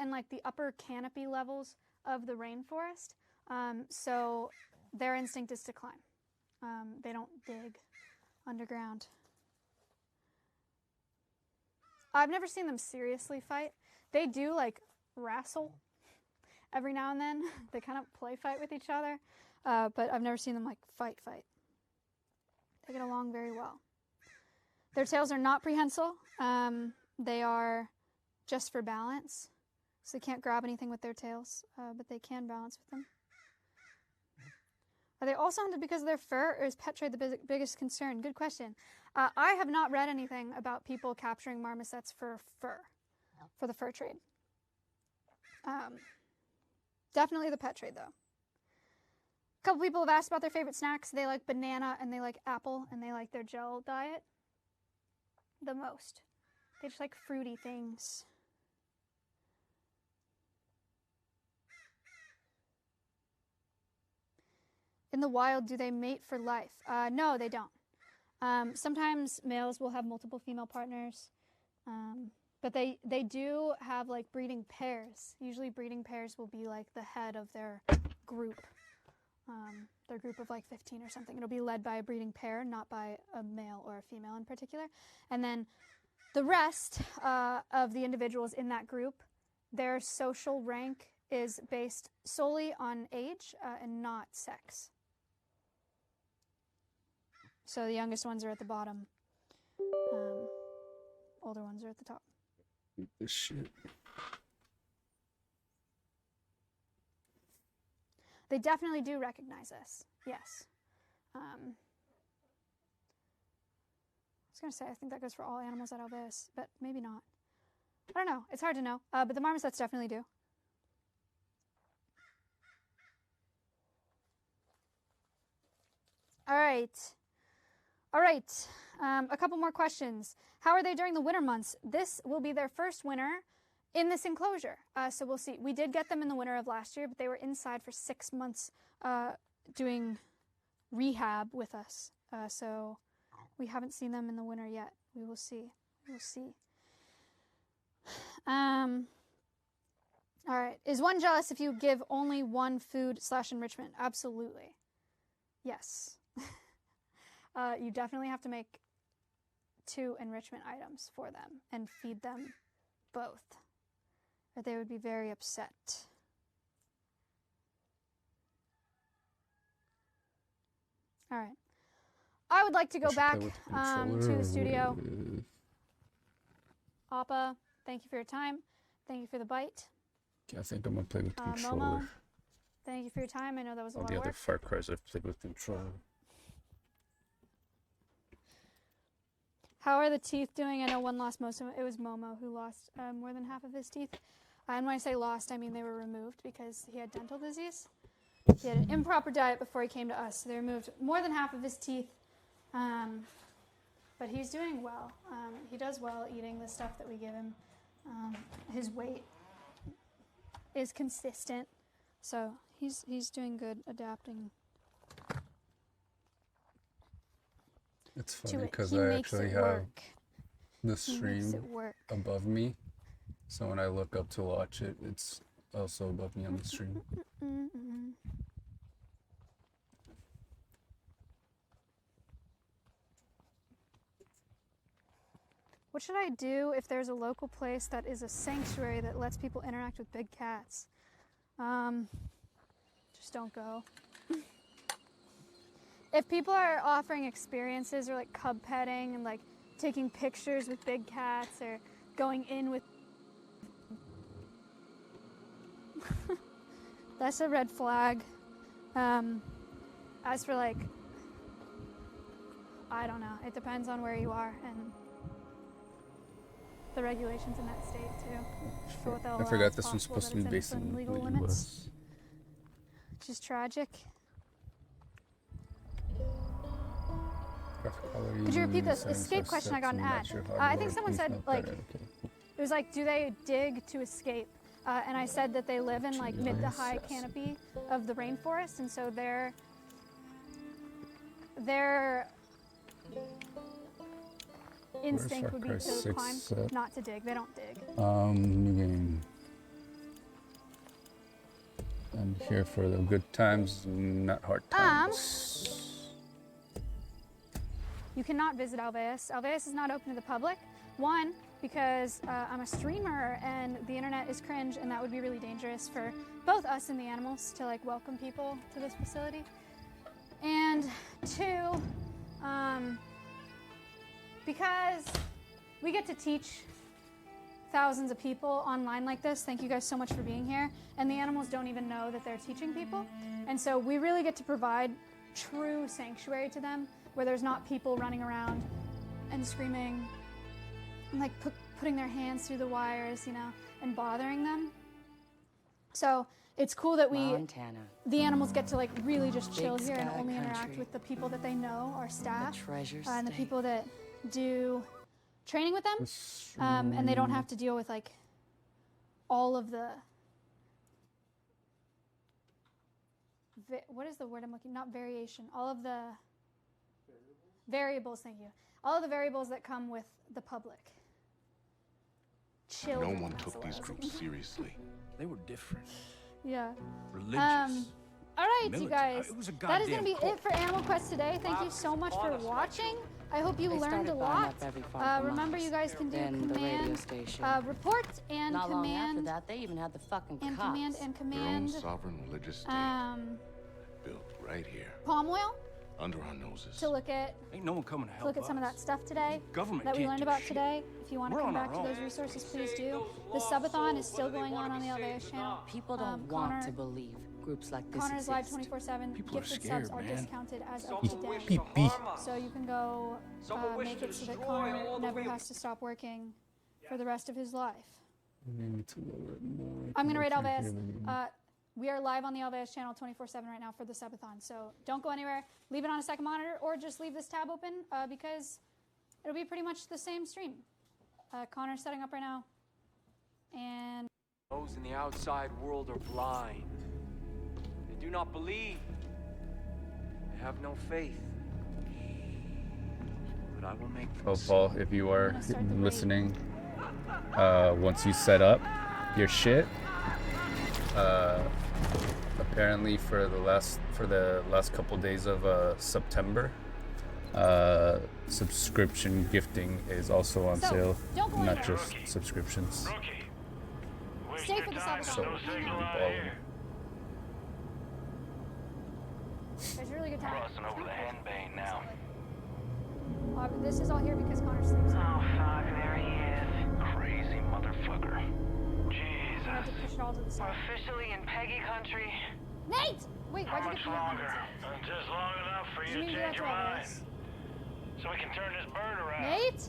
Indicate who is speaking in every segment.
Speaker 1: in like the upper canopy levels of the rainforest, so their instinct is to climb. They don't dig underground. I've never seen them seriously fight. They do like wrestle every now and then. They kind of play fight with each other, but I've never seen them like fight. They get along very well. Their tails are not prehensile. They are just for balance. So they can't grab anything with their tails, but they can balance with them. Are they also hunted because of their fur, or is pet trade the biggest concern? Good question. I have not read anything about people capturing marmosets for fur, for the fur trade. Definitely the pet trade, though. A couple people have asked about their favorite snacks. They like banana, and they like apple, and they like their gel diet the most. They just like fruity things. In the wild, do they mate for life? No, they don't. Sometimes males will have multiple female partners, but they do have like breeding pairs. Usually breeding pairs will be like the head of their group of like 15 or something. It'll be led by a breeding pair, not by a male or a female in particular. And then the rest of the individuals in that group, their social rank is based solely on age and not sex. So the youngest ones are at the bottom. Older ones are at the top.
Speaker 2: Eat this shit.
Speaker 1: They definitely do recognize us. Yes. I was going to say, I think that goes for all animals at Alveus, but maybe not. I don't know. It's hard to know. But the marmosets definitely do. All right. A couple more questions. How are they during the winter months? This will be their first winter in this enclosure. So we'll see. We did get them in the winter of last year, but they were inside for 6 months doing rehab with us. So we haven't seen them in the winter yet. We will see. All right. Is one jealous if you give only one food/enrichment? Absolutely. Yes. You definitely have to make 2 enrichment items for them and feed them both, or they would be very upset. All right. I would like to go back to the studio. Appa, thank you for your time. Thank you for the bite.
Speaker 2: I think I'm going to play with the controller.
Speaker 1: Momo, thank you for your time. I know that was a lot of work.
Speaker 2: All the other Far Cries I've played with controller.
Speaker 1: How are the teeth doing? I know one lost most of it. It was Momo who lost more than half of his teeth. And when I say lost, I mean they were removed because he had dental disease. He had an improper diet before he came to us. So they removed more than half of his teeth. But he's doing well. He does well eating the stuff that we give him. His weight is consistent. So he's doing good adapting.
Speaker 2: It's funny because I actually have the stream above me. So when I look up to watch it, it's also above me on the stream.
Speaker 1: What should I do if there's a local place that is a sanctuary that lets people interact with big cats? Just don't go. If people are offering experiences or like cub petting and like taking pictures with big cats or going in with that's a red flag. As for like, I don't know. It depends on where you are and the regulations in that state too. For what they'll allow.
Speaker 2: I forgot this one's supposed to be based in
Speaker 1: legal
Speaker 2: the
Speaker 1: limits,
Speaker 2: US.
Speaker 1: which is tragic. Could you repeat this escape question? I got an ad. I think someone said like, it was like, do they dig to escape? And I said that they live in like mid to high canopy of the rainforest, and so their instinct would be to climb, not to dig. They don't dig.
Speaker 2: New game. I'm here for the good times, not hard times.
Speaker 1: You cannot visit Alveus. Alveus is not open to the public. One, because I'm a streamer and the internet is cringe, and that would be really dangerous for both us and the animals to like welcome people to this facility. And two, because we get to teach thousands of people online like this. Thank you guys so much for being here. And the animals don't even know that they're teaching people. And so we really get to provide true sanctuary to them, where there's not people running around and screaming and like putting their hands through the wires, you know, and bothering them. So it's cool that the animals get to like really just chill here and only interact with the people that they know, our staff, and the people that do training with them, and they don't have to deal with like all of the what is the word I'm looking? Not variation. All of the variables. Thank you. All of the variables that come with the public. Children.
Speaker 3: No one took these groups seriously.
Speaker 4: They were different.
Speaker 1: Yeah.
Speaker 4: Religious.
Speaker 1: All right, you guys. That is going to be it for Animal Quest today. Thank you so much for watching. I hope you learned a lot. Remember, you guys can do command, report, and
Speaker 5: Not
Speaker 1: command.
Speaker 5: Long after that, they even had the fucking
Speaker 1: and
Speaker 5: cops.
Speaker 1: command and command.
Speaker 3: Their own sovereign religious state. Built right here.
Speaker 1: Palm oil
Speaker 3: under our noses.
Speaker 1: to look at.
Speaker 4: Ain't no one coming to help
Speaker 1: Look at some of that stuff today
Speaker 4: Government
Speaker 1: that we
Speaker 4: can't
Speaker 1: learned
Speaker 4: do
Speaker 1: about
Speaker 4: shit.
Speaker 1: today. If you want to
Speaker 4: We're
Speaker 1: come
Speaker 4: on
Speaker 1: back to
Speaker 4: our
Speaker 1: those
Speaker 4: own.
Speaker 1: resources, please do. The subathon is still going on the Alveus channel.
Speaker 5: People don't want to believe groups like this
Speaker 1: Connor's
Speaker 5: exist.
Speaker 1: live 24/7.
Speaker 4: People are
Speaker 1: Gifted
Speaker 4: scared,
Speaker 1: subs are
Speaker 4: man.
Speaker 1: discounted as of today.
Speaker 2: Beep, beep.
Speaker 1: So you can go make it so that Connor never has to stop working for the rest of his life.
Speaker 2: We need to lower it more.
Speaker 1: I'm going to rate
Speaker 2: I can't
Speaker 1: Alveus.
Speaker 2: hear them.
Speaker 1: We are live on the Alveus channel 24/7 right now for the subathon. So don't go anywhere. Leave it on a second monitor or just leave this tab open because it'll be pretty much the same stream. Connor's setting up right now. And
Speaker 6: those in the outside world are blind. They do not believe. They have no faith. But I will make them
Speaker 2: Oh,
Speaker 6: see.
Speaker 2: Paul, if you are
Speaker 1: gonna start the
Speaker 2: listening, once you set up your shit, apparently for the last couple days of September, subscription gifting is also on
Speaker 1: So,
Speaker 2: sale,
Speaker 1: don't go
Speaker 2: not
Speaker 1: anywhere.
Speaker 2: just subscriptions.
Speaker 1: stay for the subathon.
Speaker 2: So keep all of them.
Speaker 1: It's a really good time.
Speaker 7: Crossing over the Henbane now.
Speaker 1: But this is all here because Connor sleeps.
Speaker 7: Oh, fuck, there he is. Crazy motherfucker.
Speaker 1: I have to
Speaker 7: Jesus.
Speaker 1: push it all to the
Speaker 7: We're
Speaker 1: side.
Speaker 7: officially in Peggy country.
Speaker 1: Nate! Wait,
Speaker 7: How
Speaker 1: why'd you
Speaker 7: much
Speaker 1: get the
Speaker 7: longer? Just long enough for
Speaker 1: Did
Speaker 7: you
Speaker 1: you
Speaker 7: to
Speaker 1: mean to do that
Speaker 7: change
Speaker 1: to
Speaker 7: your mind.
Speaker 1: Alveus?
Speaker 7: So we can turn this bird around.
Speaker 1: Nate?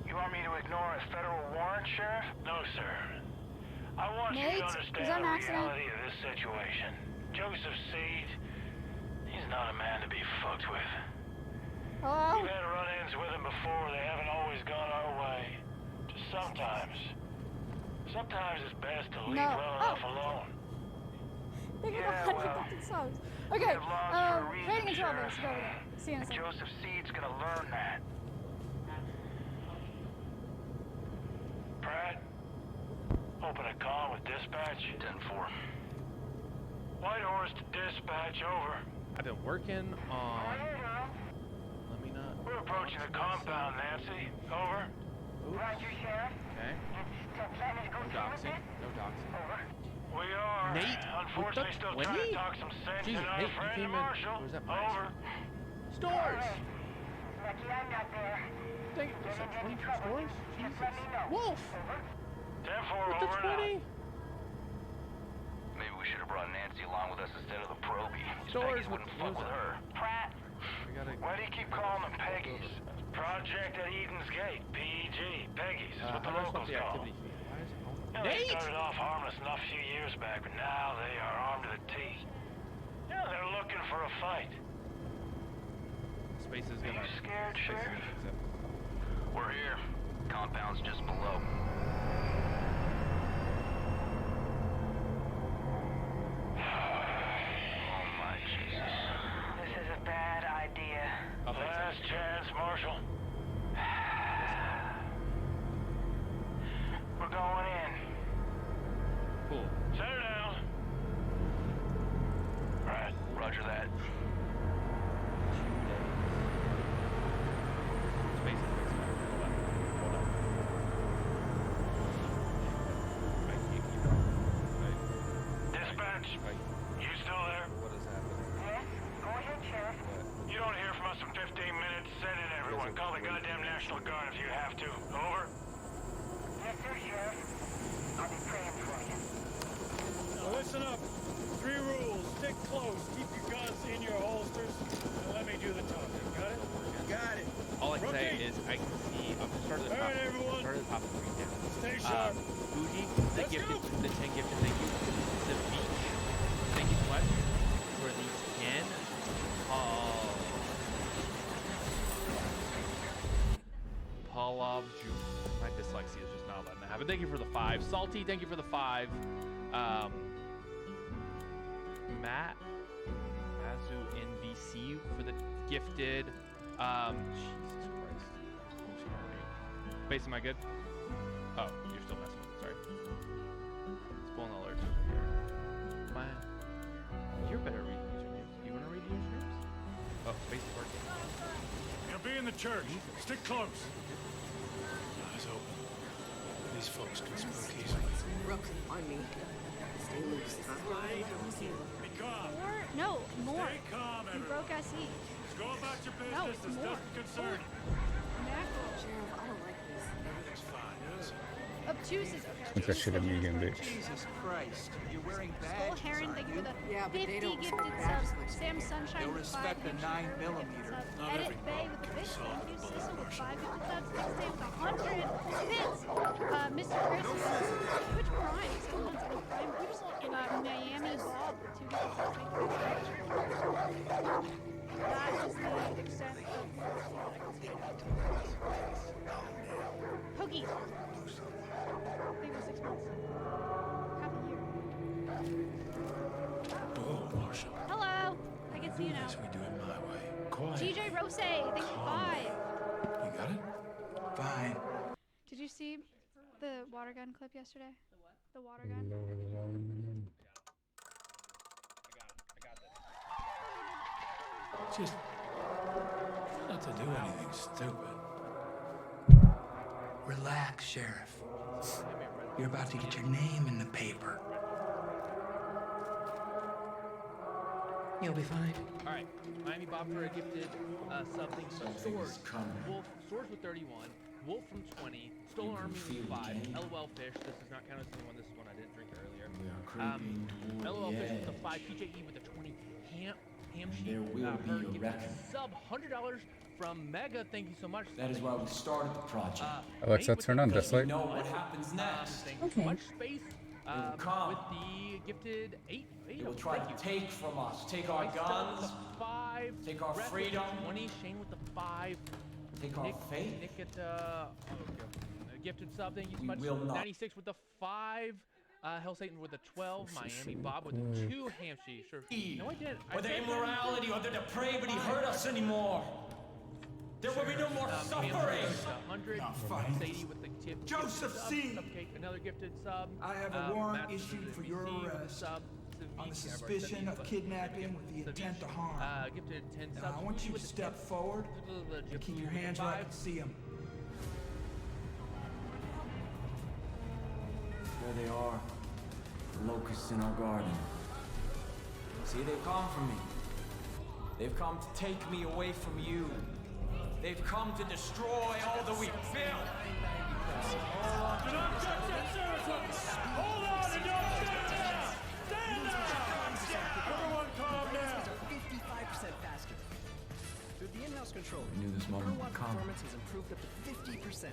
Speaker 7: You want me to ignore a federal warrant, Sheriff? No, sir. I want you
Speaker 1: Nate?
Speaker 7: to
Speaker 1: Was
Speaker 7: understand
Speaker 1: that an
Speaker 7: the
Speaker 1: accident?
Speaker 7: reality of this situation. Joseph Seed, he's not a man to be fucked with.
Speaker 1: Hello?
Speaker 7: We've had run-ins with him before. They haven't always gone our way. Just sometimes. Sometimes it's best to leave
Speaker 1: No.
Speaker 7: well
Speaker 1: Oh.
Speaker 7: enough alone.
Speaker 1: Think
Speaker 7: Yeah,
Speaker 1: of the
Speaker 7: well,
Speaker 1: 100 songs. Okay,
Speaker 7: have laws for a reason,
Speaker 1: rating control
Speaker 7: Sheriff.
Speaker 1: base. Go over there. See you in a
Speaker 7: And
Speaker 1: second.
Speaker 7: Joseph Seed's gonna learn that. Pratt, open a call with dispatch. 10-4. Whitehorse to dispatch, over.
Speaker 8: I've been working on. Let me not.
Speaker 7: We're approaching the compound, Nancy. Over.
Speaker 8: Roger,
Speaker 7: Sheriff.
Speaker 8: Okay. No doxing. No doxing.
Speaker 7: Over. We are.
Speaker 8: Nate,
Speaker 7: Unfortunately,
Speaker 8: with the
Speaker 7: still trying
Speaker 8: 20?
Speaker 7: to talk some sense
Speaker 8: Jesus,
Speaker 7: into our
Speaker 8: Nate, you
Speaker 7: friend
Speaker 8: came in.
Speaker 7: Marshall.
Speaker 8: Or was that Bryce?
Speaker 7: Over.
Speaker 8: Stores!
Speaker 7: Lucky I'm not there.
Speaker 8: Think, was that 20 stores? Jesus. Wolf!
Speaker 7: 10-4,
Speaker 8: With the
Speaker 7: over and
Speaker 8: 20?
Speaker 7: out. Maybe we should have brought Nancy along with us instead of the Proby.
Speaker 8: Stores
Speaker 7: Peggy's
Speaker 8: with-
Speaker 7: wouldn't
Speaker 8: what
Speaker 7: fuck
Speaker 8: was
Speaker 7: with her. Pratt.
Speaker 8: We gotta.
Speaker 7: Why do you keep calling them Peggy's? Project at Eden's Gate, PEG. Peggy's is what the
Speaker 8: how do I spell
Speaker 7: locals
Speaker 8: the
Speaker 7: call
Speaker 8: activity
Speaker 7: them.
Speaker 8: fee? Why is it called?
Speaker 7: You know, they
Speaker 8: Nate!
Speaker 7: started off harmless enough a few years back, but now they are armed to the teeth. Yeah, they're looking for a fight.
Speaker 8: Space is
Speaker 7: Are
Speaker 8: gonna.
Speaker 7: you scared,
Speaker 8: Space is
Speaker 7: Sheriff?
Speaker 8: gonna fix it.
Speaker 7: We're here. Compound's just below. Oh my Jesus. This is a bad idea. Last chance, Marshal. We're going in.
Speaker 8: Cool.
Speaker 7: Set her down. National Guard if you have to. Over? Yes, sir, Sheriff. I'll be praying for you.
Speaker 9: Now listen up. 3 rules. Stick close. Keep your guns in your holsters. And let me do the talking. Got it? Got it.
Speaker 8: All I can say is I can see. I'm gonna start at the top.
Speaker 9: Alright, everyone.
Speaker 8: Start at the top and read down.
Speaker 9: Stay sharp.
Speaker 8: Bougie, the
Speaker 9: Let's
Speaker 8: gifted,
Speaker 9: go.
Speaker 8: the 10 gifted, thank you. The beach, thank you so much for the 10. Paulav Juice. My dyslexia is just not letting it happen. Thank you for the 5. Salty, thank you for the 5. Matt Mazu NBC for the gifted. Jesus Christ. Base, am I good? Oh, you're still messing with it. Sorry. It's pulling alerts over here. You're better at reading usernames. Do you want to read the usernames? Oh, base is working.
Speaker 9: You'll be in the church. Stick close. Eyes open. These folks can spook easily.
Speaker 10: Rook, on me. Stay loose, huh?
Speaker 9: Be calm.
Speaker 1: No, more.
Speaker 9: Stay calm,
Speaker 1: You
Speaker 9: everyone.
Speaker 1: broke SE.
Speaker 9: Just go about your business.
Speaker 1: No,
Speaker 9: This
Speaker 1: more.
Speaker 9: doesn't concern you.
Speaker 1: Mackerel.
Speaker 10: Sheriff, I don't like this.
Speaker 9: Everything's fine. Listen.
Speaker 1: Obtuse is okay.
Speaker 2: Think that shit a medium, bitch.
Speaker 11: Jesus Christ, you're wearing
Speaker 1: Skull
Speaker 11: badges,
Speaker 1: Heron,
Speaker 11: aren't
Speaker 1: thank you
Speaker 11: you?
Speaker 1: for the
Speaker 10: Yeah, but they
Speaker 1: 50
Speaker 10: don't
Speaker 1: gifted
Speaker 10: respect badges
Speaker 1: subs.
Speaker 10: much.
Speaker 1: Sam Sunshine
Speaker 11: They'll
Speaker 1: with 5
Speaker 11: respect the
Speaker 1: gifted
Speaker 11: 9
Speaker 1: subs.
Speaker 11: millimeter.
Speaker 9: Not
Speaker 1: Edit
Speaker 9: every
Speaker 1: Bay with the 5. Thank you. Cecil with 5 gifted subs. Thanks, Sam with 100 bits. Mr. Chris with Twitch Prime. Someone's on Prime. We just Miami Bob with 2 gifted subs. Thank you very much. That is the extent of Pokey. Thank you for 6 months. Happy year.
Speaker 9: Oh, Marshall.
Speaker 1: Hello. I can see you now.
Speaker 9: Yes, we do it my way. Quiet.
Speaker 1: TJ Rose, thank you 5.
Speaker 9: You got it? Fine.
Speaker 1: Did you see the water gun clip yesterday? The what? The water gun.
Speaker 2: Lower the volume again.
Speaker 9: Just not to do anything stupid. Relax, Sheriff. You're about to get your name in the paper. You'll be fine.
Speaker 8: All right, Miami Bob for a gifted something. Swords. Wolf. Swords with 31. Wolf from 20. Stolen Army with 5. LOL Fish. This does not count as anyone. This is one I didn't drink earlier. LOL Fish with the 5. PJE with the 20. Ham sheet.
Speaker 11: There will be a reckoning.
Speaker 8: Sub $100 from Mega. Thank you so much.
Speaker 11: That is why we started the project.
Speaker 2: Alexa, turn on
Speaker 11: Because we
Speaker 2: Dislike.
Speaker 11: know what happens next.
Speaker 8: Thank you so much. Space.
Speaker 11: will come.
Speaker 8: With the gifted 8.
Speaker 11: They will try to take from us. Take our guns.
Speaker 8: 5.
Speaker 11: Take our
Speaker 8: Brett
Speaker 11: freedom.
Speaker 8: With the 20. Shane with the 5.
Speaker 11: Take our faith.
Speaker 8: Nick at gifted sub. Thank you so
Speaker 11: We
Speaker 8: much.
Speaker 11: will not.
Speaker 8: 96 with the 5. Hell Satan with the 12. Miami Bob with the 2. Hamshi. Sure. No, I didn't.
Speaker 11: Where the immorality or the depravity hurt us anymore. There will be no more suffering.
Speaker 8: 100. Sadie with the tip.
Speaker 12: Joseph
Speaker 8: sub.
Speaker 12: C.
Speaker 8: Cupcake, another gifted sub.
Speaker 12: I have a warrant
Speaker 8: Matt
Speaker 12: issued for your
Speaker 8: CC with the
Speaker 12: arrest
Speaker 8: sub.
Speaker 12: on the
Speaker 8: Savish,
Speaker 12: suspicion of kidnapping with the intent to harm.
Speaker 8: Gifted 10 subs.
Speaker 12: Now, I want you to
Speaker 8: with the
Speaker 12: step
Speaker 8: 10.
Speaker 12: forward and keep your hands where I can see them.
Speaker 11: There they are. The locusts in our garden. See, they've come for me. They've come to take me away from you. They've come to destroy all that we built.
Speaker 9: Do not touch that surplus! Hold on and don't stand down! Stand down! Everyone calm down!
Speaker 13: 55% faster. Through the in-house controller,
Speaker 11: I knew this moment would come.
Speaker 13: performance has improved up to 50%.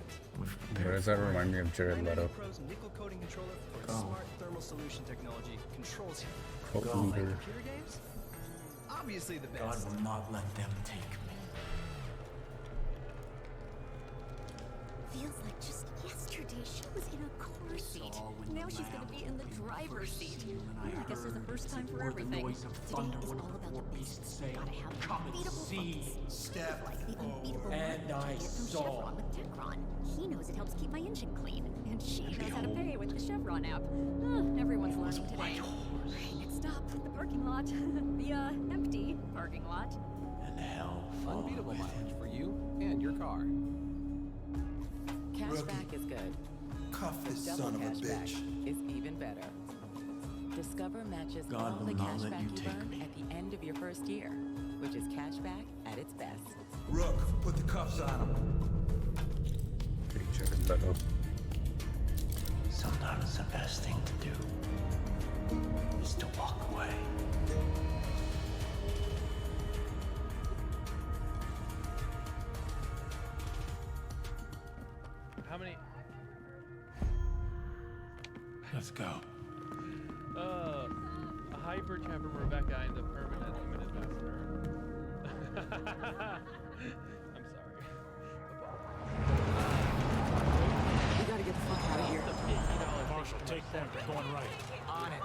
Speaker 2: Where does that remind me of Jared Leto?
Speaker 13: Pro's nickel coating controller for its
Speaker 11: Oh.
Speaker 13: smart thermal solution technology controls
Speaker 2: Cult
Speaker 11: God.
Speaker 2: leader.
Speaker 13: computer games. Obviously the
Speaker 11: God
Speaker 13: best.
Speaker 11: will not let them take me.
Speaker 14: Feels like just yesterday she was in a car seat. Now she's gonna be in the driver's seat. I guess there's a first time for everything. Today is all about the beasts. Gotta have unbeatable focus.
Speaker 12: Step
Speaker 14: Like the unbeatable
Speaker 11: And
Speaker 14: one
Speaker 11: I
Speaker 14: get from
Speaker 11: saw.
Speaker 14: Chevron with Techron. He knows it helps keep my engine clean. And she knows how to pay with the Chevron app. Everyone's learning today. Next up, the parking lot. The empty parking lot.
Speaker 11: And hell follow
Speaker 13: Unbeatable
Speaker 11: with it.
Speaker 13: mileage for you and your car.
Speaker 10: Cashback is good.
Speaker 12: Cuff this
Speaker 10: Double
Speaker 12: son of a
Speaker 10: cashback
Speaker 12: bitch.
Speaker 10: is even better. Discover matches
Speaker 11: God
Speaker 10: all
Speaker 11: will
Speaker 10: the
Speaker 11: not let
Speaker 10: cashback
Speaker 11: you
Speaker 10: you
Speaker 11: take
Speaker 10: earn
Speaker 11: me.
Speaker 10: at the end of your first year, which is cashback at its best.
Speaker 12: Rook, put the cuffs on him.
Speaker 2: Check that up.
Speaker 15: Sometimes the best thing to do is to walk away.
Speaker 8: How many?
Speaker 9: Let's go.
Speaker 8: A hyper chat from Rebecca and a permanent human ambassador. I'm sorry.
Speaker 10: We gotta get the fuck out of here.
Speaker 9: Marshall, take point. We're going right.
Speaker 8: On it.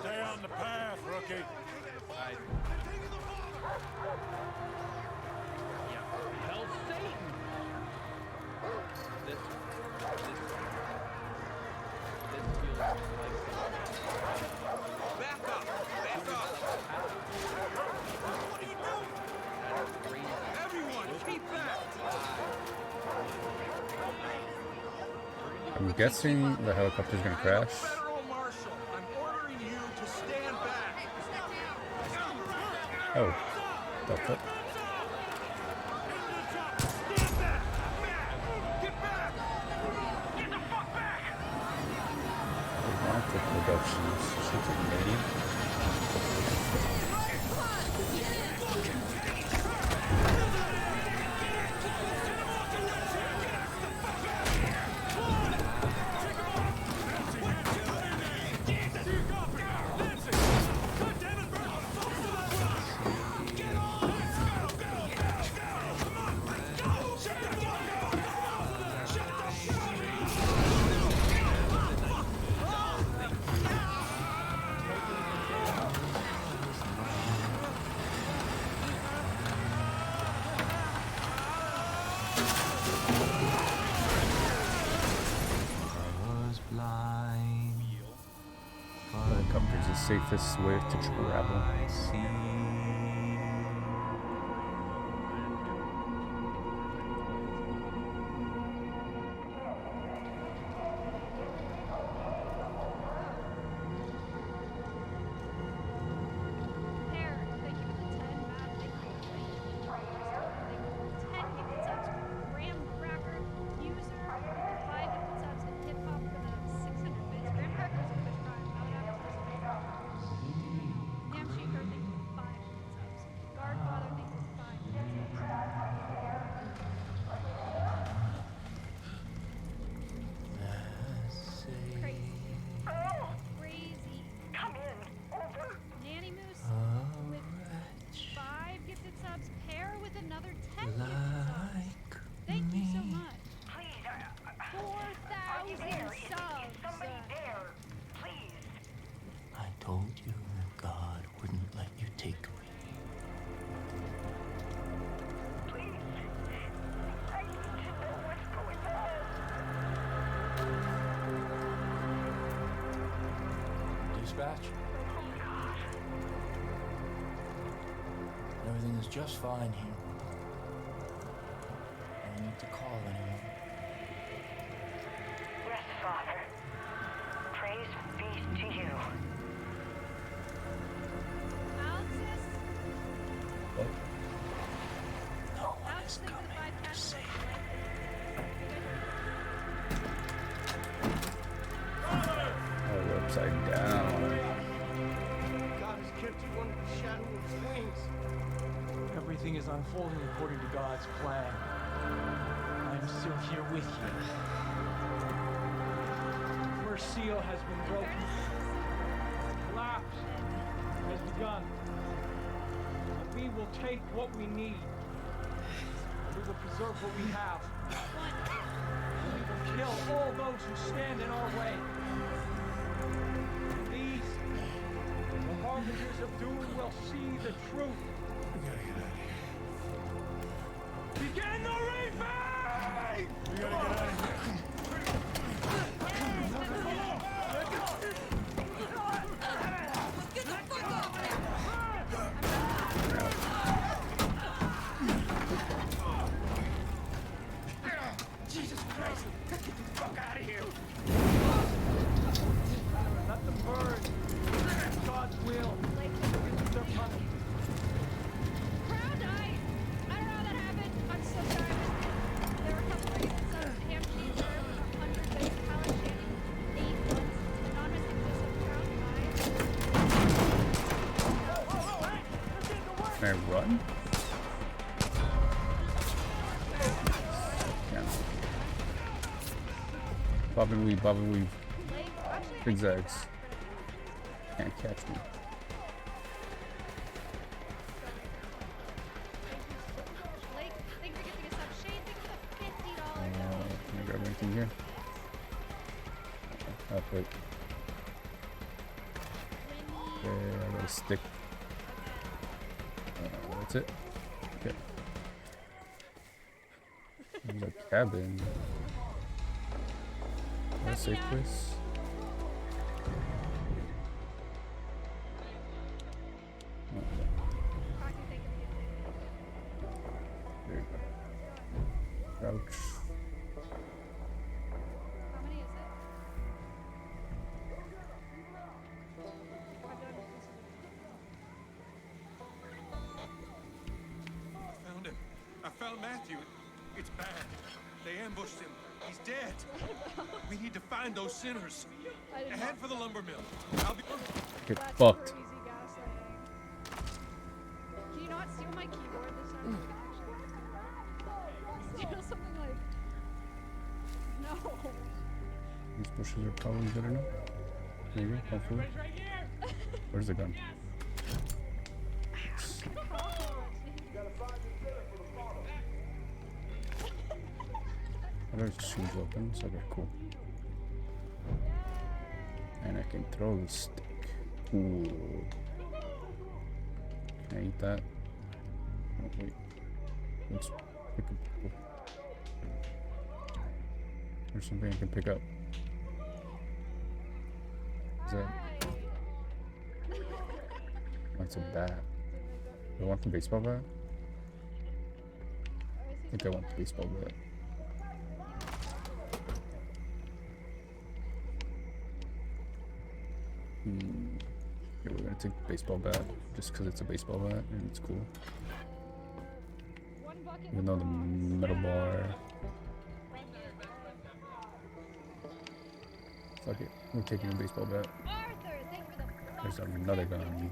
Speaker 9: Stay on the path, rookie.
Speaker 8: Hell Satan! This feels like
Speaker 6: Back up! Back up! What are you doing? Everyone, keep back!
Speaker 2: I'm guessing the helicopter's gonna crash.
Speaker 6: Federal Marshal, I'm ordering you to stand back.
Speaker 2: Oh, that's it. Romantic Productions. She's a lady. Helicopter's the safest way to travel.
Speaker 11: Dispatch? Everything is just fine here. I don't need to call anyone.
Speaker 14: Yes, Father. Praise be to you.
Speaker 11: No one is coming to save me.
Speaker 2: Oh, upside down.
Speaker 6: God has kept you under the shadow of his wings.
Speaker 11: Everything is unfolding according to God's plan. I am still here with you.
Speaker 7: The first seal has been broken. Collapse has begun. And we will take what we need. And we will preserve what we have. And we will kill all those who stand in our way. These, the harbingers of doom, will see the truth.
Speaker 9: We gotta get out of here.
Speaker 7: Begin the reaping!
Speaker 9: We gotta get out of here.
Speaker 7: Jesus Christ! Get the fuck out of here! Let them burn. God's will. Their punishment.
Speaker 1: Crown died. I don't know how that
Speaker 2: I run? Yeah. Bob and weave, bob and weave. Zigzags. Can't catch me. Can I grab anything here? Oh, wait. Okay, I got a stick. That's it. Okay. There's a cabin. That's a safe place. There you go. Crouch.
Speaker 9: I found Matthew. It's bad. They ambushed him. He's dead. We need to find those sinners. Head for the lumber mill. I'll be.
Speaker 2: Get fucked.
Speaker 1: Can you not steal my keyboard this time? Steal something like. No.
Speaker 2: These bushes are probably good enough. Maybe, hopefully. Where's the gun? Oh, there's two weapons. Okay, cool. And I can throw the stick. Ooh. Can I eat that? Oh, wait. Let's pick up. There's something I can pick up. Is that? Oh, it's a bat. Do I want the baseball bat? I think I want the baseball bat. Yeah, we're gonna take the baseball bat just because it's a baseball bat and it's cool. Even though the metal bar. Fuck it, we're taking a baseball bat. There's another gun.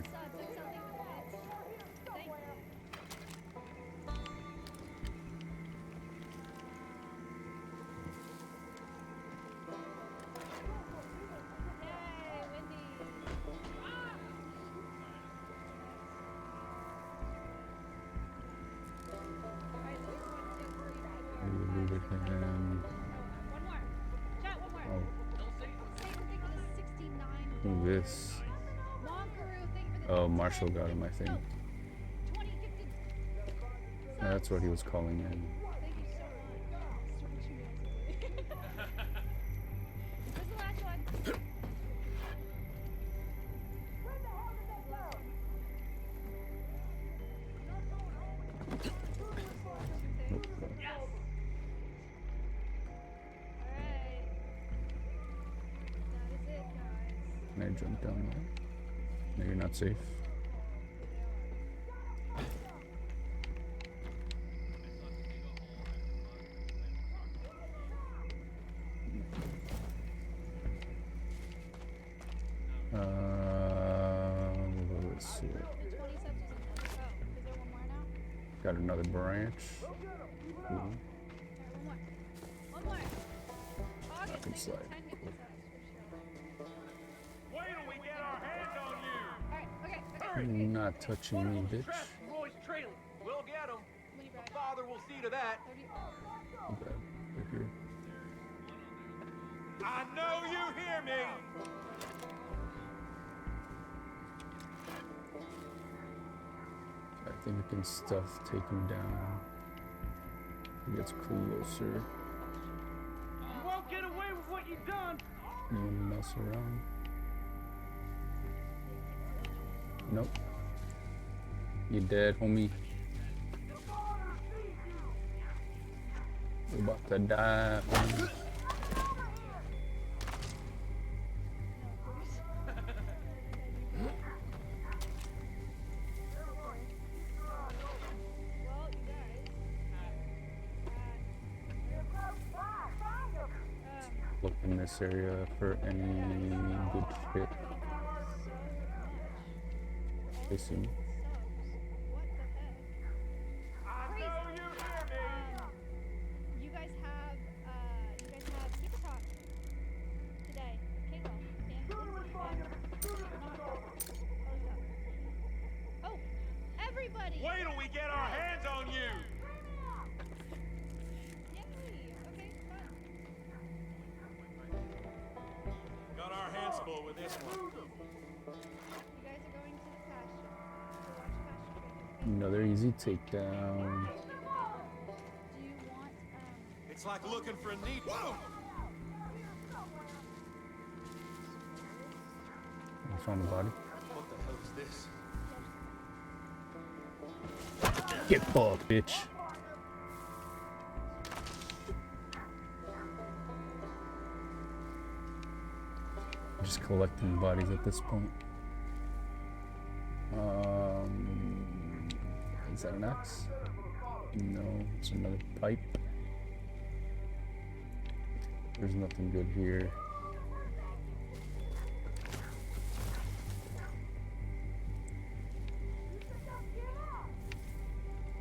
Speaker 2: This. Oh, Marshall got him, I think. That's what he was calling in. Can I jump down there? No, you're not safe. Let's see. Got another branch. Cool. I can slide. Not touching me, bitch.
Speaker 6: Roy's trailing. We'll get him. The father will see to that.
Speaker 2: Okay, they're here.
Speaker 9: I know you hear me.
Speaker 2: I think we can stuff take him down. He gets closer.
Speaker 9: You won't get away with what you've done.
Speaker 2: You wanna mess around? Nope. You dead, homie. You're about to die, homie. Look in this area for any good shit. They see me.
Speaker 9: Wait till we get our hands on you! Got our hands full with this one.
Speaker 1: You guys are going to the pasture to watch pasture.
Speaker 2: Another easy takedown.
Speaker 1: Do you want
Speaker 9: It's like looking for a need. Whoa!
Speaker 2: I found the body.
Speaker 9: What the hell is this?
Speaker 2: Get fucked, bitch. I'm just collecting bodies at this point. Is that an axe? No, it's another pipe. There's nothing good here.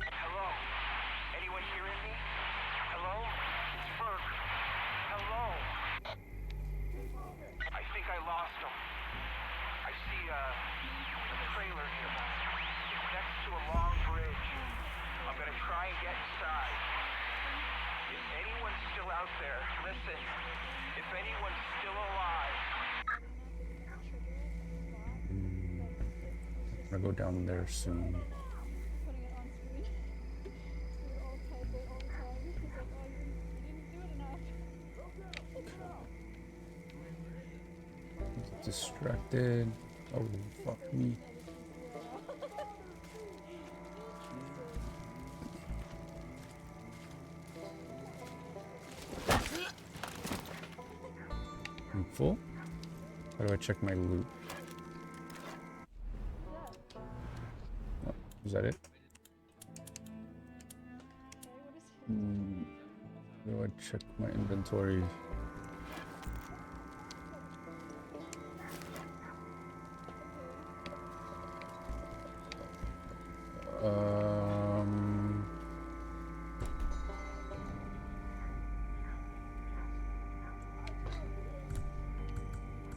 Speaker 16: Hello? Anyone hearing me? Hello? It's Ferg. Hello? I think I lost him. I see a trailer nearby. It's next to a long bridge. I'm gonna try and get inside. If anyone's still out there, listen. If anyone's still alive.
Speaker 2: I'm gonna go down there soon.
Speaker 1: putting it on screen? We're all type it all the time. He's like, oh, you didn't do it enough.
Speaker 2: Distracted. Oh, fuck me. I'm full? How do I check my loot? Oh, is that it? How do I check my inventory?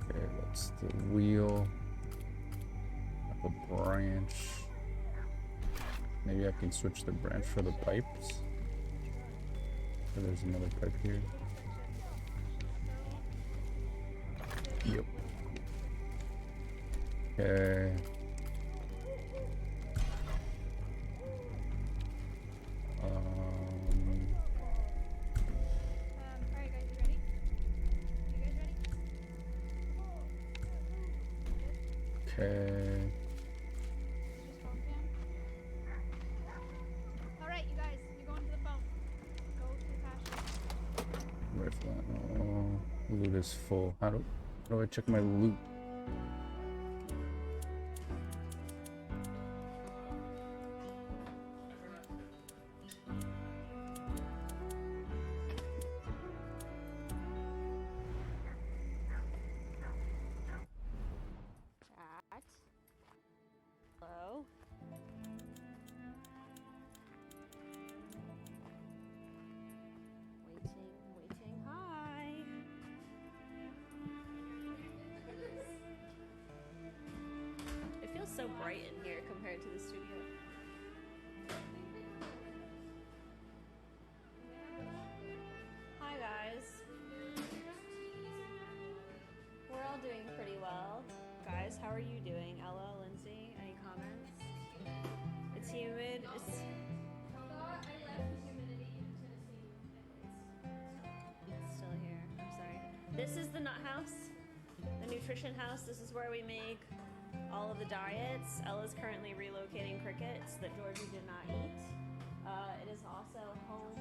Speaker 2: Okay, that's the wheel. A branch. Maybe I can switch the branch for the pipes. Oh, there's another pipe here. Yep. Okay.
Speaker 1: Alright guys, you ready? You guys ready?
Speaker 2: Okay.
Speaker 1: Alright, you guys, you're going to the phone. Go to the pasture.
Speaker 2: Rifle. Oh, loot is full. How do I check my loot?
Speaker 17: Chat. Hello. Waiting. Hi. It feels so bright in here compared to the studio. Hi guys. We're all doing pretty well. Guys, how are you doing? Ella, Lindsay, any comments? It's humid. It's still here. I'm sorry. This is the Nut House, the nutrition house. This is where we make all of the diets. Ella's currently relocating crickets that Georgie did not eat. It is also home.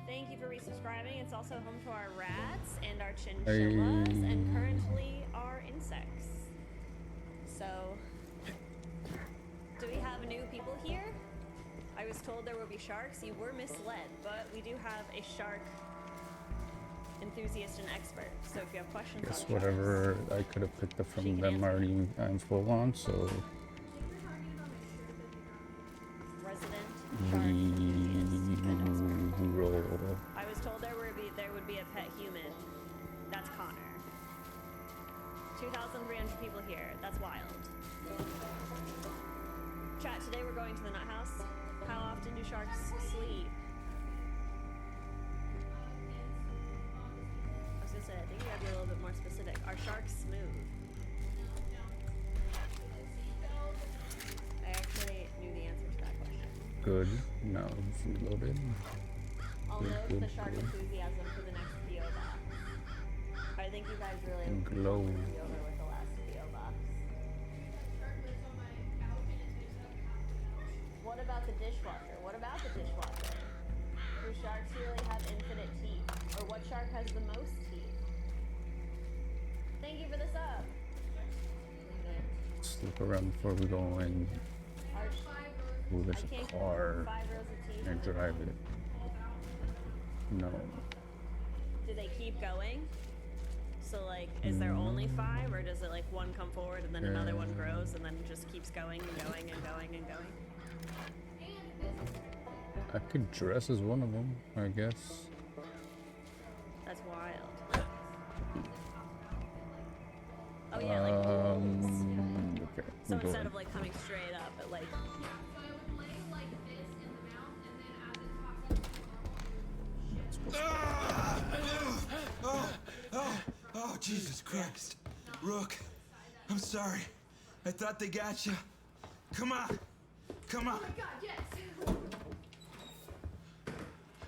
Speaker 17: Thank you for resubscribing. It's also home to our rats and our chinchillas and currently our insects. So, do we have new people here? I was told there would be sharks. You were misled, but we do have a shark enthusiast and expert. So if you have questions
Speaker 2: Guess
Speaker 17: on
Speaker 2: whatever I could have picked up from them already I'm full on, so roll.
Speaker 17: I was told there would be a pet human. That's Connor. 2,300 people here. That's wild. Chat, today we're going to the nut house. How often do sharks sleep? I was gonna say, I think you gotta be a little bit more specific. Are sharks smooth? I actually knew the answer to that question.
Speaker 2: Good. Now it's reloaded.
Speaker 17: I'll note the shark enthusiasm for the next PO box. I think you guys really
Speaker 2: Glow.
Speaker 17: over with the last PO box. What about the dishwasher? What about the dishwasher? Do sharks really have infinite teeth? Or what shark has the most teeth? Thank you for the sub.
Speaker 2: Let's look around before we go in. Ooh, there's a car.
Speaker 17: 5 rows of teeth.
Speaker 2: And drive it. No.
Speaker 17: Do they keep going? So like, is there only 5, or does it like one come forward and then another one grows and then it just keeps going and going and going and going?
Speaker 2: I could dress as one of them, I guess.
Speaker 17: That's wild. Oh yeah, like
Speaker 2: okay.
Speaker 17: so
Speaker 2: we'll
Speaker 17: instead
Speaker 2: go
Speaker 17: of like coming straight up, it like
Speaker 12: Oh, Jesus Christ. Rook, I'm sorry. I thought they got you. Come on. Come on.
Speaker 18: Oh my God, yes.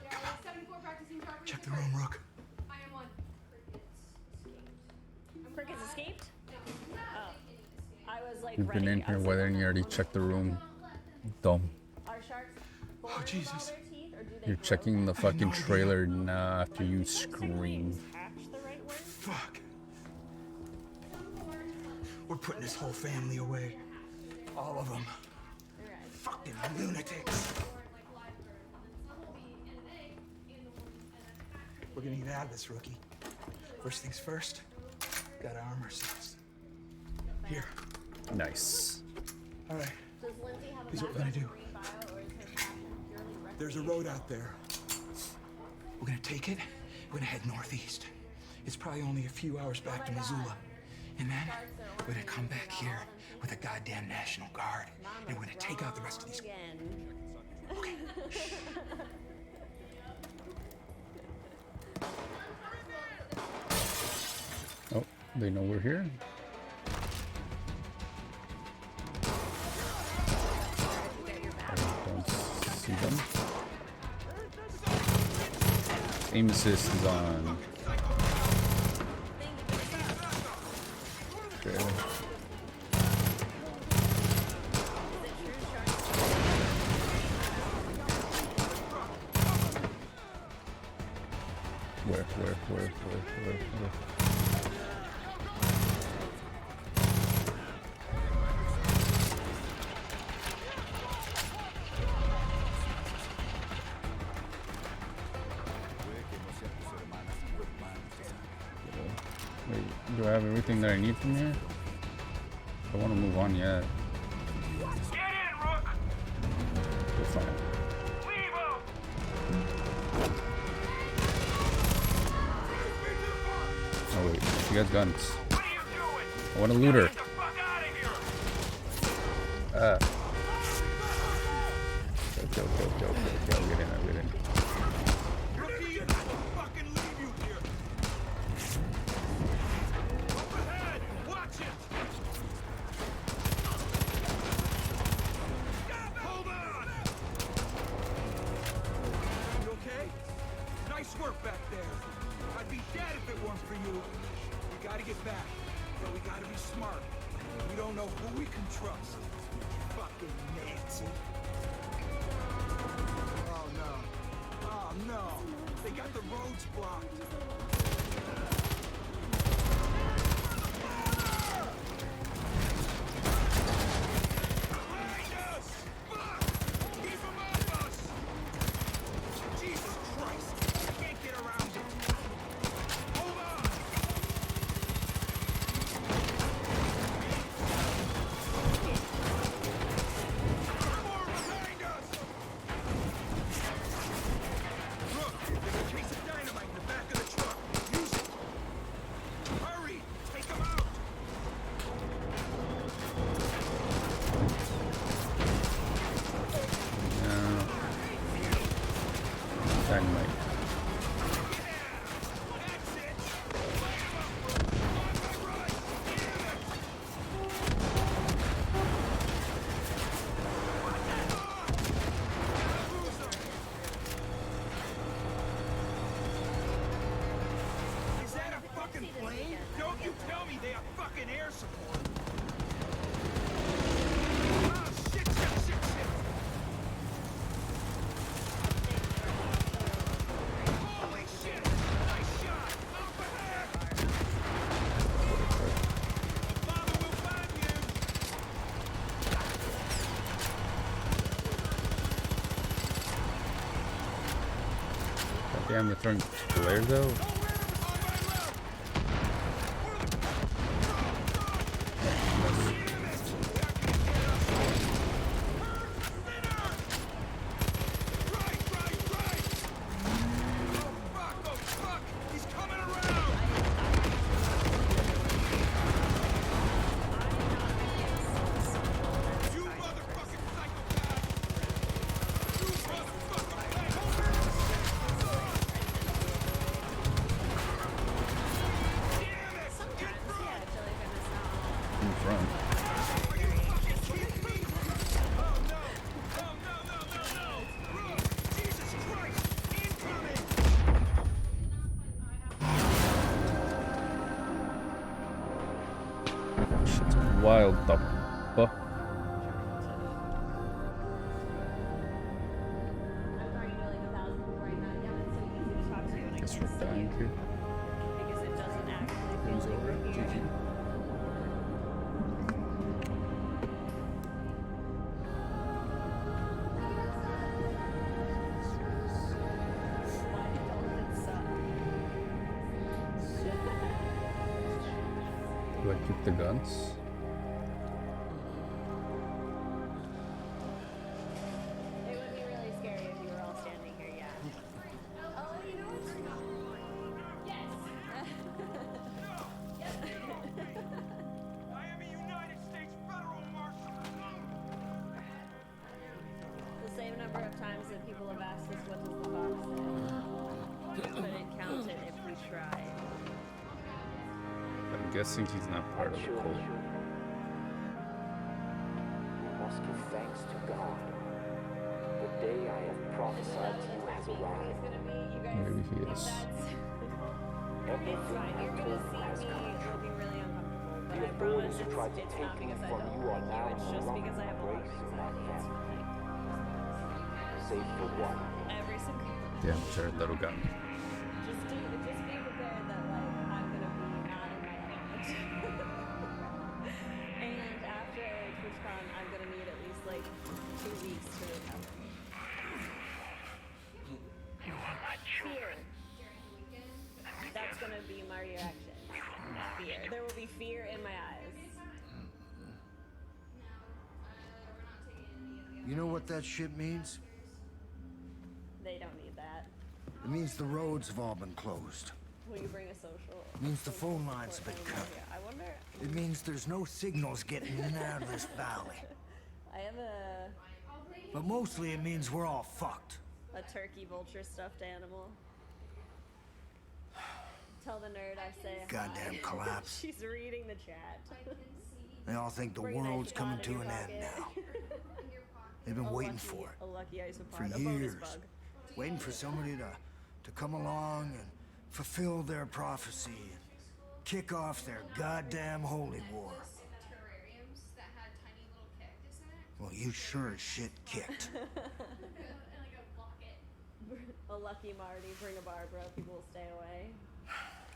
Speaker 18: Yeah, 74 practicing sharp.
Speaker 12: Check the room, Rook.
Speaker 18: I am on.
Speaker 17: Crickets escaped? Oh. I was like
Speaker 2: You've been in here, whether you already checked the room. Dumb.
Speaker 17: Are sharks
Speaker 12: Oh, Jesus.
Speaker 2: You're checking the fucking trailer now after you scream.
Speaker 12: Fuck. We're putting this whole family away. All of them. Fucking lunatics. We're gonna get out of this, rookie. First things first, gotta arm ourselves. Here.
Speaker 2: Nice.
Speaker 12: All right.
Speaker 17: Does Lindsay have a
Speaker 12: Here's what we're gonna do.
Speaker 17: bio, or is her passion purely
Speaker 12: There's a road out there. We're gonna take it. We're gonna head northeast. It's probably only a few hours back to Missoula. And then we're gonna come back here with a goddamn National Guard. And we're gonna take out the rest of these. Okay.
Speaker 2: Oh, they know we're here. I don't see them. Aim assist is on. Okay. Where? Wait, do I have everything that I need from here? I want to move on yet.
Speaker 16: Get in, Rook!
Speaker 2: We're fine.
Speaker 16: Leave him!
Speaker 2: Oh wait, she has guns. I want to loot her. Okay, I'll get in.
Speaker 12: Rookie, fucking leave you here. Up ahead! Watch it! Hold on! You okay? Nice work back there. I'd be dead if it weren't for you. We gotta get back, but we gotta be smart. We don't know who we can trust. Fucking Nancy. Oh no. Oh no. They got the roads blocked. Behind us! Fuck! Keep them off us! Jesus Christ! I can't get around it. Hold on! More behind us! Look, there's a case of dynamite in the back of the
Speaker 9: you tell me they have fucking air support? Ah, shit. Holy shit! Nice shot! Up ahead! Father will find you!
Speaker 2: God damn, they're throwing flares though. Shit's wild, the fuck? Guess we're dying here.
Speaker 17: Because it doesn't actually feel
Speaker 2: Game's
Speaker 17: like
Speaker 2: over.
Speaker 17: we're here.
Speaker 2: GG. Do I keep the guns?
Speaker 17: It would be really scary if you were all standing here, yeah. Oh, you know what's Yes!
Speaker 9: I am a United States federal marshal.
Speaker 17: The same number of times that people have asked us what does the box say. But it counted if we tried.
Speaker 2: I'm guessing he's not part of the cult.
Speaker 19: We must give thanks to God. The day I have prophesied to you has arrived.
Speaker 2: Maybe he is.
Speaker 19: Everything I told you has come true. The authorities who tried to take me from you are now no longer embraced in my family. Save for one.
Speaker 17: Every single
Speaker 2: Damn, Jared Little gun.
Speaker 17: just be prepared that like I'm gonna be not in my element. And after TwitchCon, I'm gonna need at least like 2 weeks to recover.
Speaker 19: You are my children.
Speaker 17: Fear. That's gonna be my reaction. Fear. There will be fear in my eyes.
Speaker 20: You know what that shit means?
Speaker 17: They don't need that.
Speaker 20: It means the roads have all been closed.
Speaker 17: Will you bring a social?
Speaker 20: It means the phone lines have been cut.
Speaker 17: I wonder.
Speaker 20: It means there's no signals getting in and out of this valley.
Speaker 17: I have
Speaker 20: But mostly it means we're all fucked.
Speaker 17: a turkey vulture stuffed animal. Tell the nerd I say hi.
Speaker 20: Goddamn collapse.
Speaker 17: She's reading the chat.
Speaker 20: They all think the
Speaker 17: Bring an
Speaker 20: world's coming
Speaker 17: isopod
Speaker 20: to
Speaker 17: in
Speaker 20: an
Speaker 17: your
Speaker 20: end
Speaker 17: pocket.
Speaker 20: now. They've been
Speaker 17: A
Speaker 20: waiting
Speaker 17: lucky-
Speaker 20: for it.
Speaker 17: A lucky isopod.
Speaker 20: For
Speaker 17: a bonus
Speaker 20: years.
Speaker 17: bug.
Speaker 20: Waiting for somebody to come along and fulfill their prophecy and kick off their goddamn holy war.
Speaker 18: Terrariums that had tiny little cactus in it.
Speaker 20: Well, you sure as shit kicked.
Speaker 18: And like a bucket.
Speaker 17: A lucky Marty. Bring a Barbara. People will stay away.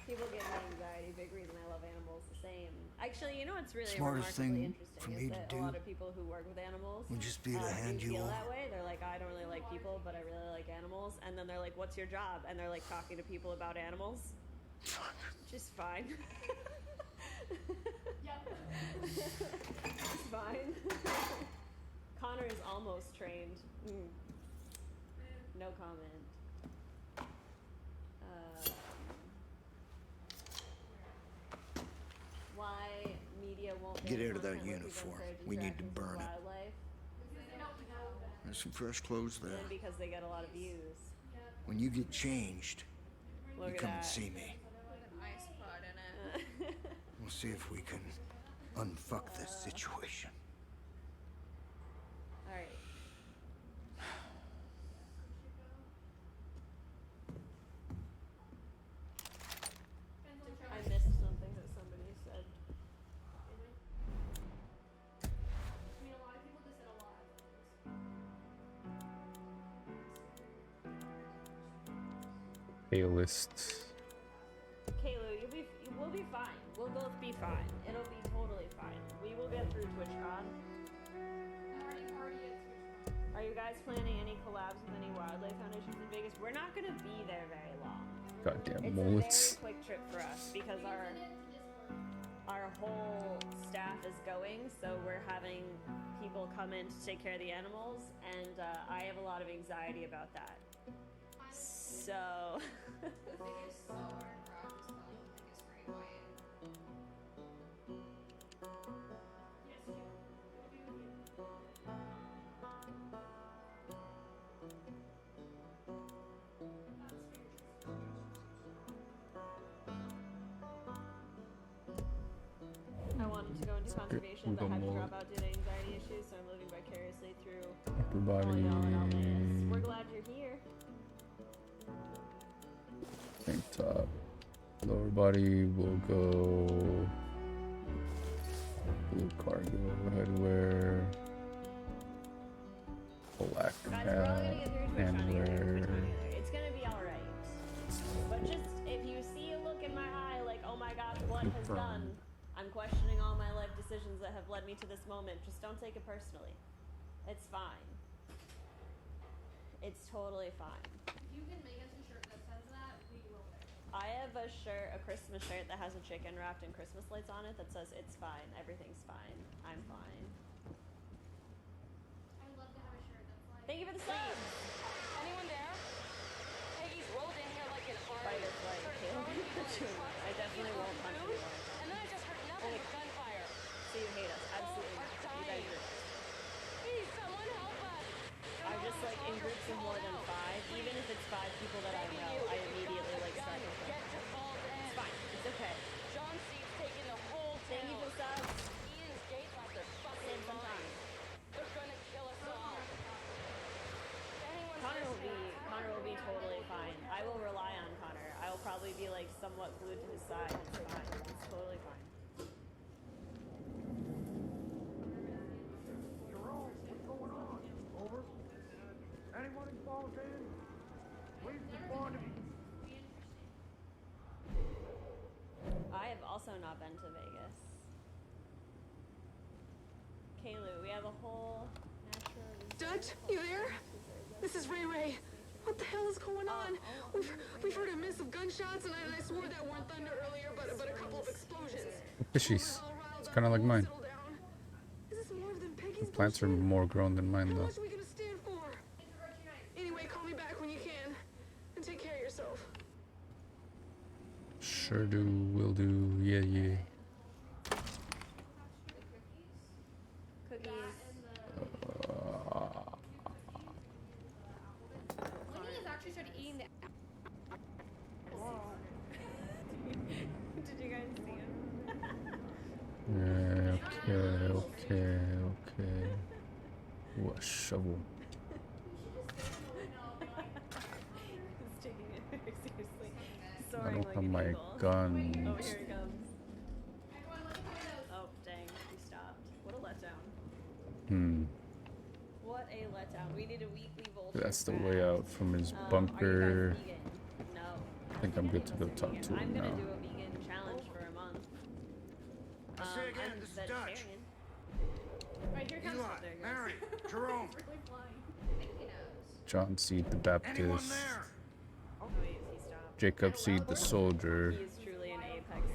Speaker 17: People get me anxiety. Big reason I love animals. The same. Actually, you know what's really
Speaker 20: Smartest
Speaker 17: remarkably
Speaker 20: thing
Speaker 17: interesting
Speaker 20: for
Speaker 17: is
Speaker 20: me to
Speaker 17: that
Speaker 20: do
Speaker 17: a lot of people who work with animals
Speaker 20: would just be to hand
Speaker 17: do
Speaker 20: you
Speaker 17: feel
Speaker 20: over.
Speaker 17: that way. They're like, I don't really like people, but I really like animals. And then they're like, what's your job? And they're like talking to people about animals. Just fine. It's fine. Connor is almost trained. No comment. Why media won't
Speaker 20: Get
Speaker 17: make
Speaker 20: out of that
Speaker 17: content where people
Speaker 20: uniform.
Speaker 17: encourage
Speaker 20: We need to
Speaker 17: interactions with
Speaker 20: burn it.
Speaker 17: wildlife?
Speaker 20: There's some fresh clothes there.
Speaker 17: And because they get a lot of views.
Speaker 20: When you get changed,
Speaker 17: Look
Speaker 20: you
Speaker 17: at
Speaker 20: come
Speaker 17: that.
Speaker 20: and see me.
Speaker 18: With an ice pod in it.
Speaker 20: We'll see if we can unfuck this situation.
Speaker 17: Alright. I missed something that somebody
Speaker 2: A-list.
Speaker 17: Kaylu, we'll be fine. We'll both be fine. It'll be totally fine. We will get through TwitchCon. Are you guys planning any collabs with any wildlife foundations in Vegas? We're not gonna be there very long.
Speaker 2: Goddamn
Speaker 17: It's
Speaker 2: mullets.
Speaker 17: a very quick trip for us because our whole staff is going, so we're having people come in to take care of the animals, and I have a lot of anxiety about that. So. I wanted to go into conservation, but had to drop out due to anxiety issues, so I'm living vicariously through
Speaker 2: Everybody.
Speaker 17: We're glad you're here.
Speaker 2: Tank top. Lower body will go blue cargo headwear. Black hat handwear.
Speaker 17: It's gonna be alright. But just if you see a look in my eye like, oh my gosh, what has done? I'm questioning all my life decisions that have led me to this moment. Just don't take it personally. It's fine. It's totally fine.
Speaker 18: If you can make us a shirt that says that, we will wear it.
Speaker 17: I have a shirt, a Christmas shirt that has a chicken wrapped in Christmas lights on it that says it's fine, everything's fine, I'm fine.
Speaker 18: I would love to have a shirt that's like.
Speaker 17: Thank you for the sub!
Speaker 14: Anyone there? Peggy's rolled in here like an army.
Speaker 17: Fight or flight, I definitely won't punch you.
Speaker 14: And then I just heard nothing but gunfire.
Speaker 17: So you hate us, absolutely not. You guys are.
Speaker 14: Please, someone help us.
Speaker 17: I'm just like in groups of more than 5, even if it's 5 people that I know, I immediately like start with them. It's fine, it's okay.
Speaker 14: John C's taking the whole town.
Speaker 17: Thank you for the subs.
Speaker 14: Ian's gates lost their fucking
Speaker 17: Same
Speaker 14: mind. They're gonna kill us all.
Speaker 17: Connor will be totally fine. I will rely on Connor. I will probably be like somewhat glued to his side. It's fine. It's totally fine.
Speaker 16: Jerome, what's going on? Over. Anyone involved in? Please respond to me.
Speaker 17: I have also not been to Vegas. Kaylu, we have a whole natural
Speaker 10: Dutch, you there? This is Ray Ray. What the hell is going on? We've heard a miss of gunshots, and I swore that weren't thunder earlier, but a couple of explosions.
Speaker 2: Fishies. It's kind of like mine.
Speaker 10: Is this more than Peggy's
Speaker 2: The plants are more grown than mine,
Speaker 10: How
Speaker 2: though.
Speaker 10: much are we gonna stand for? Anyway, call me back when you can, and take care of yourself.
Speaker 2: Sure do, will do, yeah, yeah.
Speaker 17: Cookies.
Speaker 18: When he has actually started eating the.
Speaker 17: Did you guys see him?
Speaker 2: Yeah, okay. Ooh, a shovel.
Speaker 17: He's taking it very seriously.
Speaker 2: I
Speaker 17: Soaring
Speaker 2: don't
Speaker 17: like
Speaker 2: have
Speaker 17: an
Speaker 2: my
Speaker 17: eagle.
Speaker 2: guns.
Speaker 17: Oh, here it comes. Oh, dang. We stopped. What a letdown. What a letdown. We need a weekly vulture.
Speaker 2: That's the way out from his
Speaker 17: Are you
Speaker 2: bunker.
Speaker 17: guys vegan? No.
Speaker 2: I think I'm good to go talk to
Speaker 17: I'm
Speaker 2: him
Speaker 17: gonna
Speaker 2: now.
Speaker 17: do a vegan challenge for a month.
Speaker 16: I say again,
Speaker 17: I'm
Speaker 16: this is
Speaker 17: vegetarian.
Speaker 18: Right, here comes.
Speaker 16: Eli,
Speaker 17: there it goes.
Speaker 16: Mary, Jerome.
Speaker 18: It's really flying. I think he knows.
Speaker 2: John Seed the Baptist.
Speaker 16: Anyone there?
Speaker 17: Oh, he stopped.
Speaker 2: Jacob Seed the soldier.
Speaker 17: He is truly an apex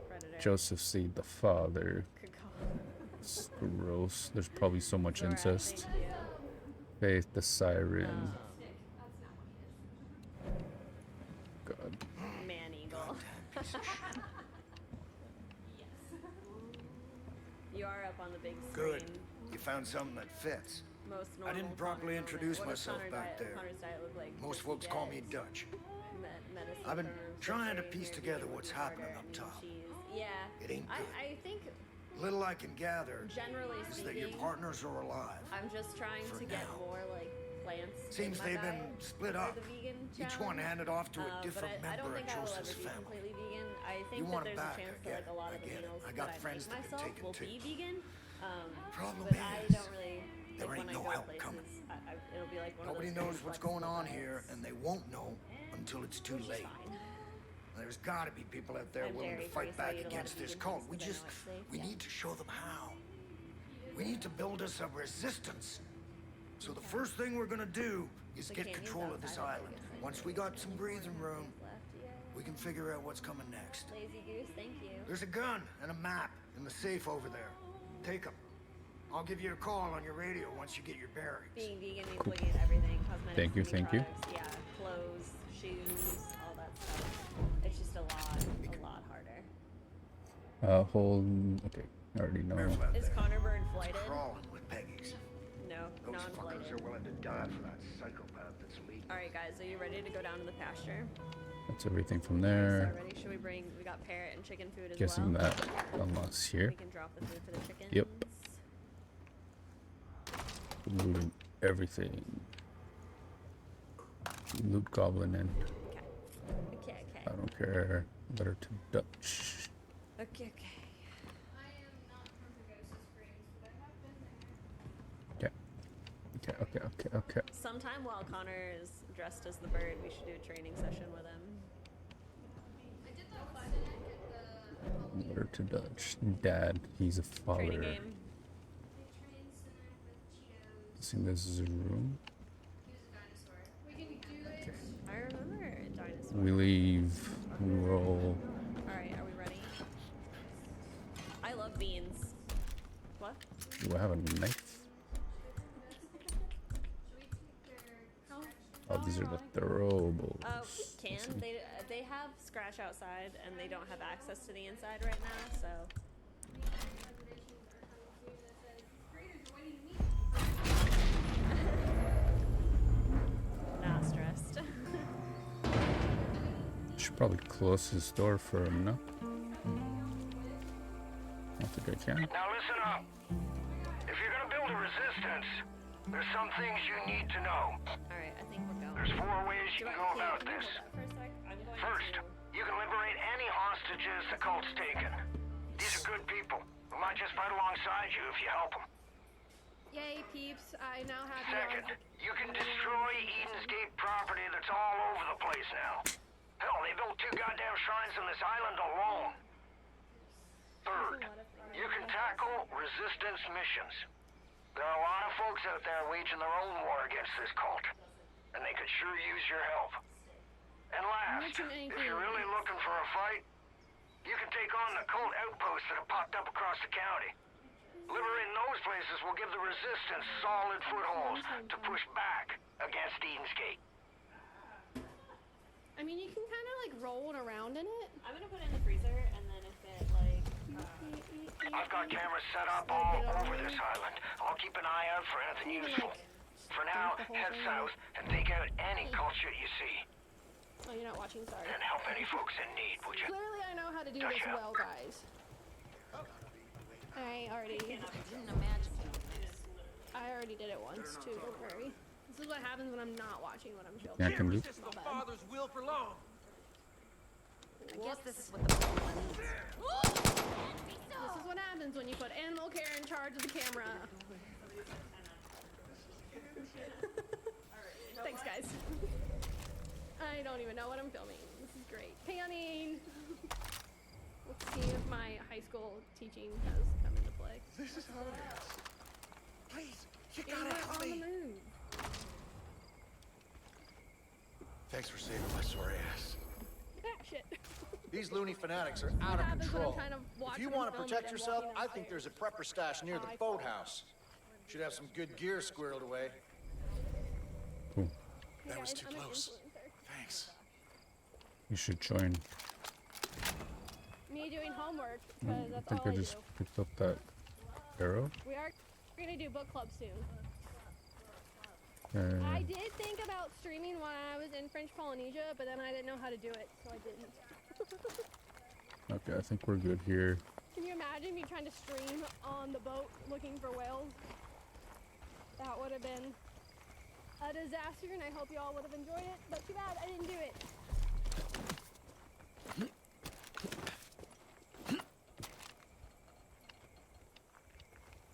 Speaker 17: predator.
Speaker 2: Joseph Seed the father.
Speaker 17: Good call.
Speaker 2: It's gross. There's probably so much
Speaker 17: Alright,
Speaker 2: incest.
Speaker 17: thank you.
Speaker 2: Faith the siren. God.
Speaker 17: Man eagle. Yes. You are up on the big screen.
Speaker 20: Good. You found something that fits.
Speaker 17: Most
Speaker 20: I
Speaker 17: normal
Speaker 20: didn't properly
Speaker 17: Connor
Speaker 20: introduce
Speaker 17: moment. What does
Speaker 20: myself
Speaker 17: Connor's
Speaker 20: back
Speaker 17: diet-
Speaker 20: there.
Speaker 17: Connor's diet look like?
Speaker 20: Most
Speaker 17: Does he
Speaker 20: folks call
Speaker 17: get
Speaker 20: me Dutch.
Speaker 17: medicine
Speaker 20: I've been
Speaker 17: for
Speaker 20: trying to
Speaker 17: surgery,
Speaker 20: piece
Speaker 17: vegan
Speaker 20: together
Speaker 17: with
Speaker 20: what's
Speaker 17: yogurt
Speaker 20: happening
Speaker 17: and
Speaker 20: up
Speaker 17: meat
Speaker 20: top.
Speaker 17: cheese. Yeah.
Speaker 20: It ain't good.
Speaker 17: I think
Speaker 20: Little I can gather
Speaker 17: generally
Speaker 20: is that your
Speaker 17: speaking,
Speaker 20: partners are alive.
Speaker 17: I'm just trying
Speaker 20: For
Speaker 17: to get
Speaker 20: now.
Speaker 17: more like plants.
Speaker 20: Seems
Speaker 17: in my
Speaker 20: they've been
Speaker 17: diet
Speaker 20: split
Speaker 17: for
Speaker 20: up.
Speaker 17: the vegan
Speaker 20: Each one
Speaker 17: challenge.
Speaker 20: handed off to a different
Speaker 17: but I don't
Speaker 20: member of
Speaker 17: think I will ever
Speaker 20: Joseph's
Speaker 17: be
Speaker 20: family.
Speaker 17: completely vegan. I think
Speaker 20: You
Speaker 17: that
Speaker 20: want it
Speaker 17: there's
Speaker 20: back,
Speaker 17: a chance
Speaker 20: I
Speaker 17: that
Speaker 20: get
Speaker 17: like a lot
Speaker 20: it,
Speaker 17: of the
Speaker 20: I get it.
Speaker 17: meals
Speaker 20: I got
Speaker 17: that I
Speaker 20: friends
Speaker 17: make
Speaker 20: that can
Speaker 17: myself
Speaker 20: take it
Speaker 17: will
Speaker 20: too.
Speaker 17: be vegan.
Speaker 20: Problem
Speaker 17: but I
Speaker 20: is,
Speaker 17: don't really.
Speaker 20: there
Speaker 17: like,
Speaker 20: ain't
Speaker 17: when
Speaker 20: no
Speaker 17: I go
Speaker 20: help
Speaker 17: places,
Speaker 20: coming.
Speaker 17: it'll be like one
Speaker 20: Nobody
Speaker 17: of those
Speaker 20: knows what's going on here, and they won't know until it's too
Speaker 17: Which is
Speaker 20: late.
Speaker 17: fine.
Speaker 20: There's gotta be people out there
Speaker 17: I'm
Speaker 20: willing to
Speaker 17: very
Speaker 20: fight
Speaker 17: free, so
Speaker 20: back
Speaker 17: you'd
Speaker 20: against
Speaker 17: let
Speaker 20: this
Speaker 17: me
Speaker 20: cult.
Speaker 17: use
Speaker 20: We
Speaker 17: the
Speaker 20: just,
Speaker 17: Benoit
Speaker 20: we
Speaker 17: Safe,
Speaker 20: need to show them how. We need to build us a resistance. So the first thing we're gonna do is
Speaker 17: The
Speaker 20: get
Speaker 17: canyon's
Speaker 20: control of this
Speaker 17: outside, I
Speaker 20: island.
Speaker 17: think it's
Speaker 20: Once we got some breathing room,
Speaker 17: left, yeah.
Speaker 20: we can figure out what's coming next.
Speaker 17: Lazy Goose, thank you.
Speaker 20: There's a gun and a map in the safe over there. Take them. I'll give you a call on your radio once you get your bearings.
Speaker 17: Being vegan means looking at everything. Cosmetics,
Speaker 2: Thank you,
Speaker 17: beauty
Speaker 2: thank you.
Speaker 17: products, yeah, clothes, shoes, all that stuff. It's just a lot harder.
Speaker 2: Hold. Okay, I already know.
Speaker 17: Is Connor Bird flighted?
Speaker 20: Crawling with Peggy's.
Speaker 17: No,
Speaker 20: Those
Speaker 17: non-flighted.
Speaker 20: fuckers are willing to die for that psychopath that's leading.
Speaker 17: All right, guys, are you ready to go down to the pasture?
Speaker 2: That's everything from
Speaker 17: So
Speaker 2: there.
Speaker 17: ready? Should we bring? We got parrot and chicken food as
Speaker 2: Guessing
Speaker 17: well.
Speaker 2: that unlocks here.
Speaker 17: We can drop the food for the chickens.
Speaker 2: Yep. Looting everything. Loot goblin in.
Speaker 17: Okay.
Speaker 2: I don't care. Better to Dutch.
Speaker 17: Okay.
Speaker 2: Okay.
Speaker 17: Sometime while Connor is dressed as the bird, we should do a training session with him.
Speaker 2: Better to Dutch. Dad, he's a
Speaker 17: Training
Speaker 2: father.
Speaker 17: game.
Speaker 2: I think this is a room.
Speaker 17: I remember a dinosaur.
Speaker 2: We leave. We roll.
Speaker 17: Alright, are we ready? I love beans. What?
Speaker 2: Do I have a knife? Oh, these are the throwables.
Speaker 17: We can. They have scratch outside and they don't have access to the inside right now, so. Not stressed.
Speaker 2: Should probably close this door for him, no? I don't think I can.
Speaker 16: Now listen up. If you're gonna build a resistance, there's some things you need to know.
Speaker 17: Alright, I think we're going.
Speaker 16: There's 4 ways you can go about
Speaker 17: Can you
Speaker 16: this.
Speaker 17: hold that for a sec? I'm going
Speaker 16: First, you can liberate any hostages the cult's taken. These are good people who might just fight alongside you if you help them.
Speaker 10: Yay, peeps. I now have
Speaker 16: Second, you can destroy Eden's Gate property that's all over the place now. Hell, they built 2 goddamn shrines on this island alone. Third, you can tackle resistance missions. There are a lot of folks out there waging their own war against this cult, and they could sure use your help. And last, if you're really looking for a fight, you can take on the cult outposts that have popped up across the county. Liberating those places will give the resistance solid footholds to push back against Eden's Gate.
Speaker 10: I mean, you can kind of like roll around in it.
Speaker 17: I'm gonna put it in the freezer and then if it like.
Speaker 16: I've got cameras set up all over this island. I'll keep an eye out for anything useful. For now, head south and take out any culture you see.
Speaker 10: Oh, you're not watching, sorry.
Speaker 16: And help any folks in need, would you?
Speaker 10: Clearly, I know how to do this well, guys. I already
Speaker 5: didn't imagine doing this.
Speaker 10: I already did it once too. Don't worry. This is what happens when I'm not watching what I'm filming.
Speaker 2: Yeah, I can do.
Speaker 10: It's not bad.
Speaker 9: Father's will for long.
Speaker 5: I guess this is what the people needs.
Speaker 10: This is what happens when you put animal care in charge of the camera. Thanks, guys. I don't even know what I'm filming. This is great. Panning. Let's see if my high school teaching has come into play.
Speaker 9: This is how it is. Please, you
Speaker 10: Yeah,
Speaker 9: gotta
Speaker 10: we're
Speaker 9: help
Speaker 10: on
Speaker 9: me.
Speaker 10: the move.
Speaker 9: Thanks for saving my sorry ass.
Speaker 10: Ah, shit.
Speaker 21: These loony fanatics are
Speaker 10: What
Speaker 21: out of
Speaker 10: happens when I'm
Speaker 21: control.
Speaker 10: trying to watch
Speaker 21: If you
Speaker 10: them
Speaker 21: want to
Speaker 10: film
Speaker 21: protect
Speaker 10: it and
Speaker 21: yourself,
Speaker 10: walking
Speaker 21: I
Speaker 10: out
Speaker 21: think
Speaker 10: there?
Speaker 21: there's a prepper stash near the boathouse. Should have some good gear squirreled away.
Speaker 2: Cool.
Speaker 21: That was
Speaker 10: guys,
Speaker 21: too
Speaker 10: I'm an
Speaker 21: close.
Speaker 10: influencer.
Speaker 21: Thanks.
Speaker 2: You should join.
Speaker 10: Me doing homework, because
Speaker 2: I
Speaker 10: that's
Speaker 2: think
Speaker 10: all
Speaker 2: I
Speaker 10: I
Speaker 2: just
Speaker 10: do.
Speaker 2: picked up that arrow.
Speaker 10: We are gonna do book club soon.
Speaker 2: Uh,
Speaker 10: I did think about streaming when I was in French Polynesia, but then I didn't know how to do it, so I didn't.
Speaker 2: okay, I think we're good here.
Speaker 10: Can you imagine me trying to stream on the boat looking for whales? That would have been a disaster, and I hope you all would have enjoyed it, but too bad I didn't do it.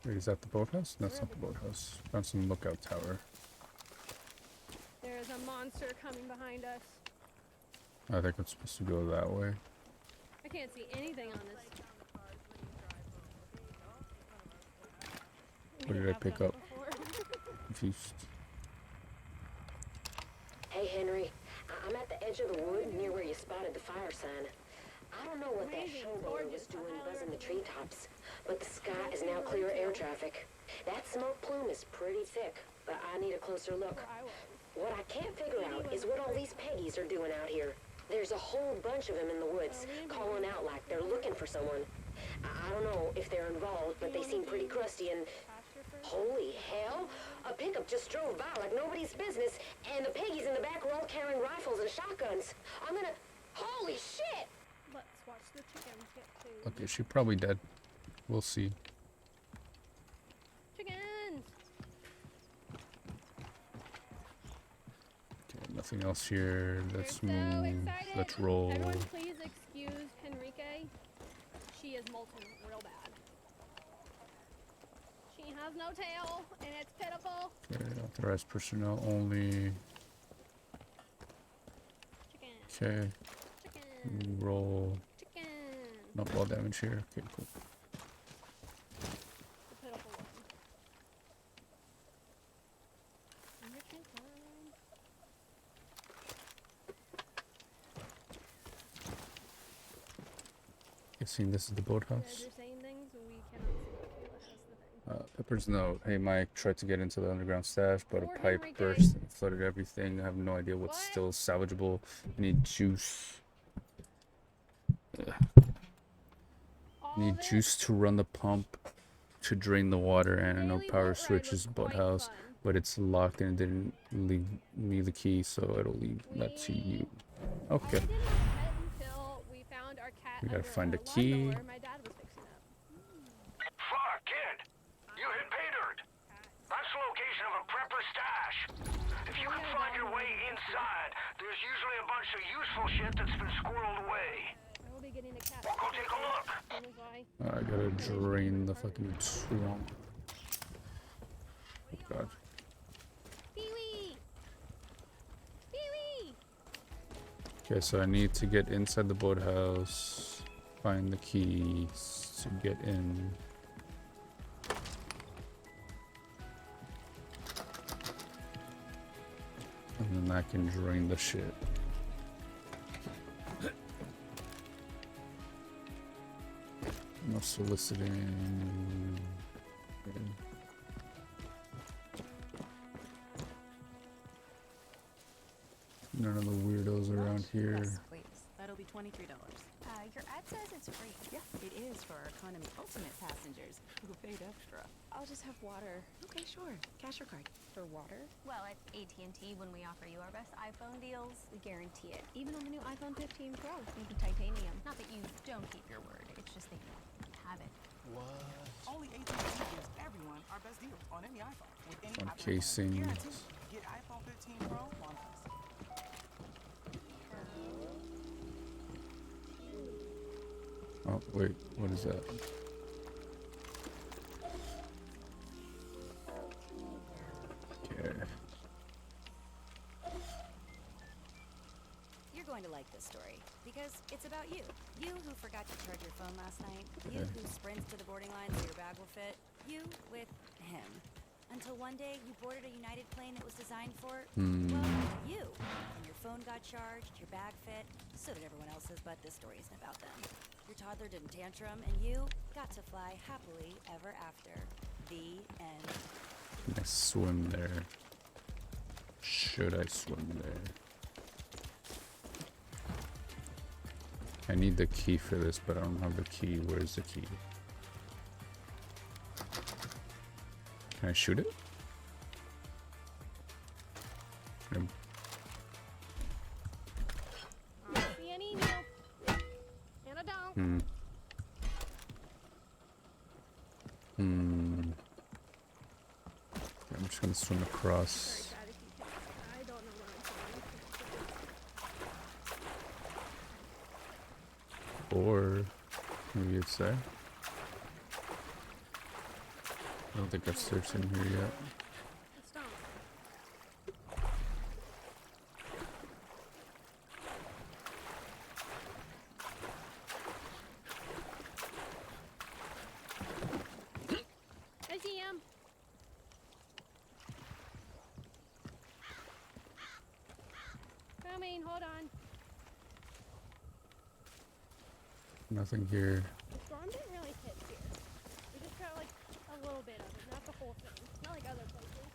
Speaker 2: Wait, is that the boathouse? No, that's not the boathouse. Found some lookout tower.
Speaker 10: There's a monster coming behind us.
Speaker 2: I think I'm supposed to go that way.
Speaker 10: I can't see anything on this.
Speaker 2: What did I pick up? Confused.
Speaker 3: Hey, Henry. I'm at the edge of the wood near where you spotted the fire sign. I don't know what that showboater was doing buzzing the treetops, but the sky is now clear of air traffic. That smoke plume is pretty thick, but I need a closer look. What I can't figure out is what all these Peggies are doing out here. There's a whole bunch of them in the woods, calling out like they're looking for someone. I don't know if they're involved, but they seem pretty crusty and... Holy hell! A pickup just drove by like nobody's business, and the Peggies in the back were all carrying rifles and shotguns. I'm gonna... Holy shit!
Speaker 10: Let's watch the chickens get food.
Speaker 2: Okay, she probably dead. We'll see.
Speaker 10: Chickens!
Speaker 2: Okay, nothing else here. Let's
Speaker 10: So
Speaker 2: move.
Speaker 10: excited.
Speaker 2: Let's roll.
Speaker 10: Everyone please excuse Henrique. She is molten real bad. She has no tail, and it's pitiful.
Speaker 2: Okay, authorized personnel only. Okay. Roll. Not ball damage here. Okay, cool.
Speaker 10: The pitiful one. Enrichment time.
Speaker 2: Guessing this is the boathouse.
Speaker 10: They're saying things and we cannot see. That's the thing.
Speaker 2: Pepper's note. Hey Mike, tried to get into the underground stash, but a
Speaker 10: Poor
Speaker 2: pipe
Speaker 10: Henrique.
Speaker 2: burst and flooded everything. I have no idea what's still salvageable. I need juice. Ugh. Need juice to run the pump to drain the water, and I know power switch is boathouse, but it's locked and it didn't leave me the key, so it'll leave that to you. Okay.
Speaker 10: Until we found our cat
Speaker 2: We gotta
Speaker 10: under
Speaker 2: find a
Speaker 10: lawnmower
Speaker 2: key.
Speaker 10: my dad was fixing up.
Speaker 16: Fuck, kid! You hit pay dirt! That's the location of a prepper stash. If you can find your way inside, there's usually a bunch of useful shit that's been squirreled away.
Speaker 10: I will be getting a cat.
Speaker 16: Go take a look.
Speaker 10: As soon as I
Speaker 2: I gotta drain the fucking swamp. Oh god.
Speaker 10: Pee-wee! Pee-wee!
Speaker 2: Okay, so I need to get inside the boathouse, find the keys to get in. And then I can drain the shit. No soliciting. Okay. None of the weirdos around here.
Speaker 14: Yes, please. That'll be $23.
Speaker 5: Your ad says it's free.
Speaker 14: Yeah, it is for our Economy Ultimate passengers who paid extra.
Speaker 5: I'll just have water.
Speaker 14: Okay, sure. Cash or card?
Speaker 5: For water? Well, at AT&T, when we offer you our best iPhone deals, we guarantee it. Even on the new iPhone 15 Pro, maybe titanium. Not that you don't keep your word, it's just that you have it.
Speaker 13: What? Only AT&T gives everyone our best deal on any iPhone. With any
Speaker 2: On
Speaker 13: iPhone
Speaker 2: casing.
Speaker 13: guarantee. Get iPhone 15 Pro on us.
Speaker 2: Oh, wait, what is that? Okay.
Speaker 14: You're going to like this story because it's about you. You who forgot to charge your phone last night. You
Speaker 2: Okay.
Speaker 14: who sprints to the boarding line so your bag will fit. You with him. Until one day you boarded a United plane that was designed for, well, you. And your phone got charged, your bag fit, so did everyone else's, but this story isn't about them. Your toddler didn't tantrum, and you got to fly happily ever after. The end.
Speaker 2: Can I swim there? Should I swim there? I need the key for this, but I don't have the key. Where's the key? Can I shoot it?
Speaker 10: don't see any no. And I don't.
Speaker 2: Okay, I'm just gonna swim across.
Speaker 10: I don't know where I'm
Speaker 2: Or maybe it's there. I don't think I've searched in here yet.
Speaker 10: It's not.
Speaker 2: Nothing here.
Speaker 10: The storm didn't really hit here. We just got like a little bit of it, not the whole thing. Not like other places.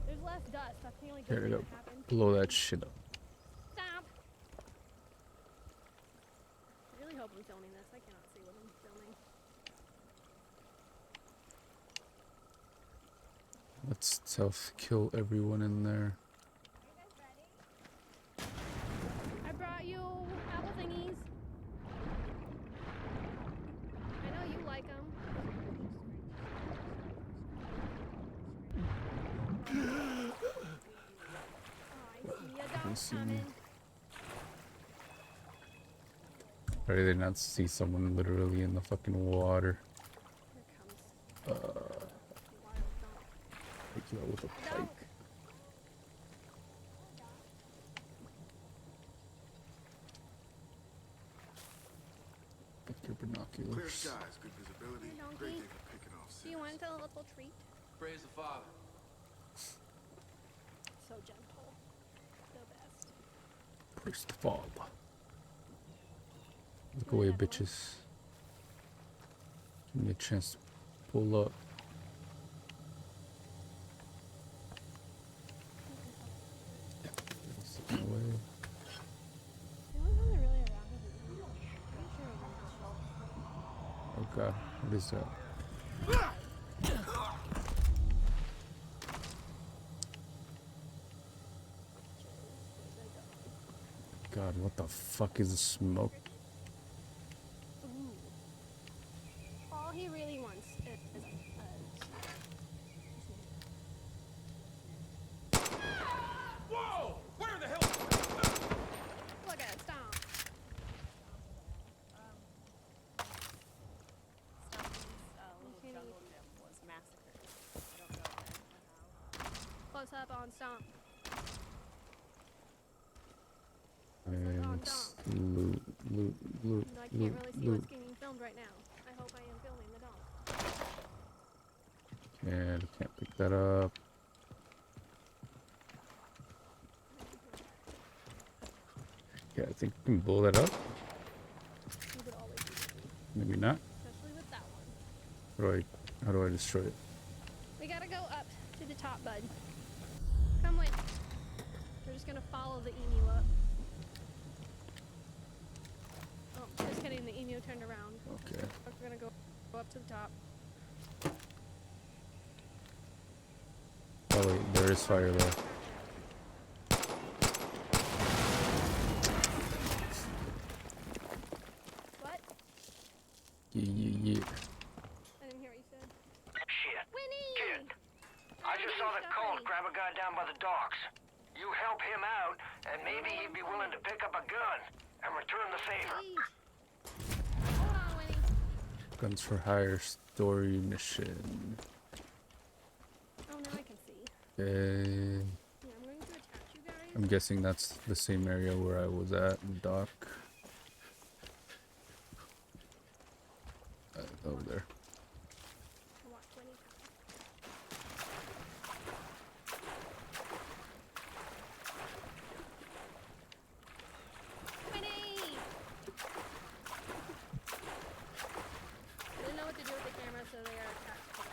Speaker 10: There's less dust. That's the only good
Speaker 2: Here we
Speaker 10: thing
Speaker 2: go.
Speaker 10: that happened.
Speaker 2: Blow that shit up.
Speaker 10: Stop! I really hope I'm filming this. I cannot see what I'm filming.
Speaker 2: Let's stealth kill everyone in there.
Speaker 10: I brought you apple thingies. I know you like them.
Speaker 2: I see. Or did they not see someone literally in the fucking water? Take you out with a pike. With your binoculars.
Speaker 4: Clear skies, good visibility.
Speaker 10: Donkey.
Speaker 4: Great day for picking off
Speaker 10: Do you want a little treat?
Speaker 6: Praise the Father.
Speaker 10: So gentle. The best.
Speaker 2: Praise the Father. Look away, bitches. Give me a chance to pull up. Away.
Speaker 10: The only one that really around is pretty sure
Speaker 2: Oh god, what is that? God, what the fuck is the smoke?
Speaker 10: all he really wants is
Speaker 9: Whoa! Where the hell?
Speaker 10: look at it, stomp.
Speaker 17: Little jungle gym was massacred. I don't know when or how.
Speaker 10: Close up on stomp.
Speaker 2: And loot, loot, loot,
Speaker 10: I can't
Speaker 2: loot,
Speaker 10: really see
Speaker 2: loot.
Speaker 10: what's getting filmed right now. I hope I am filming the dog.
Speaker 2: And I can't pick that up. Yeah, I think we can blow that up.
Speaker 10: You would always do that,
Speaker 2: Maybe not.
Speaker 10: especially with that one.
Speaker 2: How do I destroy it?
Speaker 10: We gotta go up to the top, bud. Come with. We're just gonna follow the emu up. Oh, just kidding. The emu turned around.
Speaker 2: Okay.
Speaker 10: We're gonna go up to the top.
Speaker 2: Oh wait, there is fire there.
Speaker 10: What?
Speaker 2: Yeah.
Speaker 10: I didn't hear what you said.
Speaker 16: Shit.
Speaker 10: Winnie!
Speaker 16: Kid, I just saw the cult grab a guy down by the docks. You help him out, and maybe he'd be willing to pick up a gun and return the favor.
Speaker 10: Hold on, Winnie.
Speaker 2: Guns for hire story mission.
Speaker 10: Oh, now I can see.
Speaker 2: Okay.
Speaker 10: Yeah, I'm going to attach you guys.
Speaker 2: I'm guessing that's the same area where I was at in dock. Over there.
Speaker 10: Watch Winnie. Winnie! I didn't know what to do with the camera, so they are attached to it.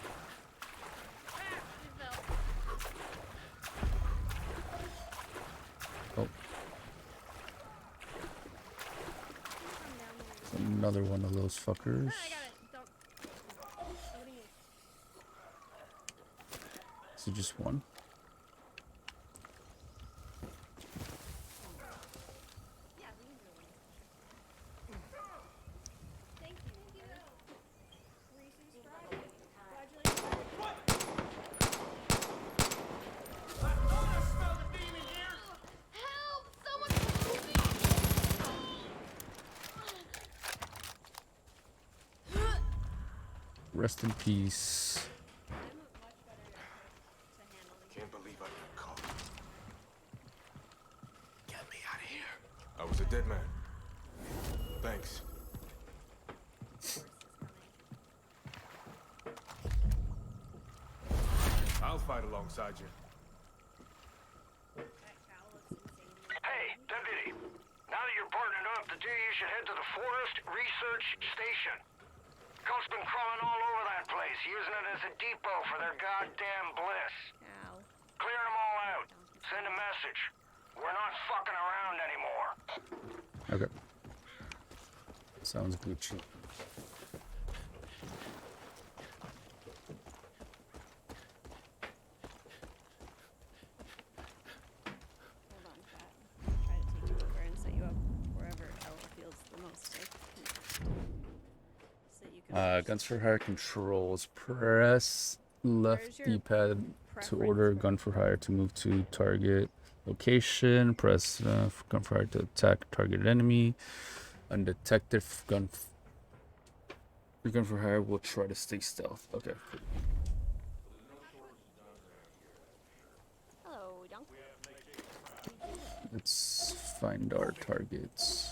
Speaker 10: Ah! She fell.
Speaker 2: Oh. It's another one of those fuckers.
Speaker 10: Ah, I got it. Don't. Nobody move.
Speaker 2: Is it just one?
Speaker 10: Thank you. Reese's Friday. Help! Someone help me!
Speaker 2: Rest in peace.
Speaker 4: Can't believe I got caught. Get me out of here. I was a dead man. Thanks. I'll fight alongside you.
Speaker 16: Hey, deputy. Now that you're partnered up, the two of you should head to the Forest Research Station. Cult's been crawling all over that place, using it as a depot for their goddamn bliss. Clear them all out. Send a message. We're not fucking around anymore.
Speaker 2: Okay. Sounds Gucci.
Speaker 17: Hold on, chat. Try to take you over and set you up wherever Ella feels the most safe. So you can
Speaker 2: Guns for hire controls. Press left D-pad to order gun for hire to move to target location. Press gun for hire to attack targeted enemy. Undetected gun for hire will try to stay stealth. Okay.
Speaker 17: Hello, Dunk.
Speaker 2: Let's find our targets.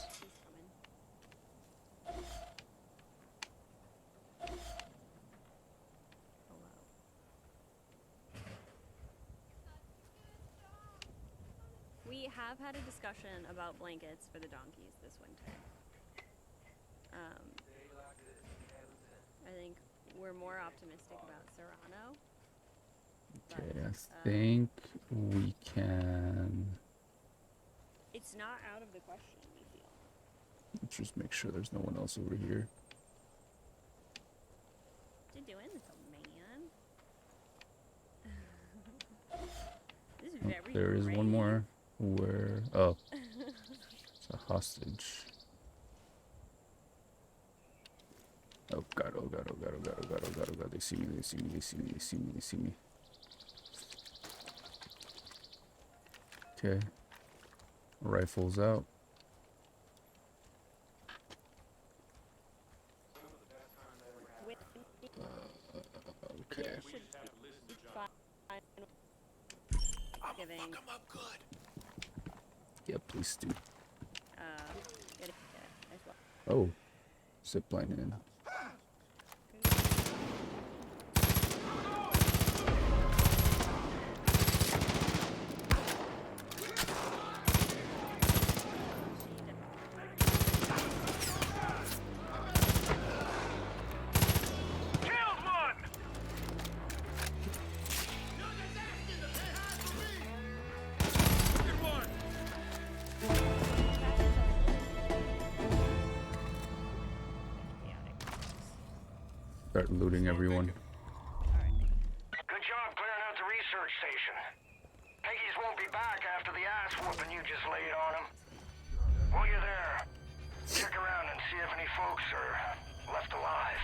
Speaker 17: We have had a discussion about blankets for the donkeys this winter. I think we're more optimistic about Serrano.
Speaker 2: Okay, I think we can.
Speaker 17: It's not out of the question, we feel.
Speaker 2: Let's just make sure there's no one else over here.
Speaker 17: What you doing, little man? This is
Speaker 2: Oh,
Speaker 17: very
Speaker 2: there is
Speaker 17: brave.
Speaker 2: one more. Where? Oh, it's a hostage. Oh god, oh god, oh god, oh god, oh god, oh god, oh god. They see me, they see me, they see me, they see me, they see me. Okay. Rifles out. Okay.
Speaker 17: Giving.
Speaker 2: Yeah, please do.
Speaker 17: Get it as well.
Speaker 2: Oh. Zipline in. Start looting everyone.
Speaker 16: Good job clearing out the research station. Peggy's won't be back after the ass whooping you just laid on him. While you're there, check around and see if any folks are left alive.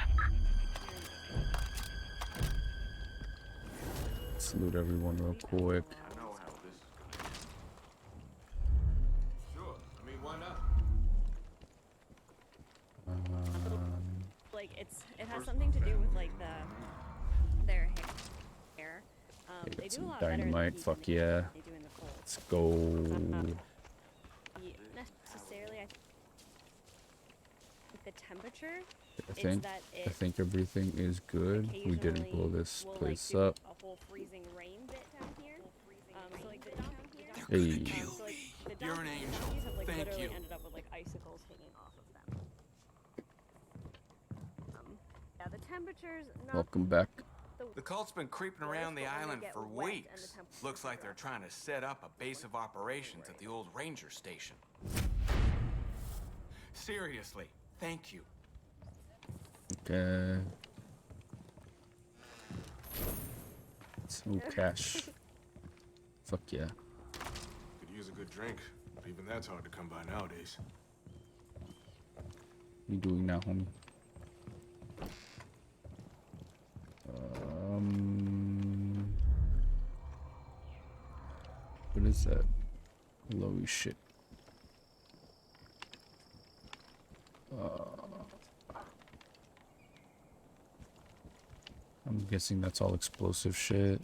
Speaker 2: Let's loot everyone real quick.
Speaker 4: Sure. I mean, why not?
Speaker 17: Like it has something to do with like their hair. They
Speaker 2: Get
Speaker 17: do a
Speaker 2: some
Speaker 17: lot better in the
Speaker 2: dynamite.
Speaker 17: heat
Speaker 2: Fuck
Speaker 17: than
Speaker 2: yeah.
Speaker 17: they do in the cold.
Speaker 2: Let's go.
Speaker 17: Necessarily, I think the temperature.
Speaker 2: I think everything is good. We didn't blow this place up.
Speaker 17: A whole freezing rain bit down here. So like the down here.
Speaker 2: Hey.
Speaker 17: So like the
Speaker 11: You're an
Speaker 17: donkeys
Speaker 11: angel.
Speaker 17: have like
Speaker 11: Thank
Speaker 17: literally
Speaker 11: you.
Speaker 17: ended up with like icicles hanging off of them. Yeah, the temperatures not.
Speaker 2: Welcome back.
Speaker 11: The cult's been creeping around the island for weeks. Looks like they're trying to set up a base of operations at the old ranger station. Seriously, thank you.
Speaker 2: Okay. Some cash. Fuck yeah.
Speaker 4: Could use a good drink, but even that's hard to come by nowadays.
Speaker 2: What you doing now, homie? What is that? Lowy shit. I'm guessing that's all explosive shit.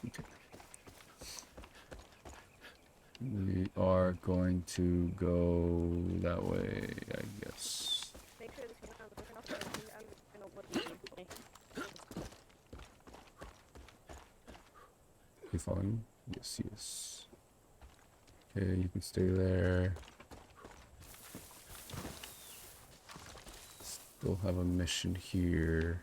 Speaker 2: Okay. We are going to go that way, I guess.
Speaker 17: Make sure this is not looking up there. I don't know what
Speaker 2: You following me? Yes, yes. Okay, you can stay there. Still have a mission here.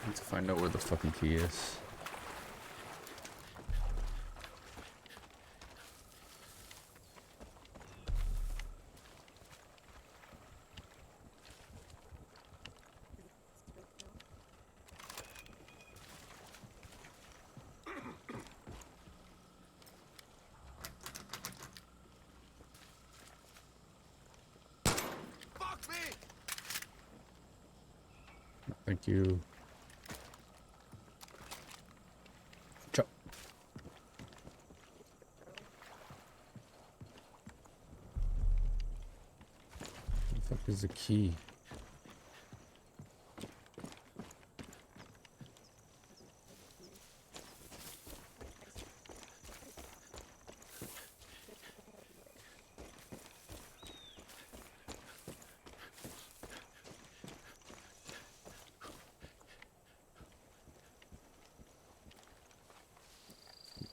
Speaker 2: I need to find out where the fucking key is. Thank you. Chop. What the fuck is the key?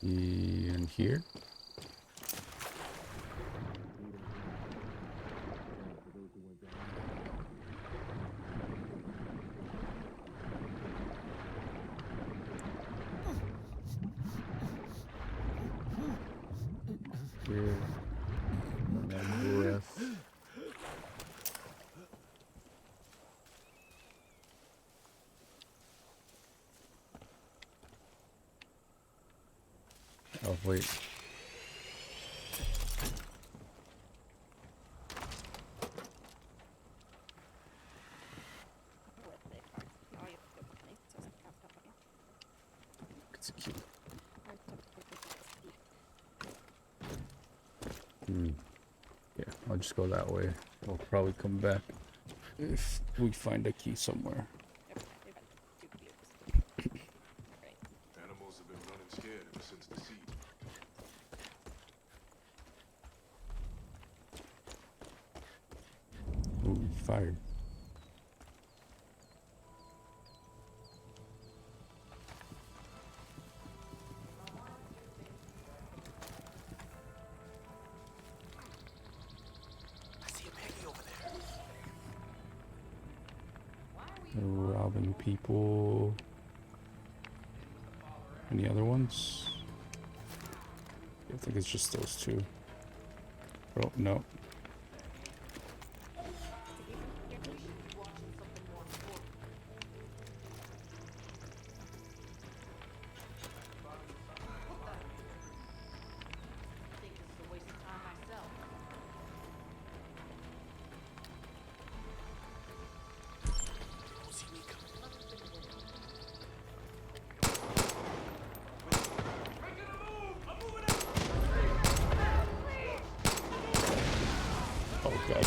Speaker 2: In here? Here. And then breath. Oh, wait. It's a key. Yeah, I'll just go that way. We'll probably come back if we find a key somewhere.
Speaker 4: Animals have been running scared ever since the siege.
Speaker 2: Ooh, fire.
Speaker 12: I see a Peggy over there.
Speaker 2: Robbing people. Any other ones? I think it's just those two. Oh, no. Oh god.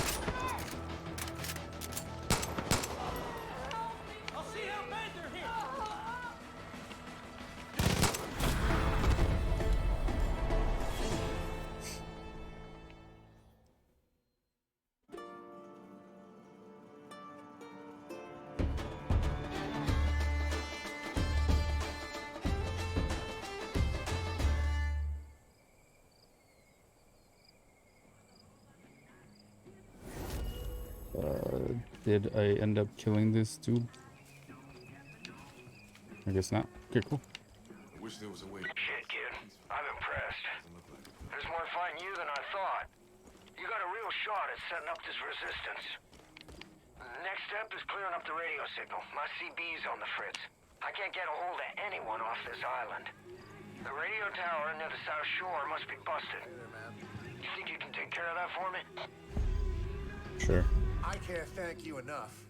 Speaker 2: Did I end up killing this dude? I guess not. Okay, cool.
Speaker 4: I wish there was a way.
Speaker 16: Shit, kid. I'm impressed. There's more fighting you than I thought. You got a real shot at setting up this resistance. Next step is clearing up the radio signal. My CB's on the fritz. I can't get a hold of anyone off this island. The radio tower near the South Shore must be busted. You think you can take care of that for me?
Speaker 2: Sure.
Speaker 21: I can't thank you enough.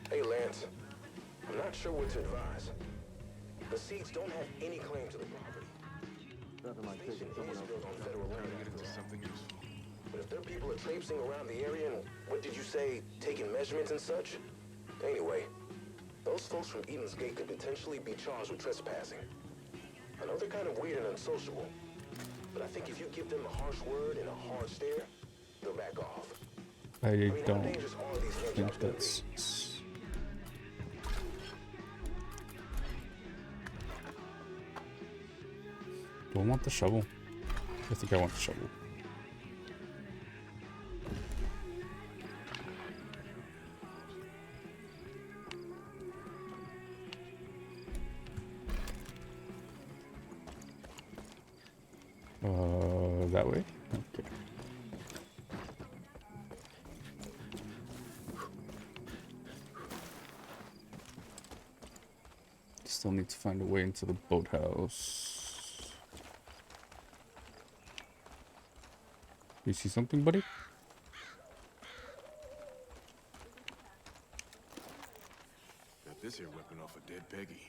Speaker 15: Hey, Lance. I'm not sure what to advise. The Seeds don't have any claim to the property.
Speaker 4: Nothing like taking someone else
Speaker 15: built on federal land
Speaker 4: to get into something useful.
Speaker 15: But if their people are traipsing around the area and, what did you say, taking measurements and such? Anyway, those folks from Eden's Gate could potentially be charged with trespassing. I know they're kind of weird and unsociable, but I think if you give them a harsh word and a hard stare, they'll back off.
Speaker 2: I don't think that's... Do I want the shovel? I think I want the shovel. That way? Okay. Still need to find a way into the boathouse. You see something, buddy?
Speaker 4: Got this here weapon off a dead Peggy.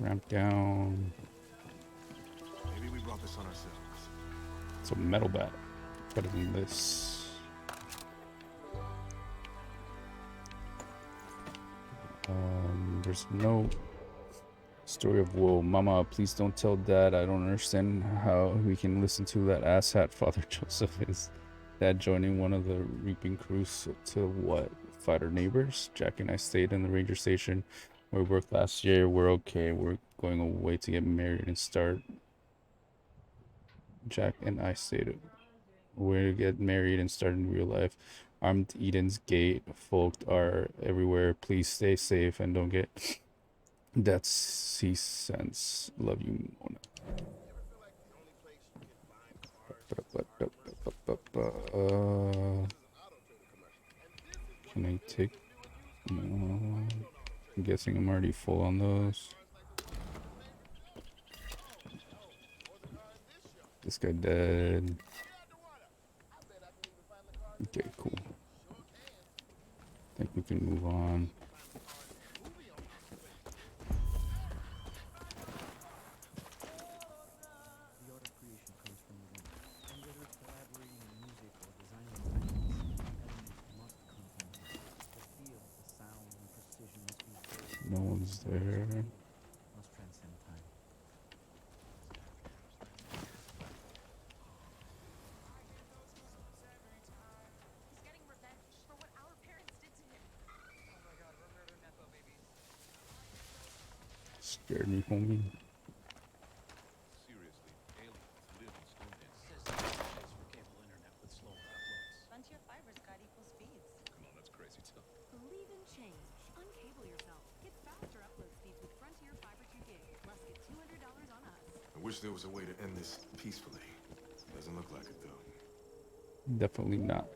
Speaker 2: Ramp down.
Speaker 4: Maybe we brought this on ourselves.
Speaker 2: It's a metal bat. Better than this. There's no story of woe. Mama, please don't tell Dad. I don't understand how we can listen to that asshat Father Joseph is. Dad joining one of the reaping crews to what? Fight our neighbors? Jack and I stayed in the ranger station where we worked last year. We're okay. We're going away to get married and start. Jack and I stayed. We're to get married and start in real life. Armed Eden's Gate. Folk are everywhere. Please stay safe and don't get that C-sense. Love you, Mona. Can I take? No. I'm guessing I'm already full on those. This guy dead. Okay, cool. I think we can move on. No one's there. Scared me, homie.
Speaker 14: Frontier Fiber's got equal speeds.
Speaker 4: Come on, that's crazy stuff.
Speaker 14: Believe in change. Uncable yourself. Get faster upload speeds with Frontier Fiber 2 gig. Plus get $200 on us.
Speaker 4: I wish there was a way to end this peacefully. Doesn't look like it, though.
Speaker 2: Definitely not.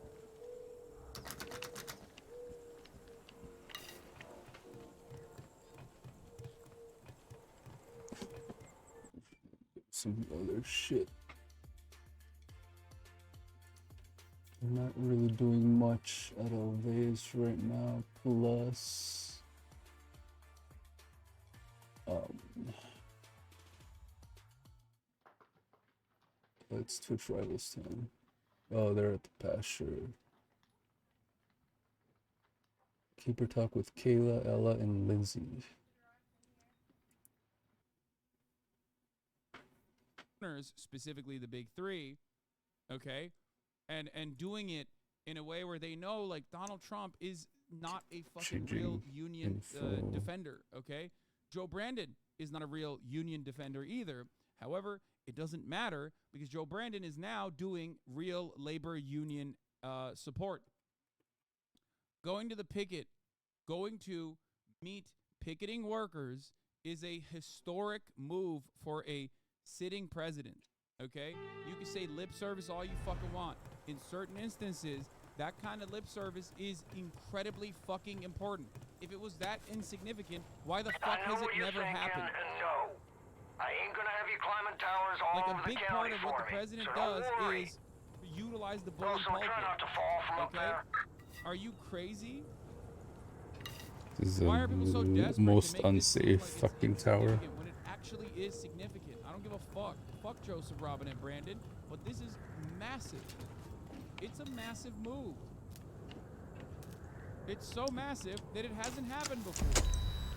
Speaker 2: Some other shit. We're not really doing much at Alves right now, plus let's Twitch Rivals Town. Oh, they're at the pasture. Keeper talk with Kayla, Ella, and Lindsay.
Speaker 8: Specifically the big three, okay, and doing it in a way where they know like Donald Trump is not a fucking real union defender, okay? Joe Brandon is not a real union defender either. However, it doesn't matter because Joe Brandon is now doing real labor union support. Going to the picket, going to meet picketing workers is a historic move for a sitting president, okay? You can say lip service all you fucking want. In certain instances, that kind of lip service is incredibly fucking important. If it was that insignificant, why the fuck has it never happened?
Speaker 16: I ain't gonna have you climbing towers all
Speaker 8: Like
Speaker 16: over
Speaker 8: a
Speaker 16: the
Speaker 8: big
Speaker 16: county
Speaker 8: part of
Speaker 16: for
Speaker 8: what the
Speaker 16: me,
Speaker 8: president
Speaker 16: so
Speaker 8: does
Speaker 16: don't worry.
Speaker 8: is utilize the bully
Speaker 16: Also, try not to fall from up
Speaker 8: okay?
Speaker 16: there.
Speaker 8: Are you crazy?
Speaker 2: This is
Speaker 8: Why are people so
Speaker 2: the
Speaker 8: desperate to
Speaker 2: most
Speaker 8: make this seem
Speaker 2: unsafe
Speaker 8: like it's
Speaker 2: fucking tower.
Speaker 8: insignificant when it actually is significant? I don't give a fuck. Fuck Joseph, Robin, and Brandon, but this is massive. It's a massive move. It's so massive that it hasn't happened before.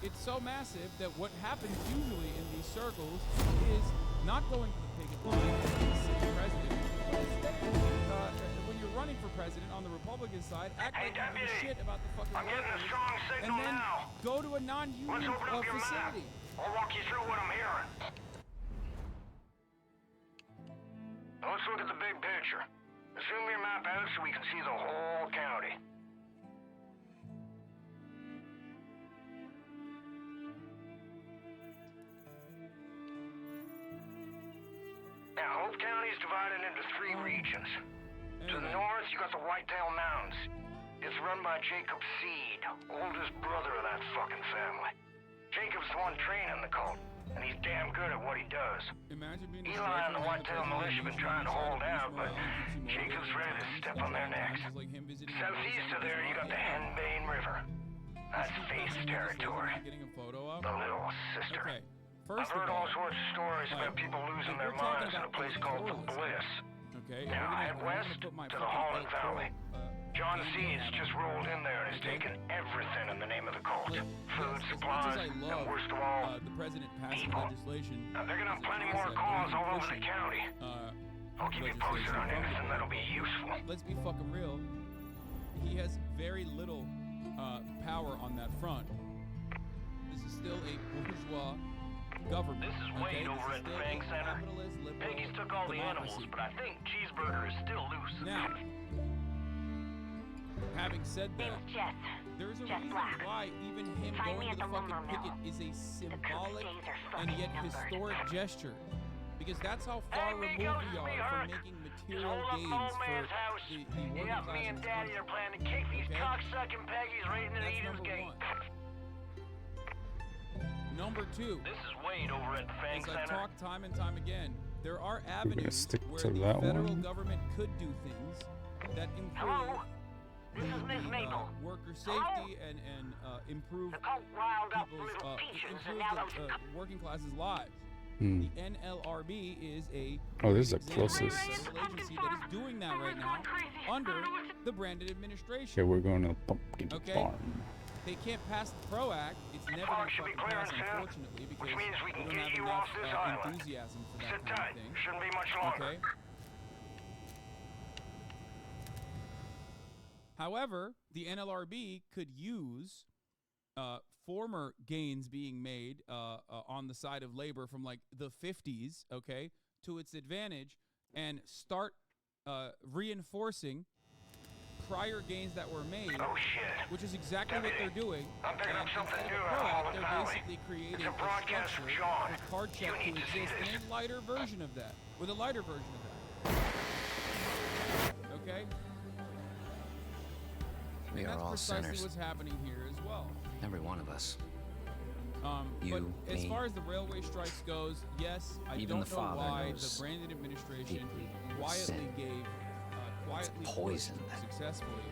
Speaker 8: It's so massive that what happens usually in these circles is not going to the picket line as the city president, but instead, when you're running for president on the Republican side, act like you give a shit about the fucking
Speaker 16: I'm getting a
Speaker 8: workers,
Speaker 16: strong signal
Speaker 8: and then
Speaker 16: now.
Speaker 8: go to a non-union
Speaker 16: Let's open up your map.
Speaker 8: facility.
Speaker 16: I'll walk you through what I'm hearing. Now let's look at the big picture. Zoom your map out so we can see the whole county. Now, Hope County is divided into 3 regions. To the north, you got the Whitetail Mountains. It's run by Jacob Seed, oldest brother of that fucking family. Jacob's the one training the cult, and he's damn good at what he does.
Speaker 8: Imagine being
Speaker 16: Eli and the Whitetail Militia been trying to hold out, but Jacob's ready to step on their necks. Southeast of there, you got the Henbane River. That's Faith's territory. The little sister. I've heard all sorts of stories about people losing their minds in a place called the Bliss. Now head west to the Holland Valley. John Seeds just rolled in there and has taken everything in the name of the cult. Food, supplies, and worst of all,
Speaker 8: the president passed
Speaker 16: people.
Speaker 8: legislation.
Speaker 16: Now they're gonna have plenty more calls all over the county. I'll keep you posted on anything that'll be useful.
Speaker 8: Let's be fucking real. He has very little power on that front. This is still a bourgeois government.
Speaker 16: This is Wade over at the Fang Center. Peggy's took all the animals, but I think Cheeseburger is still loose.
Speaker 8: Now, having said that, there's a reason why even him going to the fucking picket is a symbolic and yet historic gesture. Because that's how far removed we are from making material gains for the working class.
Speaker 16: Me and Daddy are planning to kick these cocksucking Peggies right into the Eden's Gate.
Speaker 8: Number 2,
Speaker 16: this is Wade over at the Fang
Speaker 8: as
Speaker 16: Center.
Speaker 8: I've talked time and time again, there are
Speaker 2: We're gonna
Speaker 8: avenues
Speaker 2: stick
Speaker 8: where
Speaker 2: to
Speaker 8: the
Speaker 2: that
Speaker 8: federal
Speaker 2: one.
Speaker 8: government could do things that improve
Speaker 16: Hello? This is Miss Maple.
Speaker 8: worker safety and improve people's improve the working class's lives.
Speaker 2: Hmm.
Speaker 8: The NLRB is a
Speaker 2: Oh, this is the
Speaker 8: example of a
Speaker 2: closest.
Speaker 8: federal agency that is doing that right now under the Brandon administration.
Speaker 2: Okay, we're going to Pumpkin
Speaker 8: Okay.
Speaker 2: Farm.
Speaker 8: They can't pass the PRO Act. It's never going to fucking pass, unfortunately, because
Speaker 16: which means we can
Speaker 8: don't
Speaker 16: get
Speaker 8: have
Speaker 16: you
Speaker 8: enough
Speaker 16: off this island.
Speaker 8: enthusiasm for that
Speaker 16: Sit
Speaker 8: kind
Speaker 16: tight.
Speaker 8: of thing.
Speaker 16: Shouldn't be much longer.
Speaker 8: Okay. However, the NLRB could use former gains being made on the side of labor from like the 50s, okay, to its advantage and start reinforcing prior gains that were made, which is exactly what they're doing.
Speaker 16: I'm picking up
Speaker 8: And
Speaker 16: something
Speaker 8: instead
Speaker 16: new
Speaker 8: of
Speaker 16: in
Speaker 8: a PRO Act,
Speaker 16: Holland
Speaker 8: they're
Speaker 16: Valley.
Speaker 8: basically creating
Speaker 16: It's a broadcast from
Speaker 8: structure
Speaker 16: John.
Speaker 8: with card check
Speaker 16: You
Speaker 8: to
Speaker 16: need to see
Speaker 8: exist
Speaker 16: this.
Speaker 8: in a lighter version of that, with a lighter version of that. Okay?
Speaker 7: We
Speaker 8: And
Speaker 7: are
Speaker 8: that's
Speaker 7: all
Speaker 8: precisely
Speaker 7: sinners.
Speaker 8: what's happening here as well.
Speaker 7: Every one of us.
Speaker 8: But
Speaker 7: You,
Speaker 8: as
Speaker 7: me.
Speaker 8: far as the railway strikes goes, yes, I
Speaker 7: Even
Speaker 8: don't
Speaker 7: the
Speaker 8: know
Speaker 7: Father
Speaker 8: why
Speaker 7: knows
Speaker 8: the Brandon administration
Speaker 7: deeply
Speaker 8: quietly
Speaker 7: sin.
Speaker 8: gave, quietly
Speaker 7: poison
Speaker 8: pushed
Speaker 7: that
Speaker 8: successfully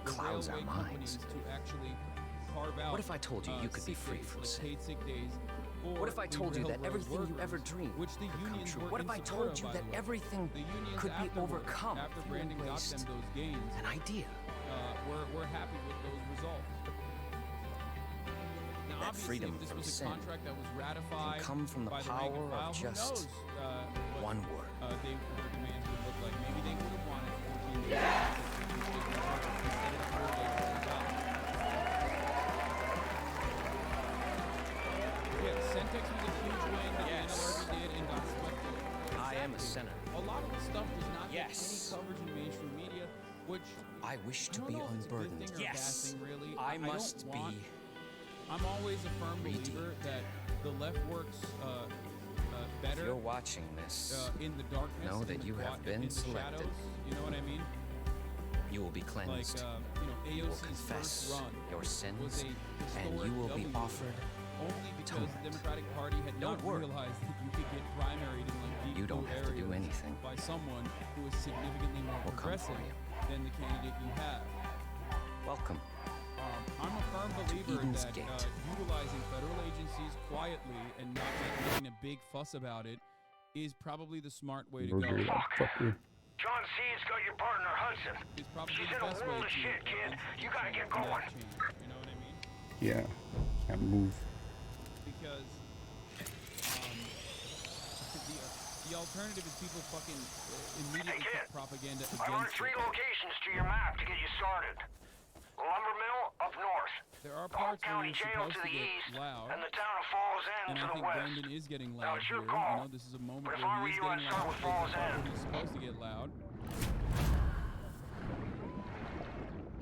Speaker 8: the
Speaker 7: clouds our
Speaker 8: railway companies
Speaker 7: minds.
Speaker 8: to actually carve out.
Speaker 7: What if I told you you could be
Speaker 8: sick
Speaker 7: free
Speaker 8: days,
Speaker 7: from
Speaker 8: like
Speaker 7: sin?
Speaker 8: paid sick days for
Speaker 7: What if I
Speaker 8: the
Speaker 7: told you that
Speaker 8: railroad
Speaker 7: everything you
Speaker 8: workers,
Speaker 7: ever dreamed
Speaker 8: which the
Speaker 7: could come
Speaker 8: unions
Speaker 7: true?
Speaker 8: were
Speaker 7: What if
Speaker 8: in
Speaker 7: I
Speaker 8: support
Speaker 7: told
Speaker 8: of,
Speaker 7: you
Speaker 8: by
Speaker 7: that
Speaker 8: the way?
Speaker 7: everything
Speaker 8: The unions
Speaker 7: could be
Speaker 8: afterward,
Speaker 7: overcome
Speaker 8: after
Speaker 7: if you
Speaker 8: Brandon got
Speaker 7: embraced
Speaker 8: them those gains?
Speaker 7: an idea?
Speaker 8: We're happy with those results. Now,
Speaker 7: That
Speaker 8: obviously,
Speaker 7: freedom
Speaker 8: if this
Speaker 7: from
Speaker 8: was a
Speaker 7: sin
Speaker 8: contract that was ratified
Speaker 7: can come from the
Speaker 8: by
Speaker 7: power
Speaker 8: rank and file,
Speaker 7: of
Speaker 8: who
Speaker 7: just
Speaker 8: knows, what,
Speaker 7: one word.
Speaker 8: their demands would look like. Maybe they would have wanted 14 days. Instead of 4 days for the job. Yeah, Centex was a huge win that
Speaker 7: Yes.
Speaker 8: the NLRB did and got swept over.
Speaker 7: I am a
Speaker 8: Exactly.
Speaker 7: sinner.
Speaker 8: A lot of the stuff does not get
Speaker 7: Yes.
Speaker 8: any coverage in mainstream media, which
Speaker 7: I wish to
Speaker 8: I don't
Speaker 7: be
Speaker 8: know if it's a good
Speaker 7: unburdened.
Speaker 8: thing or a bad
Speaker 7: Yes.
Speaker 8: thing, really.
Speaker 7: I
Speaker 8: don't
Speaker 7: must
Speaker 8: want-
Speaker 7: be.
Speaker 8: I'm always a firm believer that the left works
Speaker 7: If
Speaker 8: better
Speaker 7: you're watching this,
Speaker 8: in the darkness.
Speaker 7: know
Speaker 8: in
Speaker 7: that
Speaker 8: the
Speaker 7: you have
Speaker 8: quiet-
Speaker 7: been
Speaker 8: in the
Speaker 7: selected.
Speaker 8: shadows, you know what I mean?
Speaker 7: you will be
Speaker 8: Like
Speaker 7: cleansed.
Speaker 8: you know,
Speaker 7: you will
Speaker 8: AOC's
Speaker 7: confess
Speaker 8: first run
Speaker 7: your
Speaker 8: was
Speaker 7: sins,
Speaker 8: a
Speaker 7: and
Speaker 8: historic
Speaker 7: you will be
Speaker 8: W
Speaker 7: offered
Speaker 8: only because
Speaker 7: atonement.
Speaker 8: the Democratic Party had
Speaker 7: Don't
Speaker 8: not
Speaker 7: worry.
Speaker 8: realized that you to get primaried in like deep
Speaker 7: You don't
Speaker 8: blue
Speaker 7: have to do
Speaker 8: areas
Speaker 7: anything.
Speaker 8: by someone who is significantly more
Speaker 7: We'll come for
Speaker 8: progressive
Speaker 7: you.
Speaker 8: than the candidate you have.
Speaker 7: Welcome.
Speaker 8: I'm a firm believer
Speaker 7: Eden's
Speaker 8: that
Speaker 7: Gate.
Speaker 8: utilizing federal agencies quietly and not like, making a big fuss about it is probably the smart way to go.
Speaker 2: Murder that fucker.
Speaker 16: John C's got your partner, Hudson.
Speaker 8: It's probably
Speaker 16: She's
Speaker 8: the
Speaker 16: in a
Speaker 8: best way
Speaker 16: world of
Speaker 8: to
Speaker 16: shit, kid. You gotta get going.
Speaker 8: You know what I mean?
Speaker 2: Yeah. Can't move.
Speaker 8: Because the alternative is people fucking immediately put propaganda
Speaker 16: I marked
Speaker 8: against
Speaker 16: 3
Speaker 8: it.
Speaker 16: locations to your map to get you started. Lumber Mill up north.
Speaker 8: There are
Speaker 16: the Hope
Speaker 8: parts where
Speaker 16: County
Speaker 8: you're
Speaker 16: Jail
Speaker 8: supposed
Speaker 16: to
Speaker 8: to
Speaker 16: the
Speaker 8: get
Speaker 16: east,
Speaker 8: loud,
Speaker 16: and the town of Falls End
Speaker 8: and
Speaker 16: to
Speaker 8: I
Speaker 16: the
Speaker 8: think
Speaker 16: west.
Speaker 8: Brendan is getting
Speaker 16: Now
Speaker 8: loud
Speaker 16: it's
Speaker 8: here.
Speaker 16: your call.
Speaker 8: You know, this is a moment
Speaker 16: But if
Speaker 8: where
Speaker 16: I were
Speaker 8: he is
Speaker 16: you, I'd
Speaker 8: getting
Speaker 16: start
Speaker 8: loud.
Speaker 16: with
Speaker 8: There's a
Speaker 16: Falls
Speaker 8: part
Speaker 16: End.
Speaker 8: where he's supposed to get loud.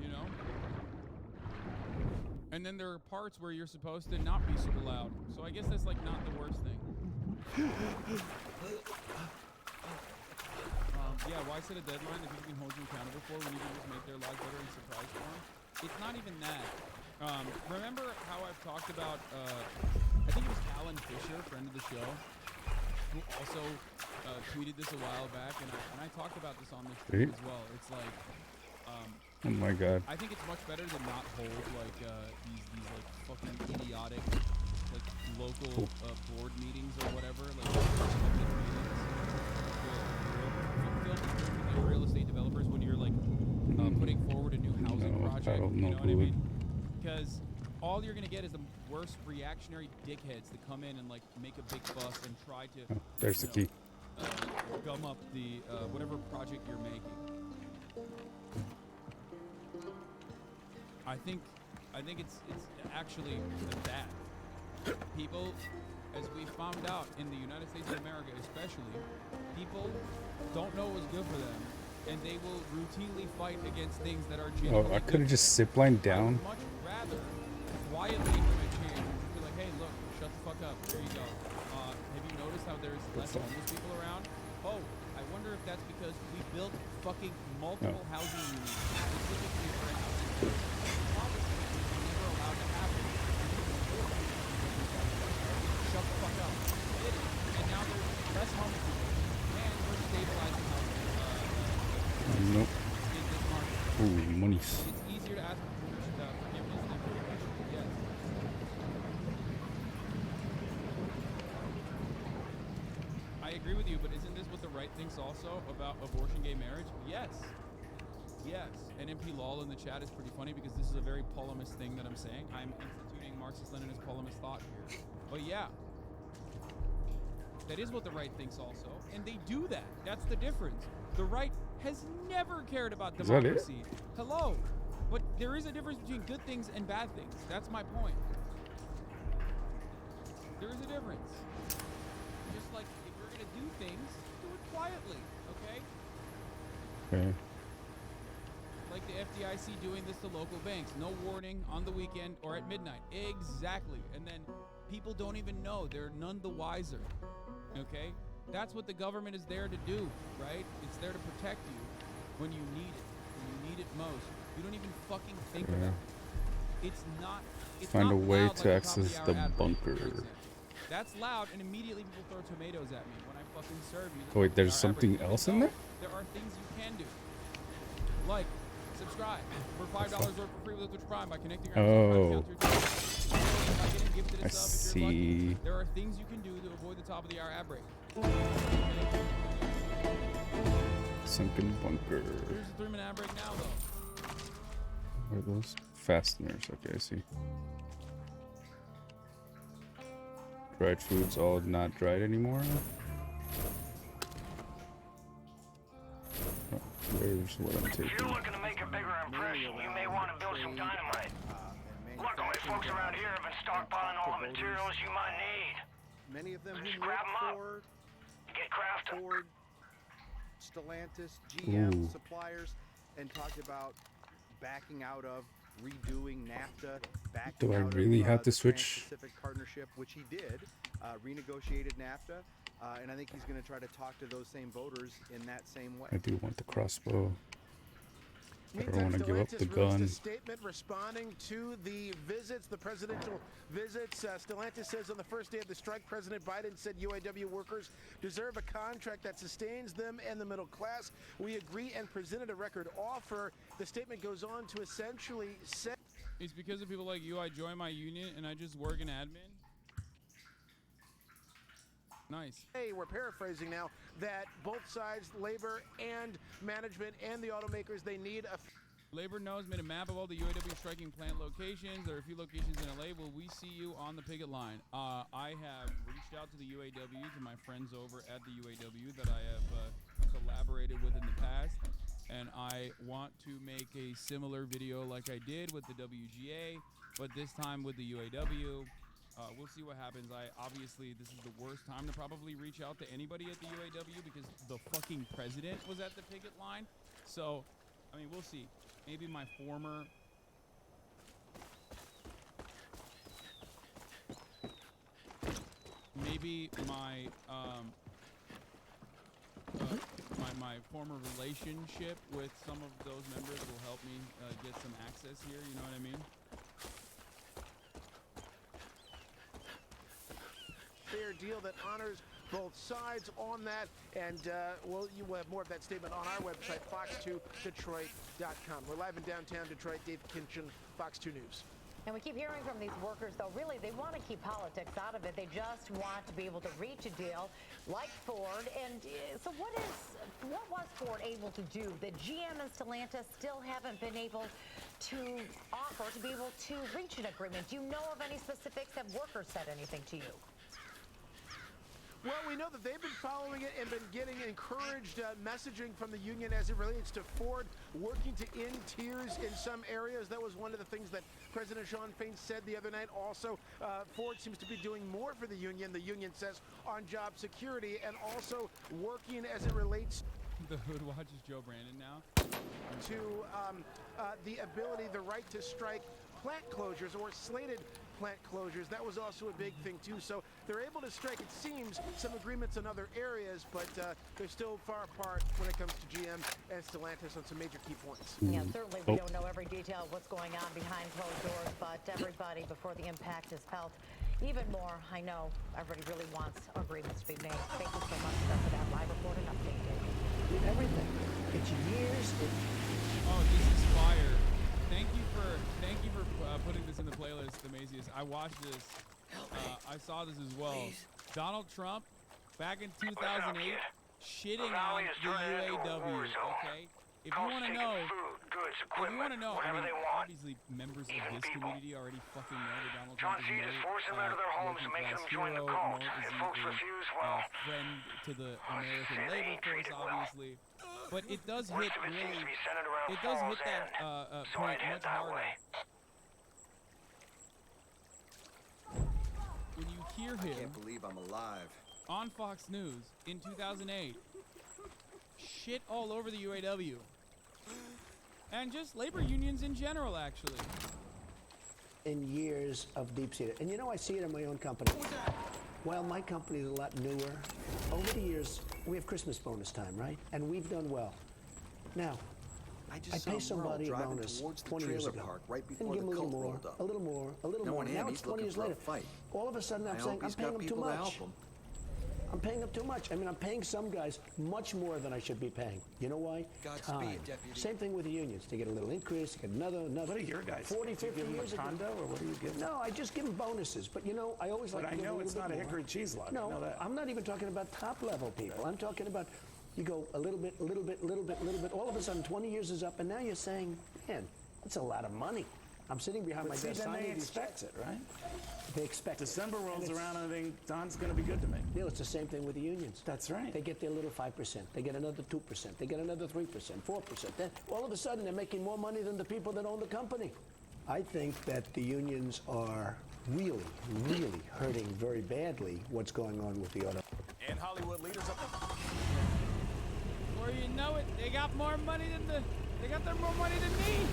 Speaker 8: You know? And then there are parts where you're supposed to not be super loud. So I guess that's like not the worst thing. Yeah, why set a deadline that people can hold you accountable for when you can just make their lives better and surprise for them? It's not even that. Remember how I've talked about, I think it was Alan Fisher, friend of the show, who also tweeted this a while back, and I talked about this on this stream as well. It's like,
Speaker 2: Oh my god.
Speaker 8: I think it's much better to not hold like these like fucking idiotic like local board meetings or whatever, like public meetings with real estate developers when you're like putting forward a new housing project. You know what I mean? Because all you're gonna get is the worst reactionary dickheads that come in and like make a big fuss and try to
Speaker 2: There's the key.
Speaker 8: gum up the whatever project you're making. I think it's actually that people, as we found out in the United States of America especially, people don't know what's good for them, and they will routinely fight against things that are
Speaker 2: Oh,
Speaker 8: genuinely
Speaker 2: I could have just ziplined down.
Speaker 8: much rather quietly implement change and be like, hey, look, shut the fuck up. There you go. Have you noticed how there's less homeless people around? Oh, I wonder if that's because we built fucking multiple housing units specifically for housing. Never allowed to happen. Shut the fuck up. And now there's less homeless people, and we're stabilizing housing.
Speaker 2: Nope.
Speaker 8: In this market.
Speaker 2: Ooh, monies.
Speaker 8: It's easier to ask for forgiveness than for permission. Yes. I agree with you, but isn't this what the right thinks also about abortion, gay marriage? Yes. Yes. And MP Lol in the chat is pretty funny because this is a very polemist thing that I'm saying. I'm instituting Marxist-Leninist polemist thought here. But yeah. That is what the right thinks also. And they do that. That's the difference. The right has never cared about
Speaker 2: Is that it?
Speaker 8: democracy. Hello. But there is a difference between good things and bad things. That's my point. There is a difference. Just like if you're going to do things, do it quietly, okay?
Speaker 2: Okay.
Speaker 8: Like the FDIC doing this to local banks. No warning on the weekend or at midnight. Exactly. And then people don't even know. They're none the wiser. Okay? That's what the government is there to do, right? It's there to protect you when you need it. When you need it most. You don't even fucking think about it. It's not. It's
Speaker 2: Find
Speaker 8: not
Speaker 2: a way
Speaker 8: loud
Speaker 2: to
Speaker 8: like
Speaker 2: access
Speaker 8: top of
Speaker 2: the
Speaker 8: hour ad break,
Speaker 2: bunker.
Speaker 8: for example. That's loud, and immediately people throw tomatoes at me when I fucking serve you.
Speaker 2: Oh, wait, there's
Speaker 8: top of the hour ad
Speaker 2: something
Speaker 8: break.
Speaker 2: else in there?
Speaker 8: There are things you can do. Like, subscribe for $5 worth for free with Twitch Prime by connecting your
Speaker 2: Oh.
Speaker 8: account to your Twitch. By getting gifted a
Speaker 2: I
Speaker 8: sub if you're lucky.
Speaker 2: see.
Speaker 8: There are things you can do to avoid the top of the hour ad break.
Speaker 2: Sunken bunker.
Speaker 8: Here's the 3-minute ad break now, though.
Speaker 2: Where are those fasteners? Okay, I see. Dried foods all not dried anymore. Oh, where's what I'm
Speaker 16: If
Speaker 2: taking?
Speaker 16: you're looking to make a bigger impression, you may want to build some dynamite. Luckily, folks around here have been stockpiling all the materials you might need.
Speaker 1: Many of them
Speaker 16: Just
Speaker 1: who
Speaker 16: grab 'em
Speaker 1: work
Speaker 16: up. Get crafting.
Speaker 1: for Ford, Stellantis, GM
Speaker 2: Ooh.
Speaker 1: suppliers, and talked about backing out of redoing NAFTA.
Speaker 2: Do I
Speaker 1: out
Speaker 2: really
Speaker 1: of,
Speaker 2: have to
Speaker 1: the
Speaker 2: switch?
Speaker 1: Trans-Pacific Partnership, which he did, renegotiated NAFTA, and I think he's going to try to talk to those same voters in that same way.
Speaker 2: I do want the crossbow. I don't want to give up the gun.
Speaker 1: Statement responding to the visits, the presidential visits. Stellantis says on the first day of the strike, President Biden said UAW workers deserve a contract that sustains them and the middle class. We agree and presented a record offer. The statement goes on to essentially say,
Speaker 8: it's because of people like you I joined my union and I just work in admin. Nice.
Speaker 1: Hey, we're paraphrasing now, that both sides, labor and management and the automakers, they need a...
Speaker 8: Labor Knows made a map of all the UAW striking plant locations. There are a few locations in LA. Will we see you on the picket line? I have reached out to the UAW, to my friends over at the UAW that I have collaborated with in the past, and I want to make a similar video like I did with the WGA, but this time with the UAW. We'll see what happens. Obviously, this is the worst time to probably reach out to anybody at the UAW because the fucking president was at the picket line. So, I mean, we'll see. Maybe my former... Maybe my, my former relationship with some of those members will help me get some access here, you know what I mean?
Speaker 1: Fair deal that honors both sides on that, and you will have more of that statement on our website, fox2detroit.com. We're live in downtown Detroit. Dave Kinchin, Fox 2 News.
Speaker 19: And we keep hearing from these workers, though, really, they want to keep politics out of it. They just want to be able to reach a deal like Ford. And so what was Ford able to do that GM and Stellantis still haven't been able to offer to be able to reach an agreement? Do you know of any specifics? Have workers said anything to you?
Speaker 1: Well, we know that they've been following it and been getting encouraged messaging from the union as it relates to Ford working to end tiers in some areas. That was one of the things that President Sean Fain said the other night. Also, Ford seems to be doing more for the union says, on job security, and also working as it relates...
Speaker 8: The hood watches Joe Brandon now.
Speaker 1: ...to the ability, the right to strike plant closures or slated plant closures. That was also a big thing too. So they're able to strike, it seems, some agreements in other areas, but they're still far apart when it comes to GM and Stellantis on some major key points.
Speaker 19: Yeah, certainly we don't know every detail of what's going on behind closed doors, but everybody, before the impact is felt even more, I know everybody really wants agreements to be made. Thank you so much for that live report and update, Dave.
Speaker 20: Everything. It's years.
Speaker 8: Oh, this is fire. Thank you for putting this in the playlist, Amazius. I watched this. I saw this as well. Please. Donald Trump, back in 2008, shitting on the UAW. Okay, if you want to know, I mean, obviously members of this community already fucking know that Donald Trump is no friend to the American labor force, obviously. But it does hit really, it does hit that point much harder. When you hear him,
Speaker 21: I can't believe I'm alive,
Speaker 8: on Fox News in 2008, shit all over the UAW. And just labor unions in general, actually.
Speaker 22: In years of deep-seated, and you know, I see it in my own company. Well, my company is a lot newer. Over the years, we have Christmas bonus time, right? And we've done well. Now, I pay somebody a bonus 20 years ago,
Speaker 21: right
Speaker 22: and give them a little more, a little more, a little more. Now it's 20 years later. All of a sudden, I'm saying I'm paying them too much. I'm paying them too much. I mean, I'm paying some guys much more than I should be paying. You know why? Time. Same thing with the unions. They get a little increase, they get another. What are your guys? 40, 50 years ago. Condo, or what do you give them? No, I just give them bonuses. But you know, I always like to give them a little bit more. But I know it's not a hickory cheese lot. No, I'm not even talking about top level people. I'm talking about you go a little bit, a little bit, a little bit, a little bit. All of a sudden, 20 years is up, and now you're saying, man, that's a lot of money. I'm sitting behind my desk signing these checks.
Speaker 23: It, right?
Speaker 22: They expect
Speaker 23: December rolls around and they think Don's going to be good to me.
Speaker 22: Neil, it's the same thing with the unions.
Speaker 23: That's right.
Speaker 22: They get their little 5%. They get another 2%. They get another 3%, 4%. Then all of a sudden, they're making more money than the people that own the company. I think that the unions are really, really hurting very badly what's going on with the auto.
Speaker 21: And Hollywood leaders up.
Speaker 8: Before you know it, they got more money than they got more money than me.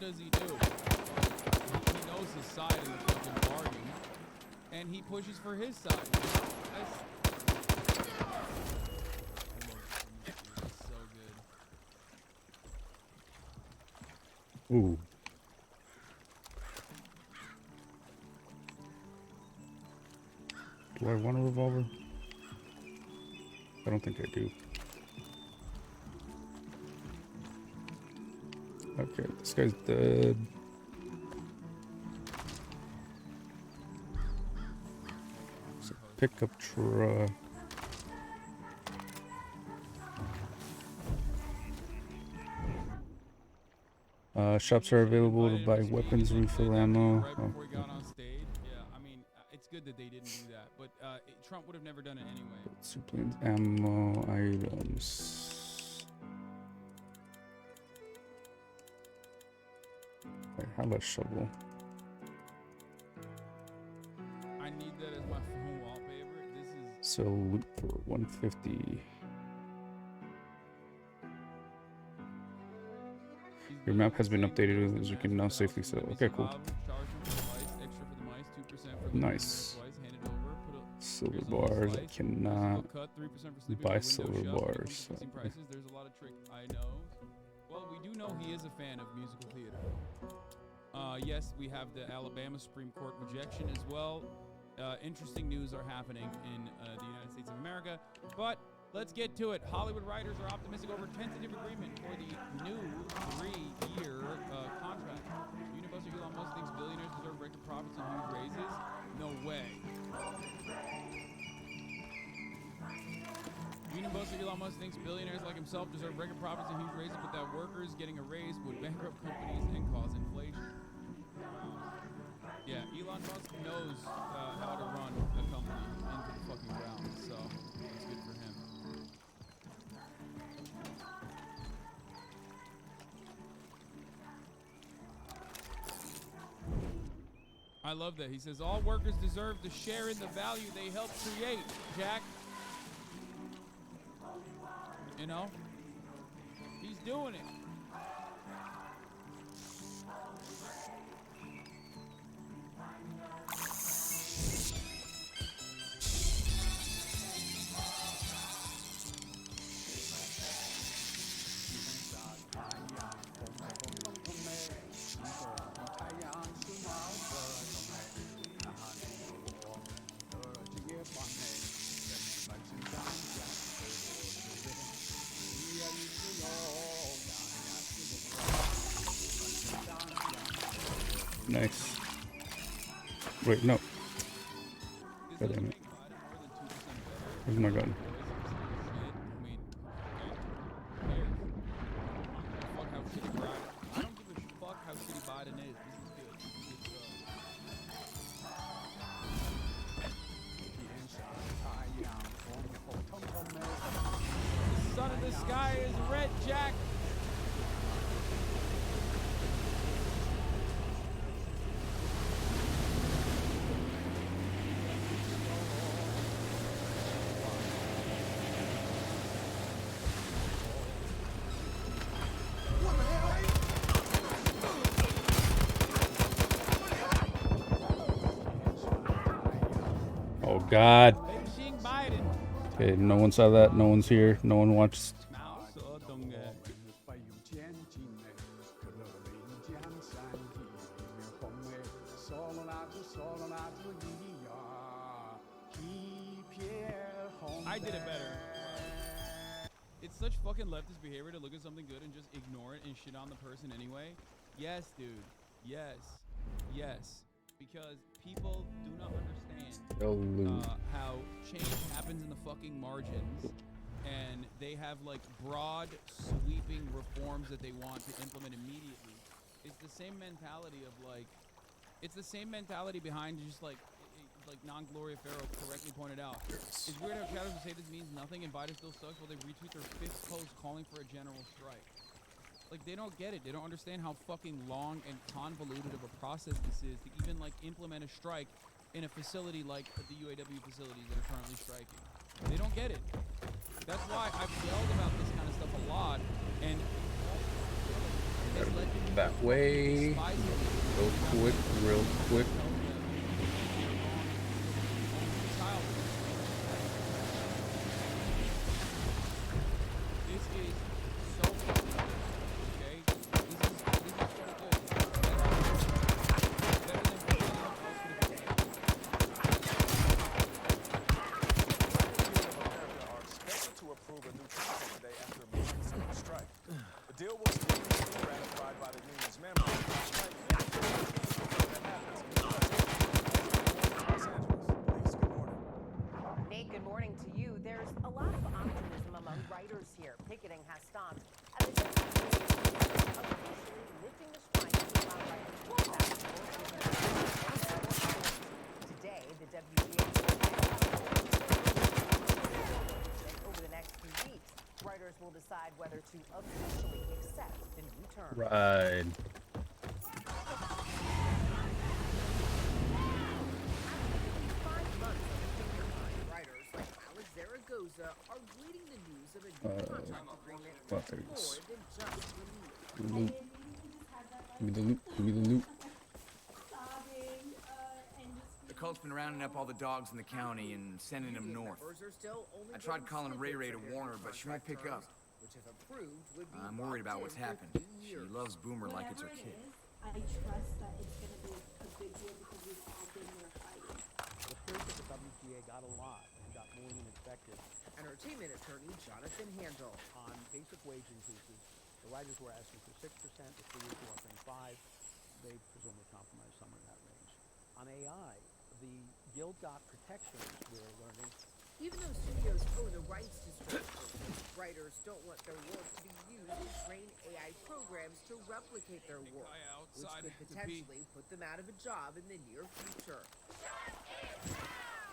Speaker 8: does he do? He knows his side in the fucking bargain, and he pushes for his side. That's so good.
Speaker 2: Ooh. Do I want a revolver? I don't think I do. Okay, this guy's dead. It's a pickup truck. Shops are available to buy weapons, refill ammo.
Speaker 8: Right before he got on stage. Yeah, I mean, it's good that they didn't do that, but Trump would have never done it anyway.
Speaker 2: Supplies, ammo, items. I have a shovel.
Speaker 8: I need that as my phone wallpaper. This is
Speaker 2: So loot for 150. Your map has been updated as you can now safely sell. Okay, cool. Nice. Silver bars. I cannot buy silver bars.
Speaker 8: There's a lot of trick. I know. Well, we do know he is a fan of musical theater. Yes, we have the Alabama Supreme Court rejection as well. Interesting news are happening in the United States of America, but let's get to it. Hollywood writers are optimistic over tentative agreement for the new 3-year contract. Universal Elon Musk thinks billionaires deserve record profits and huge raises. No way. Universal Elon Musk thinks billionaires like himself deserve record profits and huge raises, but that workers getting a raise would bankrupt companies and cause inflation. Yeah, Elon Musk knows how to run a company into the fucking ground, so it's good for him. I love that. He says all workers deserve to share in the value they help create, Jack. You know? He's doing it.
Speaker 2: Nice. Wait, no. God damn it. Where's my gun?
Speaker 8: I don't give a fuck how shitty Biden is. This is good. The sun in the sky is red, Jack.
Speaker 2: Oh God. Okay, no one saw that. No one's here. No one watched.
Speaker 8: I did it better. It's such fucking leftist behavior to look at something good and just ignore it and shit on the person anyway. Yes, dude. Yes. Yes. Because people do not understand how change happens in the fucking margins, and they have like broad, sweeping reforms that they want to implement immediately. It's the same mentality of like, it's the same mentality behind just like non-Gloria Farrell correctly pointed out. It's weird how chatters will say this means nothing and Biden still sucks while they retweet their 5th post calling for a general strike. Like, they don't get it. They don't understand how fucking long and convoluted of a process this is to even, like, implement a strike in a facility like the UAW facilities that are currently striking. They don't get it. That's why I've yelled about this kind of stuff a lot, and
Speaker 2: Gotta go that way. Real quick, real quick.
Speaker 8: This is so fucking good. Okay? This is so good. Better than anything else could have been.
Speaker 3: Are expected to approve a new contract today after a mid-summer strike. The deal was previously ratified by the union's members.
Speaker 19: Nate, good morning to you. There's a lot of optimism among writers here. Picketing has stopped, and the officially lifting the strike to allow writers to go back to work. Today, the WGA over the next few weeks, writers will decide whether to officially accept the new term.
Speaker 2: Right.
Speaker 13: Writers like Alex Zaragoza are reading the news of a new contract agreement
Speaker 2: What
Speaker 13: more
Speaker 2: is?
Speaker 13: than just release.
Speaker 2: Loot. Give me the loot. Give me the loot.
Speaker 11: The cult's been rounding up all the dogs in the county and sending them north. I tried calling Ray Ray to warn her, but she won't pick up. I'm worried about what's happened. She loves Boomer like it's her kid.
Speaker 5: I trust that it's going to be a big deal because we've all been there fighting.
Speaker 18: It appears that the WGA got a lot and got more than expected.
Speaker 13: Entertainment attorney Jonathan Handel.
Speaker 18: On basic wage increases, the writers were asking for 6%, the studios were offering 5%. They presumably compromised somewhere in that range. On AI, the Guild got protections, we're learning.
Speaker 13: Even though studios own the rights to script versions, writers don't want their work to be used to train AI programs to replicate their work, which could potentially put them out of a job in the near future.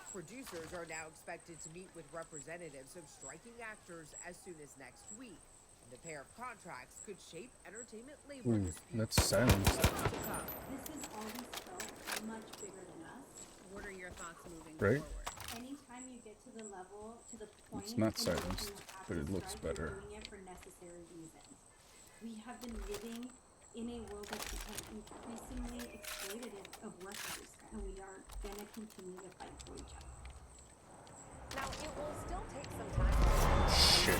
Speaker 13: Producers are now expected to meet with representatives of striking actors as soon as next week. And the pair of contracts could shape entertainment labor
Speaker 2: Ooh,
Speaker 13: disputes.
Speaker 2: that's silenced.
Speaker 5: This has always felt much bigger than us.
Speaker 24: What are your thoughts moving
Speaker 2: Right?
Speaker 24: forward?
Speaker 5: Anytime you get to the level, to the point,
Speaker 2: It's not
Speaker 5: in which
Speaker 2: silenced,
Speaker 5: you have
Speaker 2: but
Speaker 5: to
Speaker 2: it looks
Speaker 5: strike,
Speaker 2: better.
Speaker 5: you're doing it for necessary reasons. We have been living in a world that's become increasingly exploitative of workers, and we are going to continue to fight for each other.
Speaker 19: Now, it will still take some time.
Speaker 2: Shit.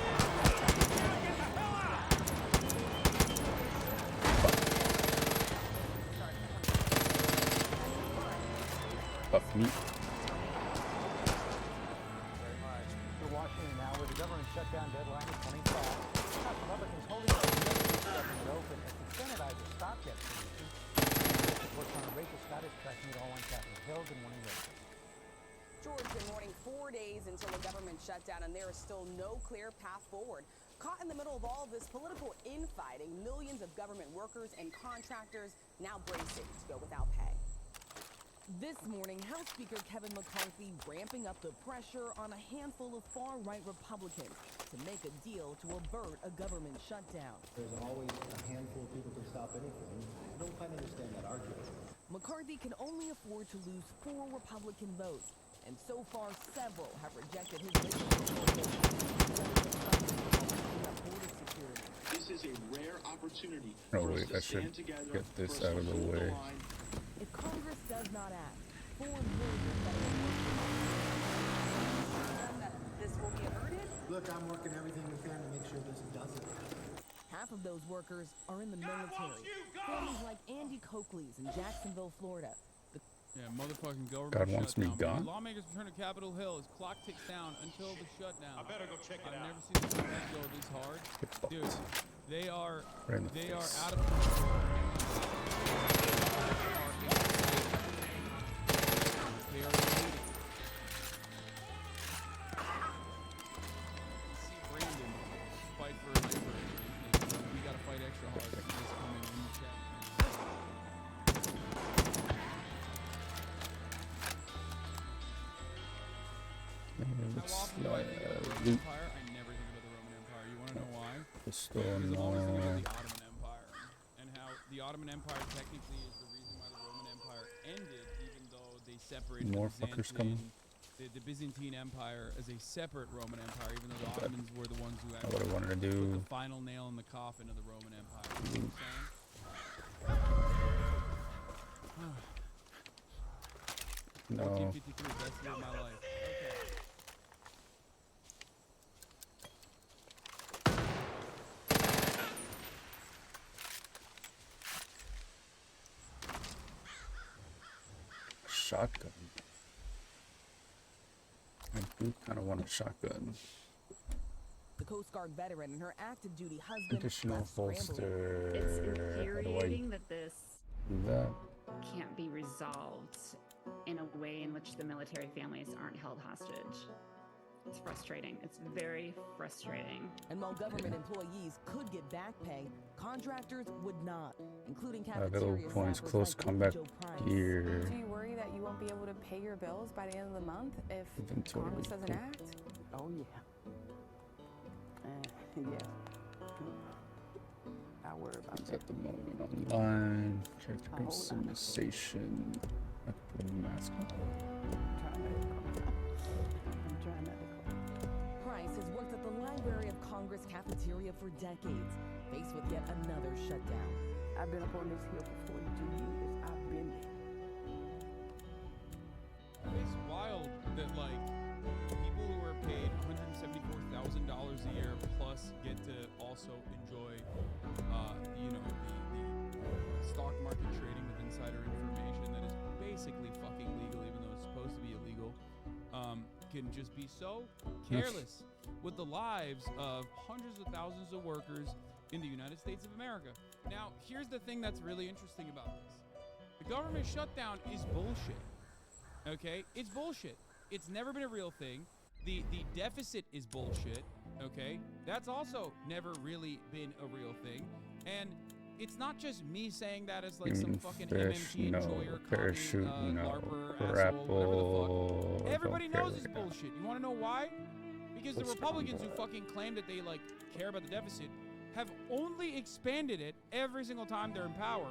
Speaker 2: Fuck me.
Speaker 18: The Washington now, where the government shutdown deadline is coming fast. House Republicans holding up the government open as the Senate eyes a stopgap solution. Correspondent Rachel Scott is tracking it all on Capitol Hill. Good morning, Rachel.
Speaker 13: George, good morning. 4 days until the government shutdown, and there is still no clear path forward. Caught in the middle of all this political infighting, millions of government workers and contractors now bracing to go without pay. This morning, House Speaker Kevin McCarthy ramping up the pressure on a handful of far-right Republicans to make a deal to avert a government shutdown.
Speaker 25: There's always a handful of people to stop anything. I don't quite understand that argument.
Speaker 13: McCarthy can only afford to lose 4 Republican votes, and so far several have rejected his
Speaker 26: This is a rare opportunity
Speaker 2: Oh
Speaker 26: for us
Speaker 2: wait,
Speaker 26: to
Speaker 2: I should
Speaker 26: stand together,
Speaker 2: get this
Speaker 26: for us
Speaker 2: out of
Speaker 26: to
Speaker 2: the
Speaker 26: hold
Speaker 2: way.
Speaker 26: line.
Speaker 13: If Congress does not act, 4 million federal workers this will be averted.
Speaker 25: Look, I'm working everything we can to make sure this doesn't.
Speaker 13: Half of those workers are in the military. Families like Andy Coakley's in Jacksonville, Florida.
Speaker 8: Yeah, motherfucking government
Speaker 2: God wants me
Speaker 8: shutdown.
Speaker 2: gone?
Speaker 8: Lawmakers return to Capitol Hill as clock ticks down until the shutdown.
Speaker 9: I better go check it
Speaker 8: I've
Speaker 9: out.
Speaker 8: never seen the Senate go this hard. Dude, they are
Speaker 2: Right in the
Speaker 8: they are
Speaker 2: face.
Speaker 8: out of control. They are invading. See Brandon fight for labor. We gotta fight extra hard. He's coming in the chat.
Speaker 2: Looks
Speaker 8: Do I
Speaker 2: like
Speaker 8: think of the Roman
Speaker 2: loot.
Speaker 8: Empire? I never think about the Roman Empire. You want to know why?
Speaker 2: Pistol,
Speaker 8: Because I'm always thinking about
Speaker 2: no.
Speaker 8: the Ottoman Empire and how the Ottoman Empire technically is the reason why the Roman Empire ended, even though they separated
Speaker 2: More
Speaker 8: the
Speaker 2: fuckers
Speaker 8: Byzantine, the Byzantine Empire as a separate Roman Empire, even though the Ottomans were the ones who
Speaker 2: Not what I wanted to
Speaker 8: put
Speaker 2: do.
Speaker 8: the final nail in the coffin of the Roman Empire. You know what I'm saying?
Speaker 2: No.
Speaker 8: 1453, best year of my life. Okay.
Speaker 2: Shotgun. I do kind of want a shotgun.
Speaker 13: The Coast Guard veteran and her active duty husband.
Speaker 2: Additional holster.
Speaker 6: It's
Speaker 2: How do I
Speaker 6: infuriating that this
Speaker 2: do that?
Speaker 6: can't be resolved in a way in which the military families aren't held hostage. It's frustrating. It's very frustrating.
Speaker 13: And while government employees could get back pay, contractors would not, including
Speaker 2: Little
Speaker 13: cafeteria
Speaker 2: points,
Speaker 13: staffers
Speaker 2: close
Speaker 13: like
Speaker 2: combat
Speaker 13: Joe Price.
Speaker 2: gear.
Speaker 10: Do you worry that you won't be able to pay your bills by the end of the month if
Speaker 2: Inventory.
Speaker 10: Congress doesn't act?
Speaker 22: Oh, yeah. Yeah. I worry about
Speaker 2: It's
Speaker 22: that.
Speaker 2: at the moment online. Character customization. I have to put a mask on.
Speaker 13: Price has worked at the Library of Congress cafeteria for decades, faced with yet another shutdown.
Speaker 22: I've been up on this hill for 42 years. I've been there.
Speaker 8: It's wild that like people who are paid $174,000 a year plus get to also enjoy, you know, the stock market trading with insider information that is basically fucking legal, even though it's supposed to be illegal. Can just be so careless with the lives of hundreds of thousands of workers in the United States of America. Now, here's the thing that's really interesting about this. The government shutdown is bullshit. Okay? It's bullshit. It's never been a real thing. The deficit is bullshit. Okay? That's also never really been a real thing. And it's not just me saying that as like some fucking
Speaker 2: Fish,
Speaker 8: MMT
Speaker 2: no.
Speaker 8: enjoyer,
Speaker 2: Parachute,
Speaker 8: commie,
Speaker 2: no.
Speaker 8: LARPer, asshole, whatever the fuck. Everybody
Speaker 2: Don't care
Speaker 8: knows it's
Speaker 2: right now.
Speaker 8: bullshit. You want to know why? Because the
Speaker 2: What's
Speaker 8: Republicans who
Speaker 2: that?
Speaker 8: fucking claim that they like care about the deficit have only expanded it every single time they're in power.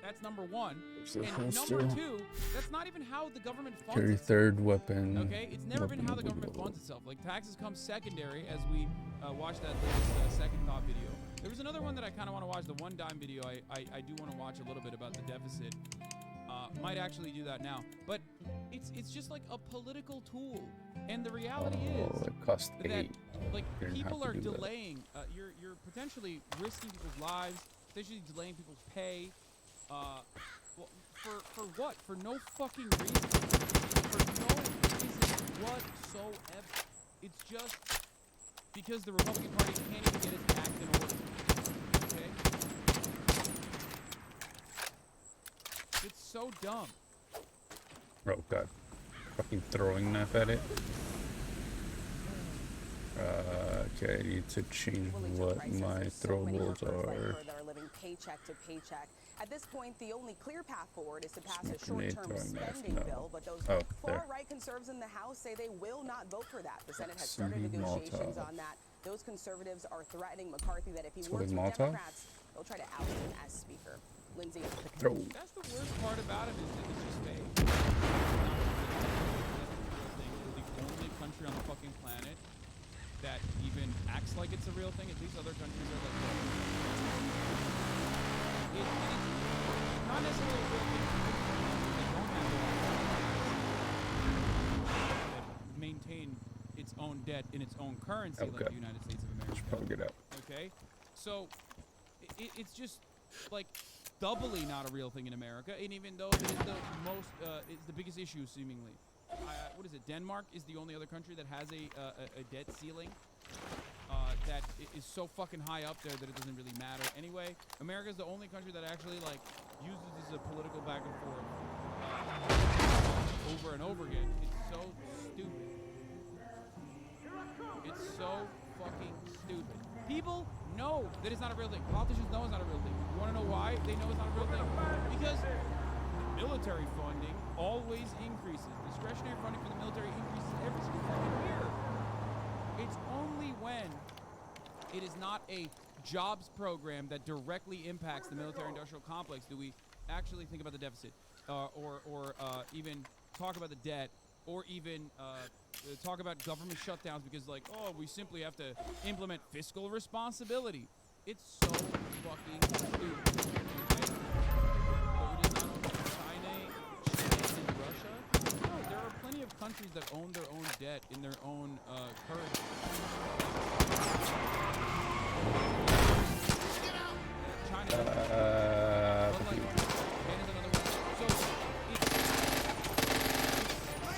Speaker 8: That's number one.
Speaker 2: It's a
Speaker 8: And
Speaker 2: holster.
Speaker 8: number two, that's not even how the government funds
Speaker 2: Carry
Speaker 8: itself.
Speaker 2: third weapon.
Speaker 8: Okay, it's never been how the government funds itself. Like taxes come secondary, as we watched that latest Second Thought video. There was another one that I kind of want to watch, the One Dime video. I do want to watch a little bit about the deficit. Might actually do that now. But it's just like a political tool. And the reality is
Speaker 2: it cost
Speaker 8: that
Speaker 2: 8.
Speaker 8: like
Speaker 2: You didn't
Speaker 8: people
Speaker 2: have
Speaker 8: are
Speaker 2: to do that.
Speaker 8: delaying. You're potentially risking people's lives, potentially delaying people's pay. Well, for what? For no fucking reason. For no reason whatsoever. It's just because the Republican Party can't even get its act in order. Okay? It's so dumb.
Speaker 2: Oh god. Fucking throwing knife at it. Okay, I need to change what my throwables are.
Speaker 13: That are living paycheck to paycheck. At this point, the only clear path forward is to pass a
Speaker 2: Grenade
Speaker 13: short-term
Speaker 2: throwing knife,
Speaker 13: spending
Speaker 2: no.
Speaker 13: bill, but those
Speaker 2: Oh, there.
Speaker 13: far-right conservatives in the House say they will not vote for that. The Senate has started
Speaker 2: Sodium
Speaker 13: negotiations
Speaker 2: Molotov.
Speaker 13: on that. Those conservatives are threatening McCarthy that if he
Speaker 2: Sodium
Speaker 13: works with
Speaker 2: Molotov?
Speaker 13: Democrats, they'll try to oust him as Speaker. Lindsay,
Speaker 2: Throw.
Speaker 8: That's the worst part about it is that it's just fake. We're the only country on the fucking planet that even acts like it's a real thing. At least other countries are like, it's not necessarily a real thing. They don't have that maintain its own debt in its own currency like
Speaker 2: Okay.
Speaker 8: the United States of America.
Speaker 2: Should probably get out.
Speaker 8: Okay, so it's just like doubly not a real thing in America, and even though it is the most, it's the biggest issue seemingly. What is it? Denmark is the only other country that has a debt ceiling that is so fucking high up there that it doesn't really matter. Anyway, America is the only country that actually like uses this as a political back and forth over and over again. It's so stupid. It's so fucking stupid. People know that it's not a real thing. Politicians know it's not a real thing. You want to know why they know it's not a real thing? Because military funding always increases. Discretionary funding for the military increases every single fucking year. It's only when it is not a jobs program that directly impacts the military-industrial complex do we actually think about the deficit, or even talk about the debt, or even talk about government shutdowns because, like, oh, we simply have to implement fiscal responsibility. It's so fucking stupid. Okay? But we just not plenty of countries that own their own debt in their own currency. China. But like, China's another one. So it's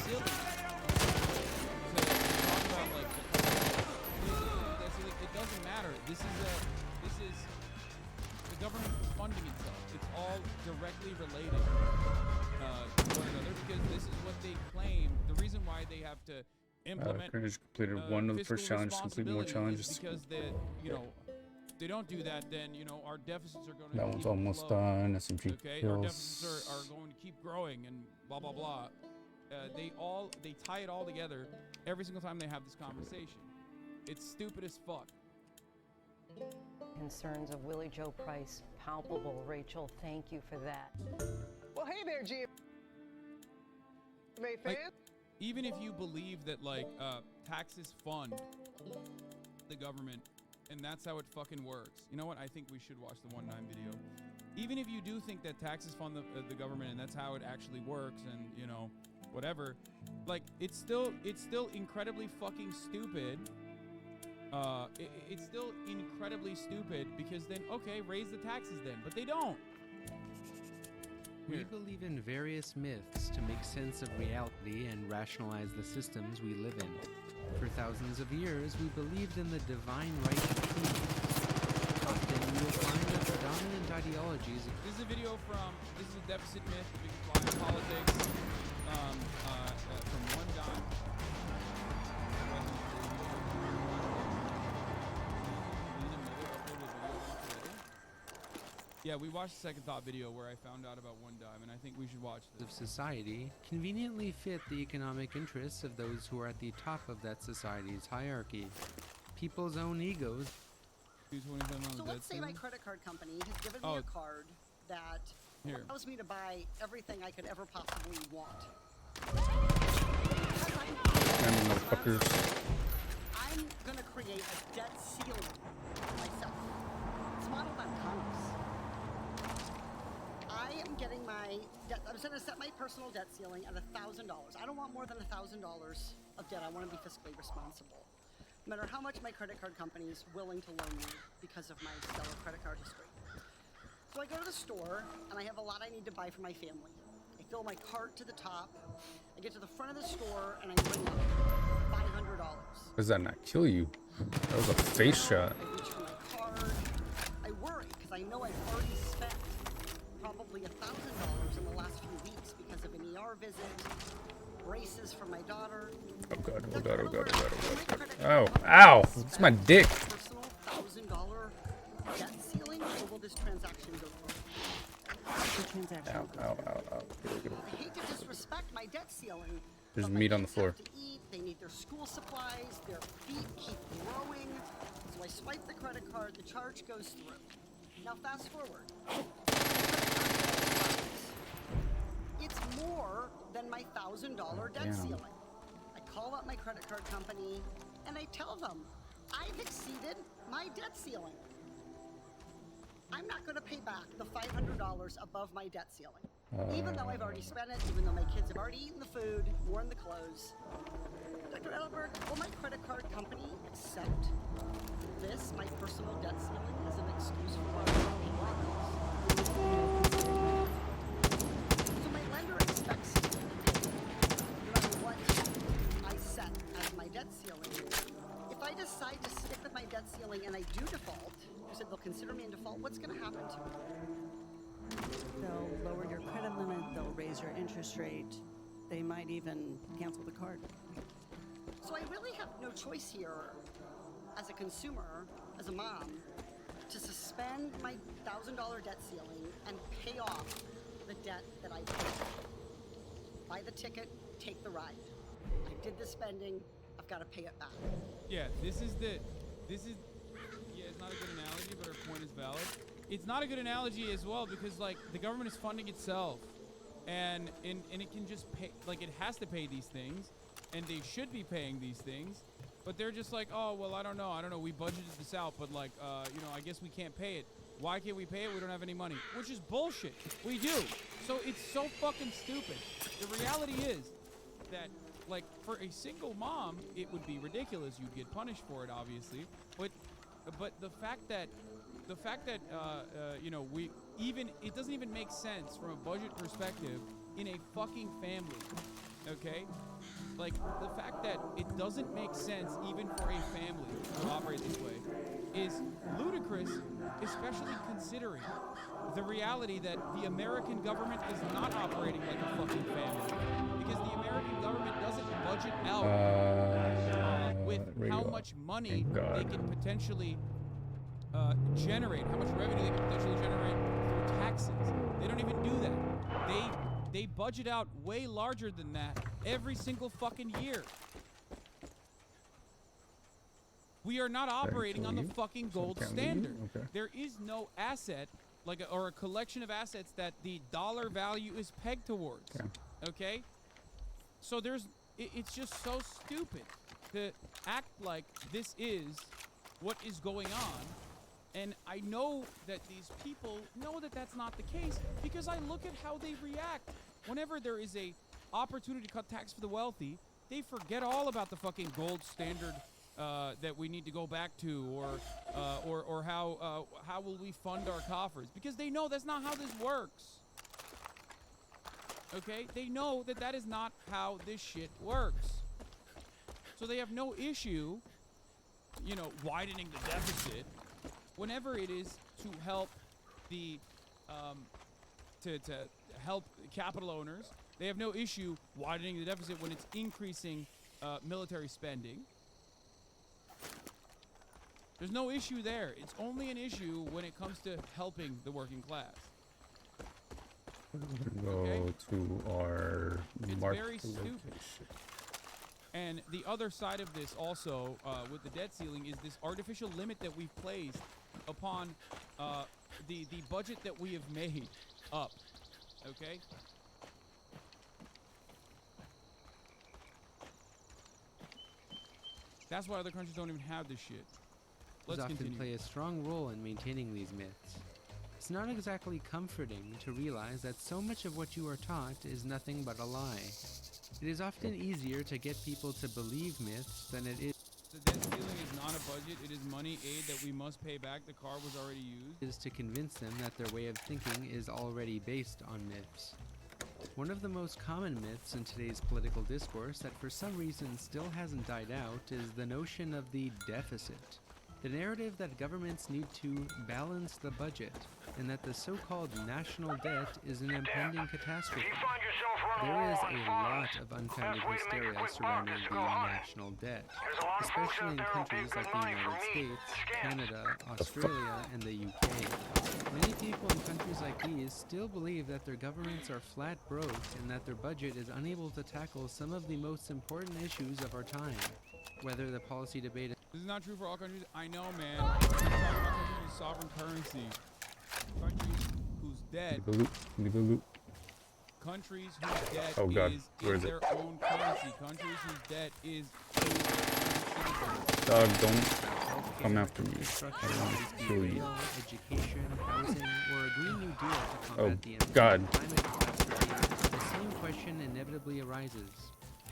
Speaker 8: silly to talk about like it doesn't matter. This is the government funding itself. It's all directly related to one another because this is what they claim. The reason why they have to implement
Speaker 2: Greenwich completed one of the first challenges. Complete more challenges.
Speaker 8: because they don't do that, then our deficits are going to
Speaker 2: That one's almost done. SMG
Speaker 8: okay, our
Speaker 2: kills.
Speaker 8: deficits are going to keep growing and blah blah blah. They tie it all together every single time they have this conversation. It's stupid as fuck.
Speaker 19: Concerns of Willie Joe Price palpable. Rachel, thank you for that.
Speaker 4: Well, hey there, GMA fans.
Speaker 8: Like, even if you believe that taxes fund the government and that's how it fucking works, you know what? I think we should watch the 1-9 video. Even if you do think that taxes fund the government and that's how it actually works, and whatever, like it's still incredibly fucking stupid. It's still incredibly stupid because then, okay, raise the taxes then, but they don't.
Speaker 7: We believe in various myths to make sense of reality and rationalize the systems we live in. For thousands of years, we believed in the divine right to choose. Often, you will find that the dominant ideologies...
Speaker 8: This is a video this is a deficit myth, the biggest lie in politics, from 1-9. Yeah, we watched the Second Thought video where I found out about 1-9, and I think we should watch this.
Speaker 7: ...of society conveniently fit the economic interests of those who are at the top of that society's hierarchy. People's own egos.
Speaker 12: So let's say my credit card company has given me a card that allows me to buy everything I could ever possibly want. I'm going to create a debt ceiling myself. It's modeled on Congress. I am getting my debt. I'm going to set my personal debt ceiling at $1,000. I don't want more than $1,000 of debt. I want to be fiscally responsible. No matter how much my credit card company is willing to loan me because of my stellar credit card history. So I go to the store and I have a lot I need to buy for my family. I fill my cart to the top. I get to the front of the store and I bring up $500.
Speaker 2: Does that not kill you? That was a face shot.
Speaker 12: I reach for my card. I worry because I know I've already spent probably $1,000 in the last few weeks because of an ER visit, braces for my daughter.
Speaker 2: Oh god, oh god, oh god, oh god, oh god. Oh, ow! It's my dick.
Speaker 12: Personal $1,000 debt ceiling, or will this transaction go through? The transaction.
Speaker 2: Ow, ow, ow, ow. Get it.
Speaker 12: I hate to disrespect my debt ceiling.
Speaker 2: There's
Speaker 12: but
Speaker 2: meat
Speaker 12: my
Speaker 2: on the
Speaker 12: kids
Speaker 2: floor.
Speaker 12: have to eat, they need their school supplies, their feet keep growing. So I swipe the credit card, the charge goes through. Now fast forward. It's more than my $1,000 debt ceiling. I call up my credit card company and I tell them I've exceeded my debt ceiling. I'm not going to pay back the $500 above my debt ceiling. Even though I've already spent it, even though my kids have already eaten the food, worn the clothes. Dr. Edelberg, will my credit card company accept this, my personal debt ceiling, as an excuse for our So my lender expects me to pay no matter what I set as my debt ceiling. If I decide to stick with my debt ceiling and I do default, you said they'll consider me in default, what's going to happen to me?
Speaker 14: They'll lower your credit limit, they'll raise your interest rate, they might even cancel the card.
Speaker 12: So I really have no choice here as a consumer, as a mom, to suspend my $1,000 debt ceiling and pay off the debt that I paid. Buy the ticket, take the ride. I did the spending, I've got to pay it back.
Speaker 8: Yeah, it's not a good analogy, but her point is valid. It's not a good analogy as well because like the government is funding itself and it can just pay, like it has to pay these things and they should be paying these things, but they're just like, oh, well, I don't know, we budgeted this out, but like, I guess we can't pay it. Why can't we pay it? We don't have any money, which is bullshit. We do. So it's so fucking stupid. The reality is that like for a single mom, it would be ridiculous. You'd get punished for it, obviously. But the fact that you know, it doesn't even make sense from a budget perspective in a fucking family. Okay, like the fact that it doesn't make sense even for a family to operate this way is ludicrous, especially considering the reality that the American government is not operating like a fucking family, because the American government doesn't budget out with how much money they can potentially generate, how much revenue they can potentially generate through taxes. They don't even do that. They budget out way larger than that every single fucking year. We are not operating on the fucking gold standard.
Speaker 2: Okay.
Speaker 8: There is no asset, or a collection of assets that the dollar value is pegged towards. Okay? So it's just so stupid to act like this is what is going on. And I know that these people know that that's not the case, because I look at how they react. Whenever there is a opportunity to cut tax for the wealthy, they forget all about the fucking gold standard that we need to go back to, or how will we fund our coffers, because they know that's not how this works. Okay, they know that that is not how this shit works. So they have no issue, you know, widening the deficit whenever it is to help the to help capital owners. They have no issue widening the deficit when it's increasing military spending. There's no issue there. It's only an issue when it comes to helping the working class.
Speaker 2: Go to our
Speaker 8: It's
Speaker 2: mark
Speaker 8: very stupid. And the other side of this also, with the debt ceiling, is this artificial limit that we've placed upon the budget that we have made up. Okay? That's why other countries don't even have this shit. Let's
Speaker 7: often
Speaker 8: continue.
Speaker 7: play a strong role in maintaining these myths. It's not exactly comforting to realize that so much of what you are taught is nothing but a lie. It is often easier to get people to believe myths than it is
Speaker 8: The debt ceiling is not a budget. It is money aid that we must pay back. The car was already used.
Speaker 7: to convince them that their way of thinking is already based on myths. One of the most common myths in today's political discourse that for some reason still hasn't died out is the notion of the deficit. The narrative that governments need to balance the budget and that the so-called national debt is an impending catastrophe. There is a lot of unfounded hysteria surrounding the national debt, especially in countries like the United States, Canada, Australia, and the UK. Many people in countries like these still believe that their governments are flat broke and that their budget is unable to tackle some of the most important issues of our time. Whether the policy debate is
Speaker 8: This is not true for all countries. I know, man. We're talking about countries with sovereign currency. Countries whose debt.
Speaker 2: Leave a loop.
Speaker 8: Countries whose debt
Speaker 2: Oh, God.
Speaker 8: is
Speaker 2: Where is it?
Speaker 8: their own currency. Countries whose debt is.
Speaker 2: Dog, don't come after me. I want to kill you.
Speaker 7: education, housing, or a Green New Deal to combat
Speaker 2: Oh,
Speaker 7: the impact
Speaker 2: God.
Speaker 7: of climate catastrophe, the same question inevitably arises.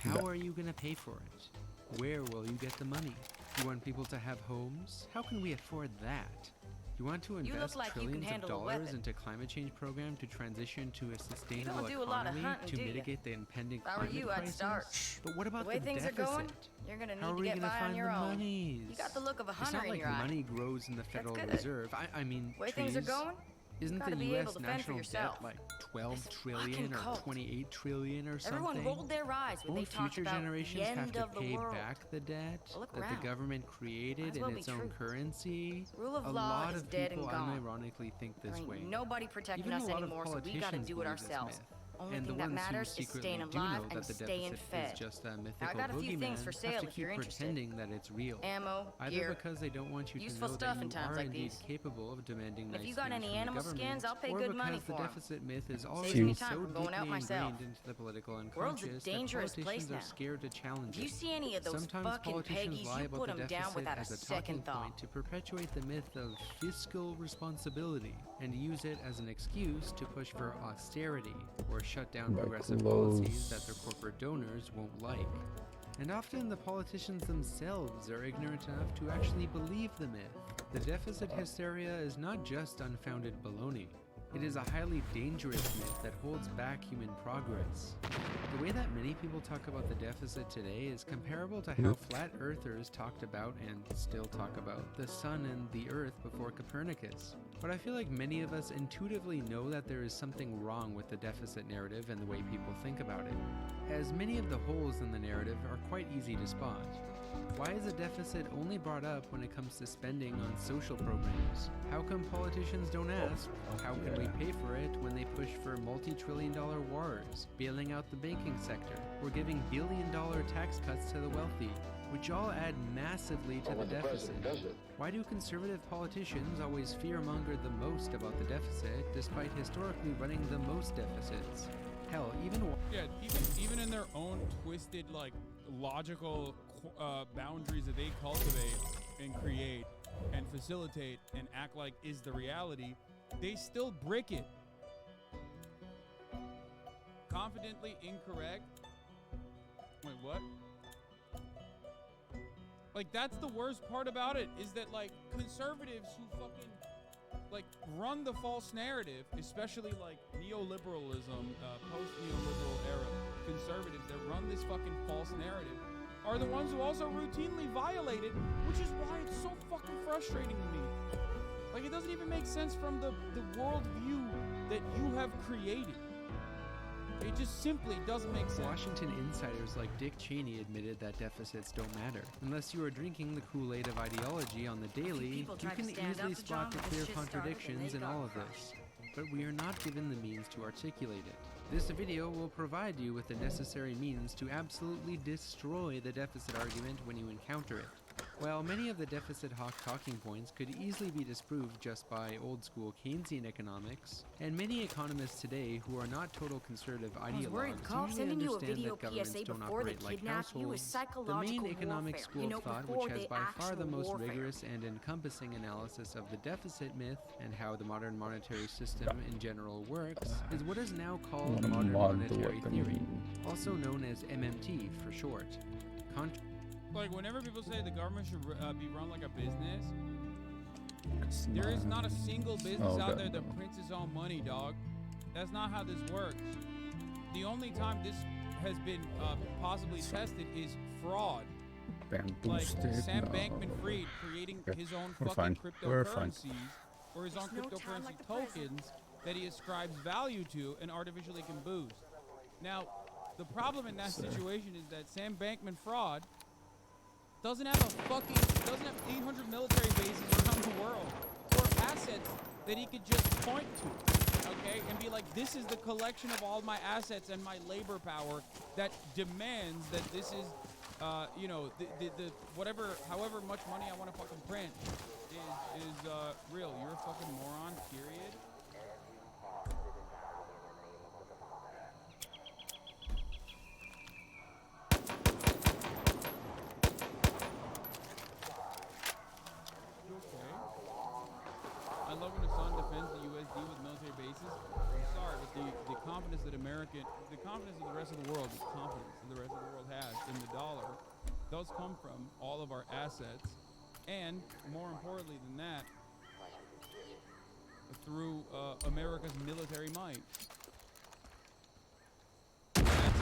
Speaker 7: How
Speaker 2: Yeah.
Speaker 7: are you going to pay for it? Where will you get the money? You want people to have homes? How can we afford that? You want to
Speaker 1: You look
Speaker 7: invest
Speaker 1: like you can
Speaker 7: trillions of
Speaker 1: handle a
Speaker 7: dollars
Speaker 1: weapon.
Speaker 7: into climate change program to transition to a sustainable
Speaker 1: do a lot of
Speaker 7: economy
Speaker 1: hunting,
Speaker 7: to
Speaker 1: do ya?
Speaker 7: mitigate the impending
Speaker 1: If I were
Speaker 7: climate
Speaker 1: you, I'd
Speaker 7: crisis?
Speaker 1: start.
Speaker 7: But what about
Speaker 1: The way
Speaker 7: the
Speaker 1: things
Speaker 7: deficit?
Speaker 1: are going, you're gonna
Speaker 7: How
Speaker 1: need
Speaker 7: are
Speaker 1: to
Speaker 7: we
Speaker 1: get
Speaker 7: gonna
Speaker 1: by
Speaker 7: find
Speaker 1: on your
Speaker 7: the
Speaker 1: own.
Speaker 7: monies?
Speaker 1: You got the look of a
Speaker 7: It's
Speaker 1: hunter
Speaker 7: not
Speaker 1: in
Speaker 7: like
Speaker 1: your eye.
Speaker 7: money grows in the Federal
Speaker 1: good.
Speaker 7: Reserve. I mean,
Speaker 1: The way things are
Speaker 7: trees.
Speaker 1: going,
Speaker 7: Isn't
Speaker 1: gotta
Speaker 7: the
Speaker 1: be
Speaker 7: U.S.
Speaker 1: able to fend for
Speaker 7: national
Speaker 1: yourself.
Speaker 7: debt like 12
Speaker 1: This
Speaker 7: trillion
Speaker 1: fucking
Speaker 7: or
Speaker 1: cult.
Speaker 7: 28 trillion or something?
Speaker 1: Everyone rolled their eyes when they
Speaker 7: Won't
Speaker 1: talked
Speaker 7: future
Speaker 1: about
Speaker 7: generations
Speaker 1: the
Speaker 7: have
Speaker 1: end
Speaker 7: to
Speaker 1: of the
Speaker 7: pay
Speaker 1: world.
Speaker 7: back the debt
Speaker 1: Well, look
Speaker 7: that
Speaker 1: around.
Speaker 7: the government created
Speaker 1: Might as
Speaker 7: in
Speaker 1: well be
Speaker 7: its own
Speaker 1: true.
Speaker 7: currency?
Speaker 1: Rule of
Speaker 7: a
Speaker 1: law
Speaker 7: lot
Speaker 1: is
Speaker 7: of
Speaker 1: dead
Speaker 7: people
Speaker 1: and gone.
Speaker 7: unironically think this
Speaker 1: There ain't
Speaker 7: way.
Speaker 1: nobody protecting
Speaker 7: Even
Speaker 1: us
Speaker 7: a lot
Speaker 1: anymore,
Speaker 7: of
Speaker 1: so we gotta
Speaker 7: politicians
Speaker 1: do it
Speaker 7: believe this
Speaker 1: ourselves.
Speaker 7: myth.
Speaker 1: Only
Speaker 7: And the
Speaker 1: thing that
Speaker 7: ones
Speaker 1: matters
Speaker 7: who
Speaker 1: is
Speaker 7: secretly
Speaker 1: staying
Speaker 7: do know
Speaker 1: alive
Speaker 7: that
Speaker 1: and
Speaker 7: the
Speaker 1: staying
Speaker 7: deficit
Speaker 1: fed.
Speaker 7: is just a
Speaker 1: Now, I
Speaker 7: mythical
Speaker 1: got a few things
Speaker 7: boogeyman
Speaker 1: for sale
Speaker 7: have to
Speaker 1: if
Speaker 7: keep
Speaker 1: you're interested.
Speaker 7: pretending that it's real.
Speaker 1: Ammo,
Speaker 7: Either
Speaker 1: gear,
Speaker 7: because they don't want you to
Speaker 1: useful
Speaker 7: know
Speaker 1: stuff
Speaker 7: that
Speaker 1: in
Speaker 7: you
Speaker 1: times
Speaker 7: are
Speaker 1: like
Speaker 7: indeed
Speaker 1: these.
Speaker 7: capable of demanding
Speaker 1: And
Speaker 7: nice
Speaker 1: if you got
Speaker 7: things
Speaker 1: any
Speaker 7: from the
Speaker 1: animal
Speaker 7: government,
Speaker 1: skins, I'll pay
Speaker 7: or
Speaker 1: good money
Speaker 7: because the
Speaker 1: for 'em.
Speaker 7: deficit myth is
Speaker 1: Saves
Speaker 7: already
Speaker 1: me time
Speaker 7: so
Speaker 1: from going out
Speaker 7: deeply
Speaker 1: myself.
Speaker 7: ingrained into the political
Speaker 1: World's a
Speaker 7: unconscious that
Speaker 1: dangerous place
Speaker 7: politicians
Speaker 1: now.
Speaker 7: are scared to challenge
Speaker 1: If you
Speaker 7: it.
Speaker 1: see any of those
Speaker 7: Sometimes
Speaker 1: fucking
Speaker 7: politicians
Speaker 1: Peggies,
Speaker 7: lie
Speaker 1: you
Speaker 7: about
Speaker 1: put
Speaker 7: the
Speaker 1: 'em down
Speaker 7: deficit
Speaker 1: without a
Speaker 7: as a
Speaker 1: second
Speaker 7: talking point to perpetuate the myth of fiscal responsibility and use it as an excuse to push for austerity or shut down
Speaker 2: Buy
Speaker 7: progressive
Speaker 2: clothes.
Speaker 7: policies that their corporate donors won't like. And often the politicians themselves are ignorant enough to actually believe the myth. The deficit hysteria is not just unfounded baloney. It is a highly dangerous myth that holds back human progress. The way that many people talk about the deficit today is comparable to how flat earthers talked about and still talk about the sun and the earth before Copernicus. But I feel like many of us intuitively know that there is something wrong with the deficit narrative and the way people think about it, as many of the holes in the narrative are quite easy to spot. Why is a deficit only brought up when it comes to spending on social programs? How come politicians don't ask, how can we pay for it, when they push for multi-trillion-dollar wars, bailing out the banking sector, or giving billion-dollar tax cuts to the wealthy, which all add massively to the deficit? Why do conservative politicians always fearmonger the most about the deficit, despite historically running the most deficits? Hell,
Speaker 8: even in their own twisted, like, logical boundaries that they cultivate and create and facilitate and act like is the reality, they still brick it. Confidently incorrect. Wait, what? Like, that's the worst part about it, is that, like, conservatives who fucking, like, run the false narrative, especially, like, neoliberalism, post-neoliberal era conservatives that run this fucking false narrative, are the ones who also routinely violate it, which is why it's so fucking frustrating to me. Like, it doesn't even make sense from the worldview that you have created. It just simply doesn't make sense.
Speaker 7: Washington insiders like Dick Cheney admitted that deficits don't matter. Unless you are drinking the Kool-Aid of ideology on the daily, you can easily spot the clear contradictions in all of this. But we are not given the means to articulate it. This video will provide you with the necessary means to absolutely destroy the deficit argument when you encounter it. While many of the deficit hawk talking points could easily be disproved just by old-school Keynesian economics, and many economists today who are not total conservative ideologues usually understand that governments don't operate like households, the main economic school of thought, which has by far the most rigorous and encompassing analysis of the deficit myth and how the modern monetary system in general works, is what is now called modern monetary theory, also known as MMT for short.
Speaker 8: Like, whenever people say the government should be run like a business, there is not a single business out there that prints its own money, dog. That's not how this works. The only time this has been possibly tested is fraud. Like Sam Bankman-Fried creating his own fucking cryptocurrencies or his own cryptocurrency tokens that he ascribes value to and artificially can boost. Now, the problem in that situation is that Sam Bankman-Fried doesn't have 800 military bases around the world or assets that he could just point to, okay, and be like, this is the collection of all my assets and my labor power that demands that this is, you know, the whatever, however much money I want to fucking print is real. You're a fucking moron, period. I love when the Sun defends the USD with military bases. I'm sorry, but the confidence that the confidence of the rest of the world, the confidence that the rest of the world has in the dollar does come from all of our assets, and more importantly than that, through America's military might. That's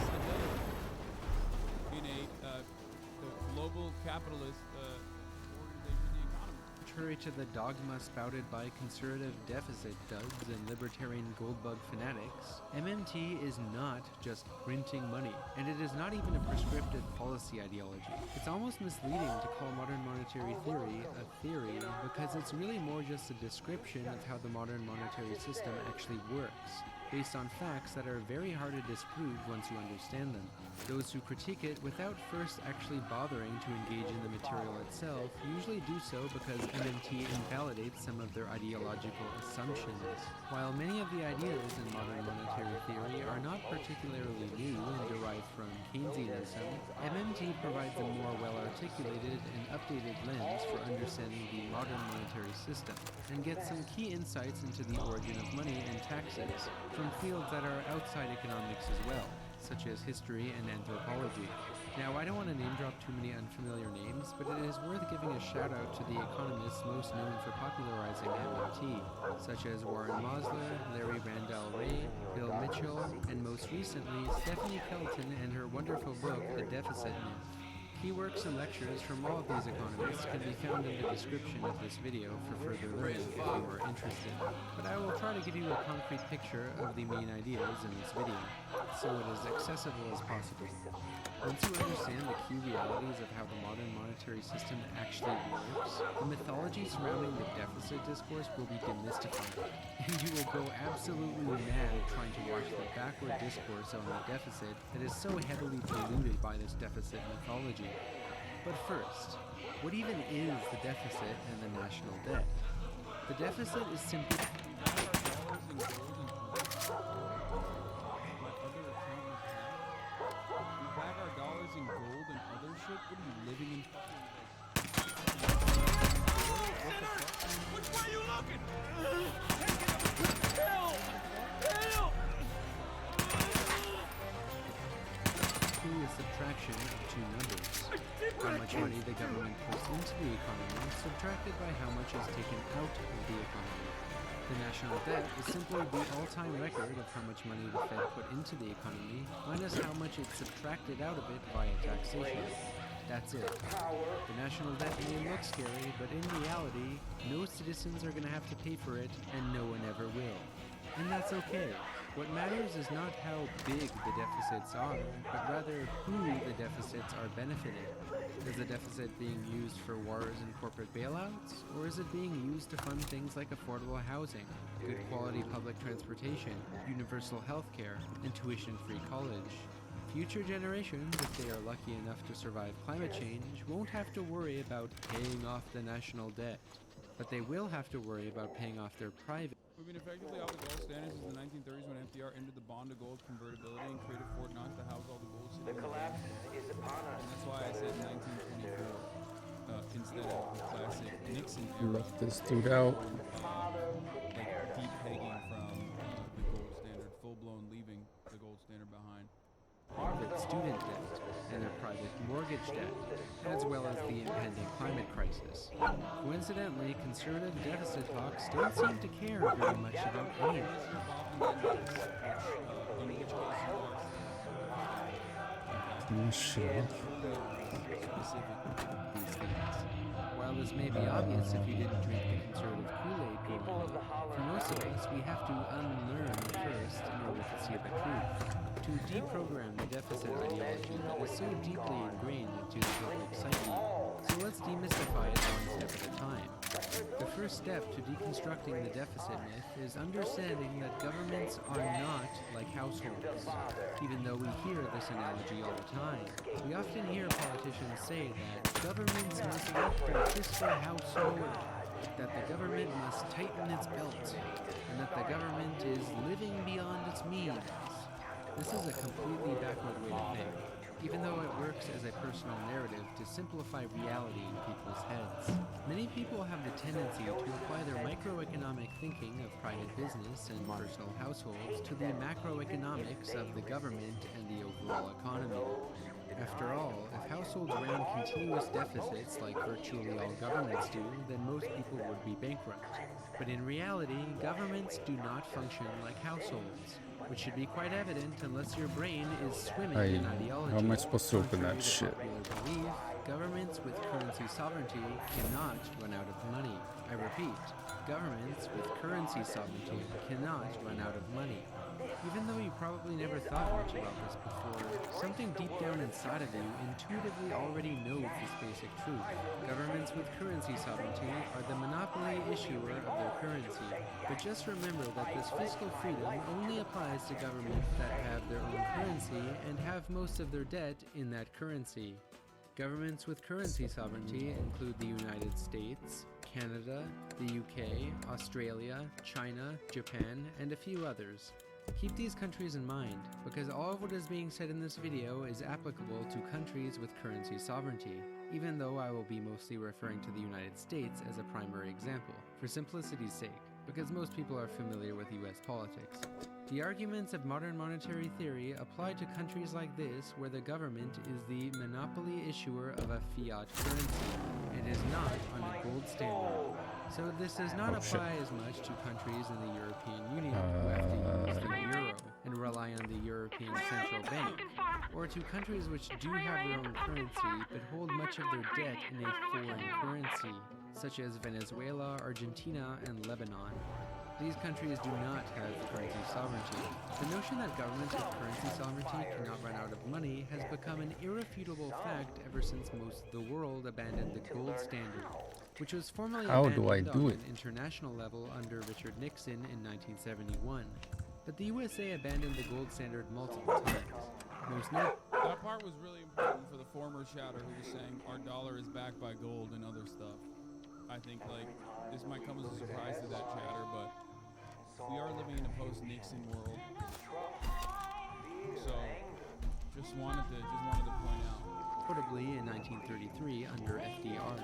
Speaker 8: stability in a global capitalist organization of the economy.
Speaker 7: Contrary to the dogma spouted by conservative deficit duds and libertarian goldbug fanatics, MMT is not just printing money, and it is not even a prescriptive policy ideology. It's almost misleading to call modern monetary theory a theory because it's really more just a description of how the modern monetary system actually works, based on facts that are very hard to disprove once you understand them. Those who critique it without first actually bothering to engage in the material itself usually do so because MMT invalidates some of their ideological assumptions. While many of the ideas in modern monetary theory are not particularly new and derived from Keynesianism, MMT provides a more well-articulated and updated lens for understanding the modern monetary system, and gets some key insights into the origin of money and taxes, from from fields that are outside economics as well, such as history and anthropology. Now, I don't want to name drop too many unfamiliar names, but it is worth giving a shout out to the economists most known for popularizing MMT, such as Warren Mosler, Larry Randall Ray, Bill Mitchell, and most recently, Stephanie Kelton and her wonderful book, The Deficit Myth. Key works and lectures from all of these economists can be found in the description of this video for further learning if you are interested. But I will try to give you a concrete picture of the main ideas in this video, so it is accessible as possible. Once you understand the key realities of how the modern monetary system actually works, the mythology surrounding the deficit discourse will be demystified, and you will go absolutely mad trying to watch the backward discourse on the deficit that is so heavily polluted by this deficit mythology. But first, what even is the deficit and the national debt? The deficit is simply...
Speaker 8: In gold and other shit? What are you living in fucking which way you looking? Help! Help!
Speaker 7: A subtraction of two numbers. How much money the government puts into the economy subtracted by how much is taken out of the economy. The national debt is simply the all-time record of how much money the Fed put into the economy, minus how much it subtracted out of it via taxation. That's it. The national debt may look scary, but in reality, no citizens are going to have to pay for it, and no one ever will. And that's okay. What matters is not how big the deficits are, but rather who the deficits are benefiting. Is the deficit being used for wars and corporate bailouts, or is it being used to fund things like affordable housing, good quality public transportation, universal health care, and tuition-free college? Future generations, if they are lucky enough to survive climate change, won't have to worry about paying off the national debt, but they will have to worry about paying off their private.
Speaker 8: We've been effectively out of gold standards since the 1930s when FDR entered the bond to gold convertibility and created Fort Knox to house all the gold sitting in the collapse is upon us. And that's why I said 1924 instead of the classic Nixon era.
Speaker 2: Left this dude out.
Speaker 8: Like deep pegging from the gold standard, full-blown leaving the gold standard behind.
Speaker 7: Private student debt and their private mortgage debt, as well as the impending climate crisis. Coincidentally, conservative deficit hawks don't seem to care very much about any of this. While this may be obvious if you didn't drink the conservative Kool-Aid growing up, for most of us, we have to unlearn first in order to see the truth. To deprogram the deficit ideology that is so deeply ingrained into the public psyche. So let's demystify it one step at a time. The first step to deconstructing the deficit myth is understanding that governments are not like households. Even though we hear this analogy all the time, we often hear politicians say that governments must lift their fiscal house in order, that the government must tighten its belt, and that the government is living beyond its means. This is a completely backward way to think, even though it works as a personal narrative to simplify reality in people's heads. Many people have the tendency to apply their microeconomic thinking of private business and personal households to the macroeconomics of the government and the overall economy. After all, if households ran continuous deficits like virtually all governments do, then most people would be bankrupt. But in reality, governments do not function like households, which should be quite evident unless your brain is swimming in ideology.
Speaker 2: How am I supposed to open that shit?
Speaker 7: Belief, governments with currency sovereignty cannot run out of money. I repeat, governments with currency sovereignty cannot run out of money. Even though you probably never thought much about this before, something deep down inside of you intuitively already knows this basic truth. Governments with currency sovereignty are the monopoly issuer of their currency. But just remember that this fiscal freedom only applies to governments that have their own currency and have most of their debt in that currency. Governments with currency sovereignty include the United States, Canada, the UK, Australia, China, Japan, and a few others. Keep these countries in mind, because all of what is being said in this video is applicable to countries with currency sovereignty, even though I will be mostly referring to the United States as a primary example, for simplicity's sake. because most people are familiar with US politics. The arguments of modern monetary theory apply to countries like this, where the government is the monopoly issuer of a fiat currency and is not on a gold standard. So this does not apply as much to countries in the European Union who have to use the euro and rely on the European Central Bank, or to countries which do have their own currency but hold much of their debt in a foreign currency, such as Venezuela, Argentina, and Lebanon. These countries do not have currency sovereignty. The notion that governments with currency sovereignty cannot run out of money has become an irrefutable fact ever since most of the world abandoned the gold standard, which was formally abandoned on an international level under Richard Nixon in 1971. But the USA abandoned the gold standard multiple times.
Speaker 8: That part was really important for the former chatter who was saying our dollar is backed by gold and other stuff. I think like this might come as a surprise to that chatter, but we are living in a post-Nixon world. So just wanted to point out.
Speaker 7: Notably in 1933 under FDR.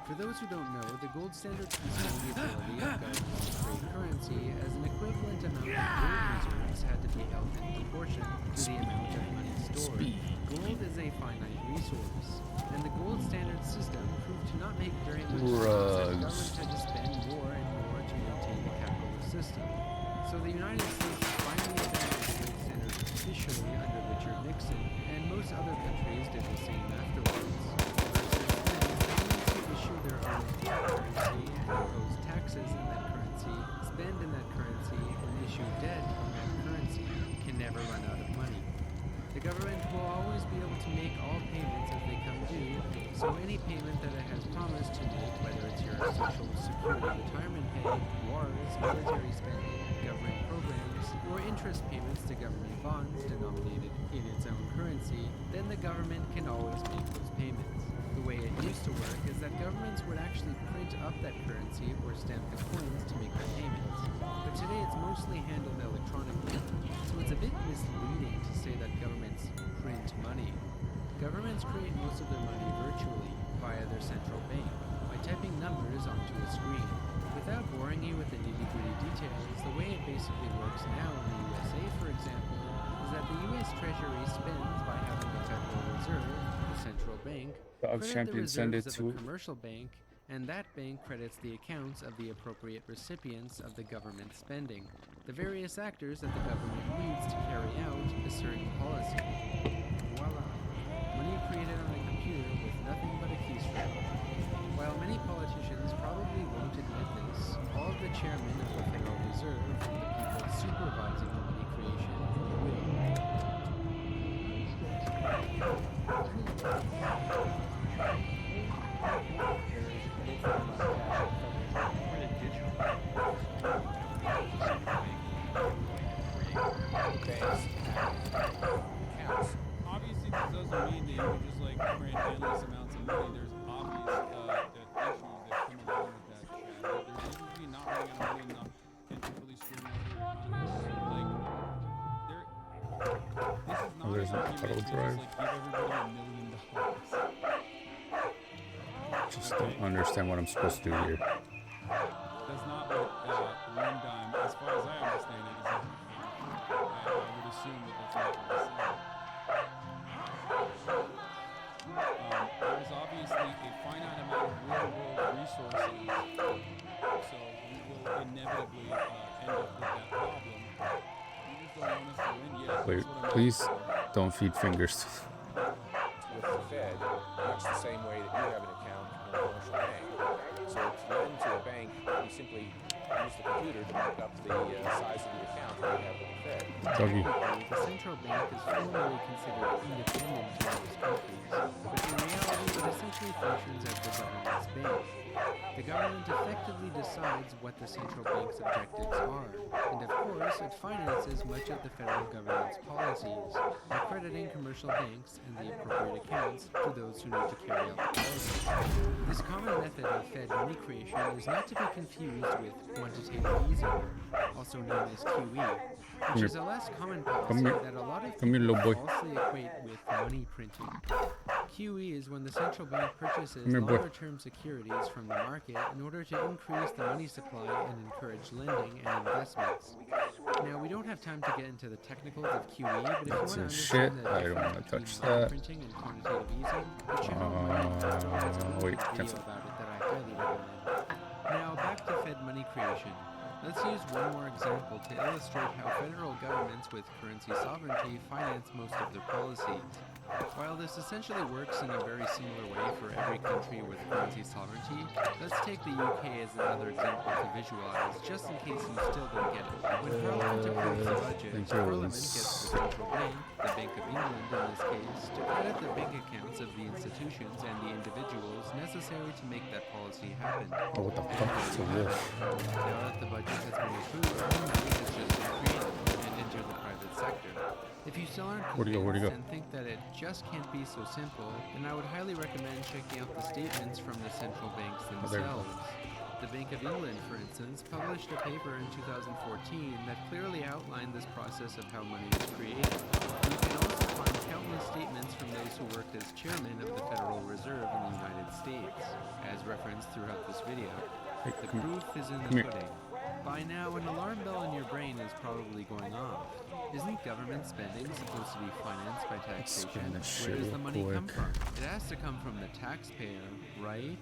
Speaker 7: For those who don't know, the gold standard concealed the ability of governments to trade currency as an equivalent amount of gold reserves had to be held in proportion to the amount of money stored. Gold is a finite resource, and the gold standard system proved to not make very much sense as governments had to spend more and more to maintain the capitalist system. So the United States finally abandoned the gold standard officially under Richard Nixon, and most other countries did the same afterwards. Issue their own currency and impose taxes in that currency, spend in that currency, and issue debt in that currency can never run out of money. The government will always be able to make all payments as they come due, so any payment that it has promised to make, whether it's your Social Security retirement pay, wars, military spending, government programs, or interest payments to government bonds denominated in its own currency, then the government can always make those payments. The way it used to work is that governments would actually print up that currency or stamp the coins to make the payments. But today it's mostly handled electronically, so it's a bit misleading to say that governments print money. Governments create most of their money virtually via their central bank by typing numbers onto a screen. Without boring you with the nitty-gritty details, the way it basically works now in the USA, for example, is that the US Treasury spends by having the Federal Reserve, the central bank, credit the reserves of a commercial bank, and that bank credits the accounts of the appropriate recipients of the government spending, the various actors that the government needs to carry out a certain policy. Voila! Money created on a computer with nothing but a keystroke. While many politicians probably won't admit this, all of the chairmen of the Federal Reserve and the people supervising the money creation will.
Speaker 8: Obviously, this doesn't mean that you can just like print endless amounts of money. There's obvious issues that come along with that chat. There's usually not running out of money enough and really screwing up your economy. This is not
Speaker 2: there's
Speaker 8: an
Speaker 2: an
Speaker 8: argument
Speaker 2: auto
Speaker 8: to
Speaker 2: drive.
Speaker 8: just like give everybody $1 million.
Speaker 2: Just don't understand what I'm supposed to do here.
Speaker 8: That's not what one dime, as far as I understand it, is. I would assume that that's not what it's saying. There is obviously a finite amount of real-world resources, so we will inevitably end up with that problem. You just don't want us to win yet.
Speaker 2: Wait, please don't feed fingers.
Speaker 15: With the Fed, much the same way that you have an account in a commercial bank. So to lend to a bank, you simply use the computer to mark up the size of the account that you have with the Fed.
Speaker 2: Doggy.
Speaker 7: The central bank is formally considered independent in most countries, but in reality it essentially functions as the government's bank. The government effectively decides what the central bank's objectives are, and of course it finances much of the federal government's policies by crediting commercial banks and the appropriate accounts to those who need to carry out the policy. This common method of Fed money creation is not to be confused with quantitative easing, also known as QE, which is a less common policy that a lot of people falsely equate with money printing. QE is when the central bank purchases
Speaker 2: Come here, boy.
Speaker 7: longer-term securities from the market in order to increase the money supply and encourage lending and investments. Now, we don't have time to get into the technicals of QE, but if you want to
Speaker 2: That's shit.
Speaker 7: understand the
Speaker 2: I don't
Speaker 7: difference
Speaker 2: want to touch
Speaker 7: between money
Speaker 2: that.
Speaker 7: printing and quantitative easing, the channel has a
Speaker 2: Wait,
Speaker 7: video
Speaker 2: cancel.
Speaker 7: about it that I highly recommend. Now, back to Fed money creation. Let's use one more example to illustrate how federal governments with currency sovereignty finance most of their policies. While this essentially works in a very similar way for every country with currency sovereignty, let's take the UK as another example to visualize, just in case you still don't get it. When Parliament approves the budget, Parliament gets the central bank, the Bank of England in this case, to credit the bank accounts of the institutions and the individuals necessary to make that policy happen.
Speaker 2: Oh, what the fuck is this?
Speaker 7: Now that the budget has been approved, new money has just been created and entered the private sector. If you still aren't
Speaker 2: Where'd he
Speaker 7: convinced
Speaker 2: go?
Speaker 7: and think that it just can't be so simple, then I would highly recommend checking out the statements from the central banks
Speaker 2: there you go.
Speaker 7: themselves. The Bank of England, for instance, published a paper in 2014 that clearly outlined this process of how money is created. You can also find countless statements from those who worked as chairman of the Federal Reserve in the United States, as referenced throughout this video.
Speaker 2: Hey,
Speaker 7: The
Speaker 2: come
Speaker 7: proof is in
Speaker 2: Come
Speaker 7: the
Speaker 2: here.
Speaker 7: pudding. By now, an alarm bell in your brain is probably going off. Isn't government spending supposed to be financed by taxation?
Speaker 2: spin this shit
Speaker 7: Where does the
Speaker 2: real
Speaker 7: money come
Speaker 2: quick.
Speaker 7: from? It has to come from the taxpayer, right?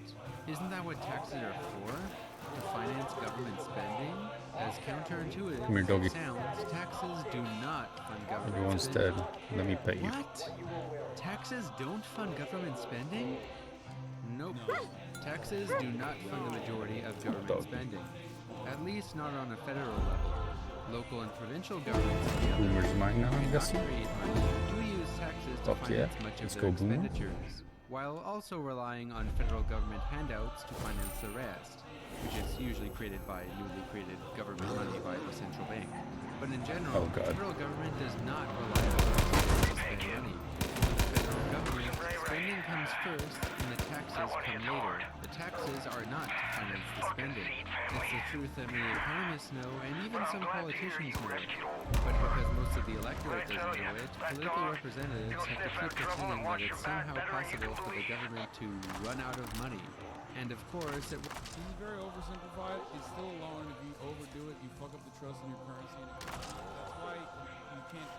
Speaker 7: Isn't that what taxes are for? To finance government spending? As counterintuitive
Speaker 2: Come here,
Speaker 7: as
Speaker 2: doggy.
Speaker 7: it sounds, taxes do not fund government
Speaker 2: Everyone's
Speaker 7: spending.
Speaker 2: dead. Let me pet you.
Speaker 7: What? Taxes don't fund government spending? Nope. Taxes do not fund the majority of government spending. At least not on a federal level. Local and provincial governments, on the other
Speaker 2: Boomer's
Speaker 7: hand,
Speaker 2: mine now, I'm
Speaker 7: cannot
Speaker 2: guessing.
Speaker 7: create money, do use taxes to
Speaker 2: Fuck yeah.
Speaker 7: finance much of
Speaker 2: Let's
Speaker 7: their
Speaker 2: go, Boomer.
Speaker 7: expenditures, while also relying on federal government handouts to finance the rest, which is usually created by newly created government money by the central bank. But in general,
Speaker 2: Oh, God.
Speaker 7: the federal government does not rely on taxes to spend money. The federal government spending comes first and the taxes come later. The taxes are not to finance the spending. It's the truth that many economists know and even some politicians know. But because most of the electorate doesn't know it, political representatives have to keep pretending that it's somehow possible for the government to run out of money. And of course,
Speaker 8: This is very oversimplified. It's still a loan. If you overdo it, you fuck up the trust in your currency and economy. That's why you can't.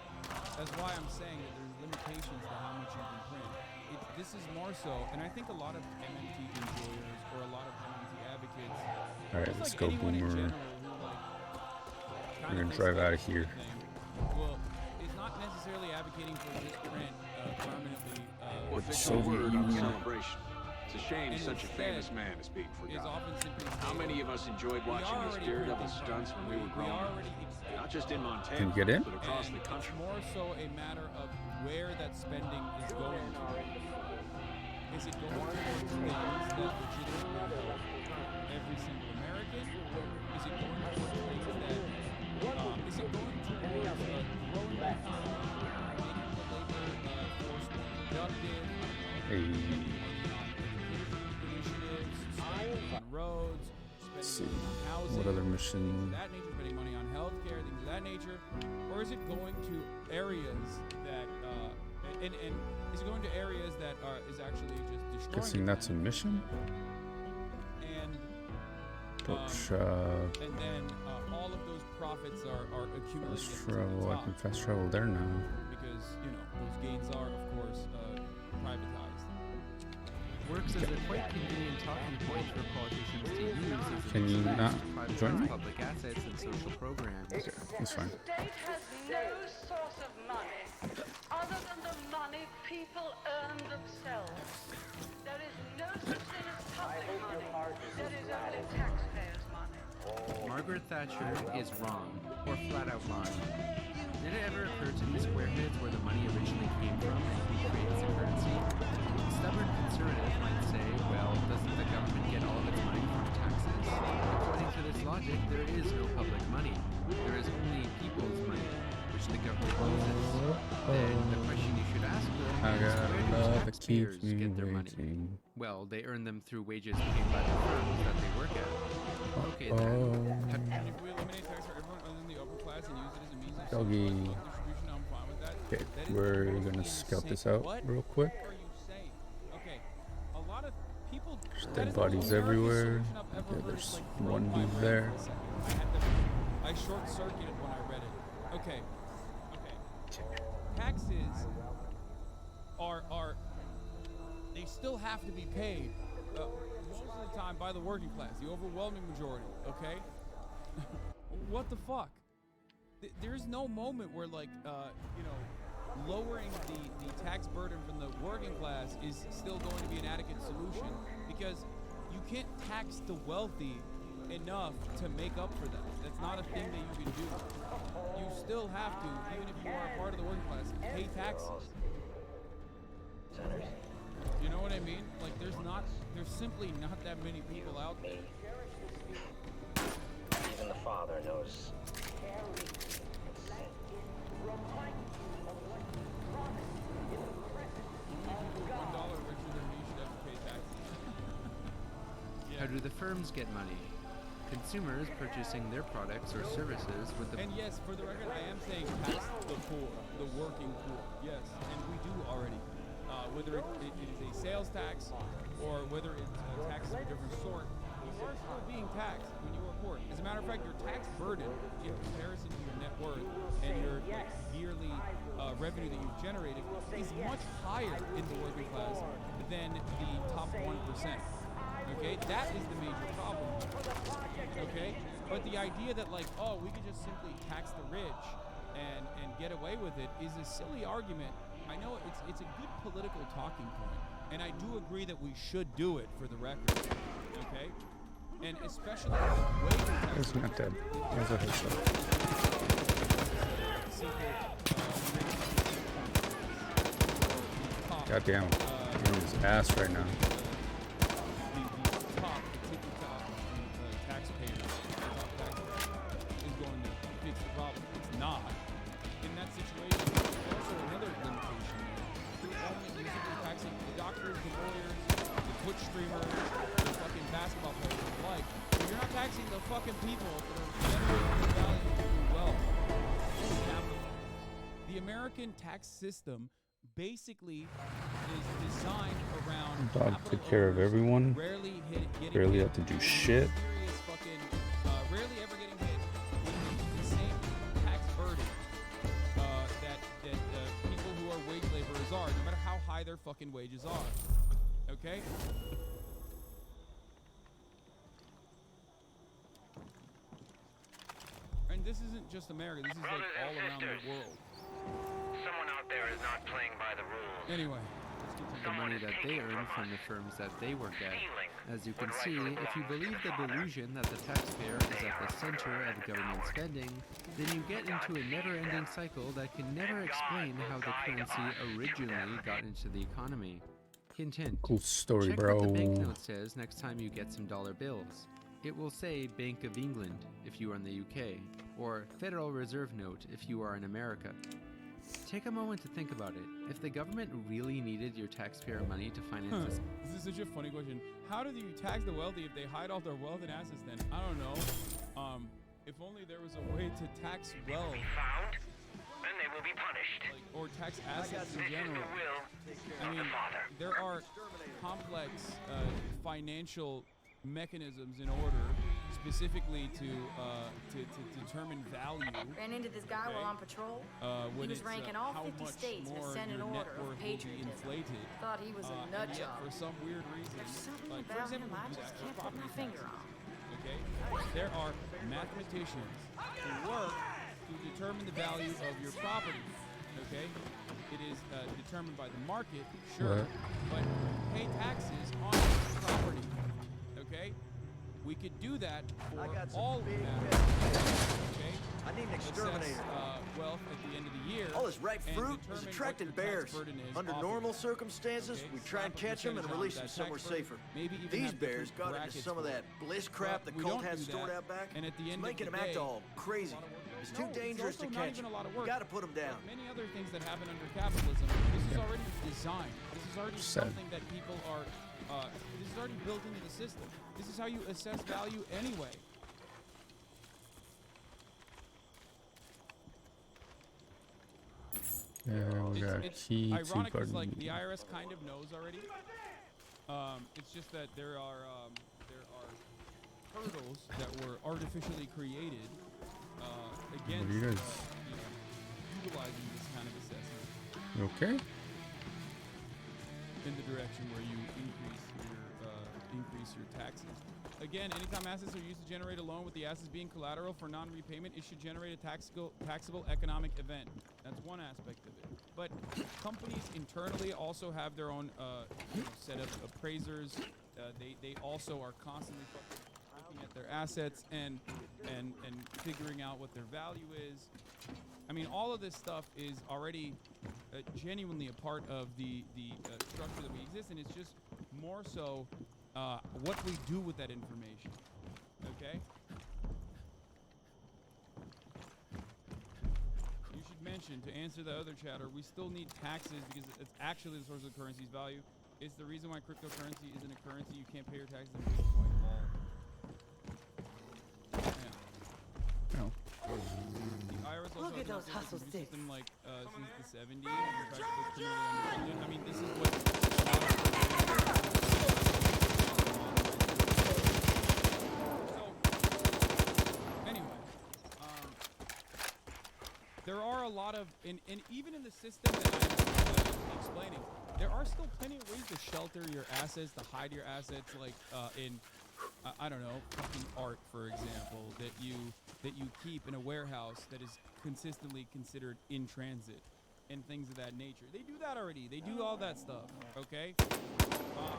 Speaker 8: That's why I'm saying that there's limitations to how much you can print. This is more so, and I think a lot of MNT enjoyers or a lot of MNT advocates,
Speaker 2: Alright,
Speaker 8: just
Speaker 2: let's
Speaker 8: like
Speaker 2: go,
Speaker 8: anyone in
Speaker 2: Boomer.
Speaker 8: general who like
Speaker 2: We're gonna drive out of here.
Speaker 8: well, is not necessarily advocating for this print permanently.
Speaker 2: With Soviet Union.
Speaker 3: Celebration. It's a shame such a famous man is being forgotten. How many of us enjoyed watching his daredevil stunts when we were growing up? Not just in Montana,
Speaker 2: Can you get in?
Speaker 3: but across the
Speaker 8: It's
Speaker 3: country.
Speaker 8: more so a matter of where that spending is going to. Is it going towards things that legitimately help every single American? Is it going towards things that, is it going towards growing the making the labor force more productive,
Speaker 2: Hey.
Speaker 8: initiatives, spending on roads,
Speaker 2: Let's see.
Speaker 8: spending on housing,
Speaker 2: What other
Speaker 8: things
Speaker 2: mission?
Speaker 8: of that nature, spending money on healthcare, things of that nature, or is it going to areas that and is it going to areas that is actually just destroying
Speaker 2: Guessing that's a mission?
Speaker 8: and
Speaker 2: And
Speaker 8: then all of those profits are accumulated
Speaker 2: fast
Speaker 8: to the
Speaker 2: travel. I
Speaker 8: top
Speaker 2: can fast travel there now.
Speaker 8: because those gains are of course privatized.
Speaker 7: works as a quite convenient talking point for politicians to use as
Speaker 2: Can you
Speaker 7: an
Speaker 2: not
Speaker 7: excuse to
Speaker 2: join me?
Speaker 7: privatize public assets and social programs.
Speaker 2: It's fine.
Speaker 16: state has no source of money other than the money people earn themselves. There is no such thing as public money. There is only taxpayers' money.
Speaker 7: Margaret Thatcher is wrong, or flat out lying. Did it ever occur to these squareheads where the money originally came from and who creates the currency? A stubborn conservative might say, well, doesn't the government get all of its money from taxes? According to this logic, there is no public money. There is only people's money, which the government loses. Then the question you should ask them
Speaker 2: I
Speaker 7: is,
Speaker 2: got
Speaker 7: where do
Speaker 2: love that
Speaker 7: taxpayers
Speaker 2: keeps me
Speaker 7: get their money?
Speaker 2: waiting.
Speaker 7: Well, they earn them through wages paid by the firms that they work at. Okay then.
Speaker 8: And if we eliminate tax for everyone other than the upper class and use it as a means of
Speaker 2: Doggy.
Speaker 8: social distribution, I'm fine with that.
Speaker 2: Okay,
Speaker 8: That is
Speaker 2: we're
Speaker 8: totally
Speaker 2: gonna scout this
Speaker 8: insane.
Speaker 2: out
Speaker 8: What
Speaker 2: real quick.
Speaker 8: are you saying?
Speaker 2: There's dead bodies everywhere. Okay, there's one dude there.
Speaker 8: I short-circuited when I read it. Okay. Taxes are they still have to be paid most of the time by the working class, the overwhelming majority. Okay. What the fuck? There's no moment where like lowering the tax burden from the working class is still going to be an adequate solution, because you can't tax the wealthy enough to make up for that. That's not a thing that you can do. You still have to, even if you are a part of the working class, pay taxes. You know what I mean? Like there's simply not that many people out there.
Speaker 11: Even the Father knows.
Speaker 7: How do the firms get money? Consumers purchasing their products or services with the...
Speaker 8: And yes, for the record, I am saying tax the poor, the working poor. Yes, and we do already. Whether it is a sales tax or whether it's taxes of a different sort, you are still being taxed when you are poor. As a matter of fact, your tax burden in comparison to your net worth and your yearly revenue that you've generated is much higher in the working class than the top 1%. Okay, that is the major problem. Okay, but the idea that like, oh, we could just simply tax the rich and get away with it is a silly argument. I know it's a good political talking point, and I do agree that we should do it for the record. Okay, and especially the way
Speaker 2: It's not dead. It's a headshot. Goddamn, I'm on his ass right now.
Speaker 8: Streamers, the fucking basketball players alike. But you're not taxing the fucking people that are generating value through wealth. The American tax system basically is designed around
Speaker 2: Dog took care of everyone. Barely have to do shit.
Speaker 8: Rarely ever getting hit with the same tax burden that people who are wage laborers are, no matter how high their fucking wages are. Okay? And this isn't just America, this is like all around the world.
Speaker 11: Someone out there is not playing by the rules.
Speaker 8: Anyway.
Speaker 7: The money that they earn from the firms that they work at. As you can see, if you believe the delusion that the taxpayer is at the center of government spending, then you get into a never-ending cycle that can never explain how the currency originally got into the economy. Hint, hint.
Speaker 2: Cool story,
Speaker 7: Check
Speaker 2: bro.
Speaker 7: what the banknote says next time you get some dollar bills. It will say Bank of England if you are in the UK, or Federal Reserve Note if you are in America. Take a moment to think about it. If the government really needed your taxpayer money to finance this...
Speaker 8: This is such a funny question. How do you tax the wealthy if they hide all their wealth and assets then? I don't know. If only there was a way to tax wealth.
Speaker 11: Found, and they will be punished.
Speaker 8: Like, or tax assets in general. I mean, there are complex financial mechanisms in order specifically to determine value.
Speaker 1: Ran into this guy while on patrol. He was ranking all 50 states in a Senate order of patriotism. Thought he was a nut job.
Speaker 8: For some weird reason,
Speaker 1: There's something
Speaker 8: like for
Speaker 1: about
Speaker 8: example,
Speaker 1: him I just can't put my finger on.
Speaker 8: Okay, there are mathematicians who work to determine the value of your property. Okay, it is determined by the market, sure, but pay taxes on your property. Okay, we could do that for all of that. Okay,
Speaker 17: I need an exterminator.
Speaker 8: Wealth at the end of the year.
Speaker 17: All this ripe fruit is attracting bears. Under normal circumstances, we try and catch them and release them somewhere safer. These bears got into some of that bliss crap the cult has stored out back.
Speaker 8: And at the end
Speaker 17: making
Speaker 8: of the
Speaker 17: them act
Speaker 8: day,
Speaker 17: all crazy. It's too dangerous to catch them. You gotta put them down.
Speaker 8: Many other things that happen under capitalism. This is already designed. This is already something that people are. This is already built into the system. This is how you assess value anyway.
Speaker 2: Yeah, we got a key to
Speaker 8: ironic
Speaker 2: garden.
Speaker 8: like the IRS kind of knows already. It's just that there are hurdles that were artificially created against utilizing this kind of assessment.
Speaker 2: Okay.
Speaker 8: In the direction where you increase your taxes. Again, anytime assets are used to generate a loan with the assets being collateral for non-repayment, it should generate a taxable economic event. That's one aspect of it. But companies internally also have their own set of appraisers. They also are constantly looking at their assets and figuring out what their value is. I mean, all of this stuff is already genuinely a part of the structure that we exist in. It's just more so what we do with that information. Okay? You should mention, to answer the other chatter, we still need taxes because it's actually the source of the currency's value. It's the reason why cryptocurrency isn't a currency. You can't pay your taxes in Bitcoin at all.
Speaker 2: No.
Speaker 8: The IRS also
Speaker 19: Look at those hustle sticks.
Speaker 8: System like since the 70s. I mean, this is what. So, anyway, there are a lot of, and even in the system that I'm explaining, there are still plenty of ways to shelter your assets, to hide your assets, like in. I don't know, fucking art, for example, that you keep in a warehouse that is consistently considered in transit, and things of that nature. They do that already. They do all that stuff. Okay. I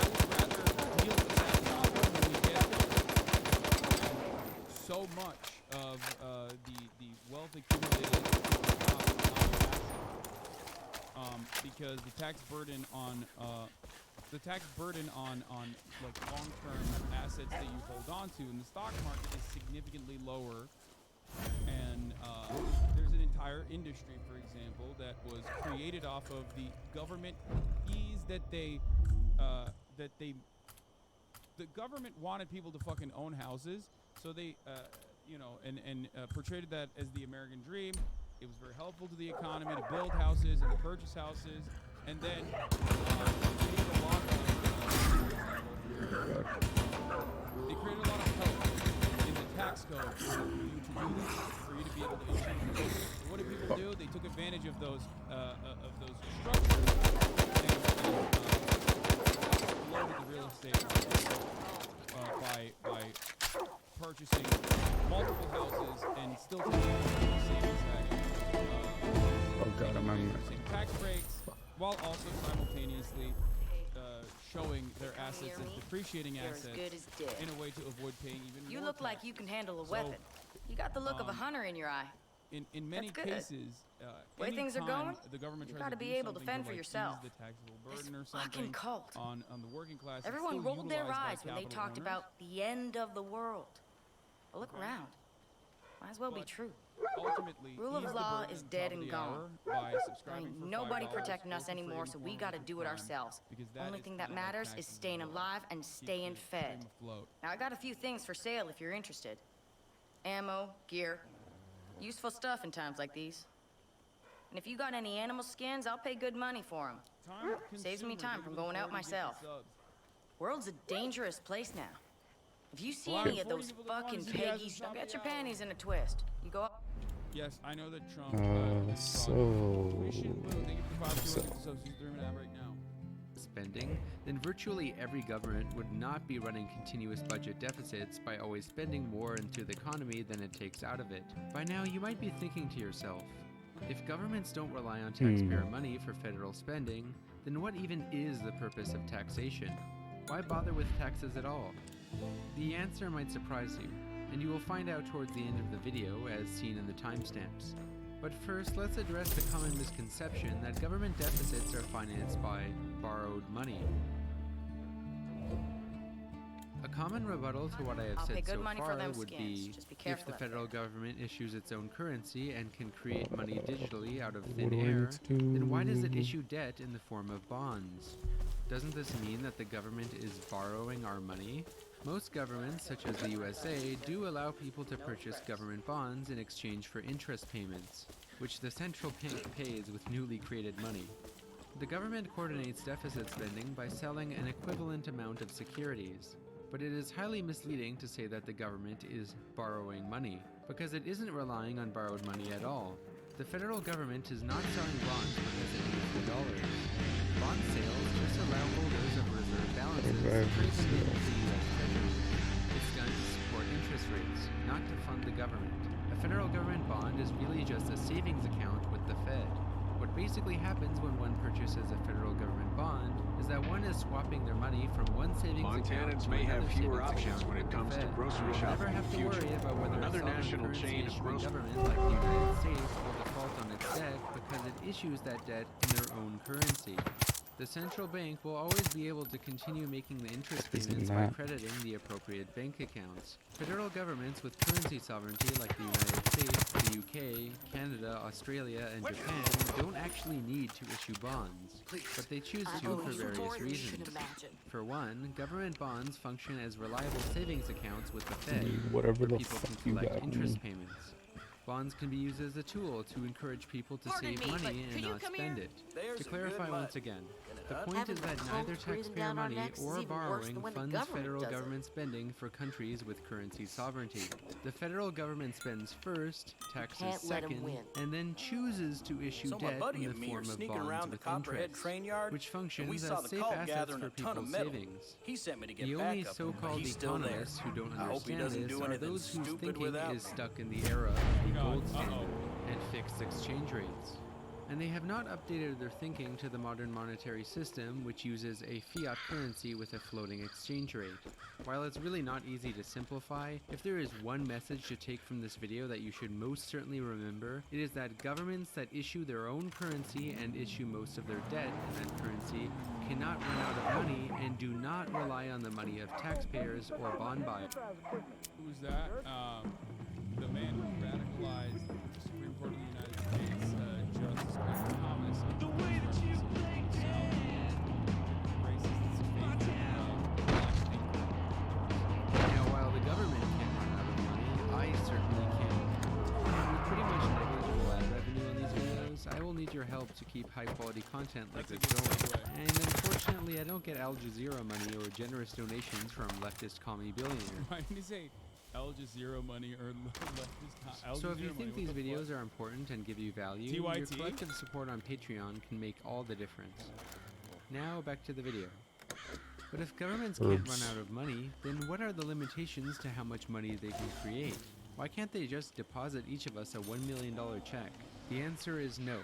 Speaker 8: would rather deal with that problem when we get so much of the wealth accumulated. Because the tax burden on like long-term assets that you hold on to in the stock market is significantly lower, and there's an entire industry, for example, that was created off of the government fees that the government wanted people to fucking own houses, so they portrayed that as the American dream. It was very helpful to the economy to build houses and to purchase houses, and then they created a lot of help in the tax code for you to do this, for you to be able to issue. What did people do? They took advantage of those structures and loaded the real estate market by purchasing multiple houses and still taking the savings tax breaks, while also simultaneously showing their assets as depreciating assets in a way to avoid paying even more.
Speaker 1: You look like you can handle a weapon. You got the look of a hunter in your eye.
Speaker 8: In many cases,
Speaker 1: way things are going,
Speaker 8: the government
Speaker 1: you
Speaker 8: tries
Speaker 1: gotta
Speaker 8: to
Speaker 1: be able to fend for yourself.
Speaker 8: The taxable burden
Speaker 1: This
Speaker 8: or something
Speaker 1: fucking cult.
Speaker 8: on the working class.
Speaker 1: Everyone rolled their eyes when they talked about the end of the world. But look around. Might as well be true.
Speaker 8: Ultimately,
Speaker 1: rule of law is dead and gone. Ain't nobody protecting us anymore, so we gotta do it ourselves. Only thing that matters is staying alive and staying fed. Now, I got a few things for sale if you're interested. Ammo, gear, useful stuff in times like these. And if you got any animal skins, I'll pay good money for them. Saves me time from going out myself. World's a dangerous place now. If you see any of those fucking piggies, don't get your panties in a twist. You go up.
Speaker 8: Yes, I know that Trump.
Speaker 7: Spending, then virtually every government would not be running continuous budget deficits by always spending more into the economy than it takes out of it. By now, you might be thinking to yourself, if governments don't rely on taxpayer money for federal spending, then what even is the purpose of taxation? Why bother with taxes at all? The answer might surprise you, and you will find out towards the end of the video as seen in the timestamps. But first, let's address the common misconception that government deficits are financed by borrowed money. A common rebuttal to what I have said so far would be, if the federal government issues its own currency and can create money digitally out of thin air, then why does it issue debt in the form of bonds? Doesn't this mean that the government is borrowing our money? Most governments, such as the USA, do allow people to purchase government bonds in exchange for interest payments, which the central bank pays with newly created money. The government coordinates deficit spending by selling an equivalent amount of securities, but it is highly misleading to say that the government is borrowing money, because it isn't relying on borrowed money at all. The federal government is not selling bonds because it needs the dollars. Bond sales just allow holders of reserve balances to trade them into the U.S. Treasury. It's done to support interest rates, not to fund the government. A federal government bond is really just a savings account with the Fed. What basically happens when one purchases a federal government bond is that one is swapping their money from one savings account
Speaker 3: Montanans
Speaker 7: to
Speaker 3: may have
Speaker 7: another
Speaker 3: fewer
Speaker 7: savings
Speaker 3: options
Speaker 7: account
Speaker 3: when it
Speaker 7: with the
Speaker 3: comes to
Speaker 7: Fed.
Speaker 3: grocery
Speaker 7: You'll
Speaker 3: shopping
Speaker 7: never
Speaker 3: in
Speaker 7: have
Speaker 3: the
Speaker 7: to worry
Speaker 3: future.
Speaker 7: about whether
Speaker 3: Another
Speaker 7: a sovereign
Speaker 3: national
Speaker 7: currency
Speaker 3: chain of
Speaker 7: issuing
Speaker 3: grocery
Speaker 7: government like the United States will default on its debt because it issues that debt in their own currency. The central bank will always be able to continue making the interest payments by crediting the appropriate bank accounts. Federal governments with currency sovereignty like the United States, the UK, Canada, Australia, and Japan don't actually need to issue bonds, but they choose to for various reasons. For one, government bonds function as reliable savings accounts with the Fed,
Speaker 2: whatever
Speaker 7: where
Speaker 2: the
Speaker 7: people
Speaker 2: fuck
Speaker 7: can
Speaker 2: you
Speaker 7: collect
Speaker 2: got
Speaker 7: interest
Speaker 2: me.
Speaker 7: payments. Bonds can be used as a tool to encourage people to save money and not spend it. To clarify once again, the point is that neither taxpayer money or borrowing funds federal government spending for countries with currency sovereignty. The federal government spends first, taxes second, and then chooses to issue debt in the form of bonds with interest, which functions as safe assets for people's savings. The only so-called economists who don't understand this are those whose thinking is stuck in the era of the gold standard and fixed exchange rates. And they have not updated their thinking to the modern monetary system, which uses a fiat currency with a floating exchange rate. While it's really not easy to simplify, if there is one message to take from this video that you should most certainly remember, it is that governments that issue their own currency and issue most of their debt in that currency cannot run out of money and do not rely on the money of taxpayers or bond buyers.
Speaker 8: Who's that? The man who radicalized the Supreme Court of the United States, Justice Clarence Thomas. The way that you play
Speaker 7: Now, while the government can't run out of money, I certainly can. With pretty much negligible ad revenue on these videos, I will need your help to keep high-quality content like this going. And unfortunately, I don't get Al Jazeera money or generous donations from leftist commie billionaires.
Speaker 8: Why did you say Al Jazeera money or leftist?
Speaker 7: So if you think these videos are important and give you value, your collective support on Patreon can make all the difference. Now back to the video. But if governments can't run out of money, then what are the limitations to how much money they can create? Why can't they just deposit each of us a $1 million check? The answer is no.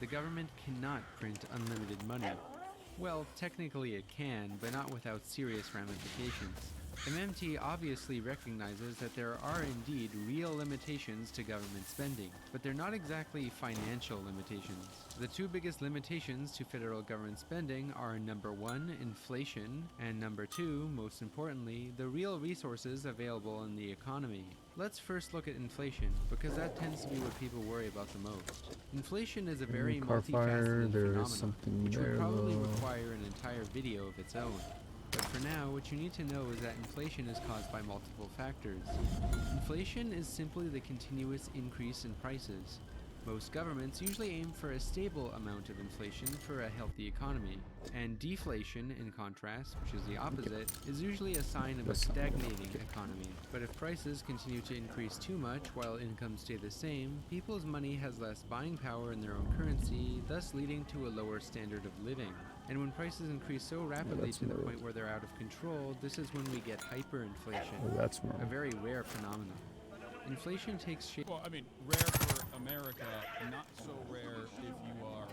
Speaker 7: The government cannot print unlimited money. Well, technically it can, but not without serious ramifications. MMT obviously recognizes that there are indeed real limitations to government spending, but they're not exactly financial limitations. The two biggest limitations to federal government spending are number one, inflation, and number two, most importantly, the real resources available in the economy. Let's first look at inflation, because that tends to be what people worry about the most. Inflation is a very multifaceted phenomenon, which would probably require an entire video of its own. But for now, what you need to know is that inflation is caused by multiple factors. Inflation is simply the continuous increase in prices. Most governments usually aim for a stable amount of inflation for a healthy economy. And deflation, in contrast, which is the opposite, is usually a sign of a stagnating economy. But if prices continue to increase too much while incomes stay the same, people's money has less buying power in their own currency, thus leading to a lower standard of living. And when prices increase so rapidly to the point where they're out of control, this is when we get hyperinflation, a very rare phenomenon. Inflation takes shape.
Speaker 8: Well, I mean, rare for America, not so rare if you are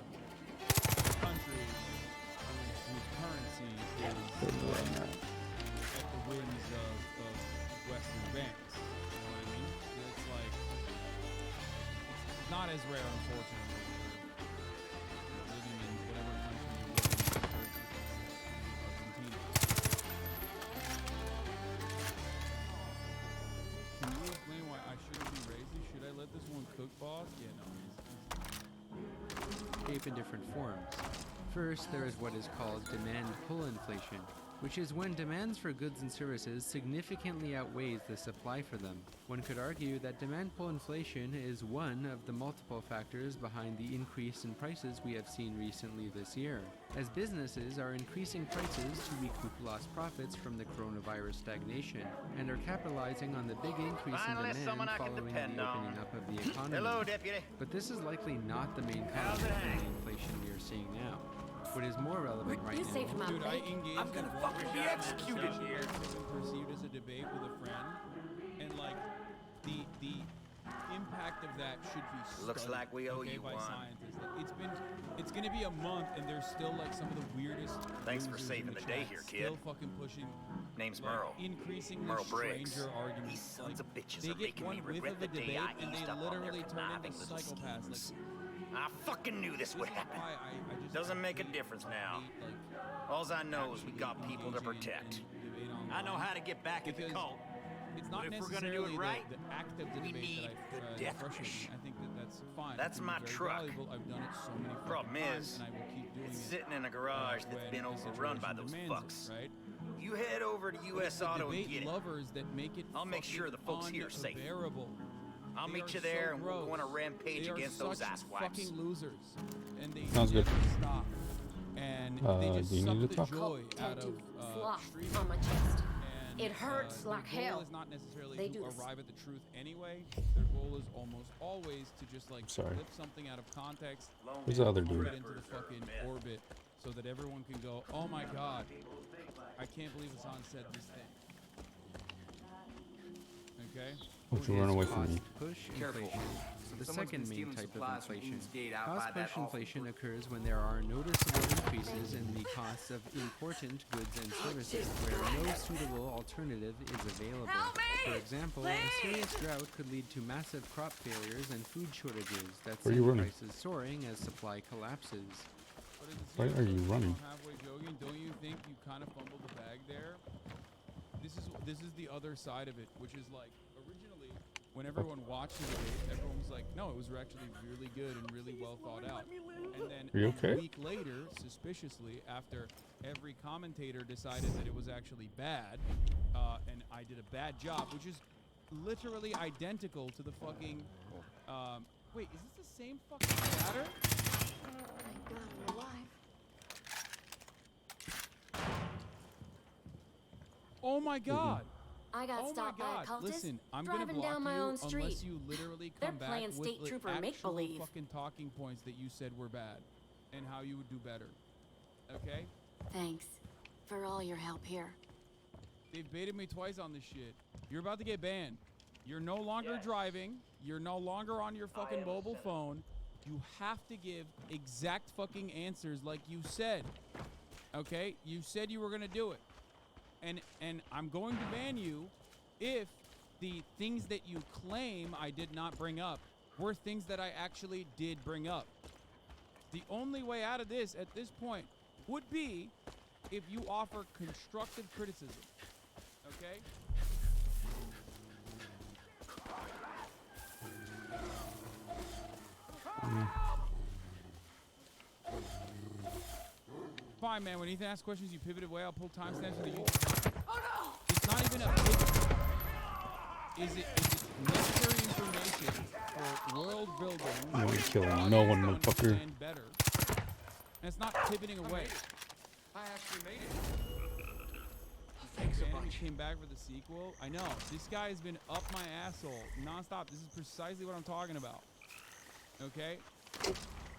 Speaker 8: a country whose currency is at the whims of Western banks. You know what I mean? It's like, not as rare, unfortunately. Living in whatever country you live in, Argentina. Can you explain why I shouldn't be raising? Should I let this one cook, boss? Yeah, no.
Speaker 7: Shape in different forms. First, there is what is called demand pull inflation. which is when demands for goods and services significantly outweighs the supply for them. One could argue that demand pull inflation is one of the multiple factors behind the increase in prices we have seen recently this year, as businesses are increasing prices to recoup lost profits from the coronavirus stagnation, and are capitalizing on the big increase in demand following the opening up of the economy.
Speaker 5: Hello, Deputy.
Speaker 7: But this is likely not the main cause of the inflation we are seeing now. What is more relevant right now...
Speaker 8: Dude, I engaged
Speaker 5: I'm gonna fucking be executed here.
Speaker 8: Perceived as a debate with a friend, and like the impact of that should be studied,
Speaker 5: Looks like we owe you
Speaker 8: by
Speaker 5: one.
Speaker 8: scientists. Like, it's gonna be a month, and there's still like some of the weirdest.
Speaker 5: Thanks for
Speaker 8: losers
Speaker 5: saving
Speaker 8: in
Speaker 5: the day
Speaker 8: chat,
Speaker 5: here, kid.
Speaker 8: Still fucking pushing.
Speaker 5: Name's
Speaker 8: like,
Speaker 5: Merle.
Speaker 8: Increasingly
Speaker 5: Merle Briggs.
Speaker 8: stranger arguments.
Speaker 5: These sons of bitches
Speaker 8: they
Speaker 5: are
Speaker 8: get
Speaker 5: making
Speaker 8: one
Speaker 5: me
Speaker 8: whiff
Speaker 5: regret
Speaker 8: of
Speaker 5: the
Speaker 8: a
Speaker 5: day
Speaker 8: debate,
Speaker 5: I
Speaker 8: and they
Speaker 5: eased up on their
Speaker 8: literally turn
Speaker 5: conniving
Speaker 8: into
Speaker 5: little
Speaker 8: psychopaths.
Speaker 5: schemes.
Speaker 8: Like,
Speaker 5: I fucking knew this would happen. Doesn't make a difference now. Alls I know is we got people to protect. I know how to get back at the cult.
Speaker 8: It's not
Speaker 5: But if we're
Speaker 8: necessarily
Speaker 5: gonna do it right,
Speaker 8: the act of the
Speaker 5: we
Speaker 8: debate
Speaker 5: need
Speaker 8: that
Speaker 5: good
Speaker 8: I
Speaker 5: death
Speaker 8: frustrates me. I think that's fine.
Speaker 5: That's
Speaker 8: It's
Speaker 5: my
Speaker 8: very
Speaker 5: truck.
Speaker 8: valuable. I've done it so many fucking
Speaker 5: Problem
Speaker 8: times,
Speaker 5: is,
Speaker 8: and I will keep doing
Speaker 5: it's
Speaker 8: it,
Speaker 5: sitting in a garage that's
Speaker 8: when
Speaker 5: been
Speaker 8: the
Speaker 5: overrun by
Speaker 8: situation
Speaker 5: those
Speaker 8: demands
Speaker 5: fucks.
Speaker 8: it, right?
Speaker 5: You head over to
Speaker 8: But
Speaker 5: US
Speaker 8: it's the
Speaker 5: Auto and
Speaker 8: debate
Speaker 5: get it.
Speaker 8: lovers that make it
Speaker 5: I'll make sure the folks here are safe.
Speaker 8: unbearable.
Speaker 5: I'll
Speaker 8: They
Speaker 5: meet
Speaker 8: are
Speaker 5: you there
Speaker 8: so
Speaker 5: and we'll go on a
Speaker 8: gross.
Speaker 5: rampage
Speaker 8: They are
Speaker 5: against those
Speaker 8: such
Speaker 5: asswipes.
Speaker 8: fucking losers, and they
Speaker 2: Sounds good.
Speaker 8: never stop. And they just
Speaker 2: do you
Speaker 8: suck
Speaker 2: need to
Speaker 8: the
Speaker 2: talk?
Speaker 8: joy out of
Speaker 1: Slop
Speaker 8: streaming.
Speaker 1: on my chest.
Speaker 8: And,
Speaker 1: It hurts
Speaker 8: their
Speaker 1: like
Speaker 8: goal
Speaker 1: hell.
Speaker 8: is not necessarily
Speaker 1: They
Speaker 8: to
Speaker 1: do this.
Speaker 8: arrive at the truth anyway. Their goal is almost always to just like
Speaker 2: Sorry.
Speaker 8: flip something out of context.
Speaker 2: Who's the other
Speaker 8: and
Speaker 2: dude?
Speaker 8: put it into the fucking orbit so that everyone can go, oh my god, I can't believe Hassan said this thing. Okay?
Speaker 2: Would you run away from me?
Speaker 7: Push
Speaker 5: Careful.
Speaker 7: inflation. The
Speaker 5: Someone's
Speaker 7: second
Speaker 5: been
Speaker 7: main
Speaker 5: stealing
Speaker 7: type of
Speaker 5: supplies from
Speaker 7: inflation.
Speaker 5: Eames Gate out by
Speaker 7: Cost
Speaker 5: that
Speaker 7: push
Speaker 5: awful
Speaker 7: inflation occurs when there are noticeable increases in the costs of important goods and services where no suitable alternative is available.
Speaker 1: Help me!
Speaker 7: For example, a serious drought could lead to massive crop failures and food shortages that
Speaker 2: Where are
Speaker 7: send
Speaker 2: you running?
Speaker 7: prices soaring as supply collapses.
Speaker 8: But is it
Speaker 2: Why are you running?
Speaker 8: halfway joking? Don't you think you kind of fumbled the bag there? This is the other side of it, which is like originally when everyone watched the debate, everyone was like, no, it was actually really good and really well thought out. And then
Speaker 2: Are you
Speaker 8: a
Speaker 2: okay?
Speaker 8: week later, suspiciously, after every commentator decided that it was actually bad, and I did a bad job, which is literally identical to the fucking. Wait, is this the same fucking chatter?
Speaker 1: Thank God I'm alive.
Speaker 8: Oh my god!
Speaker 1: I got
Speaker 8: Oh my
Speaker 1: stopped by a
Speaker 8: god!
Speaker 1: cultist
Speaker 8: Listen, I'm gonna
Speaker 1: driving
Speaker 8: block
Speaker 1: down my
Speaker 8: you
Speaker 1: own street.
Speaker 8: unless you literally
Speaker 1: They're
Speaker 8: come back
Speaker 1: playing
Speaker 8: with
Speaker 1: state
Speaker 8: the
Speaker 1: trooper
Speaker 8: actual
Speaker 1: make-believe.
Speaker 8: fucking talking points that you said were bad, and how you would do better. Okay?
Speaker 1: Thanks for all your help here.
Speaker 8: They've baited me twice on this shit. You're about to get banned. You're no longer driving. You're no longer on your fucking mobile phone. You have to give exact fucking answers like you said. Okay? You said you were gonna do it. And I'm going to ban you if the things that you claim I did not bring up were things that I actually did bring up. The only way out of this at this point would be if you offer constructive criticism. Okay? Fine, man. When Ethan asks questions, you pivot away. I'll pull timestamps for the YouTube. Oh no! It's not even a pivot. Is it necessary information for world building?
Speaker 2: You ain't killing no one, motherfucker.
Speaker 8: And better. And it's not pivoting away.
Speaker 5: I actually made it.
Speaker 8: Thanks a bunch. Came back for the sequel. I know. This guy has been up my asshole nonstop. This is precisely what I'm talking about. Okay?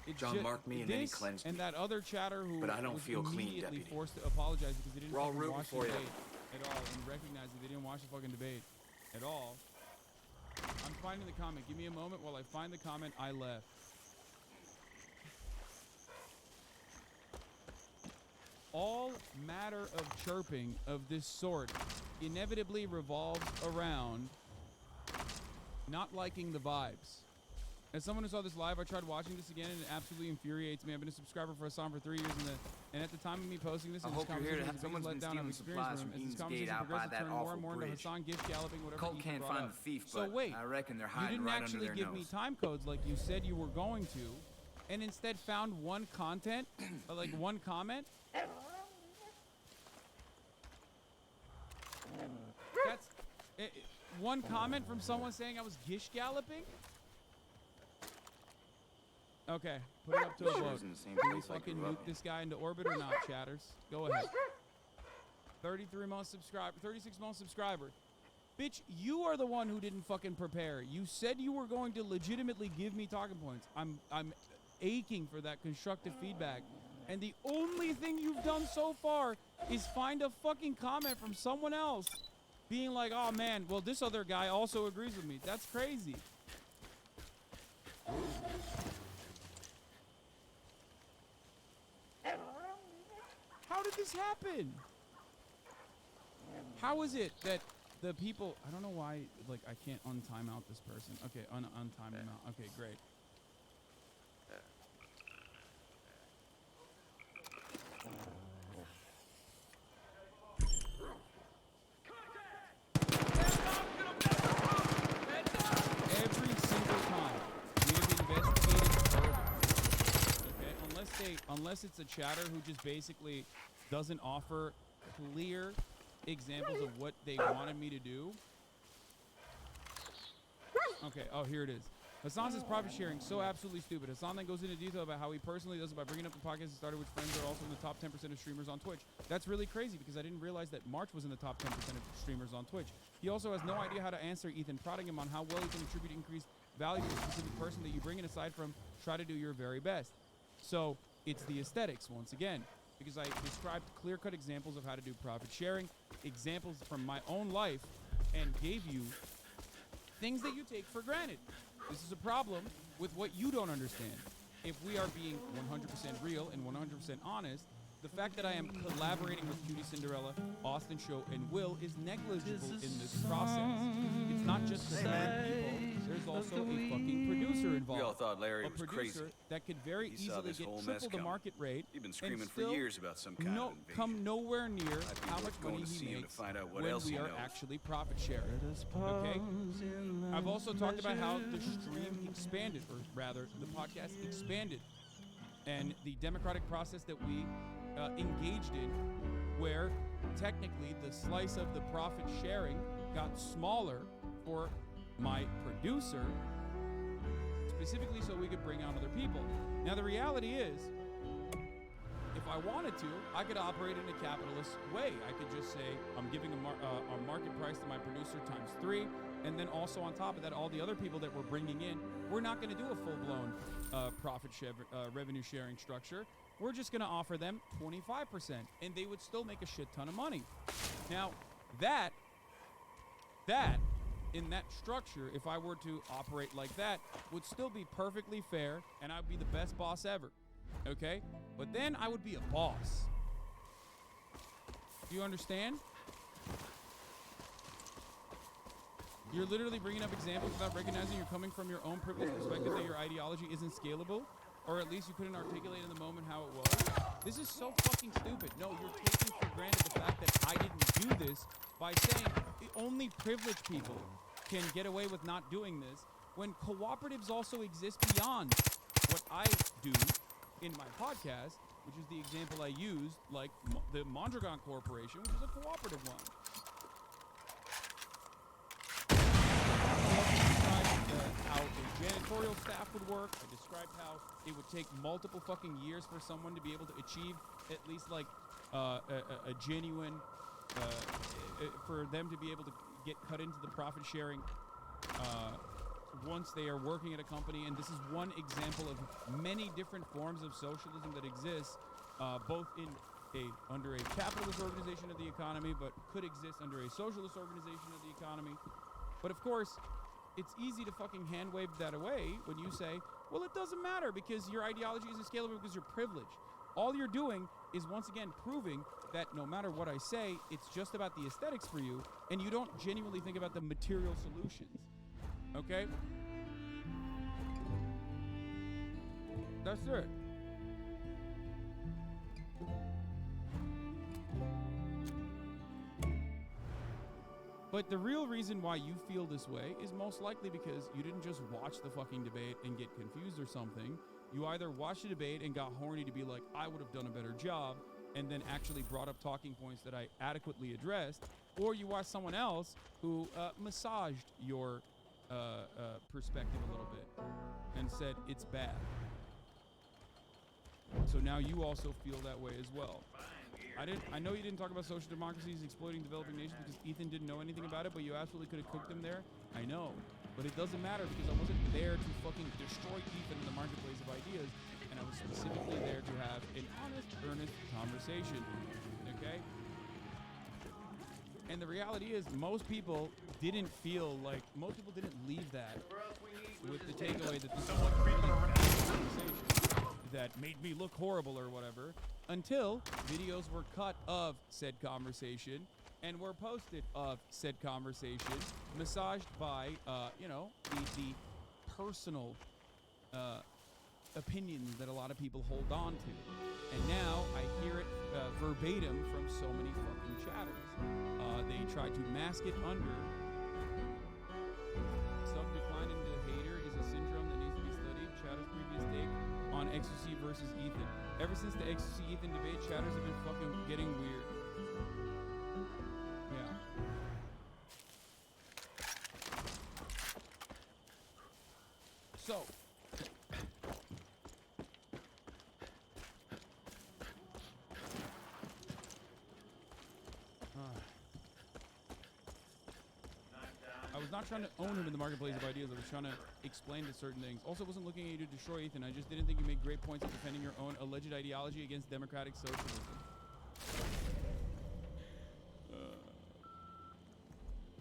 Speaker 8: It's
Speaker 5: John marked me and then he
Speaker 8: this
Speaker 5: cleansed
Speaker 8: and
Speaker 5: me.
Speaker 8: that other chatter who
Speaker 5: But I don't
Speaker 8: was
Speaker 5: feel clean,
Speaker 8: immediately
Speaker 5: Deputy.
Speaker 8: forced to apologize because they didn't
Speaker 5: We're all
Speaker 8: fucking
Speaker 5: rooting
Speaker 8: watch the
Speaker 5: for you.
Speaker 8: debate at all and recognize that they didn't watch the fucking debate at all. I'm finding the comment. Give me a moment while I find the comment I left. All matter of chirping of this sort inevitably revolves around not liking the vibes. As someone who saw this live, I tried watching this again and it absolutely infuriates me. I've been a subscriber for Hassan for 3 years and at the time of me posting this,
Speaker 5: I
Speaker 8: and this
Speaker 5: hope you're here to
Speaker 8: conversation
Speaker 5: have
Speaker 8: was the
Speaker 5: someone's
Speaker 8: biggest
Speaker 5: been
Speaker 8: letdown I've
Speaker 5: stealing
Speaker 8: experienced
Speaker 5: supplies
Speaker 8: from
Speaker 5: from
Speaker 8: him. As this
Speaker 5: Eames Gate
Speaker 8: conversation
Speaker 5: out by
Speaker 8: progressed, it
Speaker 5: that
Speaker 8: turned more
Speaker 5: awful
Speaker 8: and more into
Speaker 5: bridge.
Speaker 8: Hassan gish galloping whatever
Speaker 5: Cult
Speaker 8: Ethan
Speaker 5: can't
Speaker 8: brought
Speaker 5: find
Speaker 8: up.
Speaker 5: the thief,
Speaker 8: So
Speaker 5: but
Speaker 8: wait,
Speaker 5: I reckon they're
Speaker 8: you
Speaker 5: hiding
Speaker 8: didn't
Speaker 5: right under
Speaker 8: actually
Speaker 5: their
Speaker 8: give me
Speaker 5: nose.
Speaker 8: time codes like you said you were going to, and instead found one content, like one comment. one comment from someone saying I was gish galloping? Okay, put it up to a vote. Do we fucking nuke this guy into orbit or not, chatters? Go ahead. 36 most subscribers. Bitch, you are the one who didn't fucking prepare. You said you were going to legitimately give me talking points. I'm aching for that constructive feedback. And the only thing you've done so far is find a fucking comment from someone else being like, oh man, well this other guy also agrees with me. That's crazy. How did this happen? How is it that the people, I don't know why, like, I can't untime out this person. Okay, untime him out. Okay, great. Every single time we have investigated further, okay, unless it's a chatter who just basically doesn't offer clear examples of what they wanted me to do. Okay, oh, here it is. Hassan says profit sharing, so absolutely stupid. Hassan then goes into detail about how he personally does it by bringing up the podcast he started, which friends are also in the top 10% of streamers on Twitch. That's really crazy because I didn't realize that March was in the top 10% of streamers on Twitch. He also has no idea how to answer Ethan, prodding him on how well he can attribute increased value to a specific person that you bring in. Aside from try to do your very best. So it's the aesthetics once again, because I described clear-cut examples of how to do profit sharing, examples from my own life, and gave you things that you take for granted. This is a problem with what you don't understand. If we are being 100% real and 100% honest, the fact that I am collaborating with Cutie Cinderella, Austin Show, and Will is negligible in this process. It's not just the people. There's also a fucking producer involved.
Speaker 3: We all thought Larry
Speaker 8: a
Speaker 3: was
Speaker 8: producer
Speaker 3: crazy.
Speaker 8: that could very
Speaker 3: He saw
Speaker 8: easily
Speaker 3: this
Speaker 8: get
Speaker 3: whole mess
Speaker 8: triple the
Speaker 3: coming.
Speaker 8: market rate.
Speaker 3: You've been
Speaker 8: and
Speaker 3: screaming for
Speaker 8: still
Speaker 3: years about some kind of invasion.
Speaker 8: come nowhere near how much money
Speaker 3: going to see
Speaker 8: he
Speaker 3: him to
Speaker 8: makes
Speaker 3: find out what
Speaker 8: when
Speaker 3: else
Speaker 8: we
Speaker 3: he
Speaker 8: are
Speaker 3: knows.
Speaker 8: actually profit sharing. Okay? I've also talked about how the stream expanded, or rather, the podcast expanded, and the democratic process that we engaged in, where technically the slice of the profit sharing got smaller for my producer, specifically so we could bring on other people. Now the reality is, if I wanted to, I could operate in a capitalist way. I could just say, I'm giving a market price to my producer times 3, and then also on top of that, all the other people that we're bringing in, we're not going to do a full-blown revenue sharing structure. We're just going to offer them 25%, and they would still make a shit ton of money. Now, that, in that structure, if I were to operate like that, would still be perfectly fair, and I'd be the best boss ever, okay? But then I would be a boss. Do you understand? You're literally bringing up examples without recognizing you're coming from your own privileged perspective that your ideology isn't scalable, or at least you couldn't articulate in the moment how it was. This is so fucking stupid. No, you're taking for granted the fact that I didn't do this by saying only privileged people can get away with not doing this, when cooperatives also exist beyond what I do in my podcast, which is the example I used, like the Mondragon Corporation, which is a cooperative one. How a janitorial staff would work. I described how it would take multiple fucking years for someone to be able to achieve at least like a genuine, for them to be able to get cut into the profit sharing once they are working at a company. And this is one example of many different forms of socialism that exist, both in under a capitalist organization of the economy, but could exist under a socialist organization of the economy. But of course, it's easy to fucking hand wave that away when you say, well, it doesn't matter because your ideology isn't scalable because you're privileged. All you're doing is once again proving that no matter what I say, it's just about the aesthetics for you, and you don't genuinely think about the material solutions. Okay? That's it. But the real reason why you feel this way is most likely because you didn't just watch the fucking debate and get confused or something. You either watched the debate and got horny to be like, I would have done a better job, and then actually brought up talking points that I adequately addressed, or you watch someone else who massaged your perspective a little bit and said it's bad. So now you also feel that way as well. I know you didn't talk about social democracies exploiting developing nations because Ethan didn't know anything about it, but you absolutely could have cooked them there. I know, but it doesn't matter because I wasn't there to fucking destroy Ethan in the marketplace of ideas, and I was specifically there to have an honest, earnest conversation. Okay? And the reality is, most people didn't leave that with the takeaway that this is a really conversation that made me look horrible or whatever, until videos were cut of said conversation and were posted of said conversation, massaged by, the personal opinions that a lot of people hold on to. And now I hear it verbatim from so many fucking chatters. They try to mask it under self-decline into the hater is a syndrome that needs to be studied. Chatter's previous take on XQC versus Ethan. Ever since the XQC Ethan debate, chatters have been fucking getting weird. Yeah. So, I was not trying to own him in the marketplace of ideas. I was trying to explain to certain things. Also, wasn't looking at you to destroy Ethan. I just didn't think you made great points of defending your own alleged ideology against democratic socialism.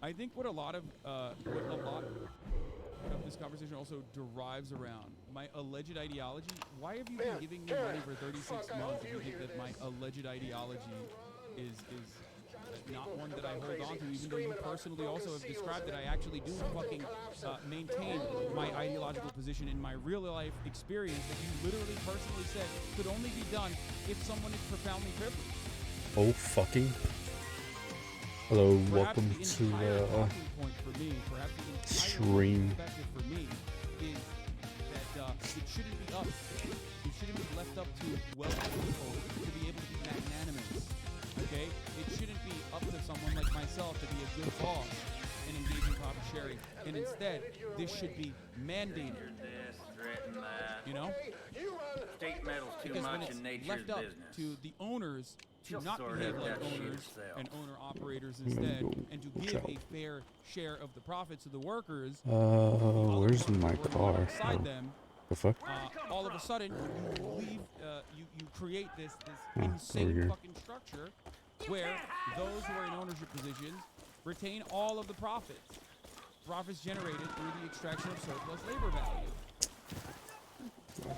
Speaker 8: I think what a lot of this conversation also derives around my alleged ideology. Why have you been giving me money for 36 months if you think that my alleged ideology is not one that I hold on to, even though you personally also have described that I actually do fucking maintain my ideological position in my real life experience that you literally personally said could only be done if someone is profoundly privileged.
Speaker 2: Oh, fucking. Hello,
Speaker 8: Perhaps
Speaker 2: welcome
Speaker 8: the
Speaker 2: to
Speaker 8: entire talking point for me, perhaps the entire
Speaker 2: stream.
Speaker 8: perspective for me is that it shouldn't be up. It shouldn't be left up to wealthy people to be able to be magnanimous. Okay? It shouldn't be up to someone like myself to be a good boss and engage in profit sharing. And instead, this should be mandated. You know?
Speaker 5: State meddles too
Speaker 8: Because when
Speaker 5: much
Speaker 8: it's
Speaker 5: in nature's
Speaker 8: left up
Speaker 5: business.
Speaker 8: to the owners to
Speaker 5: She'll
Speaker 8: not
Speaker 5: sort
Speaker 8: behave
Speaker 5: out
Speaker 8: like
Speaker 5: that shit
Speaker 8: owners
Speaker 5: herself.
Speaker 8: and owner-operators
Speaker 2: I'm gonna
Speaker 8: instead,
Speaker 2: go
Speaker 8: and to
Speaker 2: watch
Speaker 8: give
Speaker 2: out.
Speaker 8: a fair share of the profits to the workers,
Speaker 2: Where's my car?
Speaker 8: alongside
Speaker 2: Oh,
Speaker 8: them,
Speaker 2: the fuck?
Speaker 8: all of a sudden you leave, you create this
Speaker 2: over
Speaker 8: insane
Speaker 2: here.
Speaker 8: fucking structure where those who are in ownership positions retain all of the profits generated through the extraction of surplus labor value.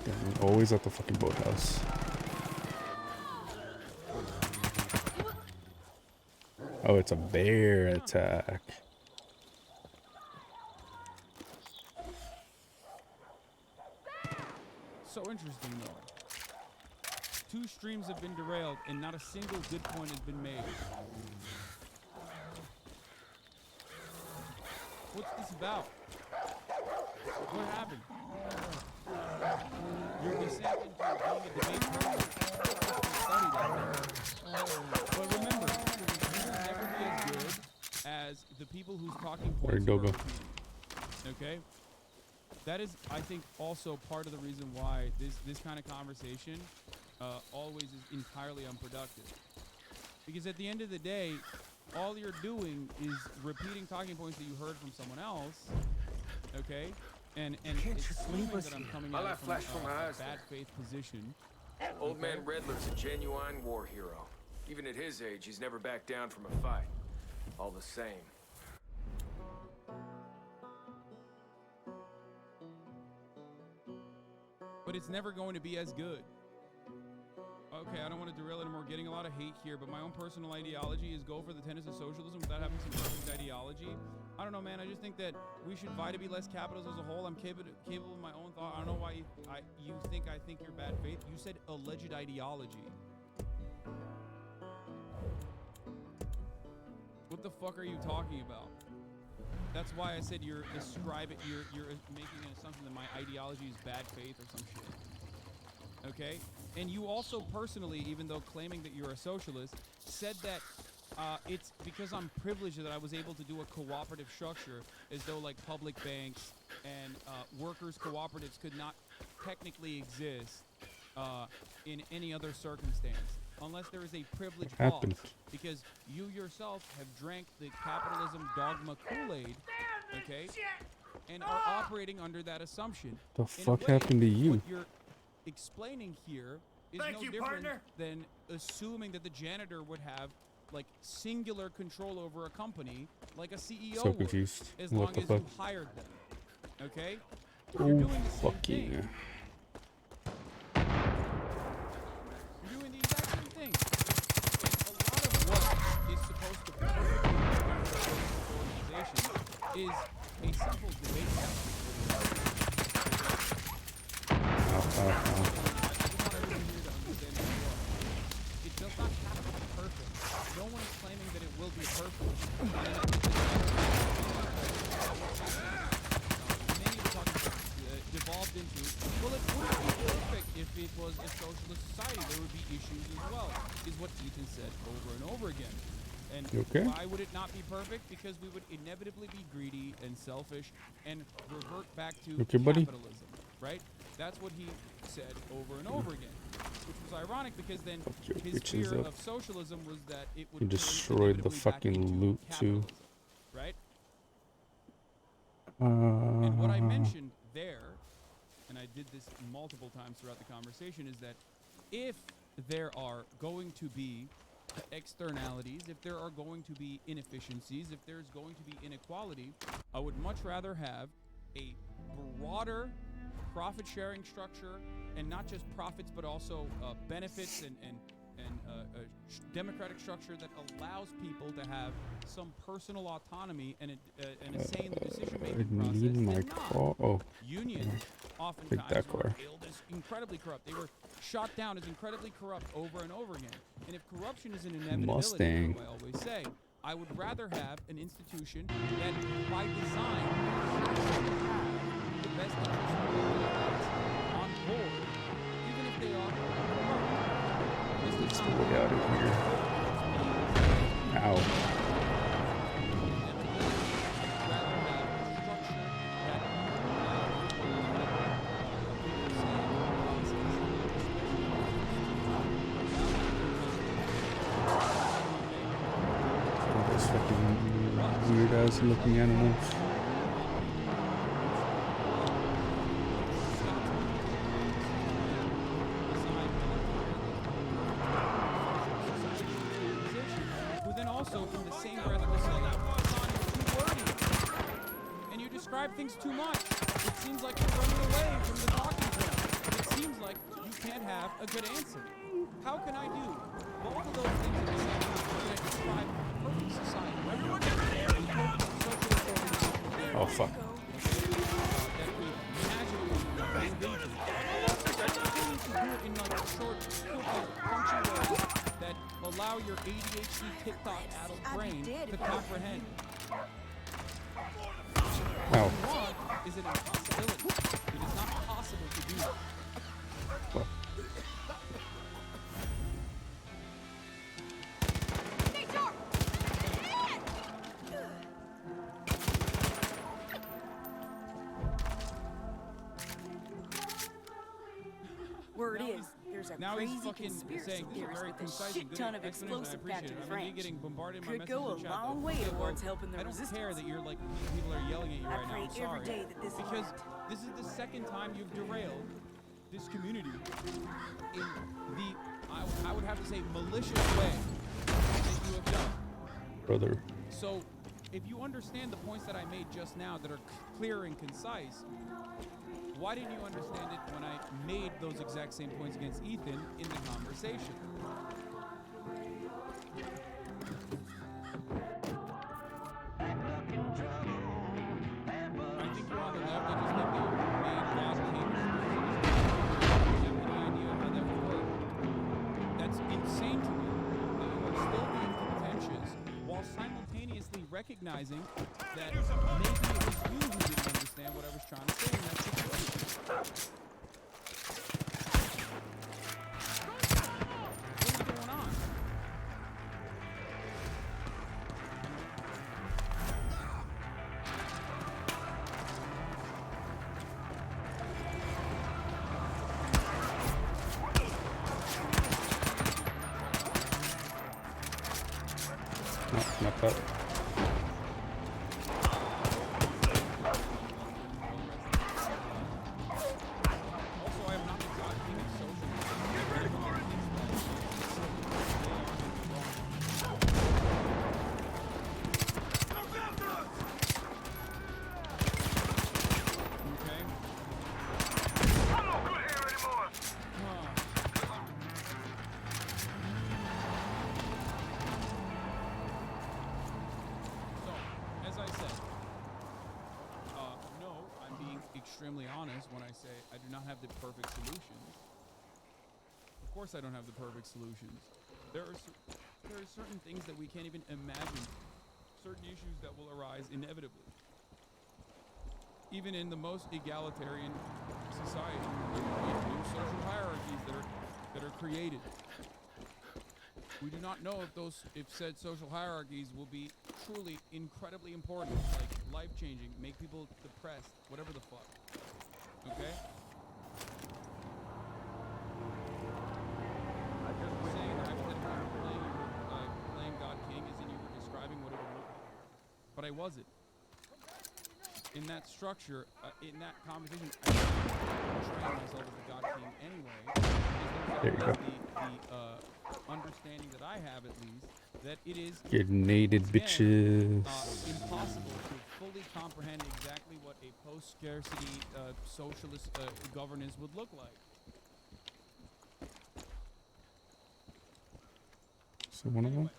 Speaker 2: Damn, always at the fucking boathouse. Oh, it's a bear attack.
Speaker 8: So interesting though. 2 streams have been derailed and not a single good point has been made. What's this about? What happened? Your descent into being a debate studied but remember, you will never be as good as the people whose talking
Speaker 2: Where'd
Speaker 8: points you are
Speaker 2: Dogo?
Speaker 8: repeating. Okay? That is, I think, also part of the reason why this kind of conversation always is entirely unproductive. Because at the end of the day, all you're doing is repeating talking points that you heard from someone else, okay? And it's assuming that I'm coming
Speaker 18: I'll
Speaker 8: at it
Speaker 18: have
Speaker 8: from
Speaker 18: flash for my
Speaker 8: a
Speaker 18: eyes
Speaker 8: bad faith position.
Speaker 18: Old man Redler's a genuine war hero. Even at his age, he's never backed down from a fight. All the same.
Speaker 8: But it's never going to be as good. Okay, I don't want to derail anymore. Getting a lot of hate here, but my own personal ideology is go for the tenets of socialism without having some perfect ideology. I don't know, man. I just think that we should vie to be less capitalist as a whole. I'm capable of my own thought. I don't know why you think I think you're bad faith. You said alleged ideology. What the fuck are you talking about? That's why I said you're making an assumption that my ideology is bad faith or some shit. Okay? And you also personally, even though claiming that you're a socialist, said that it's because I'm privileged that I was able to do a cooperative structure, as though like public banks and workers' cooperatives could not technically exist in any other circumstance, unless there is a privilege clause. Because you yourself have drank the capitalism dogma Kool-Aid, okay, and are operating under that assumption.
Speaker 2: The fuck happened to you?
Speaker 8: What you're explaining here is no different than assuming that the janitor would have like singular control over a company like a CEO
Speaker 2: So
Speaker 8: would,
Speaker 2: confused.
Speaker 8: as
Speaker 2: What
Speaker 8: long
Speaker 2: the
Speaker 8: as
Speaker 2: fuck?
Speaker 8: you hired them. Okay?
Speaker 2: Oh,
Speaker 8: You're doing the same
Speaker 2: fuck
Speaker 8: thing.
Speaker 2: yeah.
Speaker 8: You're doing the exact same thing. And a lot of what is supposed to perfectly organization is a simple debate tactic. It does not have to be perfect. No one is claiming that it will be perfect. Many of the talking devolved into, well, it wouldn't be perfect if it was a socialist society. There would be issues as well, is what Ethan said over and over again. And
Speaker 2: okay?
Speaker 8: Why would it not be perfect? Because we would inevitably be greedy and selfish and revert back to capitalism, right? That's what he said over and over again, which was ironic because then his fear of socialism was that it would
Speaker 2: He destroyed the fucking loot too.
Speaker 8: Right? And what I mentioned there, and I did this multiple times throughout the conversation, is that if there are going to be externalities, if there are going to be inefficiencies, if there's going to be inequality, I would much rather have a broader profit-sharing structure, and not just profits, but also benefits and a democratic structure that allows people to have some personal autonomy and a say in the decision-making process.
Speaker 2: I need my car. Oh,
Speaker 8: unions oftentimes were hailed as incredibly corrupt. They were shot down as incredibly corrupt over and over again. And if corruption is an inevitability, like I always say, I would rather have an institution that, by design, has the best interest of the on board, even if they are corrupt.
Speaker 2: let's get out of here. Ow. Weird ass looking animals.
Speaker 8: Who then also, in the same breath, will say that you're too wordy and you describe things too much. It seems like you're running away from the talking point. It seems like you can't have a good answer. How can I do both of those things at the same time? How can I describe perfect society?
Speaker 2: Oh fuck.
Speaker 8: That allow your ADHD TikTok-addled brain to comprehend.
Speaker 2: Ow.
Speaker 8: Is it impossibility? It is not possible to do that.
Speaker 2: What?
Speaker 1: Word is, there's a
Speaker 8: Now
Speaker 1: crazy
Speaker 8: he's fucking
Speaker 1: conspiracy
Speaker 8: saying this is a
Speaker 1: theorist
Speaker 8: very
Speaker 1: with a
Speaker 8: concise
Speaker 1: shit
Speaker 8: and good
Speaker 1: ton of
Speaker 8: explanation. I
Speaker 1: explosive
Speaker 8: appreciate
Speaker 1: Captain
Speaker 8: it. I mean,
Speaker 1: French.
Speaker 8: you're getting bombarded by
Speaker 1: Could
Speaker 8: messages
Speaker 1: go
Speaker 8: in
Speaker 1: a
Speaker 8: chat,
Speaker 1: long
Speaker 8: though.
Speaker 1: way
Speaker 8: Yeah,
Speaker 1: towards
Speaker 8: well,
Speaker 1: helping the
Speaker 8: I don't
Speaker 1: resistance.
Speaker 8: care that you're like people are yelling at you
Speaker 1: I
Speaker 8: right now.
Speaker 1: pray
Speaker 8: I'm sorry.
Speaker 1: every day that this
Speaker 8: because
Speaker 1: won't.
Speaker 8: this is the second time you've derailed this community in the I would have to say malicious way that you have done.
Speaker 2: Brother.
Speaker 8: So if you understand the points that I made just now that are clear and concise, why didn't you understand it when I made those exact same points against Ethan in the conversation? I think you're on the left. I just think they made God king. You have any idea how that would work? That's insane to me that you are still being contentious while simultaneously recognizing that maybe it was you who didn't understand what I was trying to say in that situation.
Speaker 2: But
Speaker 8: extremely honest when I say I do not have the perfect solutions. Of course I don't have the perfect solutions. There are certain things that we can't even imagine, certain issues that will arise inevitably. Even in the most egalitarian society, new social hierarchies that are created. We do not know if said social hierarchies will be truly incredibly important, like life-changing, make people depressed, whatever the fuck. Okay? I'm just saying hypothetically playing God King as in you were describing what it would look like. But I wasn't. In that structure, in that conversation, I portraying myself as the God King anyway.
Speaker 2: There you go.
Speaker 8: The understanding that I have, at least, that it is
Speaker 2: get nated bitches.
Speaker 8: Impossible to fully comprehend exactly what a post-scarcity socialist governance would look like.
Speaker 2: So one of them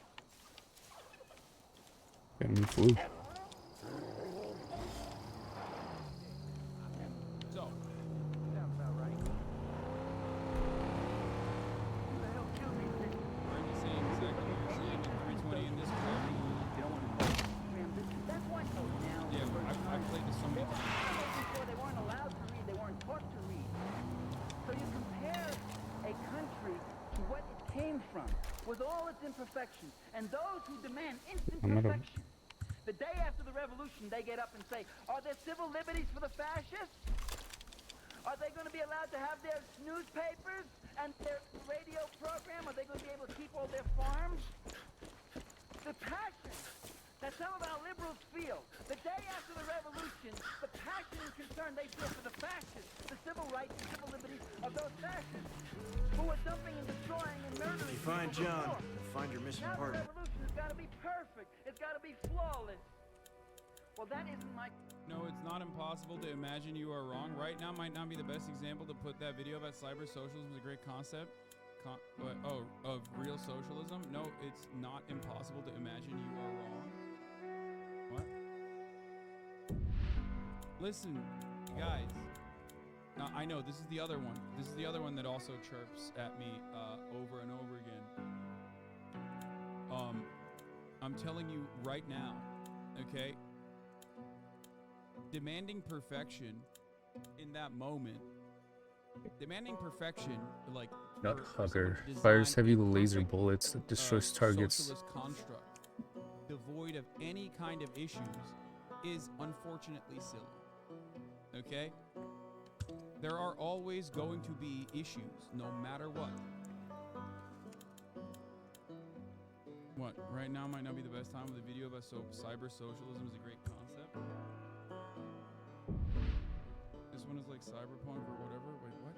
Speaker 2: got me flu.
Speaker 20: With all its imperfections, and those who demand instant perfection. The day after the revolution, they get up and say, are there civil liberties for the fascists? Are they going to be allowed to have their newspapers and their radio program? Are they going to be able to keep all their farms? The passion that some of our liberals feel, the day after the revolution, the passion and concern they feel for the fascists, the civil rights and civil liberties of those fascists who are dumping and destroying and murdering.
Speaker 17: You find John, you'll find your missing partner.
Speaker 20: Now the revolution has got to be perfect. It's got to be flawless. Well, that isn't my...
Speaker 8: No, it's not impossible to imagine you are wrong. Right now might not be the best example to put that video about cyber socialism is a great concept. Of real socialism? No, it's not impossible to imagine you are wrong. What? Listen, guys. Now, I know this is the other one. This is the other one that also chirps at me over and over again. I'm telling you right now, okay? Demanding perfection in that moment. Demanding perfection, like
Speaker 2: Nut hugger fires heavy laser bullets that destroys targets.
Speaker 8: Socialist construct, devoid of any kind of issues, is unfortunately silly. Okay? There are always going to be issues, no matter what. What? Right now might not be the best time with a video about cyber socialism is a great concept. This one is like cyberpunk or whatever. Wait, what?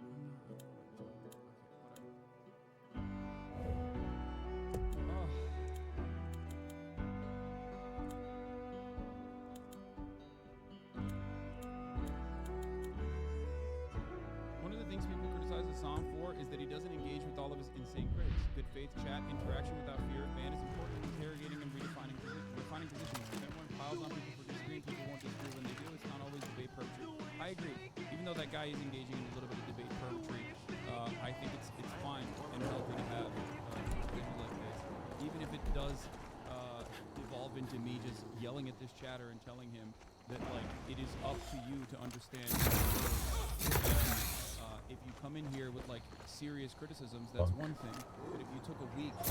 Speaker 8: One of the things people criticize Assam for is that he doesn't engage with all of his insane critics. Good faith chat, interaction without fear of ban is important in interrogating and refining positions. If everyone piles on people for disagreeing, people won't disagree when they do. It's not always debate perpetrated. I agree. Even though that guy is engaging in a little bit of debate perpetrated, I think it's fine and healthy to have things like this. Even if it does evolve into me just yelling at this chatter and telling him that like it is up to you to understand if you come in here with like serious criticisms, that's one thing. But if you took a week to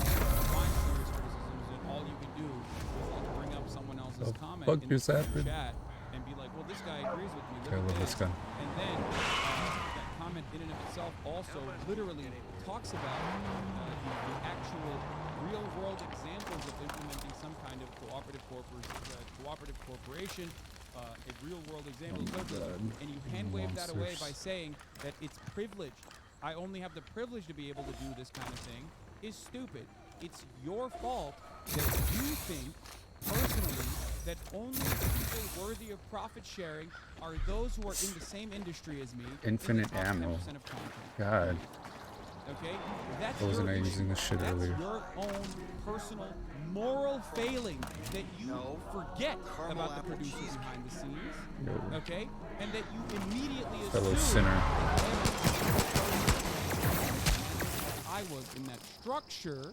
Speaker 8: find serious criticisms and all you could do was like bring up someone else's comment in the chat and be like, well, this guy agrees with me.
Speaker 2: I love this guy.
Speaker 8: And then that comment in and of itself also literally talks about the actual real-world examples of implementing some kind of cooperative corporation, a real-world example of socialism, and you hand-wave that away by saying that it's privilege. I only have the privilege to be able to do this kind of thing is stupid. It's your fault that you think, personally, that only people worthy of profit sharing are those who are in the same industry as me.
Speaker 2: Infinite ammo. God.
Speaker 8: Okay? That's
Speaker 2: I wasn't
Speaker 8: your
Speaker 2: using this shit
Speaker 8: That's
Speaker 2: earlier.
Speaker 8: your own personal moral failing that you forget about the producers behind the scenes.
Speaker 2: No.
Speaker 8: Okay? And that you immediately
Speaker 2: Fellow
Speaker 8: assume
Speaker 2: sinner.
Speaker 8: I was in that structure.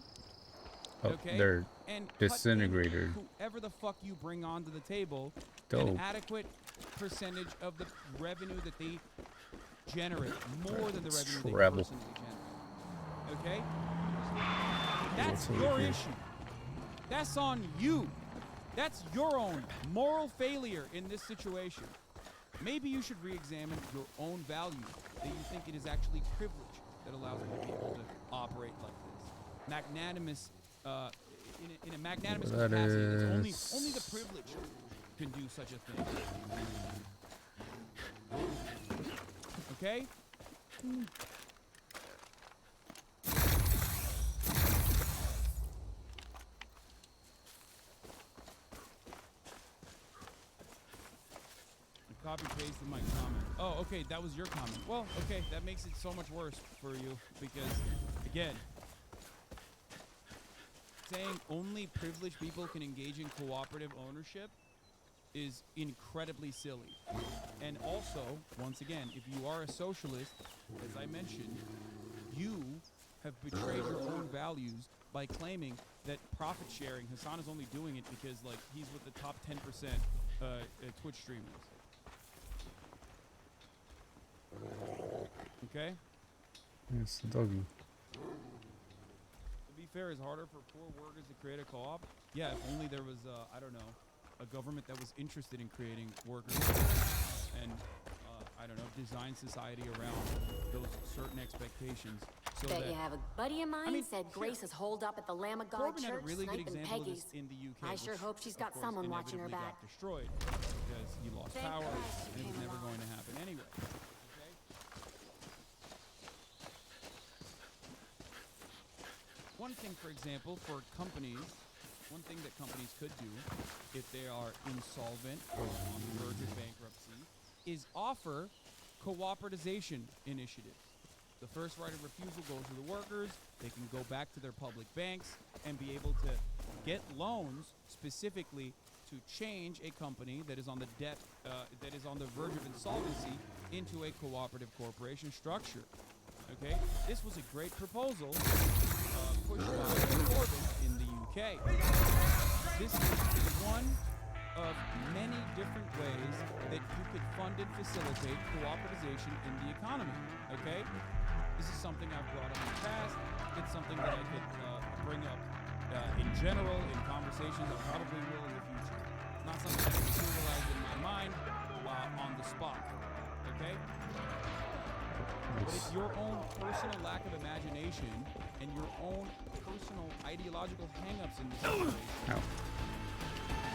Speaker 2: Oh,
Speaker 8: Okay?
Speaker 2: they're
Speaker 8: And cut in
Speaker 2: disintegrated.
Speaker 8: whoever the fuck you bring onto the table,
Speaker 2: Dope.
Speaker 8: an adequate percentage of the revenue that they generate, more than the revenue they
Speaker 2: Treble.
Speaker 8: personally generate. Okay? That's
Speaker 2: What's over
Speaker 8: your
Speaker 2: here?
Speaker 8: issue. That's on you. That's your own moral failure in this situation. Maybe you should re-examine your own value, that you think it is actually privilege that allows you to be able to operate like this. Magnanimous, in a magnanimous
Speaker 2: That
Speaker 8: capacity,
Speaker 2: is-
Speaker 8: only the privileged can do such a thing. Okay? Copy pasted my comment. Oh, okay, that was your comment. Well, okay, that makes it so much worse for you because, again, saying only privileged people can engage in cooperative ownership is incredibly silly. And also, once again, if you are a socialist, as I mentioned, you have betrayed your own values by claiming that profit sharing, Hassan is only doing it because, like, he's with the top 10% Twitch streamers. Okay?
Speaker 2: It's the doggy.
Speaker 8: To be fair, it's harder for poor workers to create a co-op. Yeah, if only there was, I don't know, a government that was interested in creating workers and, I don't know, design society around those certain expectations. So
Speaker 9: Bet
Speaker 8: that
Speaker 9: you have a buddy of mine said Grace is holed up at the Lamb of God
Speaker 8: Corbyn had a
Speaker 9: Church
Speaker 8: really good
Speaker 9: sniping
Speaker 8: example of
Speaker 9: Peggy's.
Speaker 8: this in the UK.
Speaker 9: I sure
Speaker 8: which,
Speaker 9: hope she's
Speaker 8: of
Speaker 9: got
Speaker 8: course,
Speaker 9: someone watching her
Speaker 8: inevitably
Speaker 9: back.
Speaker 8: got destroyed because he lost
Speaker 9: Thank
Speaker 8: power
Speaker 9: Christ
Speaker 8: and it was
Speaker 9: came
Speaker 8: never
Speaker 9: along.
Speaker 8: going to happen anyway. Okay? One thing, for example, for companies, one thing that companies could do if they are insolvent or on the verge of bankruptcy is offer cooperatization initiatives. The first right of refusal goes to the workers. They can go back to their public banks and be able to get loans specifically to change a company that is on the that is on the verge of insolvency into a cooperative corporation structure. Okay, this was a great proposal pushed by Corbyn in the UK. This is one of many different ways that you could fund and facilitate cooperatization in the economy. Okay, this is something I've brought up in the past. It's something that I could bring up in general in conversations. I probably will in the future. Not something that is materialized in my mind on the spot. Okay. But it's your own personal lack of imagination and your own personal ideological hang-ups in this situation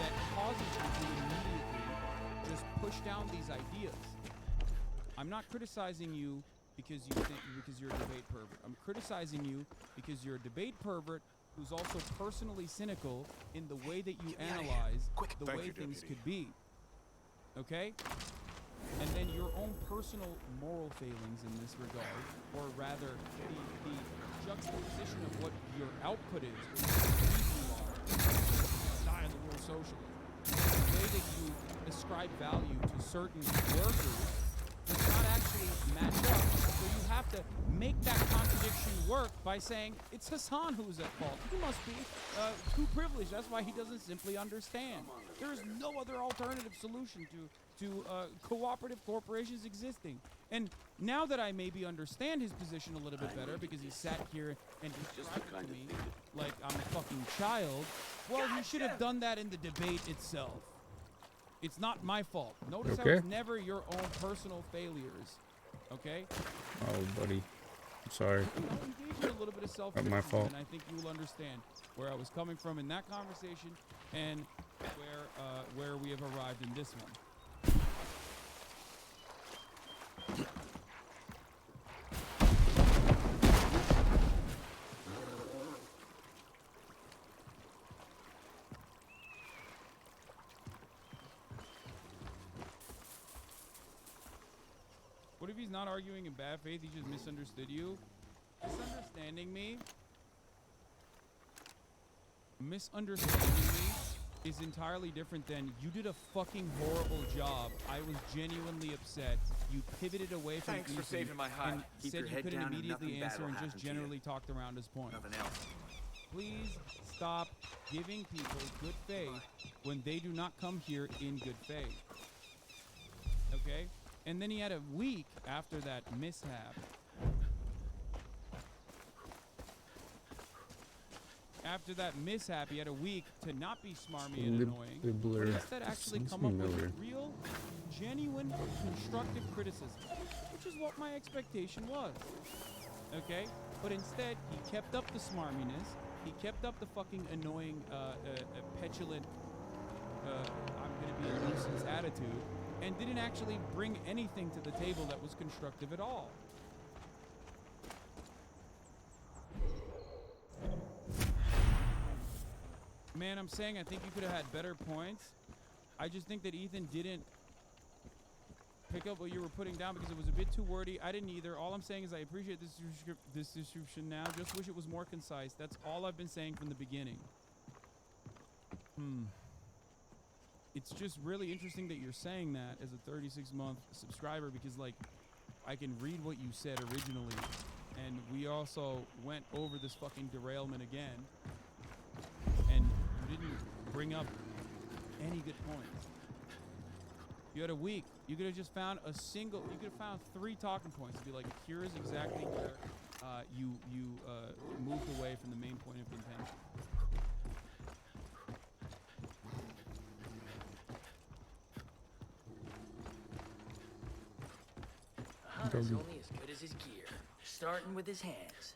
Speaker 8: that causes you to immediately just push down these ideas. I'm not criticizing you because you're a debate pervert. I'm criticizing you because you're a debate pervert who's also personally cynical in the way that you analyze the way things could be. Okay? And then your own personal moral failings in this regard, or rather the juxtaposition of what your output is, what you are, die of the world socialist, the way that you ascribe value to certain workers does not actually match up. So you have to make that contradiction work by saying, it's Hassan who's at fault. He must be too privileged. That's why he doesn't simply understand. There is no other alternative solution to cooperative corporations existing. And now that I maybe understand his position a little bit better because he sat here and described it to me like I'm a fucking child, well, he should have done that in the debate itself. It's not my fault. Notice how
Speaker 2: Okay.
Speaker 8: it's never your own personal failures. Okay?
Speaker 2: Oh, buddy. I'm sorry.
Speaker 8: Engage in a little bit of self-criticism,
Speaker 2: my fault.
Speaker 8: and I think you will understand where I was coming from in that conversation and where we have arrived in this one. What if he's not arguing in bad faith? He just misunderstood you. Misunderstanding me is entirely different than you did a fucking horrible job. I was genuinely upset. You pivoted away from
Speaker 5: Thanks for
Speaker 8: Ethan
Speaker 5: saving my hide.
Speaker 8: and
Speaker 5: Keep
Speaker 8: said
Speaker 5: your
Speaker 8: you
Speaker 5: head
Speaker 8: couldn't
Speaker 5: down and
Speaker 8: immediately
Speaker 5: nothing bad
Speaker 8: answer
Speaker 5: will
Speaker 8: and
Speaker 5: happen
Speaker 8: just
Speaker 5: to you.
Speaker 8: generally talked around his point.
Speaker 5: Nothing else.
Speaker 8: Please stop giving people good faith when they do not come here in good faith. Okay? And then he had a week after that mishap. After that mishap, he had a week to not be smarmy and annoying, but instead actually come up with real, genuine, constructive criticism, which is what my expectation was. Okay? But instead, he kept up the smarminess, he kept up the fucking annoying, petulant, I'm gonna be a nuisance attitude, and didn't actually bring anything to the table that was constructive at all. Man, I'm saying I think you could have had better points. I just think that Ethan didn't pick up what you were putting down because it was a bit too wordy. I didn't either. All I'm saying is I appreciate this description now. Just wish it was more concise. That's all I've been saying from the beginning. It's just really interesting that you're saying that as a 36-month subscriber because, like, I can read what you said originally. And we also went over this fucking derailment again. And you didn't bring up any good points. You had a week. You could have just found you could have found 3 talking points to be like, here is exactly where you moved away from the main point of contention.
Speaker 6: A hunter's only as good as his gear, starting with his hands.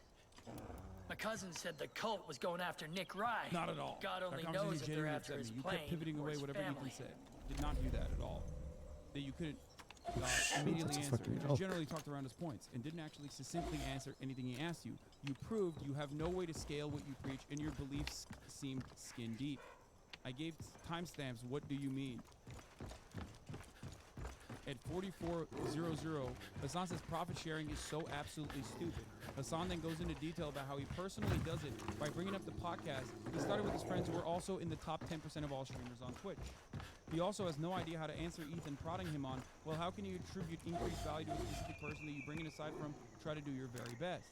Speaker 6: My cousin said the cult was going after Nick Rye.
Speaker 8: Not at all.
Speaker 6: God only
Speaker 8: That
Speaker 6: knows
Speaker 8: conversation
Speaker 6: if they're
Speaker 8: genuinely
Speaker 6: after
Speaker 8: upset
Speaker 6: his
Speaker 8: me. You
Speaker 6: plane
Speaker 8: kept pivoting
Speaker 6: or
Speaker 8: away
Speaker 6: his
Speaker 8: whatever
Speaker 6: family.
Speaker 8: Ethan said. Did not do that at all. That you couldn't immediately answer.
Speaker 2: fucking
Speaker 8: You
Speaker 2: elk.
Speaker 8: just generally talked around his points and didn't actually succinctly answer anything he asked you. You proved you have no way to scale what you preach and your beliefs seemed skin deep. I gave timestamps. What do you mean? At 44:00, Hassan says profit sharing is so absolutely stupid. Hassan then goes into detail about how he personally does it by bringing up the podcast. He started with his friends who are also in the top 10% of all streamers on Twitch. He also has no idea how to answer Ethan prodding him on, well, how can you attribute increased value to a specific person that you bring it aside from? Try to do your very best.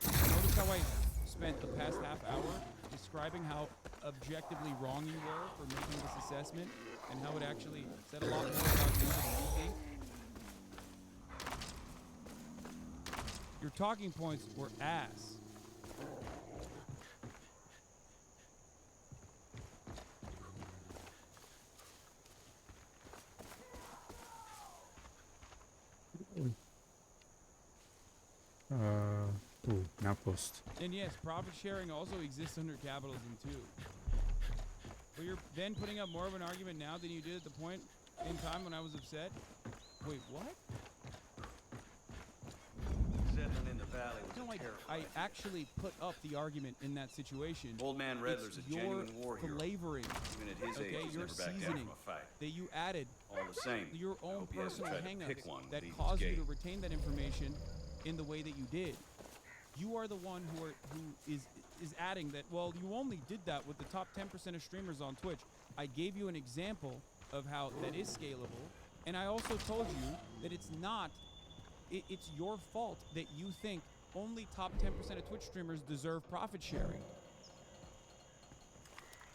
Speaker 8: Notice how I spent the past half hour describing how objectively wrong you were for making this assessment and how it actually said a lot more about you than you think. Your talking points were ass.
Speaker 2: Now post.
Speaker 8: And yes, profit sharing also exists under capitalism too. But you're then putting up more of an argument now than you did at the point in time when I was upset. Wait, what?
Speaker 5: Settling in the valley was
Speaker 8: No,
Speaker 5: a terrible
Speaker 8: I
Speaker 5: idea.
Speaker 8: actually put up the argument in that situation.
Speaker 5: Old man Redler's
Speaker 8: It's
Speaker 5: a genuine war
Speaker 8: your
Speaker 5: hero.
Speaker 8: flavoring,
Speaker 5: Even at his age, he's
Speaker 8: your
Speaker 5: never backed down
Speaker 8: seasoning
Speaker 5: from a fight.
Speaker 8: that you added
Speaker 5: All the same,
Speaker 8: your
Speaker 5: I
Speaker 8: own
Speaker 5: hope he hasn't
Speaker 8: personal
Speaker 5: tried to pick one
Speaker 8: hangups
Speaker 5: and
Speaker 8: that
Speaker 5: leave his
Speaker 8: caused you
Speaker 5: gate.
Speaker 8: to retain that information in the way that you did. You are the one who is adding that, well, you only did that with the top 10% of streamers on Twitch. I gave you an example of how that is scalable, and I also told you that it's not, it's your fault that you think only top 10% of Twitch streamers deserve profit sharing.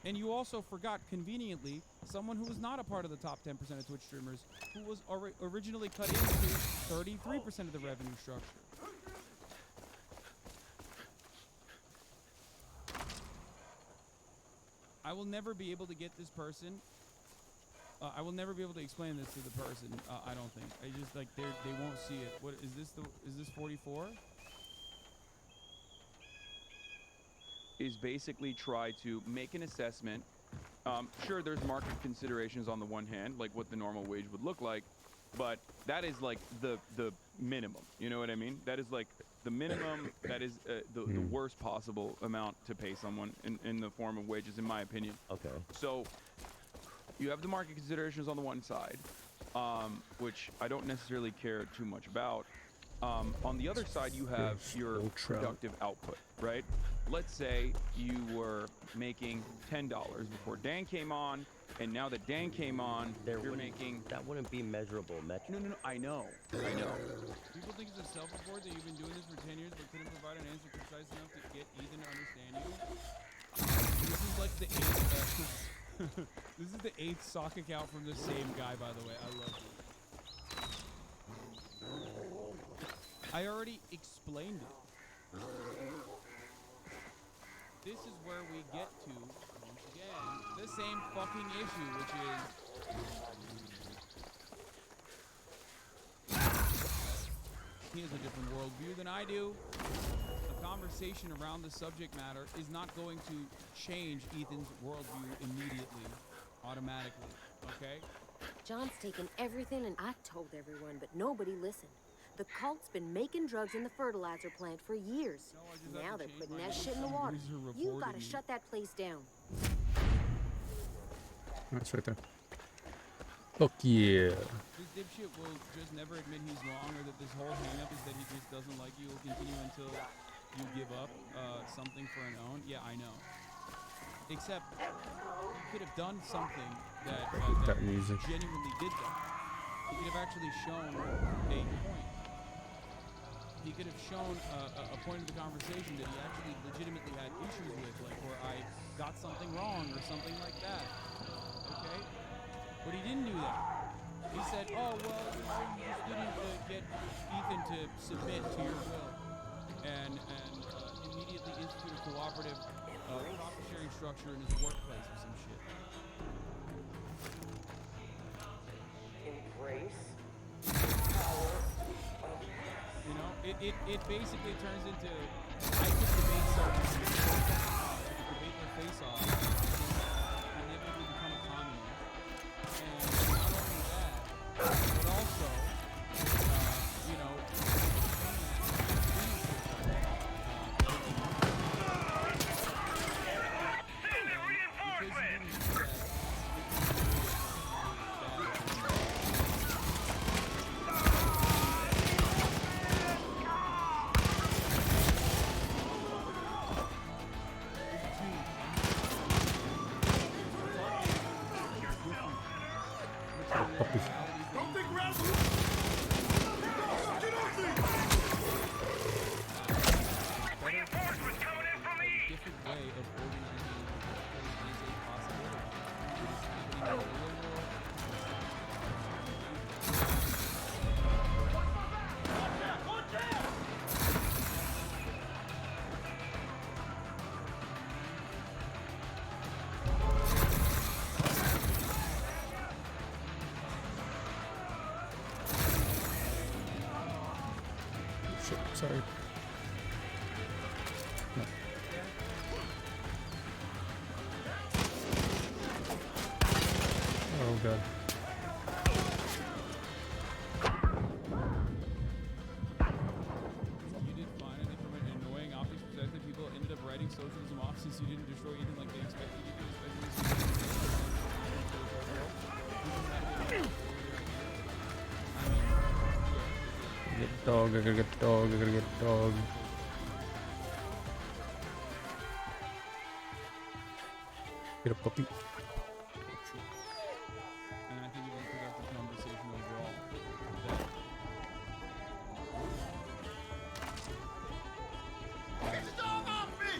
Speaker 8: And you also forgot, conveniently, someone who was not a part of the top 10% of Twitch streamers, who was originally cut into 33% of the revenue structure. I will never be able to get this person. I will never be able to explain this to the person. I don't think. I just like they won't see it. What is this? Is this 44?
Speaker 10: is basically try to make an assessment. Sure, there's market considerations on the one hand, like what the normal wage would look like, but that is like the minimum. You know what I mean? That is like the minimum. That is the worst possible amount to pay someone in the form of wages, in my opinion.
Speaker 21: Okay.
Speaker 10: So you have the market considerations on the one side, which I don't necessarily care too much about. On the other side, you have your productive output, right? Let's say you were making $10 before Dan came on, and now that Dan came on, you're making...
Speaker 21: That wouldn't be measurable metric.
Speaker 10: No, I know.
Speaker 8: People think it's a self-report that you've been doing this for 10 years but couldn't provide an answer precise enough to get Ethan to understand you. This is like the 8th... this is the 8th sock account from the same guy, by the way. I love it. I already explained it. This is where we get to, once again, the same fucking issue, which is... He has a different worldview than I do. A conversation around the subject matter is not going to change Ethan's worldview immediately, automatically, okay?
Speaker 9: John's taken everything and I told everyone, but nobody listened. The cult's been making drugs in the fertilizer plant for years. Now they're putting that shit in the water. You gotta shut that place down.
Speaker 2: That's right there. Fuck yeah.
Speaker 8: This dipshit will just never admit he's wrong, or that this whole hang-up is that he just doesn't like you. Will continue until you give up something for an own. Yeah, I know. Except he could have done something that genuinely did that. He could have actually shown a point. He could have shown a point of the conversation that he actually legitimately had issues with, like where I got something wrong or something like that. Okay? But he didn't do that. He said, oh, well, you just didn't get Ethan to submit to your will. And immediately institute a cooperative profit-sharing structure in his workplace or some shit.
Speaker 21: Embrace
Speaker 8: power. You know, it basically turns into, I could debate someone, debate their face off, and inevitably become a communist. And not only that, but also, you know,
Speaker 2: Sorry. No. Oh god.
Speaker 8: You did find it from an annoying optics perspective. People ended up writing socialism off since you didn't destroy Ethan like they expected you to,
Speaker 2: Get dog, I gotta get dog, I gotta get dog. Get a puppy.
Speaker 8: And I think it was a productive conversation overall.
Speaker 5: Get the dog off me!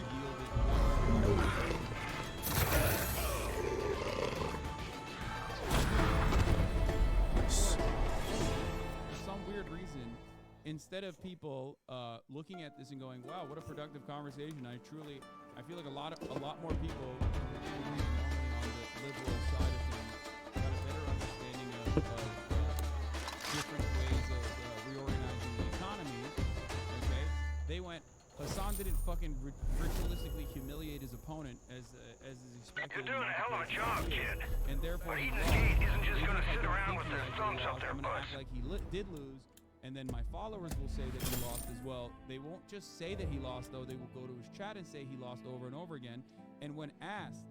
Speaker 8: For some weird reason, instead of people looking at this and going, "Wow, what a productive conversation!" I feel like a lot more people on the liberal side of things got a better understanding of different ways of reorganizing the economy. Okay, they went, Hassan Sean didn't fucking ritualistically humiliate his opponent as is expected.
Speaker 11: You're doing a hell of a job, kid.
Speaker 8: And therefore,
Speaker 11: Eden's Gate isn't just gonna sit around with their thumbs up their
Speaker 8: I'm gonna
Speaker 11: butts.
Speaker 8: act like he did lose, and then my followers will say that he lost as well. They won't just say that he lost, though. They will go to his chat and say he lost over and over again. And when asked,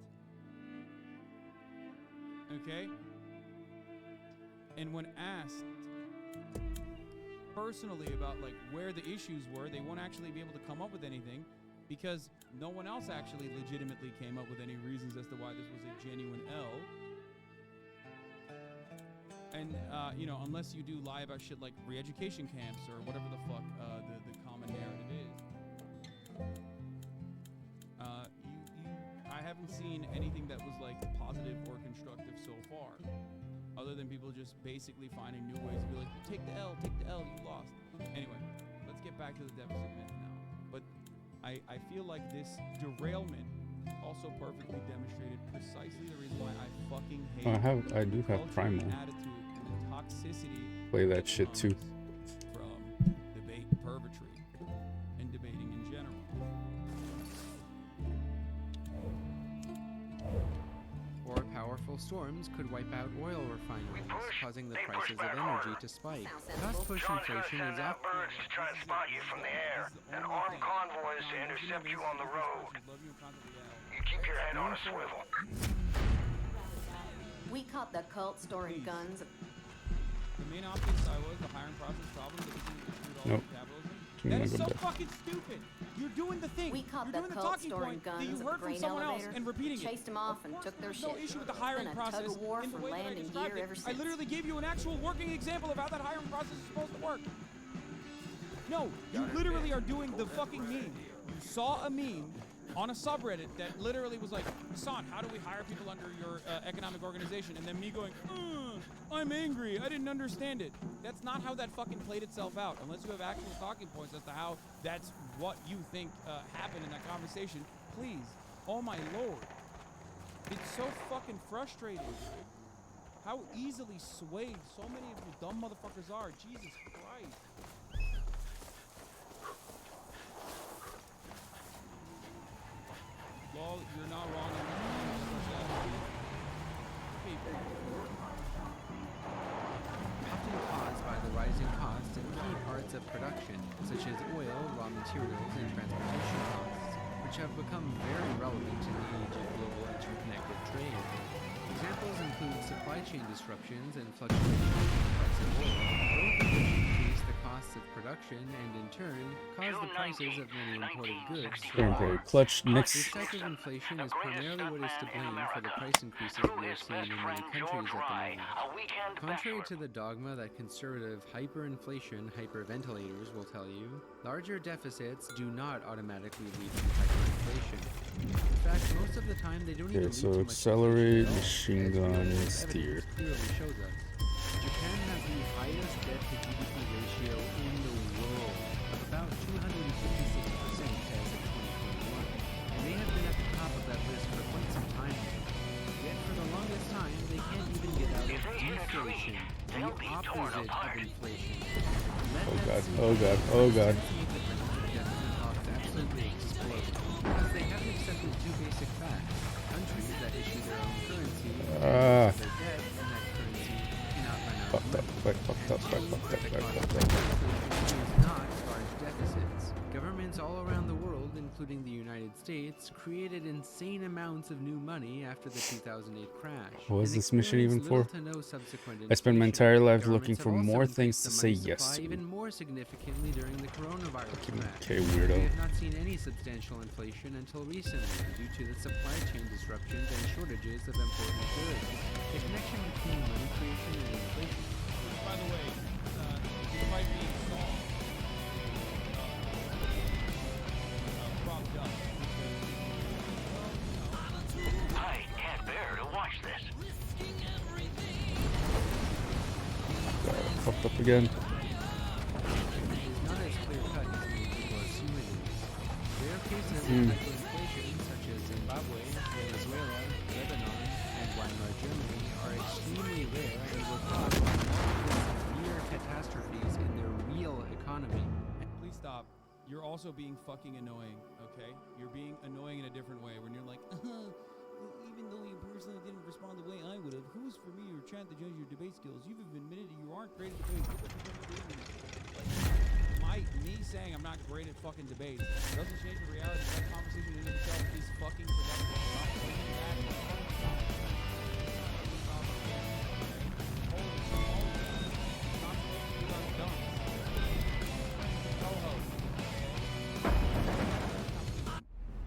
Speaker 8: okay, and when asked personally about like where the issues were, they won't actually be able to come up with anything, because no one else actually legitimately came up with any reasons as to why this was a genuine L. And you know, unless you do lie about shit like re-education camps or whatever the fuck the common narrative is. I haven't seen anything that was like positive or constructive so far, other than people just basically finding new ways to be like, take the L, you lost. Anyway, let's get back to the deficit myth now. But I feel like this derailment also perfectly demonstrated precisely the reason why I fucking hate
Speaker 2: I do have Primal.
Speaker 8: attitude and the toxicity
Speaker 2: Play that shit too.
Speaker 8: from debate purgatory and debating in general.
Speaker 7: Or powerful storms could wipe out oil refineries, causing the prices of energy to spike. Cost-push inflation is
Speaker 11: out birds to try to spot you from the air, and armed convoys to intercept you on the road. You keep your head on a swivel.
Speaker 9: We caught the cult storing guns.
Speaker 8: The main optics was the hiring process problem that isn't
Speaker 2: Nope.
Speaker 8: capitalism.
Speaker 2: Can
Speaker 8: That
Speaker 2: I
Speaker 8: is
Speaker 2: go
Speaker 8: so
Speaker 2: back?
Speaker 8: fucking stupid. You're doing the thing.
Speaker 9: We caught
Speaker 8: You're
Speaker 9: the
Speaker 8: doing the
Speaker 9: cult
Speaker 8: talking
Speaker 9: storing
Speaker 8: point that
Speaker 9: guns
Speaker 8: you
Speaker 9: at
Speaker 8: heard
Speaker 9: the
Speaker 8: from
Speaker 9: grain
Speaker 8: someone else
Speaker 9: elevator.
Speaker 8: and repeating it.
Speaker 9: Chased them off and took their
Speaker 8: There's
Speaker 9: shit.
Speaker 8: no issue with the
Speaker 9: It's
Speaker 8: hiring
Speaker 9: been a
Speaker 8: process
Speaker 9: tug of war
Speaker 8: in the
Speaker 9: from
Speaker 8: way that I
Speaker 9: land and
Speaker 8: described
Speaker 9: gear
Speaker 8: it.
Speaker 9: ever
Speaker 8: I
Speaker 9: since.
Speaker 8: literally gave you an actual working example of how that hiring process is supposed to work. No, you literally are doing the fucking meme. You saw a meme on a subreddit that literally was like, Hassan, how do we hire people under your economic organization? And then me going, I'm angry, I didn't understand it. That's not how that fucking played itself out. Unless you have actual talking points as to how that's what you think happened in that conversation, please, oh my lord. It's so fucking frustrating, dude. How easily swayed so many of you dumb motherfuckers are. Jesus Christ. Well, you're not wrong.
Speaker 7: Often caused by the rising costs in key parts of production, such as oil, raw materials, and transportation costs, which have become very relevant in the age of global interconnected trade. Examples include supply chain disruptions and fluctuations in the price of oil, both of which increase the costs of production and, in turn, cause the prices of many imported goods to
Speaker 2: Very
Speaker 7: rise.
Speaker 2: clutch
Speaker 7: This
Speaker 2: next.
Speaker 7: type of inflation is primarily what is to blame for the price increases we are seeing in many countries at the moment. Contrary to the dogma that conservative hyperinflation hyperventilators will tell you, larger deficits do not automatically lead to hyperinflation. In fact, most of the time they don't even
Speaker 2: Okay,
Speaker 7: lead
Speaker 2: so
Speaker 7: to much
Speaker 2: accelerate,
Speaker 7: inflation
Speaker 2: machine
Speaker 7: at all,
Speaker 2: gun,
Speaker 7: as
Speaker 2: steer.
Speaker 7: evidence clearly shows us. Japan has the highest debt to GDP ratio in the world, of about 256% as of 2021, and they have been at the top of that list for quite some time now. Yet for the longest time, they can't even get out of deflation, the opposite of inflation.
Speaker 2: Oh god, oh god, oh god.
Speaker 7: Absolutely explode because they haven't accepted two basic facts: countries that issue their own currency, their debt, and that currency cannot run out.
Speaker 2: Fucked up, fucked up.
Speaker 7: Not large deficits. Governments all around the world, including the United States, created insane amounts of new money after the 2008 crash.
Speaker 2: What was
Speaker 7: and
Speaker 2: this mission even for?
Speaker 7: experienced little to no subsequent
Speaker 2: I spent my
Speaker 7: inflation.
Speaker 2: entire life
Speaker 7: Governments
Speaker 2: looking
Speaker 7: have
Speaker 2: for
Speaker 7: also
Speaker 2: more
Speaker 7: increased
Speaker 2: things
Speaker 7: the
Speaker 2: to say
Speaker 7: money
Speaker 2: yes
Speaker 7: supply
Speaker 2: to.
Speaker 7: even more significantly during the coronavirus crash.
Speaker 2: Okay,
Speaker 7: We
Speaker 2: weirdo.
Speaker 7: have not seen any substantial inflation until recently due to the supply chain disruptions and shortages of important goods. The connection between money creation and inflation.
Speaker 8: By the way, despite being solved, propped up.
Speaker 11: I can't bear to watch this.
Speaker 2: Fucked up again.
Speaker 7: It is not as clear-cut as many people assume it is. Rare cases of hyperinflation, such as Zimbabwe, Venezuela, Lebanon, and Weimar Germany, are extremely rare and will cause severe catastrophes in their real economy.
Speaker 8: Please stop. You're also also being fucking annoying, okay? You're being annoying in a different way when you're like, even though you personally didn't respond the way I would have, who's for me or Chad to judge your debate skills? You've admitted you aren't great at debates. Me saying I'm not great at fucking debates doesn't change the reality that conversation in itself is fucking productive.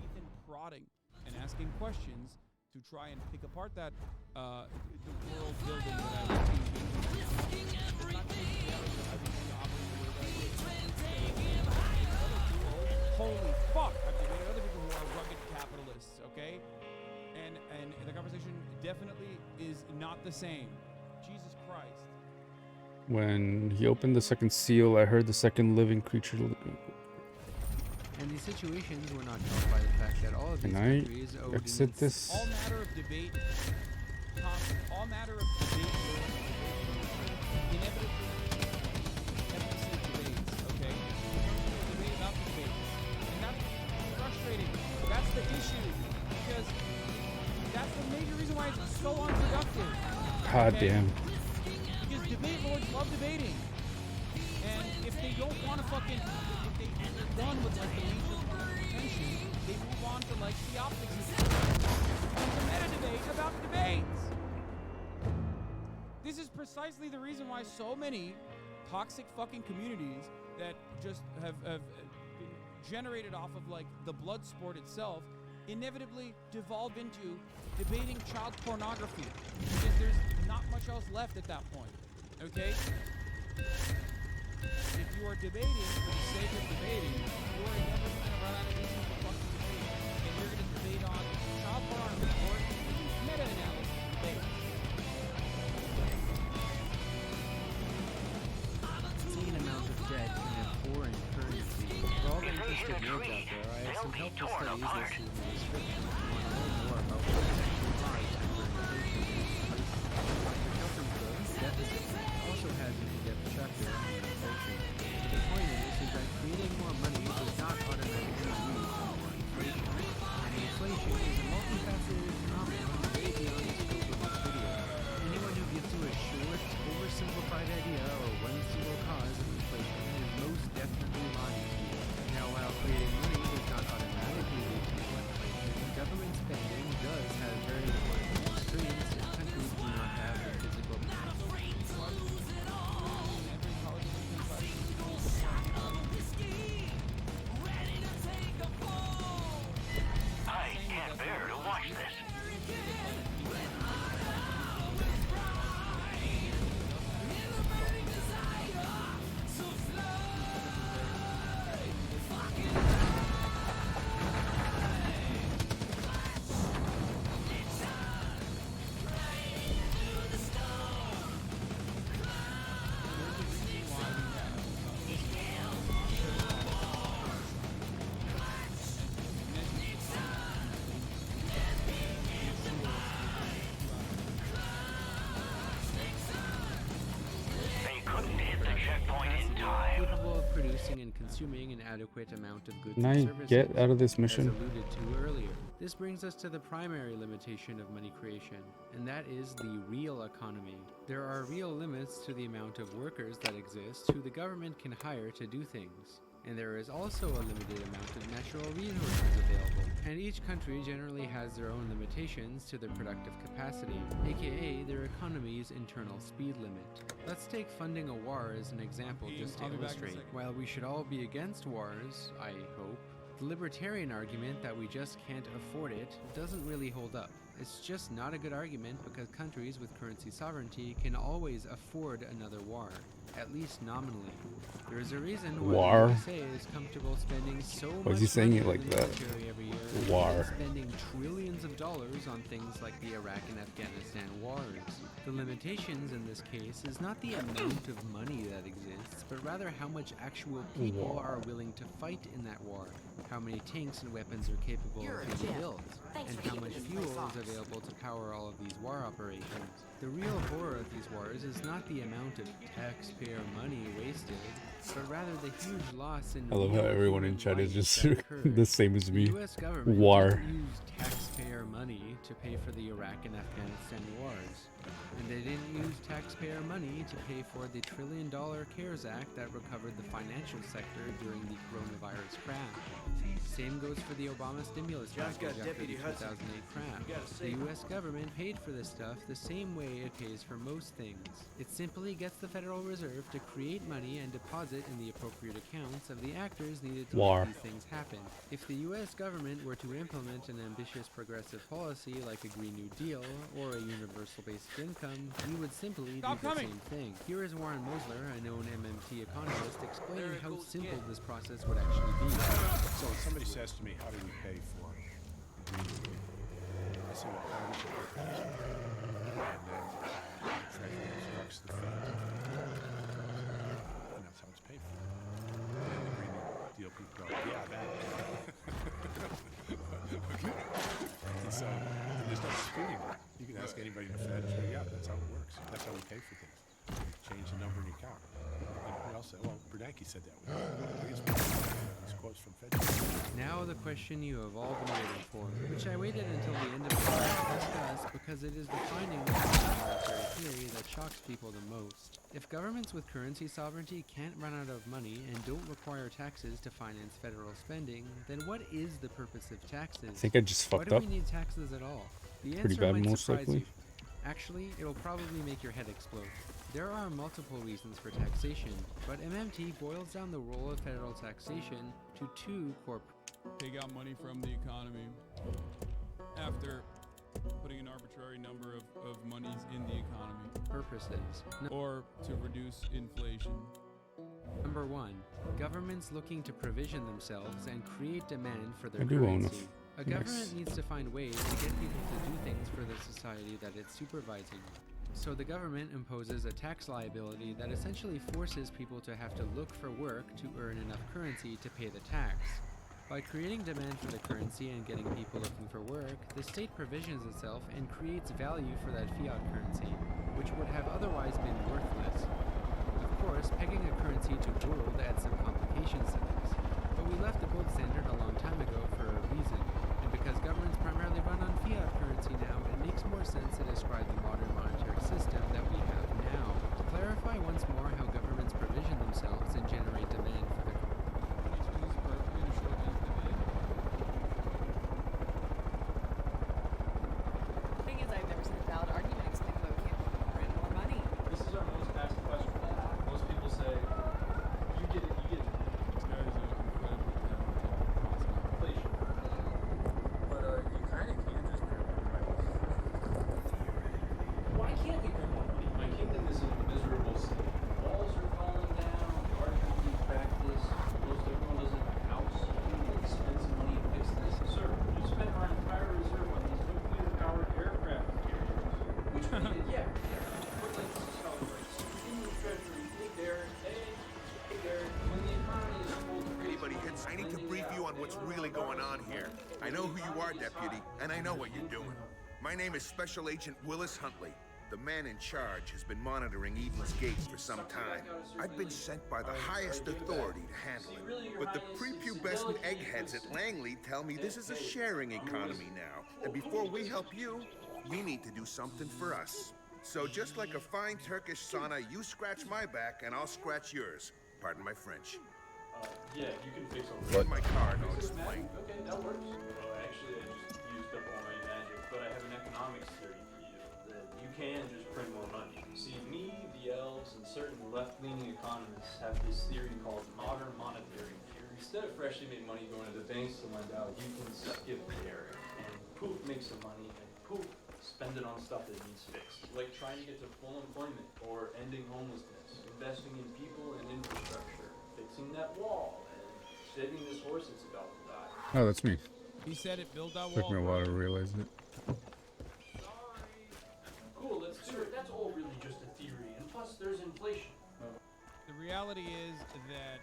Speaker 8: Ethan prodding and asking questions to try and pick apart that the world building that I was holy fuck! I've debated other people who are rugged capitalists, okay? And the conversation definitely is not the same. Jesus Christ.
Speaker 2: When he opened the second seal, I heard the second living creature.
Speaker 7: And these situations were not caused by the fact that all of these countries owed
Speaker 2: exit this?
Speaker 8: All matter of debate, inevitably debates, okay? Debate about the debates. And that's frustrating. That's the issue. Because that's the major reason why it's so unproductive.
Speaker 2: God damn.
Speaker 8: Because debate lords love debating. And if they don't want to fucking, if they're done with like the major tension, they move on to like the optics and to meta debate about debates. This is precisely the reason why so many toxic fucking communities that just have been generated off of like the blood sport itself inevitably devolve into debating child pornography because there's not much else left at that point. Okay? If you are debating for the sake of debating, you are never going to run out of reasons to fucking debate. And you're going to debate on child pornography or meta-analysis debate.
Speaker 7: Insane amount of debt in a foreign currency. For all the interested nerds out there, I have some helpful studies listed in the description. If you want to learn more about what actually drives hyperinflation and prices. The Kelton's book, Deficit, also has an in-depth chapter on inflation. The point of this is that creating more money does not automatically lead to more inflation. And inflation is a multifaceted phenomenon way beyond the scope of this video. Anyone who gives you a short, oversimplified idea or one single cause of inflation is most definitely lying to you. Now, while creating money does not automatically lead to more inflation, government spending does have very important extremes if countries do not have the physical
Speaker 11: I can't bear to watch this.
Speaker 7: capable of producing and consuming an adequate amount of goods
Speaker 2: Can
Speaker 7: and
Speaker 2: I
Speaker 7: services,
Speaker 2: get out of this mission?
Speaker 7: as alluded to earlier. This brings us to the primary limitation of money creation, and that is the real economy. There are real limits to the amount of workers that exist who the government can hire to do things. And there is also a limited amount of natural resources available, and each country generally has their own limitations to their productive capacity, aka their economy's internal speed limit. Let's take funding a war as an example just to illustrate. While we should all be against wars, I hope, the libertarian argument that we just can't afford it doesn't really hold up. It's just not a good argument because countries with currency sovereignty can always afford another war, at least nominally. There is a reason why the USA is comfortable spending so much
Speaker 2: Why is he saying it
Speaker 7: money
Speaker 2: like
Speaker 7: on the
Speaker 2: that?
Speaker 7: military every year,
Speaker 2: War.
Speaker 7: and spending trillions of dollars on things like the Iraq and Afghanistan wars. The limitations in this case is not the amount of money that exists, but rather how much actual people are willing to fight in that war, how many tanks and weapons are capable of being built, and how much fuel is available to power all of these war operations. The real horror of these wars is not the amount of taxpayer money wasted, but rather the huge loss in
Speaker 2: I love how
Speaker 7: real
Speaker 2: everyone in
Speaker 7: human
Speaker 2: chat is
Speaker 7: life
Speaker 2: just
Speaker 7: that occurred.
Speaker 2: the same as me.
Speaker 7: The US government
Speaker 2: War.
Speaker 7: didn't use taxpayer money to pay for the Iraq and Afghanistan wars. And they didn't use taxpayer money to pay for the $1 trillion CARES Act that recovered the financial sector during the coronavirus crash. Same goes for the Obama stimulus package after the 2008 crash. The US government paid for this stuff the same way it pays for most things. It simply gets the Federal Reserve to create money and deposit in the appropriate accounts of the actors needed to
Speaker 2: War.
Speaker 7: make these things happen. If the US government were to implement an ambitious progressive policy like a Green New Deal or a universal basic income, we would simply do the same thing. Here is Warren Mosler, a known MMT economist, explaining how simple this process would actually be.
Speaker 13: So when somebody says to me, how do we pay for Green? I say, well, Congress will pay for it. And then Treasury instructs the Fed. And that's how it's paid for. And the Green New Deal people go, yeah, that. Okay. And so there's no disputing that. You can ask anybody in the Fed, and say, yeah, that's how it works. That's how we pay for things. You change the number in your account. And who else said? Well, Bernanke said that. These quotes from Fed.
Speaker 7: Now the question you have all been waiting for, which I waited until the end of the class to discuss because it is the finding of the monetary theory that shocks people the most. If governments with currency sovereignty can't run out of money and don't require taxes to finance federal spending, then what is the purpose of taxes?
Speaker 2: I think I just fucked
Speaker 7: Why
Speaker 2: up.
Speaker 7: do we need taxes at all? The
Speaker 2: Pretty
Speaker 7: answer
Speaker 2: bad,
Speaker 7: might
Speaker 2: most
Speaker 7: surprise
Speaker 2: likely.
Speaker 7: you. Actually, it'll probably make your head explode. There are multiple reasons for taxation, but MMT boils down the role of federal taxation to two core.
Speaker 8: Take out money from the economy after putting an arbitrary number of monies in the economy.
Speaker 7: Purposes.
Speaker 8: Or to reduce inflation.
Speaker 7: Number one, governments looking to provision themselves and create demand for their
Speaker 2: I do own
Speaker 7: currency. A government
Speaker 2: nice.
Speaker 7: needs to find ways to get people to do things for the society that it's supervising. So the government imposes a tax liability that essentially forces people to have to look for work to earn enough currency to pay the tax. By creating demand for the currency and getting people looking for work, the state provisions itself and creates value for that fiat currency, which would have otherwise been worthless. Of course, pegging a currency to gold adds some complications to this, but we left the gold standard a long time ago for a reason, and because governments primarily run on fiat currency now, it makes more sense to describe the modern monetary system that we have now. To clarify once more how governments provision themselves and generate demand for their
Speaker 22: thing is, I've never seen a valid argument explaining why we can't print more money.
Speaker 23: This is our most asked question. Most people say, you get it, you get it. This guy is incredibly inflation. But you kind of can't just print more money. Why can't we print more money? My kingdom is in a miserable state. Walls are falling down, the art companies practice, most everyone doesn't have a house. We need to spend some money to fix this. Sir, you spent our entire reserve on these nuclear-powered aircraft carriers. Which we did, yeah. But like, this is how it works. In the treasury, hey Derek, hey Derek, when the economy is full of
Speaker 24: Anybody hits, I need to brief you on what's really going on here. I know who you are, Deputy, and I know what you're doing. My name is Special Agent Willis Huntley. The man in charge has been monitoring Eden's Gate for some time. I've been sent by the highest authority to handle it. But the prepubescent eggheads at Langley tell me this is a sharing economy now. And before we help you, we need to do something for us. So just like a fine Turkish sauna, you scratch my back and I'll scratch yours. Pardon my French.
Speaker 23: Yeah, you can fix all
Speaker 24: Give my card, I'll explain.
Speaker 23: Okay, that works. Well, actually, I just used up all my magic, but I have an economics theory for you. That you can just print more money. See, me, the elves, and certain left-leaning economists have this theory called modern monetary theory. Instead of freshly made money going to the banks to lend out, you can skip there and poof, make some money, and poof, spend it on stuff that needs fixed. Like trying to get to full employment, or ending homelessness, investing in people and infrastructure, fixing that wall, and saving this horse that's about to die.
Speaker 2: Oh, that's me.
Speaker 8: He said it, build that wall.
Speaker 2: Took me a while to realize it.
Speaker 23: Cool, let's do it. That's all really just a theory, and plus there's inflation.
Speaker 8: The reality is that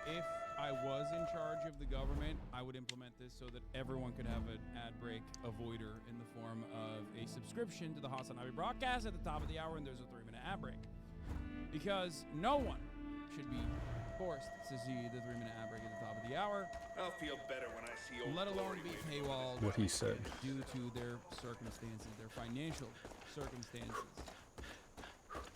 Speaker 8: if I was in charge of the government, I would implement this so that everyone could have an ad break avoider in the form of a subscription to the Hasanabi broadcast at the top of the hour, and there's a 3-minute ad break. Because no one should be forced to see the 3-minute ad break at the top of the hour.
Speaker 24: I'll feel better when I see old
Speaker 8: Let alone
Speaker 24: Glory
Speaker 8: be
Speaker 24: waving
Speaker 8: paywalled
Speaker 2: What he said.
Speaker 8: due to their circumstances, their financial circumstances.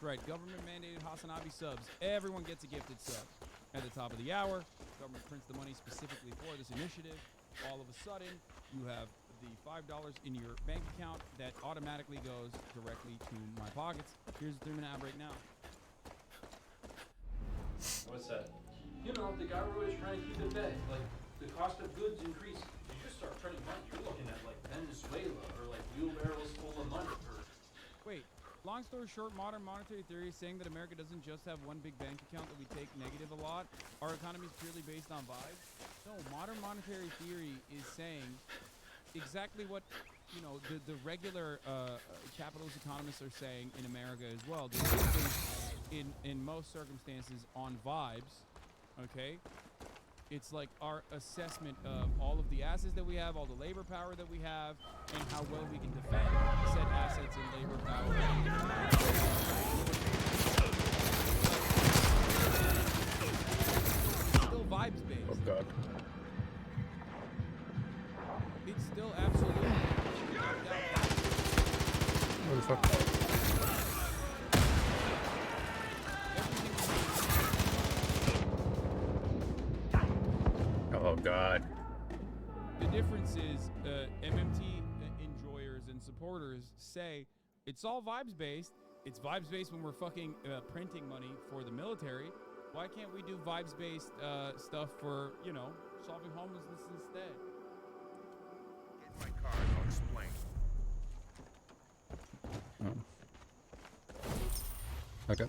Speaker 8: Right, government-mandated Hasanabi subs. Everyone gets a gifted sub at the top of the hour. Government prints the money specifically for this initiative. All of a sudden, you have the $5 in your bank account that automatically goes directly to my pockets. Here's the 3-minute ad break now.
Speaker 23: What's that? You know, the government is trying to keep it bad. Like, the cost of goods increases. You just start printing money, you're looking at, like, Venezuela or, like, wheelbarrows full of money.
Speaker 8: Wait, long story short, modern monetary theory is saying that America doesn't just have one big bank account that we take negative a lot. Our economy is purely based on vibes. No, modern monetary theory is saying exactly what, you know, the regular capitalist economists are saying in America as well. They're basing in most circumstances on vibes, okay? It's like our assessment of all of the assets that we have, all the labor power that we have, and how well we can defend said assets and labor power. Still vibes based.
Speaker 2: Oh god.
Speaker 8: It's still absolutely.
Speaker 2: What the fuck? Oh god.
Speaker 8: The difference is MMT enjoyers and supporters say it's all vibes based. It's vibes based when we're fucking printing money for the military. Why can't we do vibes based stuff for, you know, solving homelessness instead?
Speaker 24: Get my car and I'll explain.
Speaker 2: Oh. Okay.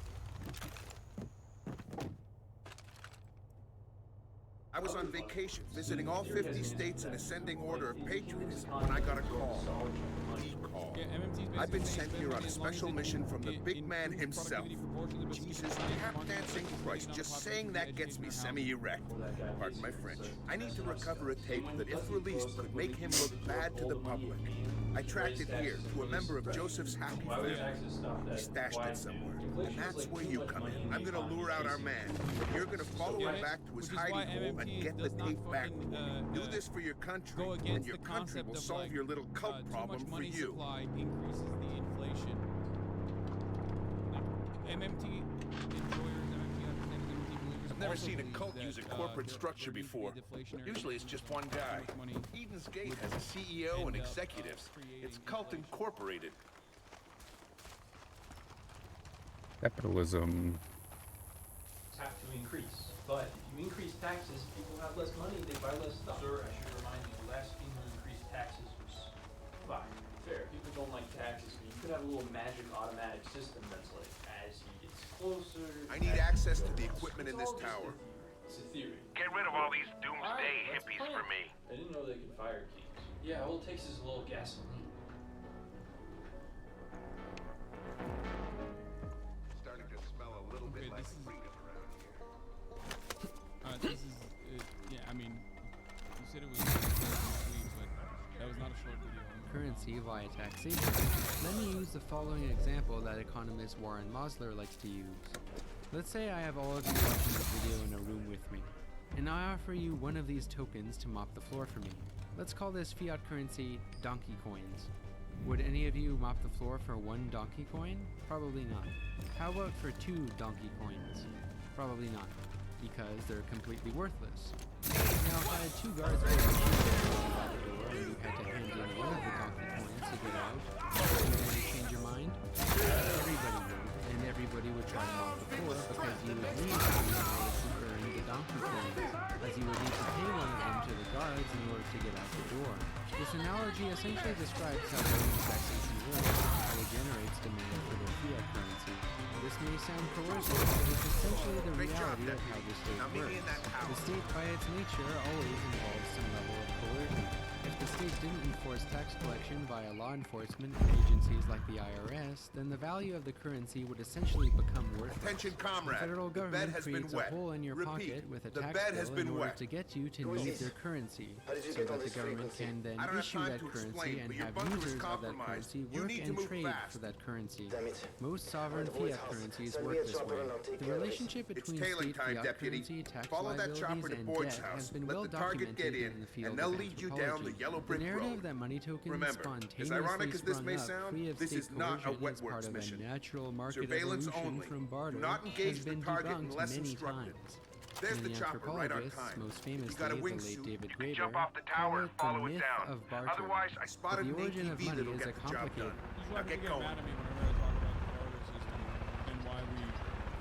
Speaker 24: I was on vacation, visiting all 50 states in ascending order of patriotism when I got a call. The call. I've been sent here on a special mission from the big man himself. Jesus, tap-dancing Christ, just saying that gets me semi-erect. Pardon my French. I need to recover a tape that, if released, could make him look bad to the public. I tracked it here to a member of Joseph's happy family. He stashed it somewhere, and that's where you come in. I'm gonna lure out our man. You're gonna follow him back to his hiding hole and get the tape back. Do this for your country, and your country will solve your little cult problem for you.
Speaker 8: Supply increases the inflation. MMT enjoyers, MMT understanders, MMT believers.
Speaker 24: I've never
Speaker 8: also
Speaker 24: seen a
Speaker 8: believe
Speaker 24: cult
Speaker 8: that,
Speaker 24: use a corporate structure
Speaker 8: there
Speaker 24: before.
Speaker 8: could be deflationary
Speaker 24: Usually it's just one guy. Eden's Gate has a CEO and executives. It's Cult Incorporated.
Speaker 2: Capitalism.
Speaker 23: Have to increase. But if you increase taxes, people have less money, they buy less stuff. Sir, I should remind you, the last thing who increased taxes was fine. Fair. People don't like taxes, but you could have a little magic automatic system that's like, as he gets closer...
Speaker 24: I need access to the equipment in this tower.
Speaker 23: It's a theory.
Speaker 11: Get rid of all these doomsday hippies for me.
Speaker 23: I didn't know they could fire kings. Yeah, all it takes is a little gasoline.
Speaker 24: Starting to smell a little bit like freedom around here.
Speaker 8: This is, yeah, I mean, you said it was sweet, but that was not a short video.
Speaker 7: Currency via taxation. Let me use the following example that economist Warren Mosler likes to use. Let's say I have all of you watching this video in a room with me, and I offer you one of these tokens to mop the floor for me. Let's call this fiat currency donkey coins. Would any of you mop the floor for 1 donkey coin? Probably not. How about for 2 donkey coins? Probably not, because they're completely worthless. Now if I had 2 guards waiting at the door and you had to hand in one of the donkey coins to get out, would you change your mind? Everybody would, and everybody would try to mop the floor because you would need to earn the donkey coins, as you would need to pay one of them to the guards in order to get out the door. This analogy essentially describes how taxation works, how it generates demand for their fiat currency. This may sound coercive, but it's essentially the reality of how the state works. The state, by its nature, always involves some level of coercion. If the states didn't enforce tax collection via law enforcement agencies like the IRS, then the value of the currency would essentially become worthless.
Speaker 24: Attention, comrade.
Speaker 7: The federal
Speaker 24: The bed
Speaker 7: government
Speaker 24: has been
Speaker 7: creates a
Speaker 24: wet.
Speaker 7: hole in your
Speaker 24: Repeat,
Speaker 7: pocket with a
Speaker 24: the
Speaker 7: tax
Speaker 24: bed has
Speaker 7: bill
Speaker 24: been
Speaker 7: in order
Speaker 24: wet.
Speaker 7: to get you to
Speaker 24: Who is
Speaker 7: need
Speaker 24: this?
Speaker 7: their currency,
Speaker 24: How did you
Speaker 7: so
Speaker 24: get all
Speaker 7: that the
Speaker 24: this
Speaker 7: government
Speaker 24: frequency?
Speaker 7: can then
Speaker 24: I don't have
Speaker 7: issue
Speaker 24: time
Speaker 7: that
Speaker 24: to
Speaker 7: currency
Speaker 24: explain,
Speaker 7: and
Speaker 24: but your
Speaker 7: have
Speaker 24: bunker is
Speaker 7: users of that
Speaker 24: compromised.
Speaker 7: currency
Speaker 24: You
Speaker 7: work
Speaker 24: need to
Speaker 7: and
Speaker 24: move
Speaker 7: trade
Speaker 24: fast.
Speaker 7: for that currency.
Speaker 24: Damn it.
Speaker 7: Most sovereign
Speaker 24: Find the White
Speaker 7: fiat
Speaker 24: House.
Speaker 7: currencies
Speaker 24: Send me
Speaker 7: work
Speaker 24: a
Speaker 7: this
Speaker 24: chopper
Speaker 7: way.
Speaker 24: and I'll take
Speaker 7: The
Speaker 24: care of it.
Speaker 7: relationship
Speaker 24: It's
Speaker 7: between
Speaker 24: tailing
Speaker 7: state
Speaker 24: time,
Speaker 7: fiat
Speaker 24: deputy.
Speaker 7: currency, tax
Speaker 24: Follow that chopper
Speaker 7: liabilities,
Speaker 24: to
Speaker 7: and
Speaker 24: Boyd's
Speaker 7: debt
Speaker 24: house.
Speaker 7: has been
Speaker 24: Let
Speaker 7: well
Speaker 24: the target
Speaker 7: documented
Speaker 24: get in,
Speaker 7: in the field
Speaker 24: and they'll
Speaker 7: of
Speaker 24: lead you down the
Speaker 7: anthropology.
Speaker 24: yellow
Speaker 7: The
Speaker 24: brick
Speaker 7: narrative
Speaker 24: road.
Speaker 7: that money tokens
Speaker 24: Remember,
Speaker 7: spontaneously
Speaker 24: as ironic as this
Speaker 7: sprung
Speaker 24: may
Speaker 7: up
Speaker 24: sound,
Speaker 7: free of
Speaker 24: this
Speaker 7: state
Speaker 24: is not a
Speaker 7: coercion
Speaker 24: wet
Speaker 7: as
Speaker 24: works
Speaker 7: part of
Speaker 24: mission.
Speaker 7: a natural market
Speaker 24: Surveillance
Speaker 7: evolution
Speaker 24: only.
Speaker 7: from barter
Speaker 24: Do not engage
Speaker 7: has
Speaker 24: the
Speaker 7: been
Speaker 24: target
Speaker 7: debunked
Speaker 24: unless
Speaker 7: many
Speaker 24: instructed.
Speaker 7: times.
Speaker 24: There's
Speaker 7: Many
Speaker 24: the chopper right on
Speaker 7: anthropologists,
Speaker 24: time.
Speaker 7: most
Speaker 24: If you
Speaker 7: famously
Speaker 24: got a
Speaker 7: the
Speaker 24: wingsuit,
Speaker 7: late David
Speaker 24: you
Speaker 7: Graeber,
Speaker 24: jump off the
Speaker 7: call
Speaker 24: tower
Speaker 7: it
Speaker 24: and follow
Speaker 7: the
Speaker 24: it
Speaker 7: myth
Speaker 24: down.
Speaker 7: of barter.
Speaker 24: Otherwise, I spotted
Speaker 7: the
Speaker 24: an
Speaker 7: origin of
Speaker 24: ATV
Speaker 7: money
Speaker 24: that'll
Speaker 7: is a
Speaker 24: get the job
Speaker 7: complicated.
Speaker 24: done. Now get going.
Speaker 8: Mad at me whenever I talk about the barter system and why we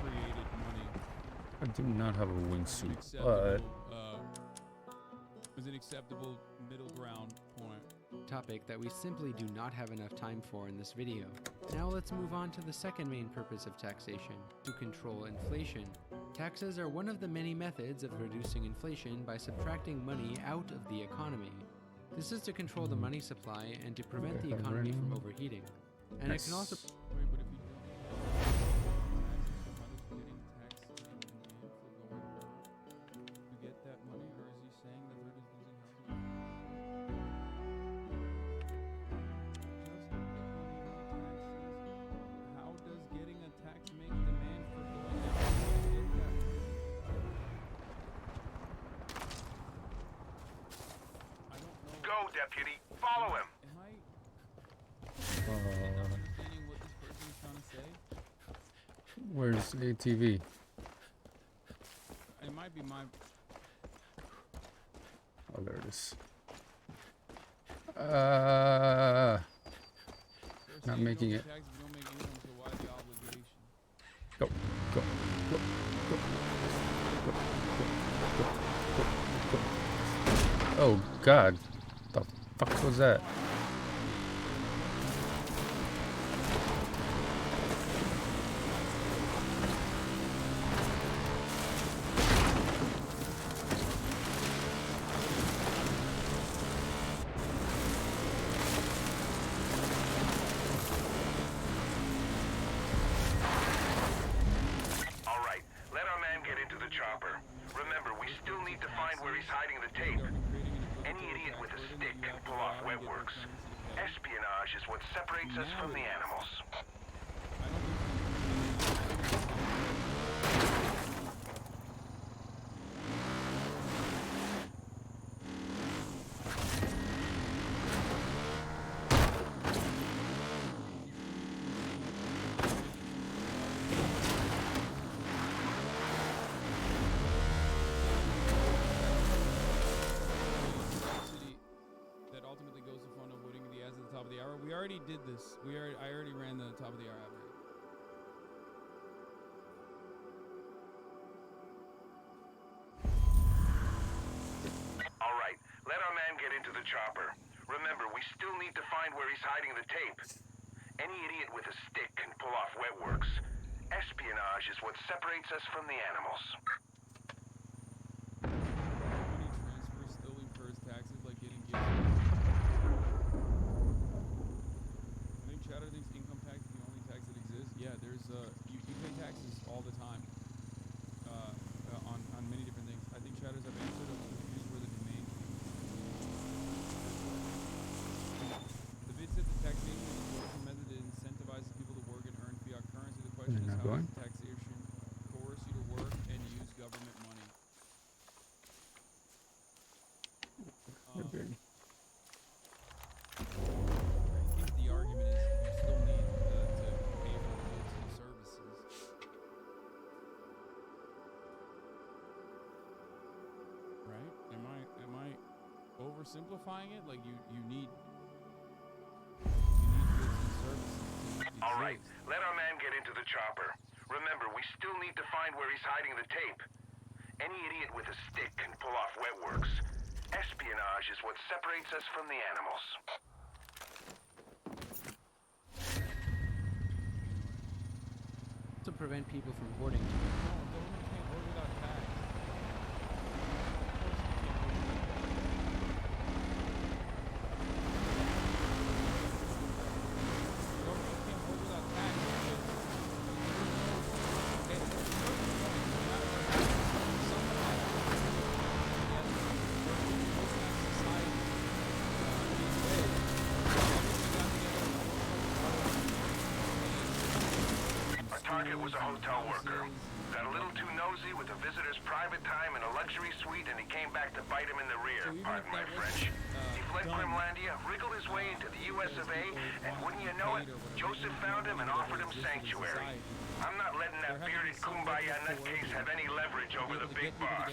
Speaker 8: created money.
Speaker 2: I do not have a wingsuit,
Speaker 8: Acceptable,
Speaker 2: but
Speaker 8: is an acceptable middle ground point.
Speaker 7: Topic that we simply do not have enough time for in this video. Now let's move on to the second main purpose of taxation, to control inflation. Taxes are one of the many methods of reducing inflation by subtracting money out of the economy. This is to control the money supply and to prevent the economy from overheating. And it can also...
Speaker 8: Wait, but if you don't to get that money, or is he saying that they're just losing housing? How does getting a tax make demand for going
Speaker 11: Go, deputy. Follow him.
Speaker 8: Am I understanding what this person is trying to say?
Speaker 2: where's ATV?
Speaker 8: It might be my...
Speaker 2: Oh, there it is. Not making it. Go, go, go, go, go, go, go, go, go. Oh God, the fuck was that?
Speaker 11: All right, let our man get into the chopper. Remember, we still need to find where he's hiding the tape. Any idiot with a stick can pull off wet works. Espionage is what separates us from the animals.
Speaker 8: That ultimately goes to fund avoiding the ads at the top of the hour. We already did this. I already ran the top of the hour ad break.
Speaker 11: All right, let our man get into the chopper. Remember, we still need to find where he's hiding the tape. Any idiot with a stick can pull off wet works. Espionage is what separates us from the animals.
Speaker 8: Money transfer still incurs taxes like getting gifts. I think Chatter thinks income tax is the only tax that exists. Yeah, there's you pay taxes all the time on many different things. I think Chatters have answered of confused where the domain. The vid said the taxation is a social method that incentivizes people to work and earn fiat currency. The question is
Speaker 2: Not
Speaker 8: how
Speaker 2: going.
Speaker 8: does taxation coerce you to work and use government money?
Speaker 2: Okay.
Speaker 8: I think the argument is you still need to pay for goods and services. Right? Am I oversimplifying it? Like you need goods and services to exist.
Speaker 11: All right, let our man get into the chopper. Remember, we still need to find where he's hiding the tape. Any idiot with a stick can pull off wet works. Espionage is what separates us from the animals.
Speaker 7: to prevent people from hoarding.
Speaker 11: was a hotel worker. Got a little too nosy with a visitor's private time in a luxury suite, and he came back to bite him in the rear. Pardon my French. He fled Grimlandia, wriggled his way into the U.S. of A., and wouldn't you know it, Joseph found him and offered him sanctuary. I'm not letting that bearded kumbaya nutcase have any leverage over the big boss.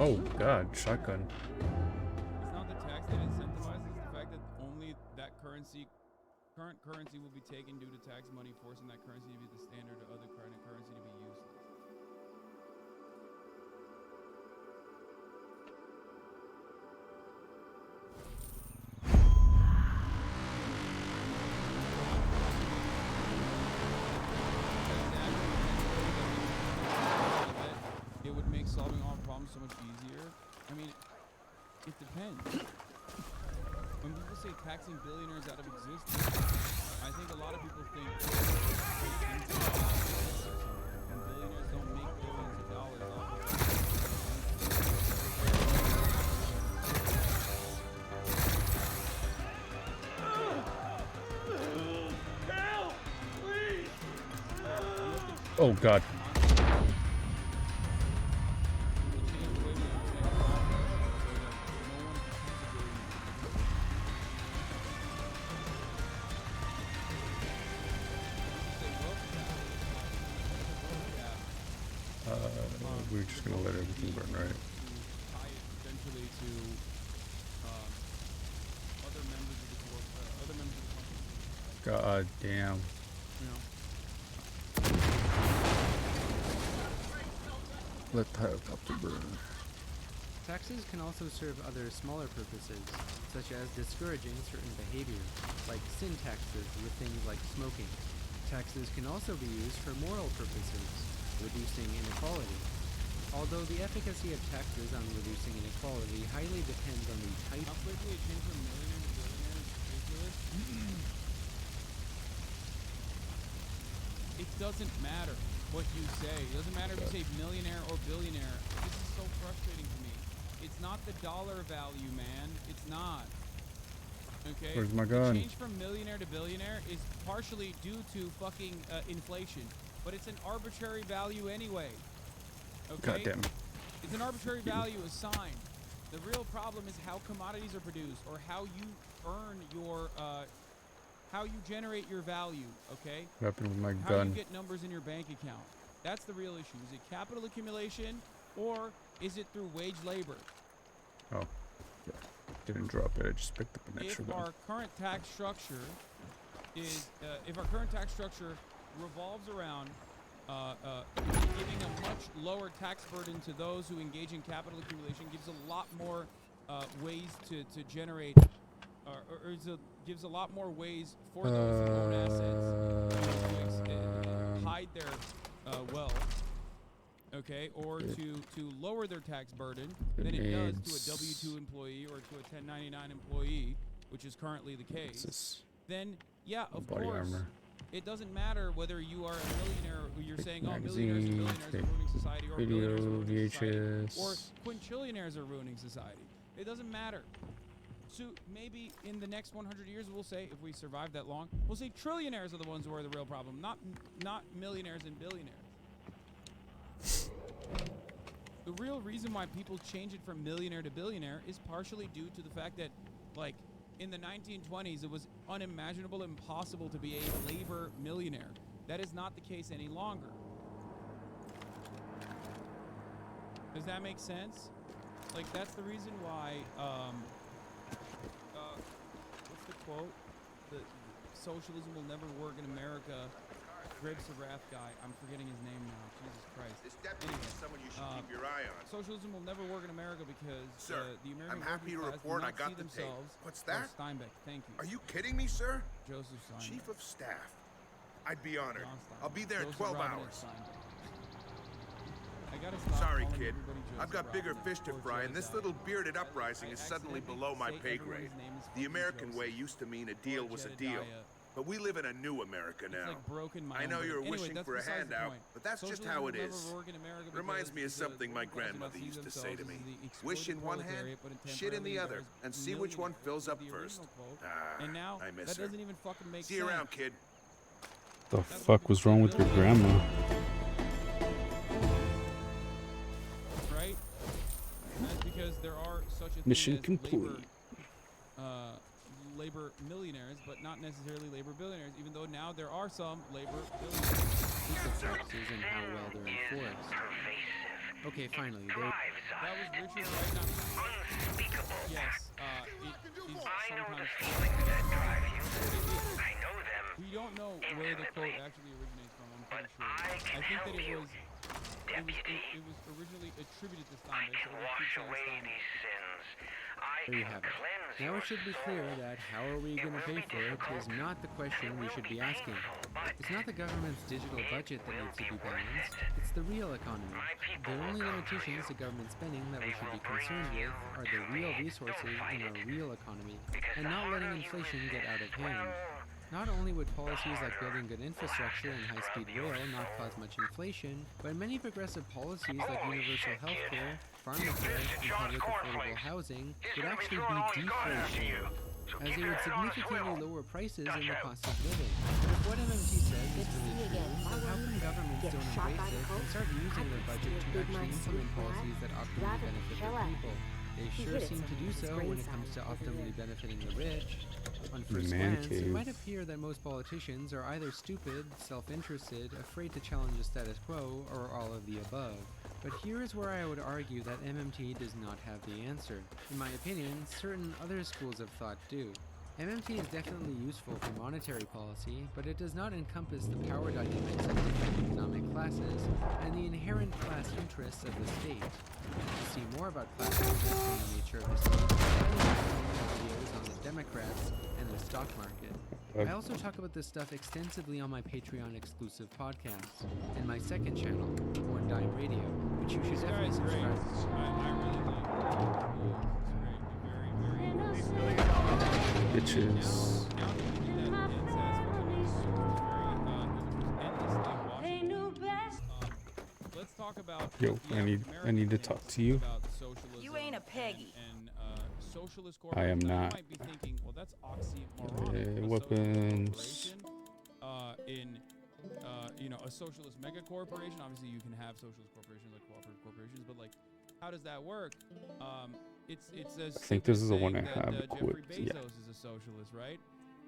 Speaker 2: Oh god, shotgun.
Speaker 8: It's not the tax that incentivizes the fact that only that current currency will be taken due to tax money, forcing that currency to be the standard of other current currency to be useless. It would make solving all problems so much easier. I mean, it depends. When people say taxing billionaires out of existence, I think a lot of people think and billionaires don't make billions of dollars off
Speaker 11: of Help! Please!
Speaker 2: Oh god. We're just gonna let everything burn, right?
Speaker 8: Tie it potentially to other members of the company.
Speaker 2: God damn. Let the helicopter burn.
Speaker 7: Taxes can also serve other smaller purposes, such as discouraging certain behavior, like sin taxes with things like smoking. Taxes can also be used for moral purposes, reducing inequality. Although the efficacy of taxes on reducing inequality highly depends on the type.
Speaker 8: How quickly it changed from millionaire to billionaire is ridiculous. It doesn't matter what you say. It doesn't matter if you say millionaire or billionaire. This is so frustrating to me. It's not the dollar value, man. It's not. Okay?
Speaker 2: Where's my gun?
Speaker 8: The change from millionaire to billionaire is partially due to fucking inflation. But it's an arbitrary value anyway. Okay?
Speaker 2: God damn it.
Speaker 8: It's an arbitrary value assigned. The real problem is how commodities are produced, or how you earn your, how you generate your value, okay?
Speaker 2: What happened with my
Speaker 8: How
Speaker 2: gun?
Speaker 8: you get numbers in your bank account. That's the real issue. Is it capital accumulation, or is it through wage labor?
Speaker 2: Oh, yeah. Didn't drop it. I just picked up an extra
Speaker 8: If
Speaker 2: gun.
Speaker 8: our current tax structure is, if our current tax structure revolves around giving a much lower tax burden to those who engage in capital accumulation, gives a lot more ways to generate, gives a lot more ways for those who own assets to hide their wealth, okay, or to lower their tax burden than it does to a W-2 employee or to a 1099 employee, which is currently the case. Then, yeah, of
Speaker 2: body
Speaker 8: course.
Speaker 2: armor.
Speaker 8: It doesn't matter whether you are a millionaire who you're saying, oh, millionaires and billionaires are ruining society, or billionaires are ruining society, or quintrillionaires are ruining society. It doesn't matter. So maybe in the next 100 years, we'll say, if we survive that long, we'll say trillionaires are the ones who are the real problem, not millionaires and billionaires. the real reason why people change it from millionaire to billionaire is partially due to the fact that, like, in the 1920s, it was unimaginable, impossible to be a labor millionaire. That is not the case any longer. Does that make sense? Like, that's the reason why, what's the quote? The socialism will never work in America. Grapes of Wrath guy. I'm forgetting his name now. Jesus Christ.
Speaker 24: This deputy is someone you should keep your eye on.
Speaker 8: Socialism will never work in America because
Speaker 24: Sir,
Speaker 8: the American
Speaker 24: I'm happy to
Speaker 8: working class
Speaker 24: report
Speaker 8: do
Speaker 24: I
Speaker 8: not
Speaker 24: got
Speaker 8: see
Speaker 24: the tape.
Speaker 8: themselves.
Speaker 24: What's that?
Speaker 8: Steinbeck, thank you.
Speaker 24: Are you kidding me, sir?
Speaker 8: Joseph Steinbeck.
Speaker 24: Chief of Staff. I'd be honored.
Speaker 8: John Steinbeck.
Speaker 24: I'll be there in
Speaker 8: Joseph
Speaker 24: 12
Speaker 8: Robinette
Speaker 24: hours.
Speaker 8: Steinbeck. I gotta stop
Speaker 24: Sorry,
Speaker 8: calling
Speaker 24: kid.
Speaker 8: everybody Joseph
Speaker 24: I've got bigger
Speaker 8: Robinette
Speaker 24: fish to
Speaker 8: or
Speaker 24: fry,
Speaker 8: Joe
Speaker 24: and this
Speaker 8: Dye.
Speaker 24: little bearded uprising is suddenly below my
Speaker 8: say
Speaker 24: pay
Speaker 8: everyone's
Speaker 24: grade.
Speaker 8: name is
Speaker 24: The
Speaker 8: fucking
Speaker 24: American
Speaker 8: Joseph.
Speaker 24: way used to mean a deal was a deal.
Speaker 8: Jedediah.
Speaker 24: But we live in a new America
Speaker 8: It's
Speaker 24: now.
Speaker 8: like broken my
Speaker 24: I
Speaker 8: own
Speaker 24: know
Speaker 8: brain.
Speaker 24: you're
Speaker 8: Anyway,
Speaker 24: wishing
Speaker 8: that's
Speaker 24: for a
Speaker 8: besides the
Speaker 24: handout,
Speaker 8: point.
Speaker 24: but that's just
Speaker 8: Socialism
Speaker 24: how
Speaker 8: will
Speaker 24: it
Speaker 8: never
Speaker 24: is.
Speaker 8: work in America
Speaker 24: Reminds
Speaker 8: because
Speaker 24: me of
Speaker 8: the
Speaker 24: something my
Speaker 8: working class
Speaker 24: grandmother
Speaker 8: do not
Speaker 24: used to
Speaker 8: see
Speaker 24: say to
Speaker 8: themselves
Speaker 24: me.
Speaker 8: as the
Speaker 24: Wish in
Speaker 8: exploited
Speaker 24: one hand,
Speaker 8: proletariat, but
Speaker 24: shit in the
Speaker 8: temporarily
Speaker 24: other,
Speaker 8: embarrassed
Speaker 24: and see which one
Speaker 8: millionaires.
Speaker 24: fills
Speaker 8: This
Speaker 24: up
Speaker 8: is the
Speaker 24: first.
Speaker 8: original quote.
Speaker 24: Ah,
Speaker 8: And now
Speaker 24: I miss
Speaker 8: that
Speaker 24: her.
Speaker 8: doesn't even fucking make
Speaker 24: See you
Speaker 8: sense.
Speaker 24: around, kid.
Speaker 2: The fuck was wrong with your grandma?
Speaker 8: Right? And that's because there are such a
Speaker 2: Mission
Speaker 8: thing as
Speaker 2: complete.
Speaker 8: labor millionaires, but not necessarily labor billionaires, even though now there are some labor billionaires.
Speaker 7: Taxes and how well they're enforced. Okay, finally, there.
Speaker 8: That was Richard right now. Yes, it is sometimes. We don't know where the quote actually originates from, I'm pretty sure. I think that it was originally attributed to Steinbeck, so it keeps saying Steinbeck.
Speaker 7: There you have it. Now it should be clear that how are we going to pay for it is not the question we should be asking. It's not the government's digital budget that needs to be balanced, it's the real economy. The only limitations to government spending that we should be concerned with are the real resources in our real economy, and not letting inflation get out of hand. Not only would policies like building good infrastructure and high-speed rail not cause much inflation, but many progressive policies like universal health care, pharmacare, and public affordable housing would actually be deflationary, as they would significantly lower prices and the cost of living. But if what MMT says is really true, then how come governments don't embrace it and start using their budget to actually implement policies that optimally benefit their people? They sure seem to do so when it comes to optimally benefiting the rich. On first glance, it might appear that most politicians are either stupid, self-interested, afraid to challenge the status quo, or all of the above. But here is where I would argue that MMT does not have the answer. In my opinion, certain other schools of thought do. MMT is definitely useful for monetary policy, but it does not encompass the power dynamics of different economic classes and the inherent class interests of the state. To see more about class interests and the nature of the state, videos on the Democrats and the stock market. I also talk about this stuff extensively on my Patreon exclusive podcasts and my second channel, One Dime Radio, which you should definitely subscribe to.
Speaker 8: I really like
Speaker 2: Bitches.
Speaker 8: Let's talk about
Speaker 2: Yo, I need to talk to you.
Speaker 1: You ain't a Peggy.
Speaker 8: And socialist
Speaker 2: I am
Speaker 8: corporations. Now,
Speaker 2: not.
Speaker 8: You might be thinking, well, that's oxymoronic.
Speaker 2: Weapons.
Speaker 8: In a socialist mega corporation. Obviously, you can have socialist corporations like cooperative corporations, but like, how does that work? It's as
Speaker 2: I think this is the one I
Speaker 8: that,
Speaker 2: have
Speaker 8: Jeffrey
Speaker 2: equipped,
Speaker 8: Bezos
Speaker 2: yeah.
Speaker 8: is a socialist, right?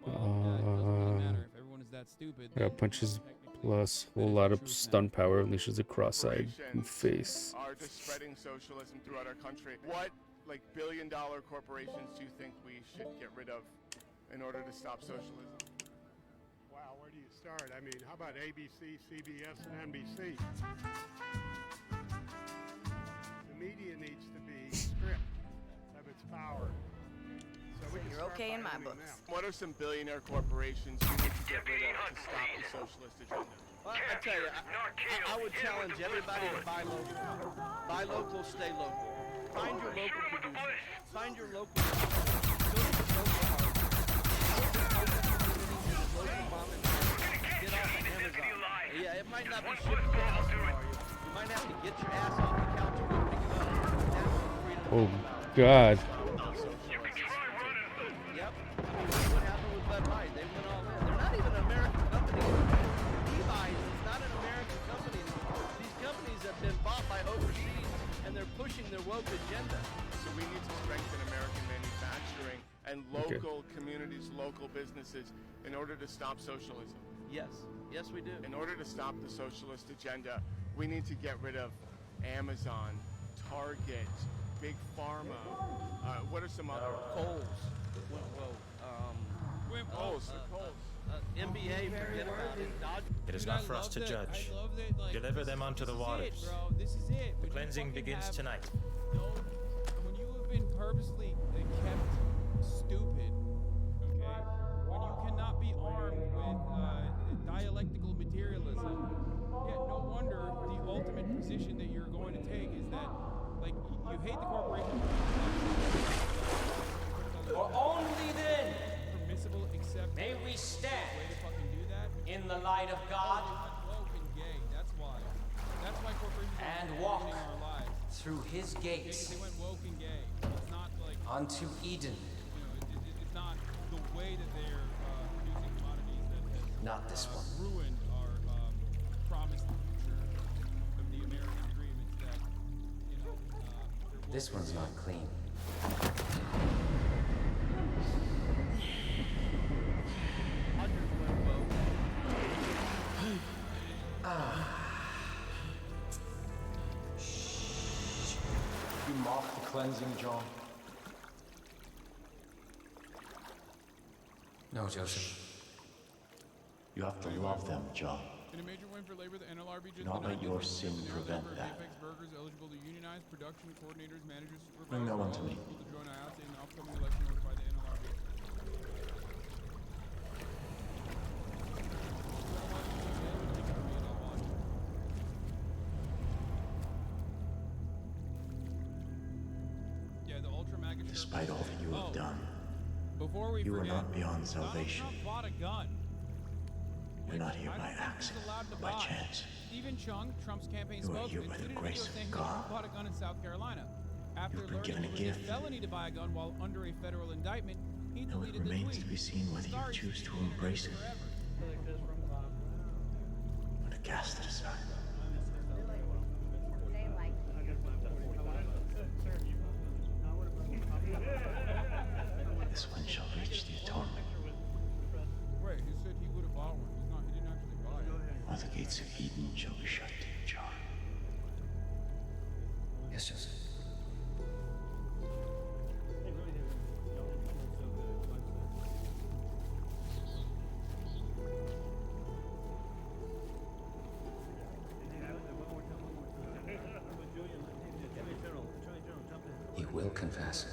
Speaker 8: Well, that doesn't really matter if everyone is that stupid.
Speaker 2: I got punches plus whole lot of stun power, unleashes a cross-eyed face.
Speaker 4: Are just spreading socialism throughout our country. What billion-dollar corporations do you think we should get rid of in order to stop socialism?
Speaker 13: Wow, where do you start? I mean, how about ABC, CBS, and NBC? The media needs to be stripped of its power. So
Speaker 1: You're okay in my books.
Speaker 4: What are some billionaire corporations you need to get rid of to stop the socialist agenda?
Speaker 12: Well, I tell you, I would challenge everybody to buy local. Buy local, stay local. Find your local producers. Find your local producers. Go to the local market. Local mom and pop. Get off of Amazon. Yeah, it might not be shipped to the house for you. You might have to get your ass off the couch and go pick it up. That's what freedom
Speaker 2: Oh
Speaker 12: is about.
Speaker 2: God.
Speaker 12: Yep. I mean, look what happened with Bud Light. They went all in. They're not even an American company. Levi's is not an American company. These companies have been bought by overseas, and they're pushing their woke agenda.
Speaker 4: So we need to strengthen American manufacturing and local communities, local businesses, in order to stop socialism.
Speaker 12: Yes, yes we do.
Speaker 4: In order to stop the socialist agenda, we need to get rid of Amazon, Target, Big Pharma. What are some other?
Speaker 12: Kohl's.
Speaker 4: Kohl's.
Speaker 12: NBA, forget about it.
Speaker 14: It is not for us to judge. Deliver them onto the waters.
Speaker 8: This is it.
Speaker 14: The cleansing begins tonight.
Speaker 8: When you have been purposely kept stupid, okay? When you cannot be armed with dialectical materialism, yeah, no wonder the ultimate position that you're going to take is that, like, you hate the corporation.
Speaker 15: For only then
Speaker 8: permissible, except
Speaker 15: may we stand
Speaker 8: way to fucking do that.
Speaker 15: in the light of God
Speaker 8: Woke and gay. That's why. That's why corporations
Speaker 15: and
Speaker 8: are
Speaker 15: walk
Speaker 8: ruining our lives.
Speaker 15: through his gates
Speaker 8: They went woke and gay. It's not like
Speaker 15: unto Eden.
Speaker 8: it's not the way that they're producing commodities that has
Speaker 15: Not this one.
Speaker 8: ruined our promised future of the American dream. It's that they're
Speaker 15: This one's not clean. You mock the cleansing, John? No, Joseph.
Speaker 16: You have to love them, John.
Speaker 8: In a major win for labor, the NLRB just
Speaker 16: Not let
Speaker 8: denied
Speaker 16: your
Speaker 8: business
Speaker 16: sin
Speaker 8: to narrow the
Speaker 16: prevent
Speaker 8: number of
Speaker 16: that.
Speaker 8: Apex workers eligible to unionize, production coordinators, managers, supervisors,
Speaker 16: Bring that one to me.
Speaker 8: eligible to join IATA in the upcoming election notified the NLRB. Yeah, the Ultra MAGA sheriff
Speaker 16: Despite all that you have done,
Speaker 8: before we
Speaker 16: you are
Speaker 8: forget,
Speaker 16: not beyond
Speaker 8: Donald
Speaker 16: salvation.
Speaker 8: Trump bought a gun.
Speaker 16: You're not here
Speaker 8: I
Speaker 16: by
Speaker 8: don't think he's
Speaker 16: accident
Speaker 8: allowed to
Speaker 16: or by
Speaker 8: buy.
Speaker 16: chance.
Speaker 8: Stephen Chung, Trump's campaign
Speaker 16: You are here
Speaker 8: spokesman,
Speaker 16: by the
Speaker 8: tweeted a
Speaker 16: grace
Speaker 8: video
Speaker 16: of
Speaker 8: saying
Speaker 16: God.
Speaker 8: Trump bought a gun in South Carolina. After
Speaker 16: You've been
Speaker 8: learning
Speaker 16: given
Speaker 8: it
Speaker 16: a
Speaker 8: was
Speaker 16: gift.
Speaker 8: a felony to buy a gun while under a federal indictment, he
Speaker 16: Now it
Speaker 8: deleted the
Speaker 16: remains
Speaker 8: tweet.
Speaker 16: to be seen whether you
Speaker 8: Sorry,
Speaker 16: choose to
Speaker 8: Stephen,
Speaker 16: embrace it
Speaker 8: forever.
Speaker 16: or to cast it aside. This one shall reach the atonement,
Speaker 8: Wait, he said he would have bought one. He didn't actually buy it.
Speaker 16: or the gates of Eden shall be shut to you, John.
Speaker 15: Yes, Joseph. You will confess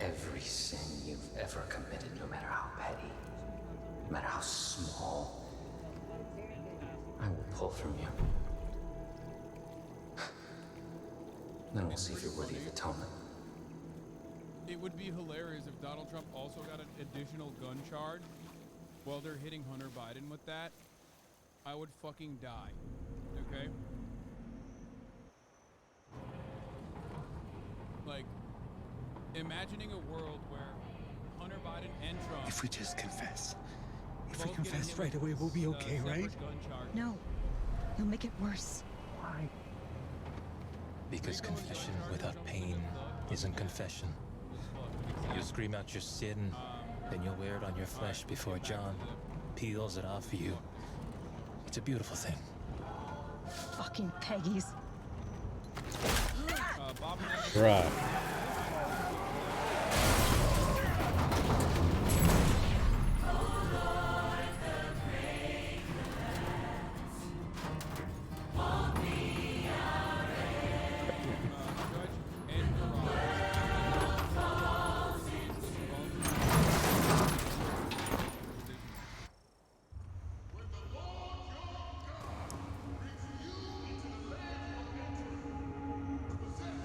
Speaker 15: every sin you've ever committed, no matter how petty, no matter how small. I will pull from you. Then we'll see if you're worthy of atonement.
Speaker 8: It would be hilarious if Donald Trump also got an additional gun charge while they're hitting Hunter Biden with that. I would fucking die. Okay? Like, imagining a world where Hunter Biden and Trump.
Speaker 19: If we just confess. If we
Speaker 8: both getting
Speaker 19: confess
Speaker 8: hit
Speaker 19: right
Speaker 8: with
Speaker 19: away, we'll be okay,
Speaker 8: separate
Speaker 19: right?
Speaker 8: gun charges.
Speaker 25: No. You'll make it worse.
Speaker 19: Why?
Speaker 14: Because confession without pain isn't confession. You scream out your sin, then you'll wear it on your flesh before John peels it off you. It's a beautiful thing.
Speaker 25: Fucking Peggies.
Speaker 2: Right.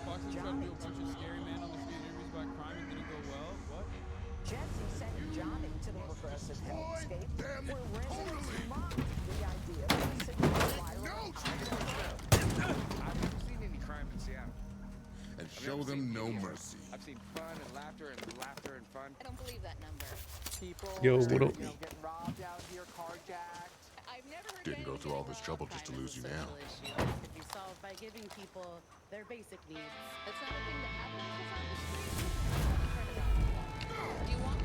Speaker 8: Fox is trying to do a bunch of scary man on the street interviews about crime and didn't go well. What?
Speaker 26: Jesse sent John into the progressive hellscape where residents mocked the idea of a fire.
Speaker 27: I've never seen any crime in Seattle.
Speaker 24: And show them no mercy.
Speaker 27: I've seen fun and laughter and fun.
Speaker 28: I don't believe that number.
Speaker 27: People
Speaker 2: Yo, what up?
Speaker 27: getting robbed out here, carjacked.
Speaker 3: Didn't go through all this trouble just to lose you now.
Speaker 6: Could be solved by giving people their basic needs. It's not a thing that happens just on the street. Do you want to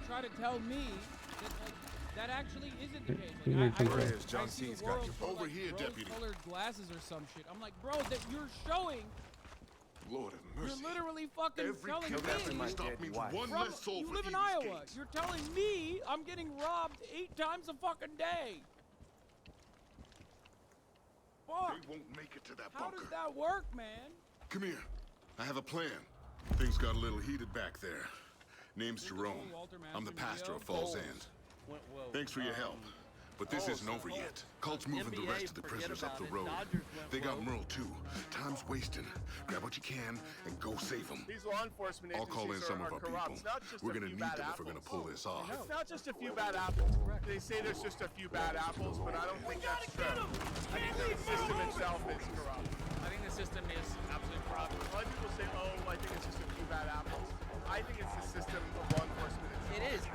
Speaker 8: try to tell me that like, that actually isn't the case.
Speaker 2: Like,
Speaker 8: I see the world
Speaker 3: Over
Speaker 8: like,
Speaker 3: here, deputy.
Speaker 8: rose-colored glasses or some shit. I'm like, bro, that you're showing.
Speaker 3: Lord have mercy.
Speaker 8: You're literally fucking telling me.
Speaker 3: Stop me one
Speaker 8: From,
Speaker 3: less soul
Speaker 8: you
Speaker 3: for
Speaker 8: live in
Speaker 3: Eden's
Speaker 8: Iowa.
Speaker 3: Gates.
Speaker 8: You're telling me I'm getting robbed 8 times a fucking day. Fuck.
Speaker 3: They won't make it to that
Speaker 8: How
Speaker 3: bunker.
Speaker 8: does that work, man?
Speaker 3: Come here. I have a plan. Things got a little heated back there. Name's Jerome. I'm the pastor of Falls End. Thanks for your help. But this isn't over yet. Cult's moving the rest of the prisoners up the road. They got Merle too. Time's wasting. Grab what you can and go save them.
Speaker 4: These law enforcement
Speaker 3: I'll call in
Speaker 4: agencies
Speaker 3: some
Speaker 4: are
Speaker 3: of our
Speaker 4: corrupt.
Speaker 3: people.
Speaker 4: It's not just
Speaker 3: We're
Speaker 4: a
Speaker 3: gonna
Speaker 4: few
Speaker 3: need
Speaker 4: bad
Speaker 3: them if we're gonna
Speaker 4: apples.
Speaker 3: pull this off.
Speaker 4: It's not just a few bad apples. They say there's just a few bad apples, but I don't think that's true. I think the system itself is corrupt. I think the system is absolutely corrupt. A lot of people say, oh, I think it's just a few bad apples. I think it's the system of law enforcement itself. It is. The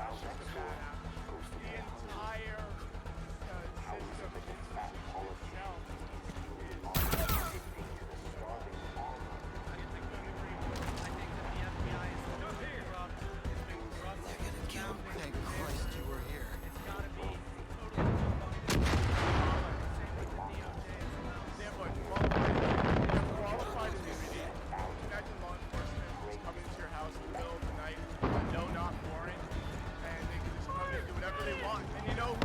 Speaker 4: entire system itself
Speaker 10: Thank Christ you were here.
Speaker 4: It's gotta be qualified immunity. Imagine law enforcement is coming to your house in the middle of the night, no knock warrant, and they can just come and do whatever they want. And you know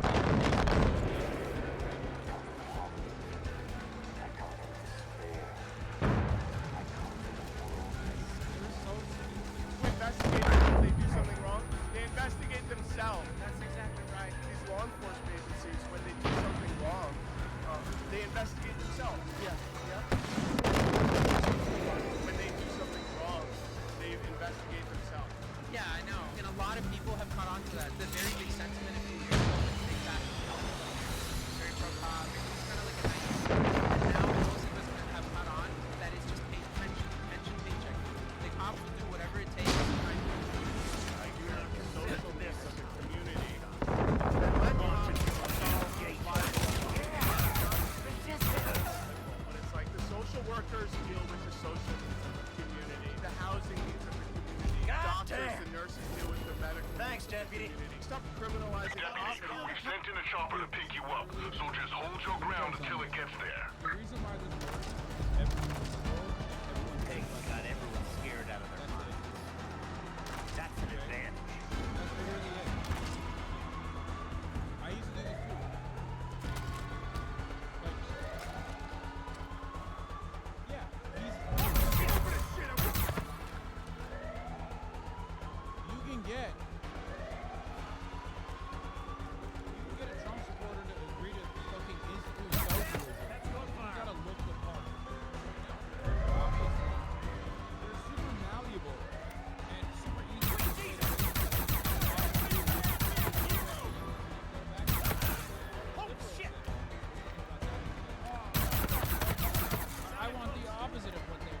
Speaker 4: investigators, if they do something wrong, they investigate themselves. That's exactly right. These law enforcement agencies, when they do something wrong, they investigate themselves. Yeah. When they do something wrong, they investigate themselves.
Speaker 17: Yeah, I know. And a lot of people have caught on to that. The very big sentiment a few years ago was exactly very pro-cop. It was kind of like a nice. And now most of us have caught on that it's just pension paycheck. The cops will do whatever it takes to try and
Speaker 4: You're a socialness of the community. But it's like the social workers deal with the social needs of the community, the housing needs of the community, doctors and nurses deal with the medical needs of the community. Stop criminalizing the
Speaker 11: Deputy, we've sent in a chopper to pick you up, so just hold your ground until it gets there.
Speaker 8: The reason why this works is everyone's
Speaker 5: got everyone scared out of their minds. That's an advantage.
Speaker 8: That's literally it. I used to do this too. Like, yeah, you can get a Trump supporter to agree to fucking institute socialism. You gotta look the part. Obviously, they're super malleable and super easy to say to I want the opposite of what they're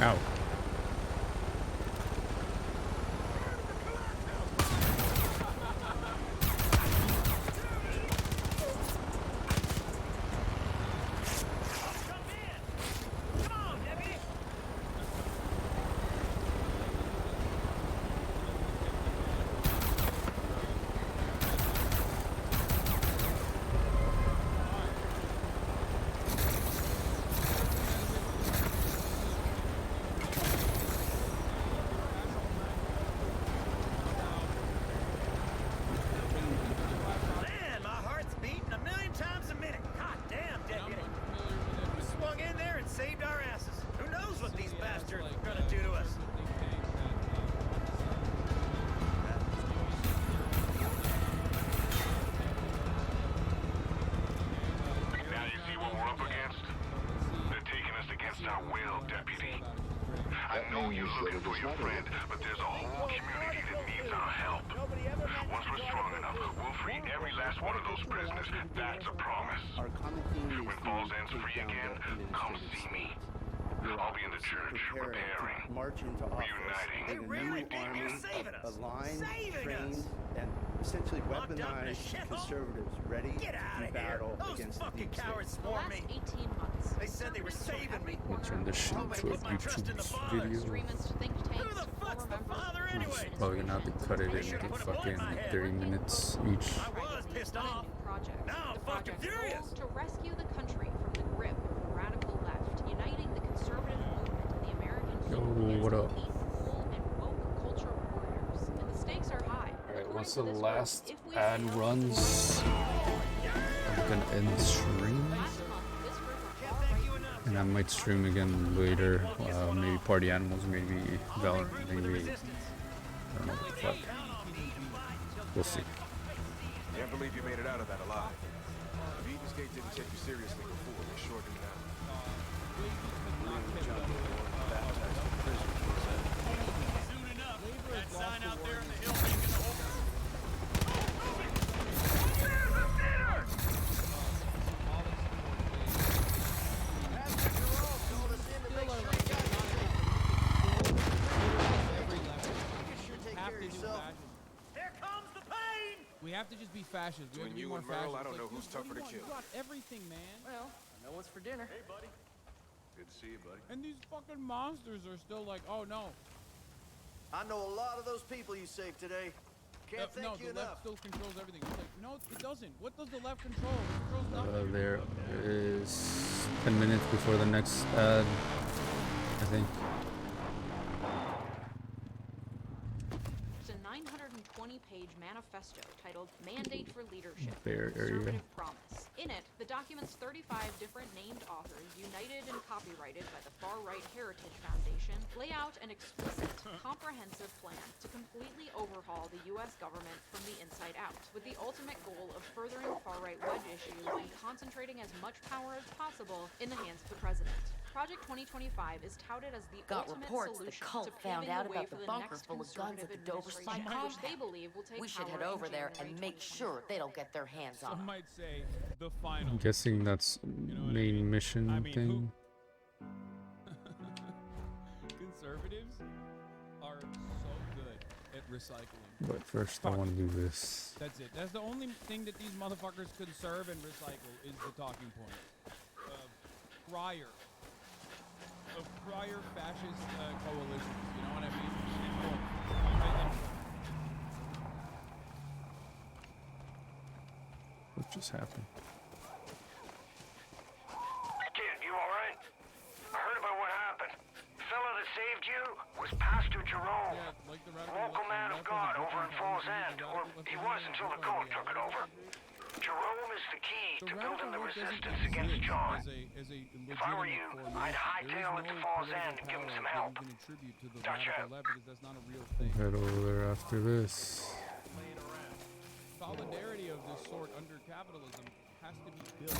Speaker 2: Ow.
Speaker 5: Man, my heart's beating 1,000,000 times a minute. God damn, deputy. We swung in there and saved our asses. Who knows what these bastards are gonna do to us?
Speaker 11: Now you see what we're up against? They're taking us against our will, deputy. I know you're looking for your friend, but there's a whole community that needs our help. Once we're strong enough, we'll free every last one of those prisoners. That's a promise. When Falls End's free again, come see me. I'll be in the church, preparing,
Speaker 12: march into office,
Speaker 11: reuniting.
Speaker 12: a new army, aligned, trained, and essentially weaponized conservatives ready to battle against the deep state.
Speaker 5: The last 18 months, they said they were saving me.
Speaker 2: I'll turn this shit into a YouTube video.
Speaker 5: Who the fuck's the father anyway?
Speaker 2: Probably gonna have to cut it into fucking 30 minutes each.
Speaker 5: I was pissed off. Now I'm fucking furious.
Speaker 7: To rescue the country from the grip of the radical left, uniting the conservative movement and the American
Speaker 2: Yo,
Speaker 7: people
Speaker 2: what up?
Speaker 7: against cool and woke culture warriors. And the stakes are high.
Speaker 2: Alright, once the last ad runs, I'm gonna end the stream. And I might stream again later. Maybe Party Animals, maybe Valorant, maybe I don't know what the fuck. We'll see.
Speaker 9: Can't believe you made it out of that alive. If Eden's Gate didn't take you seriously before, they sure do now.
Speaker 4: Soon enough, that sign out there in the hill making the whole...
Speaker 8: We have to just be fascists. We have
Speaker 9: Between
Speaker 8: to be
Speaker 9: you
Speaker 8: more
Speaker 9: and Merle,
Speaker 8: fascist.
Speaker 9: I don't know
Speaker 8: Like,
Speaker 9: who's tougher to kill.
Speaker 8: You got everything, man.
Speaker 4: Well, I know what's for dinner. Hey, buddy.
Speaker 9: Good to see you, buddy.
Speaker 8: And these fucking monsters are still like, oh no.
Speaker 12: I know a lot of those people you saved today. Can't
Speaker 8: No,
Speaker 12: thank you
Speaker 8: the
Speaker 12: enough.
Speaker 8: left still controls everything. It's like, no, it doesn't. What does the left control? It controls nothing.
Speaker 2: There is 10 minutes before the next ad, I think.
Speaker 7: It's a 920-page manifesto titled Mandate for Leadership,
Speaker 2: Fair area.
Speaker 7: Conservative Promise. In it, the document's 35 different named authors, united and copyrighted by the Far-Right Heritage Foundation, lay out an explicit, comprehensive plan to completely overhaul the U.S. government from the inside out, with the ultimate goal of furthering far-right wedge issues and concentrating as much power as possible in the hands of the president. Project 2025 is touted as the
Speaker 1: Got
Speaker 7: ultimate
Speaker 1: reports the
Speaker 7: solution
Speaker 1: cult
Speaker 7: to
Speaker 1: found
Speaker 7: paving
Speaker 1: out
Speaker 7: the way
Speaker 1: about
Speaker 7: for
Speaker 1: the
Speaker 7: the
Speaker 1: bunker
Speaker 7: next
Speaker 1: full of guns at the Dover
Speaker 7: administration,
Speaker 1: Spike
Speaker 7: which they believe will take
Speaker 1: We should head
Speaker 7: power
Speaker 1: over
Speaker 7: in
Speaker 1: there
Speaker 7: January
Speaker 1: and make sure they don't get their hands on
Speaker 8: Some
Speaker 1: it.
Speaker 8: might say the final.
Speaker 2: I'm guessing that's main mission
Speaker 8: I mean,
Speaker 2: thing.
Speaker 8: Conservatives are so good at recycling.
Speaker 2: But first I want to do this.
Speaker 8: That's it. That's the only thing that these motherfuckers conserve and recycle is the talking point. Prior fascist coalitions. You know what I mean?
Speaker 2: What just happened?
Speaker 11: Kid, you alright? I heard about what happened. The fellow that saved you was Pastor Jerome. Local man of God over in Falls End. Or he was until the code took it over. Jerome is the key to building the resistance against John. If I were you, I'd hightail it to Falls End and give him some help. Gotcha.
Speaker 2: Head over there after this.
Speaker 8: Solidarity of this sort under capitalism has to be built.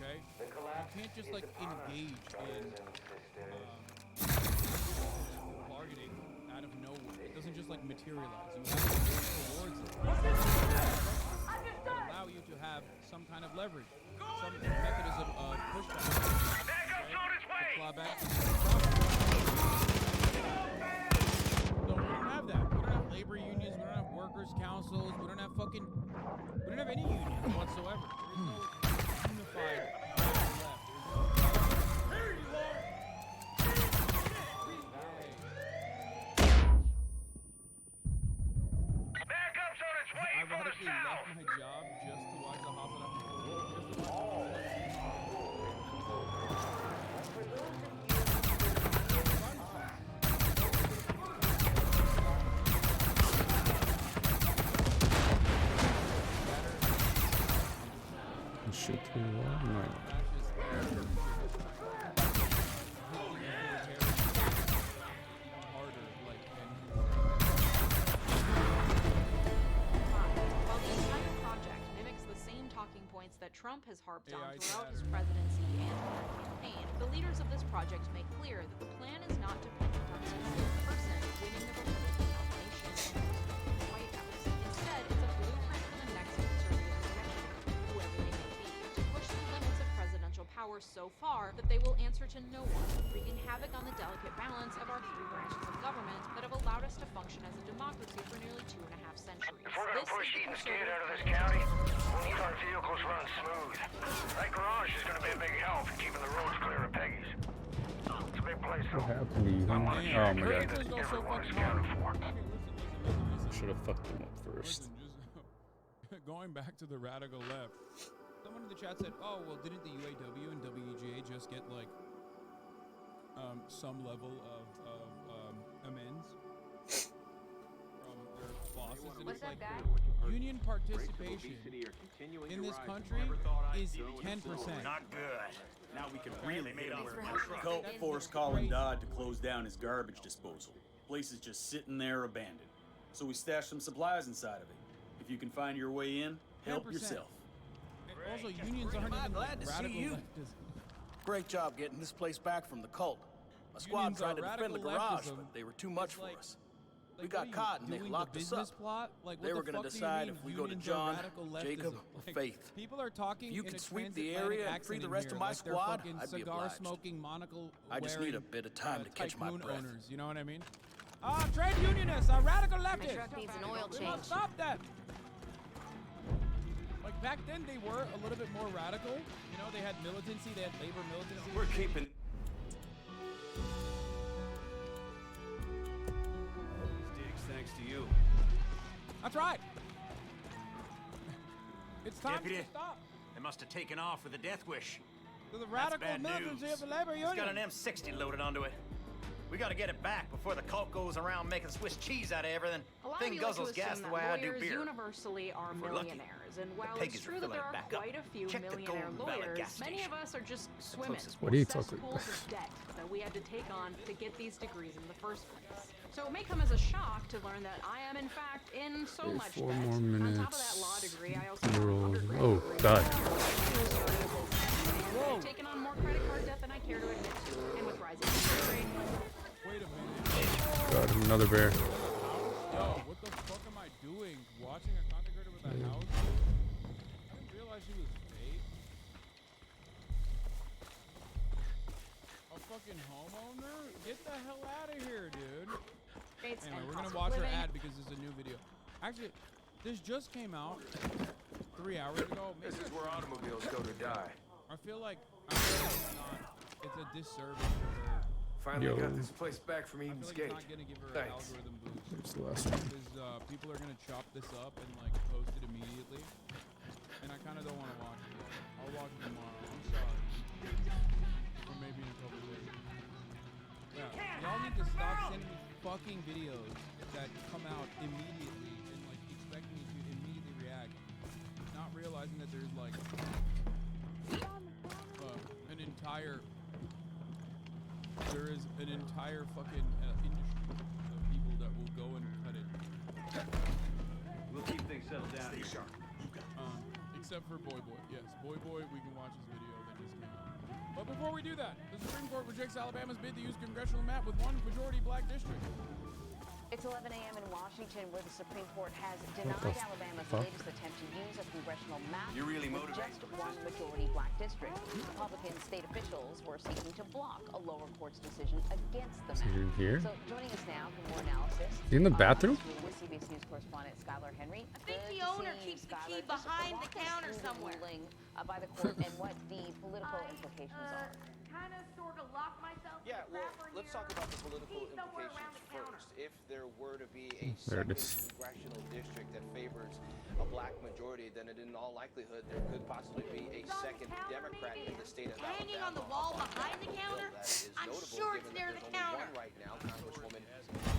Speaker 8: Okay? You can't just like engage in bargaining out of nowhere. It doesn't just like materialize. You have to work towards it. Allow you to have some kind of leverage, some mechanism of pushback. There goes on his way! workers' councils. We don't have fucking. We don't have any union whatsoever. There is no unified left.
Speaker 11: Backup's on its way from the
Speaker 8: Ironically,
Speaker 11: south.
Speaker 8: left my job just to watch the Hoffenheim.
Speaker 2: Shoot through the wall? No.
Speaker 7: While the entire project mimics the same talking points that Trump has harped on throughout his presidency and campaign, the leaders of this project make clear that the plan is not dependent on a specific person winning the Republican nomination and the White House. Instead, it's a blueprint for the next conservative executive, whoever they may be, to push the limits of presidential power so far that they will answer to no one, wreaking havoc on the delicate balance of our three branches of government that have allowed us to function as a democracy for nearly 2.5 centuries.
Speaker 11: If we're gonna push Eaton Skate out of this county, we need our vehicles run smooth. That garage is gonna be a big help in keeping the roads clear of Peggy's. It's a big place,
Speaker 2: What
Speaker 11: though.
Speaker 2: happened to you? Oh my god.
Speaker 11: Everyone is accounted for.
Speaker 2: Should have fucked him up first.
Speaker 8: Just going back to the radical left. Someone in the chat said, "Oh, well, didn't the UAW and WEGA just get like some level of amends from their bosses?" And it's like union participation in this country is 10%.
Speaker 13: Not good. Now we can really make it work. Cult forced Colin Dodd to close down his garbage disposal. Place is just sitting there abandoned. So we stashed some supplies inside of it. If you can find your way in, help
Speaker 8: 10%.
Speaker 13: yourself.
Speaker 8: Also, unions aren't even
Speaker 12: glad to see
Speaker 8: radical
Speaker 12: you.
Speaker 8: leftism.
Speaker 12: Great job getting this place back from the cult. My squad
Speaker 8: Unions
Speaker 12: tried
Speaker 8: are
Speaker 12: to defend the
Speaker 8: radical
Speaker 12: garage,
Speaker 8: leftism.
Speaker 12: but they were too much for us. We
Speaker 8: Like,
Speaker 12: got
Speaker 8: what are you
Speaker 12: caught and they
Speaker 8: doing,
Speaker 12: locked
Speaker 8: the
Speaker 12: us
Speaker 8: business
Speaker 12: up.
Speaker 8: plot? Like,
Speaker 12: They
Speaker 8: what
Speaker 12: were
Speaker 8: the
Speaker 12: gonna
Speaker 8: fuck do you
Speaker 12: decide
Speaker 8: mean
Speaker 12: if we go to
Speaker 8: unions are
Speaker 12: John,
Speaker 8: radical
Speaker 12: Jacob,
Speaker 8: leftism?
Speaker 12: or
Speaker 8: Like,
Speaker 12: Faith.
Speaker 8: People are talking
Speaker 12: If you
Speaker 8: in
Speaker 12: could
Speaker 8: a
Speaker 12: sweep the
Speaker 8: transatlantic
Speaker 12: area and free
Speaker 8: accent
Speaker 12: the
Speaker 8: in
Speaker 12: rest
Speaker 8: here,
Speaker 12: of my
Speaker 8: like they're
Speaker 12: squad,
Speaker 8: fucking
Speaker 12: I'd be
Speaker 8: cigar
Speaker 12: obliged.
Speaker 8: smoking, monocle
Speaker 12: I just need a
Speaker 8: wearing,
Speaker 12: bit of time to catch my
Speaker 8: tycoon
Speaker 12: breath.
Speaker 8: owners, you know what I mean? Trade unionists are radical leftists.
Speaker 1: My truck needs an oil
Speaker 8: We
Speaker 1: change.
Speaker 8: must stop that. Like back then, they were a little bit more radical. You know, they had militancy, they had labor militancy.
Speaker 13: We're keeping. Diggs, thanks to you.
Speaker 8: That's right. It's time
Speaker 5: Deputy,
Speaker 8: to stop.
Speaker 5: they must have taken off with a death wish.
Speaker 8: To the
Speaker 5: That's
Speaker 8: radical
Speaker 5: bad
Speaker 8: militancy
Speaker 5: news.
Speaker 8: of the labor union.
Speaker 5: It's got an M60 loaded onto it. We gotta get it back before the cult goes around making Swiss cheese out of everything.
Speaker 7: A lot
Speaker 5: Thing
Speaker 7: of you like to
Speaker 5: guzzles gas
Speaker 7: assume
Speaker 5: the
Speaker 7: that
Speaker 5: way I do
Speaker 7: lawyers
Speaker 5: beer.
Speaker 7: universally are
Speaker 5: If we're lucky,
Speaker 7: millionaires, and while
Speaker 5: the
Speaker 7: it's
Speaker 5: Peggies are
Speaker 7: true that
Speaker 5: filling
Speaker 7: there
Speaker 5: it
Speaker 7: are
Speaker 5: back up.
Speaker 7: quite a few
Speaker 5: Check the
Speaker 7: millionaire
Speaker 5: Golden Valley
Speaker 7: lawyers,
Speaker 5: gas
Speaker 7: many
Speaker 5: station.
Speaker 7: of us are just swimming
Speaker 2: What do you
Speaker 7: with
Speaker 2: talk like
Speaker 7: cesspools
Speaker 2: that?
Speaker 7: of debt that we had to take on to get these degrees in the first place. So it may come as a shock to learn that I am in fact in so
Speaker 2: Okay,
Speaker 7: much
Speaker 2: 4
Speaker 7: debt.
Speaker 2: more
Speaker 7: On top of that
Speaker 2: minutes.
Speaker 7: law degree, I also have an
Speaker 2: Roll.
Speaker 7: undergrad
Speaker 2: Oh
Speaker 7: degree.
Speaker 2: god.
Speaker 7: I've taken on more credit card debt than I care to admit to, and with rising interest rates.
Speaker 8: Wait a minute.
Speaker 2: God, another bear.
Speaker 8: Yo, what the fuck am I doing? Watching a content creator with a house? I didn't realize she was fake. A fucking homeowner? Get the hell out of here, dude. Anyway, we're gonna watch her ad because it's a new video. Actually, this just came out 3 hours ago.
Speaker 9: This is where automobiles go to die.
Speaker 8: I feel like it's a disservice to her.
Speaker 9: Finally
Speaker 2: Yo.
Speaker 9: got this place back from
Speaker 8: I
Speaker 9: Eden's
Speaker 8: feel like
Speaker 9: Gate.
Speaker 8: it's not gonna give her an
Speaker 9: Thanks.
Speaker 8: algorithm boost.
Speaker 2: There's the last one.
Speaker 8: Because people are gonna chop this up and like post it immediately, and I kind of don't want to watch it. I'll watch it tomorrow. I'm sorry. Or maybe in a couple days. Yeah, y'all need to stop sending me fucking videos that come out immediately and like expect me to immediately react, not realizing that there's like there is an entire fucking industry of people that will go and cut it.
Speaker 13: We'll keep things settled down here.
Speaker 8: Except for Boy Boy. Yes, Boy Boy, we can watch his video that just came out. But before we do that, the Supreme Court rejects Alabama's bid to use congressional map with one majority black district.
Speaker 26: It's 11 a.m. in Washington, where the Supreme Court has denied Alabama's latest attempt to use a congressional map
Speaker 13: You're really
Speaker 26: with
Speaker 13: motivated.
Speaker 26: just one majority black district. Republicans
Speaker 15: and state officials were seeking to block a lower court's decision against the
Speaker 2: Is he
Speaker 15: map.
Speaker 2: in here?
Speaker 15: So joining us now for more analysis.
Speaker 2: Is he in the bathroom?
Speaker 15: With CBS News correspondent Skylar Henry.
Speaker 1: I think the owner keeps the key behind the counter somewhere.
Speaker 15: Ruling by the court and what the political implications are.
Speaker 1: Kind of, sort of locked myself.
Speaker 12: Yeah, well, let's talk about the political implications first. If there were to be a
Speaker 2: There it
Speaker 12: second
Speaker 2: is.
Speaker 12: congressional district that favors a black majority, then in all likelihood there could possibly be a second Democrat in the state of Alabama.
Speaker 1: Hanging on the wall behind the counter?
Speaker 12: That is
Speaker 1: I'm
Speaker 12: notable,
Speaker 1: sure
Speaker 12: given
Speaker 1: it's near
Speaker 12: that
Speaker 1: the
Speaker 12: there's only
Speaker 1: counter.
Speaker 12: one right now, Congresswoman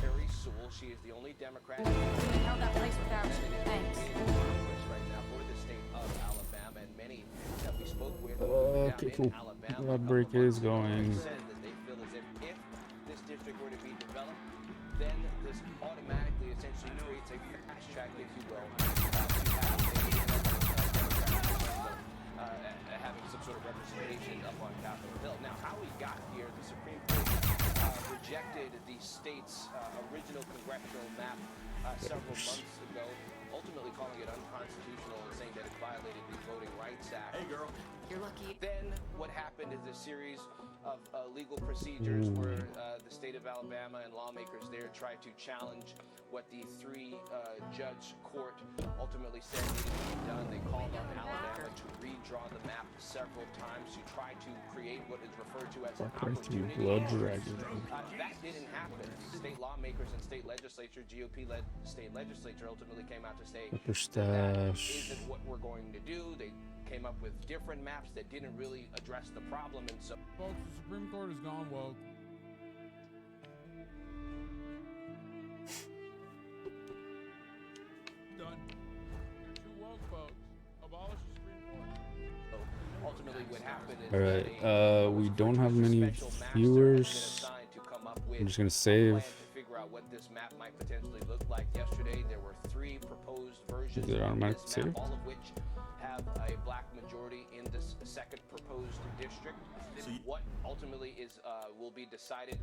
Speaker 12: Terry Sewell. She is the only Democrat
Speaker 1: Held that place without you. Thanks.
Speaker 12: Congress right now for the state of Alabama, and many that we spoke with
Speaker 2: Okay,
Speaker 12: down
Speaker 2: cool.
Speaker 12: in Alabama
Speaker 2: Blood break is going.
Speaker 12: said that they feel as if this district were to be developed, then this automatically essentially creates a fast track, if you will, to have having some sort of representation up on Capitol Hill. Now, how we got here, the Supreme Court rejected the state's original congressional map several months ago, ultimately calling it unconstitutional and saying that it violated the Voting Rights Act. Hey, girl.
Speaker 1: You're lucky.
Speaker 12: Then what happened is a series of legal procedures where the state of Alabama and lawmakers there tried to challenge what the three-judge court ultimately said needed to be done. They called on Alabama to redraw the map several times to try to create what is referred to as an opportunity.
Speaker 2: Blood dragon.
Speaker 12: That didn't happen. The state lawmakers and state legislature, GOP-led state legislature, ultimately came out to say
Speaker 2: Pepper
Speaker 12: that
Speaker 2: stash.
Speaker 12: isn't what we're going to do. They came up with different maps that didn't really address the problem, and so
Speaker 8: Folks, the Supreme Court has gone woke. Done. You're too woke, folks. Abolish the Supreme Court.
Speaker 12: ultimately what happened is
Speaker 2: Alright, we don't have many viewers. I'm just gonna save.
Speaker 12: figure out what this map might potentially look like. Yesterday there were 3 proposed versions
Speaker 2: Is it
Speaker 12: of
Speaker 2: automatic
Speaker 12: this map,
Speaker 2: save?
Speaker 12: all of which have a black majority in this second proposed district. What ultimately is will be decided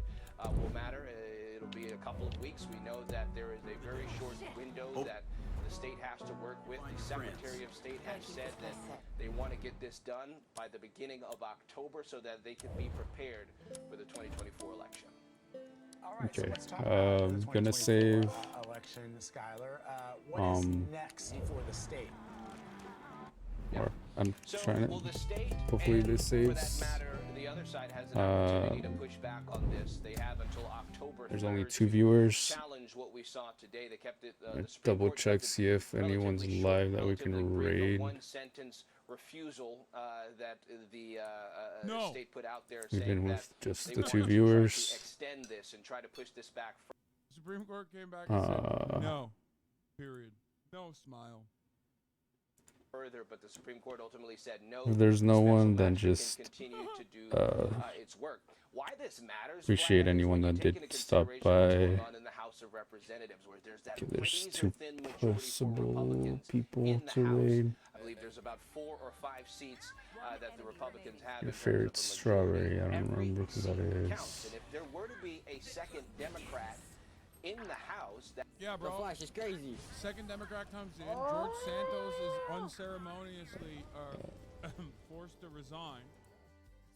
Speaker 12: will matter. It'll be a couple of weeks. We know that there is a very short window that the state has to work with. The Secretary of State has said that they want to get this done by the beginning of October so that they can be prepared for the 2024 election.
Speaker 10: All right, so
Speaker 2: Okay,
Speaker 10: let's talk about the
Speaker 2: gonna
Speaker 10: 2024
Speaker 2: save.
Speaker 10: election, Skylar. What is next for the state?
Speaker 2: Or I'm trying
Speaker 12: Will
Speaker 2: to.
Speaker 12: the state,
Speaker 2: Hopefully
Speaker 12: and
Speaker 2: this
Speaker 12: for that
Speaker 2: saves.
Speaker 12: matter, the other side has an opportunity to push back on this. They have until October
Speaker 2: There's only
Speaker 12: 3rd
Speaker 2: 2
Speaker 12: to
Speaker 2: viewers.
Speaker 12: challenge what we saw today. They kept it.
Speaker 2: I
Speaker 12: The Supreme
Speaker 2: double
Speaker 12: Court
Speaker 2: check,
Speaker 12: kept it
Speaker 2: see if anyone's
Speaker 12: relatively short,
Speaker 2: live that we can
Speaker 12: relatively brief, a
Speaker 2: raid.
Speaker 12: one-sentence refusal that the state put out there,
Speaker 2: Even
Speaker 12: saying
Speaker 2: with
Speaker 12: that
Speaker 2: just
Speaker 12: they
Speaker 2: the
Speaker 12: wanted
Speaker 2: 2
Speaker 12: to try
Speaker 2: viewers.
Speaker 12: to extend this and try to push this back.
Speaker 8: The Supreme Court came back and said no. Period. No smile.
Speaker 12: Further, but the Supreme Court ultimately said no.
Speaker 2: If there's no
Speaker 12: special
Speaker 2: one, then
Speaker 12: master can
Speaker 2: just
Speaker 12: continue to do its work. Why this matters?
Speaker 2: appreciate
Speaker 12: Brad, is
Speaker 2: anyone
Speaker 12: when you
Speaker 2: that
Speaker 12: take
Speaker 2: did
Speaker 12: into
Speaker 2: stop
Speaker 12: consideration what's
Speaker 2: by.
Speaker 12: going on in the House of Representatives, where there's that
Speaker 2: Okay, there's 2
Speaker 12: razor-thin majority for
Speaker 2: possible
Speaker 12: Republicans
Speaker 2: people
Speaker 12: in the
Speaker 2: to
Speaker 12: House.
Speaker 2: raid.
Speaker 12: I believe there's about 4 or 5 seats that the Republicans have.
Speaker 2: Your
Speaker 12: in terms
Speaker 2: favorite
Speaker 12: of a majority.
Speaker 2: strawberry? I don't
Speaker 12: Every
Speaker 2: remember who that
Speaker 12: seat
Speaker 2: is.
Speaker 12: counts, and if there were to be a second Democrat in the House, that
Speaker 8: Yeah, bro.
Speaker 16: The Flash is crazy.
Speaker 8: Second Democrat comes in. George Santos is unceremoniously forced to resign.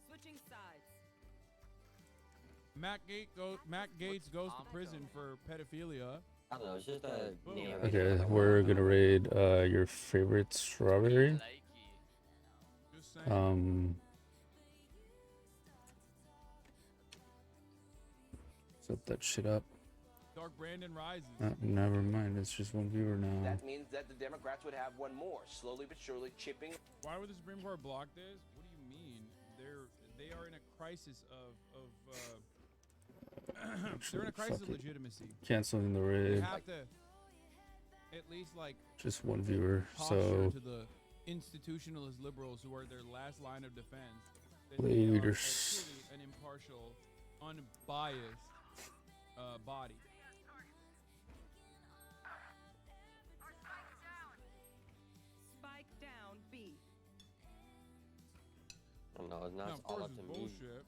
Speaker 6: Switching sides.
Speaker 8: Matt Gates goes to prison for pedophilia.
Speaker 16: I don't know, it's just a name.
Speaker 2: Okay, we're gonna raid your favorite strawberry.
Speaker 8: Just saying.
Speaker 2: Set that shit up.
Speaker 8: Dark Brandon rises.
Speaker 2: Never mind, it's just 1 viewer now.
Speaker 12: that means that the Democrats would have one more, slowly but surely chipping.
Speaker 8: Why would the Supreme Court block this? What do you mean? They are in a crisis they're in a crisis of legitimacy.
Speaker 2: Canceling the
Speaker 8: They
Speaker 2: raid.
Speaker 8: have to at least like
Speaker 2: Just 1 viewer,
Speaker 8: posture
Speaker 2: so
Speaker 8: to the institutionalist liberals who are their last line of defense. That
Speaker 2: Play
Speaker 8: they are
Speaker 2: leaders.
Speaker 8: truly an impartial, unbiased body.
Speaker 6: Spike down B.
Speaker 16: I don't know, it's not
Speaker 8: Now, of
Speaker 16: all
Speaker 8: course,
Speaker 16: up
Speaker 8: it's
Speaker 16: to me.
Speaker 8: bullshit.